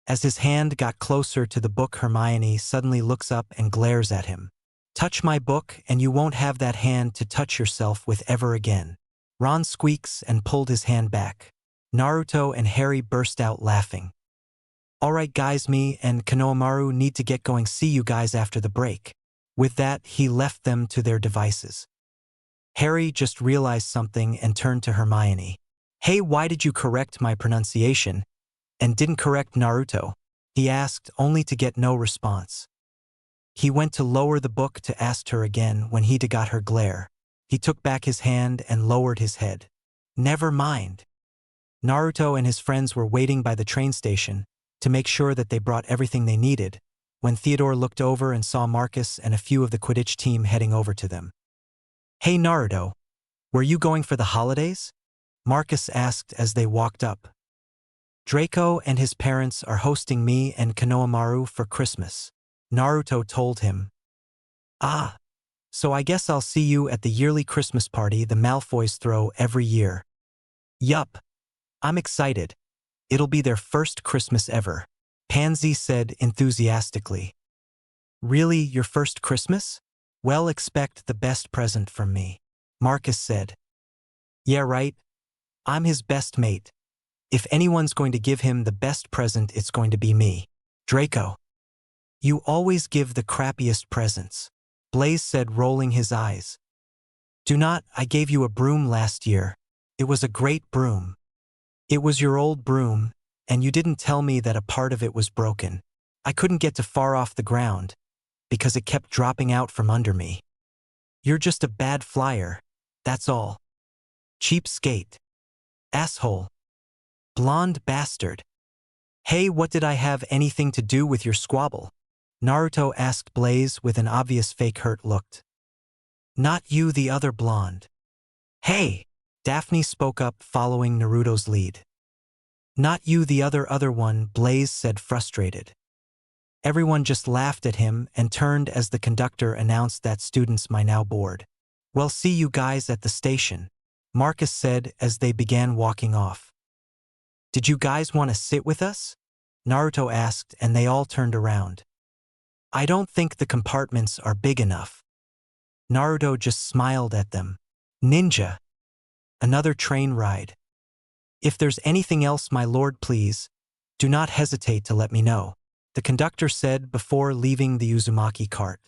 As his hand got closer to the book, Hermione suddenly looks up and glares at him. "Touch my book and you won't have that hand to touch yourself with ever again." Ron squeaks and pulled his hand back. Naruto and Harry burst out laughing. "Alright guys, me and Konohamaru need to get going. See you guys after the break." With that, he left them to their devices. Harry just realized something and turned to Hermione. "Hey, why did you correct my pronunciation and didn't correct Naruto?" he asked, only to get no response. He went to lower the book to ask her again when he got her glare. He took back his hand and lowered his head. "Never mind." Naruto and his friends were waiting by the train station to make sure that they brought everything they needed, when Theodore looked over and saw Marcus and a few of the Quidditch team heading over to them. "Hey Naruto, were you going for the holidays?" Marcus asked as they walked up. "Draco and his parents are hosting me and Konohamaru for Christmas," Naruto told him. "Ah, so I guess I'll see you at the yearly Christmas party the Malfoys throw every year." "Yup. I'm excited. It'll be their first Christmas ever," Pansy said enthusiastically. "Really, your first Christmas? Well, expect the best present from me," Marcus said. "Yeah, right. I'm his best mate. If anyone's going to give him the best present, it's going to be me." "Draco, you always give the crappiest presents," Blaze said, rolling his eyes. "Do not, I gave you a broom last year. It was a great broom. It was your old broom, and you didn't tell me that a part of it was broken. I couldn't get too far off the ground, because it kept dropping out from under me. You're just a bad flyer, that's all. Cheapskate. Asshole. Blonde bastard. Hey, what did I have anything to do with your squabble?" Naruto asked Blaze with an obvious fake hurt look. "Not you, the other blonde." "Hey!" Daphne spoke up, following Naruto's lead. "Not you, the other one," Blaze said, frustrated. Everyone just laughed at him and turned as the conductor announced that students might now board. "Well, see you guys at the station," Marcus said as they began walking off. "Did you guys want to sit with us?" Naruto asked, and they all turned around. "I don't think the compartments are big enough." Naruto just smiled at them. "Ninja. Another train ride. If there's anything else, my lord, please, do not hesitate to let me know," the conductor said before leaving the Uzumaki cart.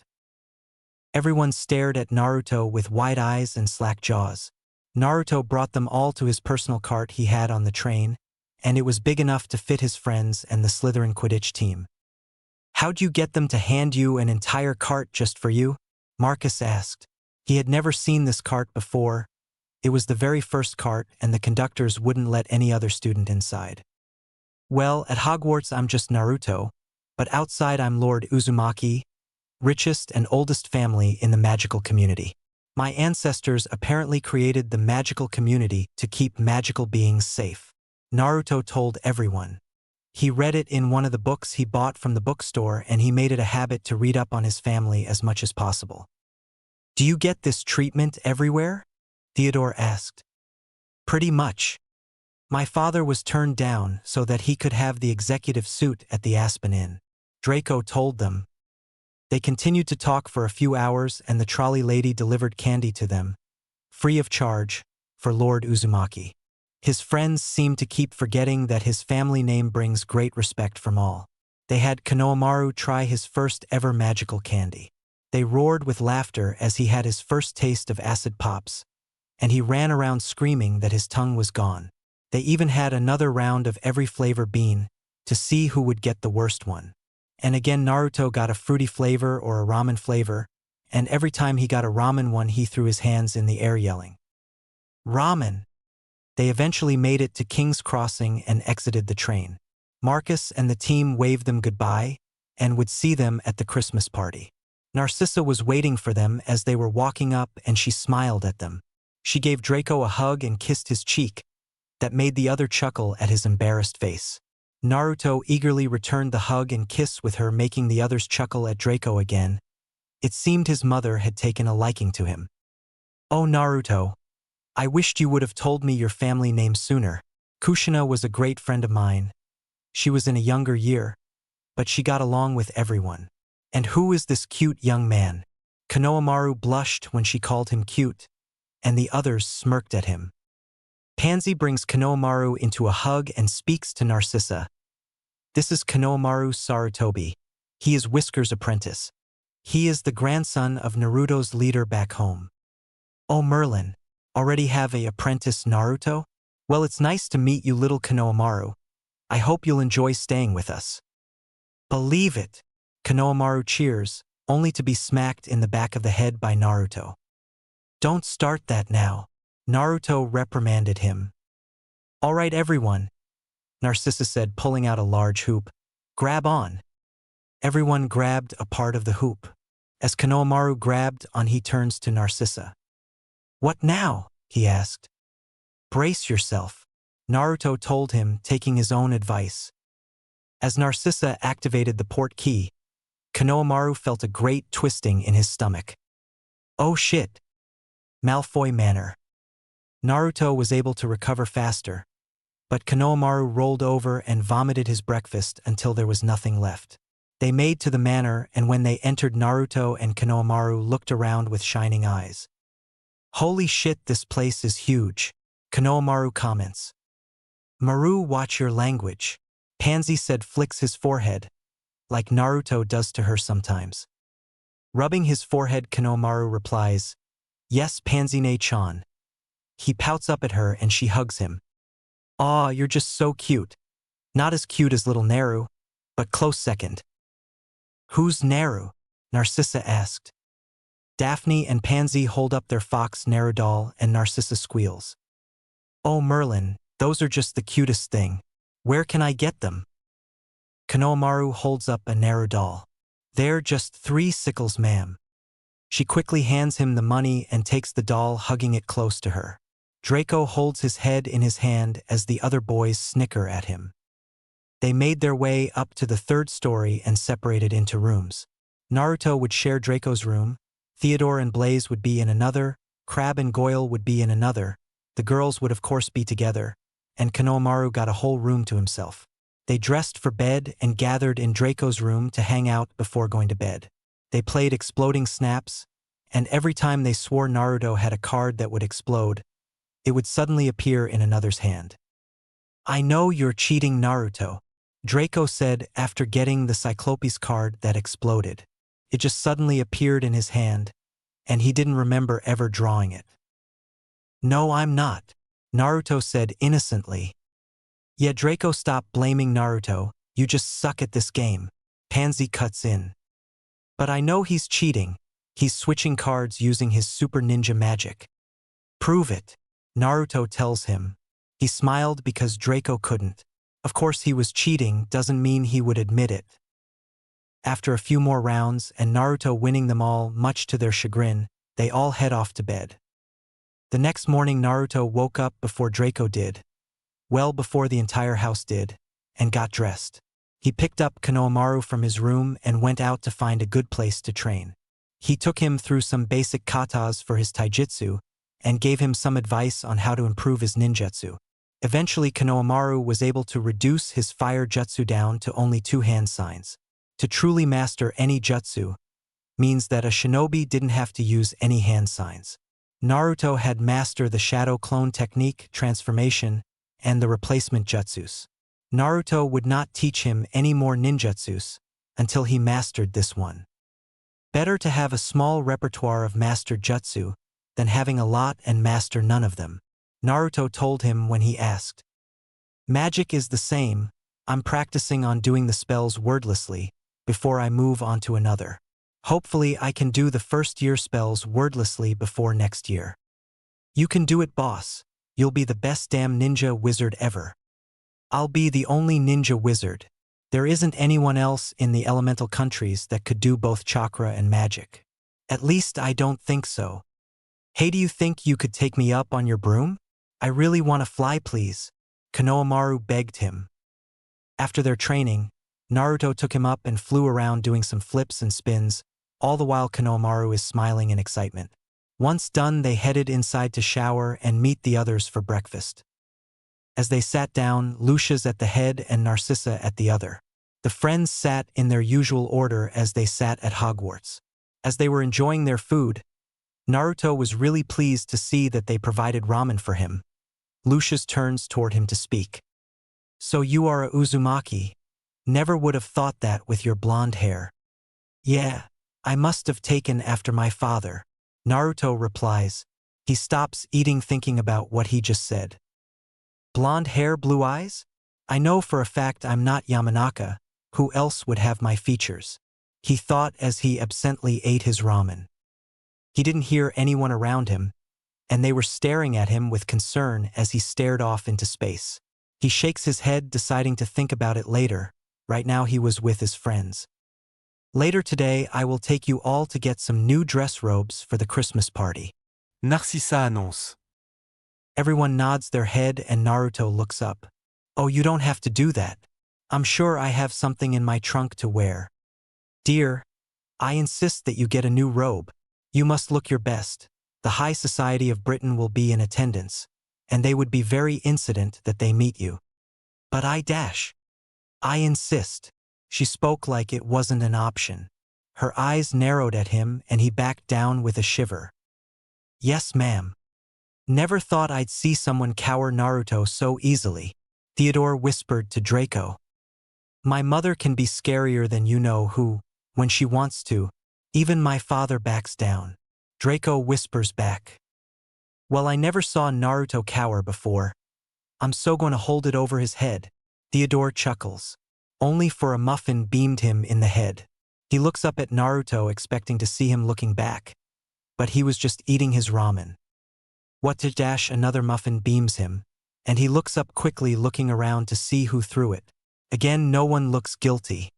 Everyone stared at Naruto with wide eyes and slack jaws. Naruto brought them all to his personal cart he had on the train, and it was big enough to fit his friends and the Slytherin Quidditch team. "How'd you get them to hand you an entire cart just for you?" Marcus asked. He had never seen this cart before. It was the very first cart, and the conductors wouldn't let any other student inside. "Well, at Hogwarts I'm just Naruto, but outside I'm Lord Uzumaki, richest and oldest family in the magical community. My ancestors apparently created the magical community to keep magical beings safe," Naruto told everyone. He read it in one of the books he bought from the bookstore, and he made it a habit to read up on his family as much as possible. "Do you get this treatment everywhere?" Theodore asked. "Pretty much. My father was turned down so that he could have the executive suite at the Aspen Inn," Draco told them. They continued to talk for a few hours and the trolley lady delivered candy to them, free of charge, for Lord Uzumaki. His friends seemed to keep forgetting that his family name brings great respect from all. They had Konohamaru try his first ever magical candy. They roared with laughter as he had his first taste of acid pops, and he ran around screaming that his tongue was gone. They even had another round of every flavor bean to see who would get the worst one. And again Naruto got a fruity flavor or a ramen flavor, and every time he got a ramen one he threw his hands in the air yelling, "Ramen!" They eventually made it to King's Crossing and exited the train. Marcus and the team waved them goodbye and would see them at the Christmas party. Narcissa was waiting for them as they were walking up and she smiled at them. She gave Draco a hug and kissed his cheek. That made the other chuckle at his embarrassed face. Naruto eagerly returned the hug and kiss with her, making the others chuckle at Draco again. It seemed his mother had taken a liking to him. "Oh Naruto, I wished you would have told me your family name sooner. Kushina was a great friend of mine. She was in a younger year, but she got along with everyone. And who is this cute young man?" Konohamaru blushed when she called him cute, and the others smirked at him. Pansy brings Konohamaru into a hug and speaks to Narcissa. "This is Konohamaru Sarutobi. He is Whisker's apprentice. He is the grandson of Naruto's leader back home." "Oh Merlin, already have a apprentice Naruto? Well, it's nice to meet you, little Konohamaru. I hope you'll enjoy staying with us." "Believe it." Konohamaru cheers, only to be smacked in the back of the head by Naruto. "Don't start that now." Naruto reprimanded him. "All right everyone," Narcissa said, pulling out a large hoop. "Grab on." Everyone grabbed a part of the hoop. As Konohamaru grabbed on, he turns to Narcissa. "What now?" he asked. "Brace yourself," Naruto told him, taking his own advice. As Narcissa activated the port key, Konohamaru felt a great twisting in his stomach. "Oh shit!" Malfoy Manor. Naruto was able to recover faster, but Konohamaru rolled over and vomited his breakfast until there was nothing left. They made to the manor, and when they entered, Naruto and Konohamaru looked around with shining eyes. "Holy shit, this place is huge," Konohamaru comments. "Maru, watch your language," Pansy said, flicks his forehead, like Naruto does to her sometimes. Rubbing his forehead, Konohamaru replies, "Yes, Pansy-ne-chan." He pouts up at her and she hugs him. "Aw, you're just so cute. Not as cute as little Naru, but close second." "Who's Naru?" Narcissa asked. Daphne and Pansy hold up their fox Naru doll and Narcissa squeals. "Oh Merlin, those are just the cutest thing. Where can I get them?" Konohamaru holds up a Naru doll. "They're just 3 sickles, ma'am." She quickly hands him the money and takes the doll, hugging it close to her. Draco holds his head in his hand as the other boys snicker at him. They made their way up to the 3rd story and separated into rooms. Naruto would share Draco's room, Theodore and Blaze would be in another, Crab and Goyle would be in another, the girls would of course be together, and Konohamaru got a whole room to himself. They dressed for bed and gathered in Draco's room to hang out before going to bed. They played exploding snaps, and every time they swore Naruto had a card that would explode, it would suddenly appear in another's hand. "I know you're cheating, Naruto," Draco said after getting the Cyclopes card that exploded. It just suddenly appeared in his hand, and he didn't remember ever drawing it. "No, I'm not," Naruto said innocently. "Yeah, Draco, stop blaming Naruto, you just suck at this game," Pansy cuts in. "But I know he's cheating. He's switching cards using his super ninja magic." "Prove it," Naruto tells him. He smiled because Draco couldn't. Of course, he was cheating doesn't mean he would admit it. After a few more rounds and Naruto winning them all, much to their chagrin, they all head off to bed. The next morning Naruto woke up before Draco did, well before the entire house did, and got dressed. He picked up Konohamaru from his room and went out to find a good place to train. He took him through some basic katas for his taijutsu and gave him some advice on how to improve his ninjutsu. Eventually Konohamaru was able to reduce his fire jutsu down to only 2 hand signs. To truly master any jutsu, means that a shinobi didn't have to use any hand signs. Naruto had mastered the shadow clone technique, transformation, and the replacement jutsus. Naruto would not teach him any more ninjutsus until he mastered this one. Better to have a small repertoire of mastered jutsu than having a lot and master none of them, Naruto told him when he asked. Magic is the same. I'm practicing on doing the spells wordlessly before I move on to another. Hopefully I can do the first year spells wordlessly before next year. You can do it, boss. You'll be the best damn ninja wizard ever. I'll be the only ninja wizard. There isn't anyone else in the elemental countries that could do both chakra and magic. At least I don't think so. Hey, do you think you could take me up on your broom? I really want to fly, please, Konohamaru begged him. After their training, Naruto took him up and flew around doing some flips and spins, all the while Konohamaru is smiling in excitement. Once done, they headed inside to shower and meet the others for breakfast. As they sat down, Lucia's at the head and Narcissa at the other. The friends sat in their usual order as they sat at Hogwarts. As they were enjoying their food, Naruto was really pleased to see that they provided ramen for him. Lucius turns toward him to speak. So you are a Uzumaki. Never would have thought that with your blonde hair. Yeah, I must have taken after my father, Naruto replies. He stops eating thinking about what he just said. Blonde hair, blue eyes? I know for a fact I'm not Yamanaka. Who else would have my features? He thought as he absently ate his ramen. He didn't hear anyone around him, and they were staring at him with concern as he stared off into space. He shakes his head, deciding to think about it later. Right now he was with his friends. Later today I will take you all to get some new dress robes for the Christmas party, Narcissa annonce. Everyone nods their head and Naruto looks up. Oh, you don't have to do that. I'm sure I have something in my trunk to wear. Dear, I insist that you get a new robe. You must look your best. The high society of Britain will be in attendance, and they would be very insistent that they meet you. But I insist. She spoke like it wasn't an option. Her eyes narrowed at him and he backed down with a shiver. Yes, ma'am. Never thought I'd see someone cower Naruto so easily, Theodore whispered to Draco. My mother can be scarier than you know who, when she wants to. Even my father backs down, Draco whispers back. Well, I never saw Naruto cower before. I'm so gonna hold it over his head, Theodore chuckles. Only for a muffin beamed him in the head. He looks up at Naruto expecting to see him looking back, but he was just eating his ramen. What to dash, another muffin beams him, and he looks up quickly looking around to see who threw it. Again, no one looks guilty.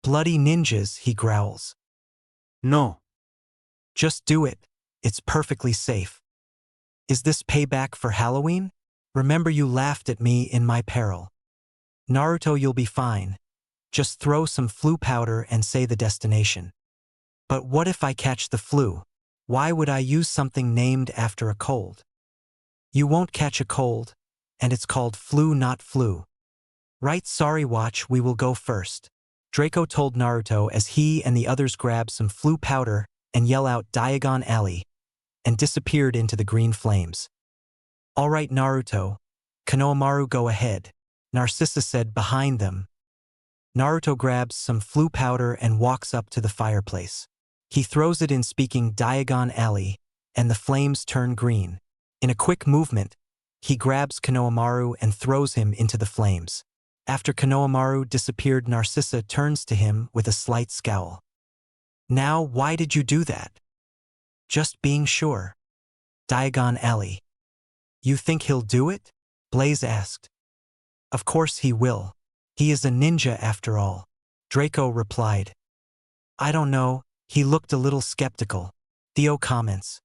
Bloody ninjas, he growls. No. Just do it. It's perfectly safe. Is this payback for Halloween? Remember you laughed at me in my peril. Naruto, you'll be fine. Just throw some flu powder and say the destination. But what if I catch the flu? Why would I use something named after a cold? You won't catch a cold, and it's called flu, not flu. Right, sorry, watch, we will go first, Draco told Naruto as he and the others grabbed some flu powder and yell out Diagon Alley and disappeared into the green flames. All right, Naruto. Konohamaru, go ahead, Narcissa said behind them. Naruto grabs some flu powder and walks up to the fireplace. He throws it in, speaking Diagon Alley, and the flames turn green. In a quick movement, he grabs Konohamaru and throws him into the flames. After Konohamaru disappeared, Narcissa turns to him with a slight scowl. Now, why did you do that? Just being sure. Diagon Alley. You think he'll do it? Blaze asked. Of course he will. He is a ninja after all, Draco replied. I don't know, he looked a little skeptical, Theo comments.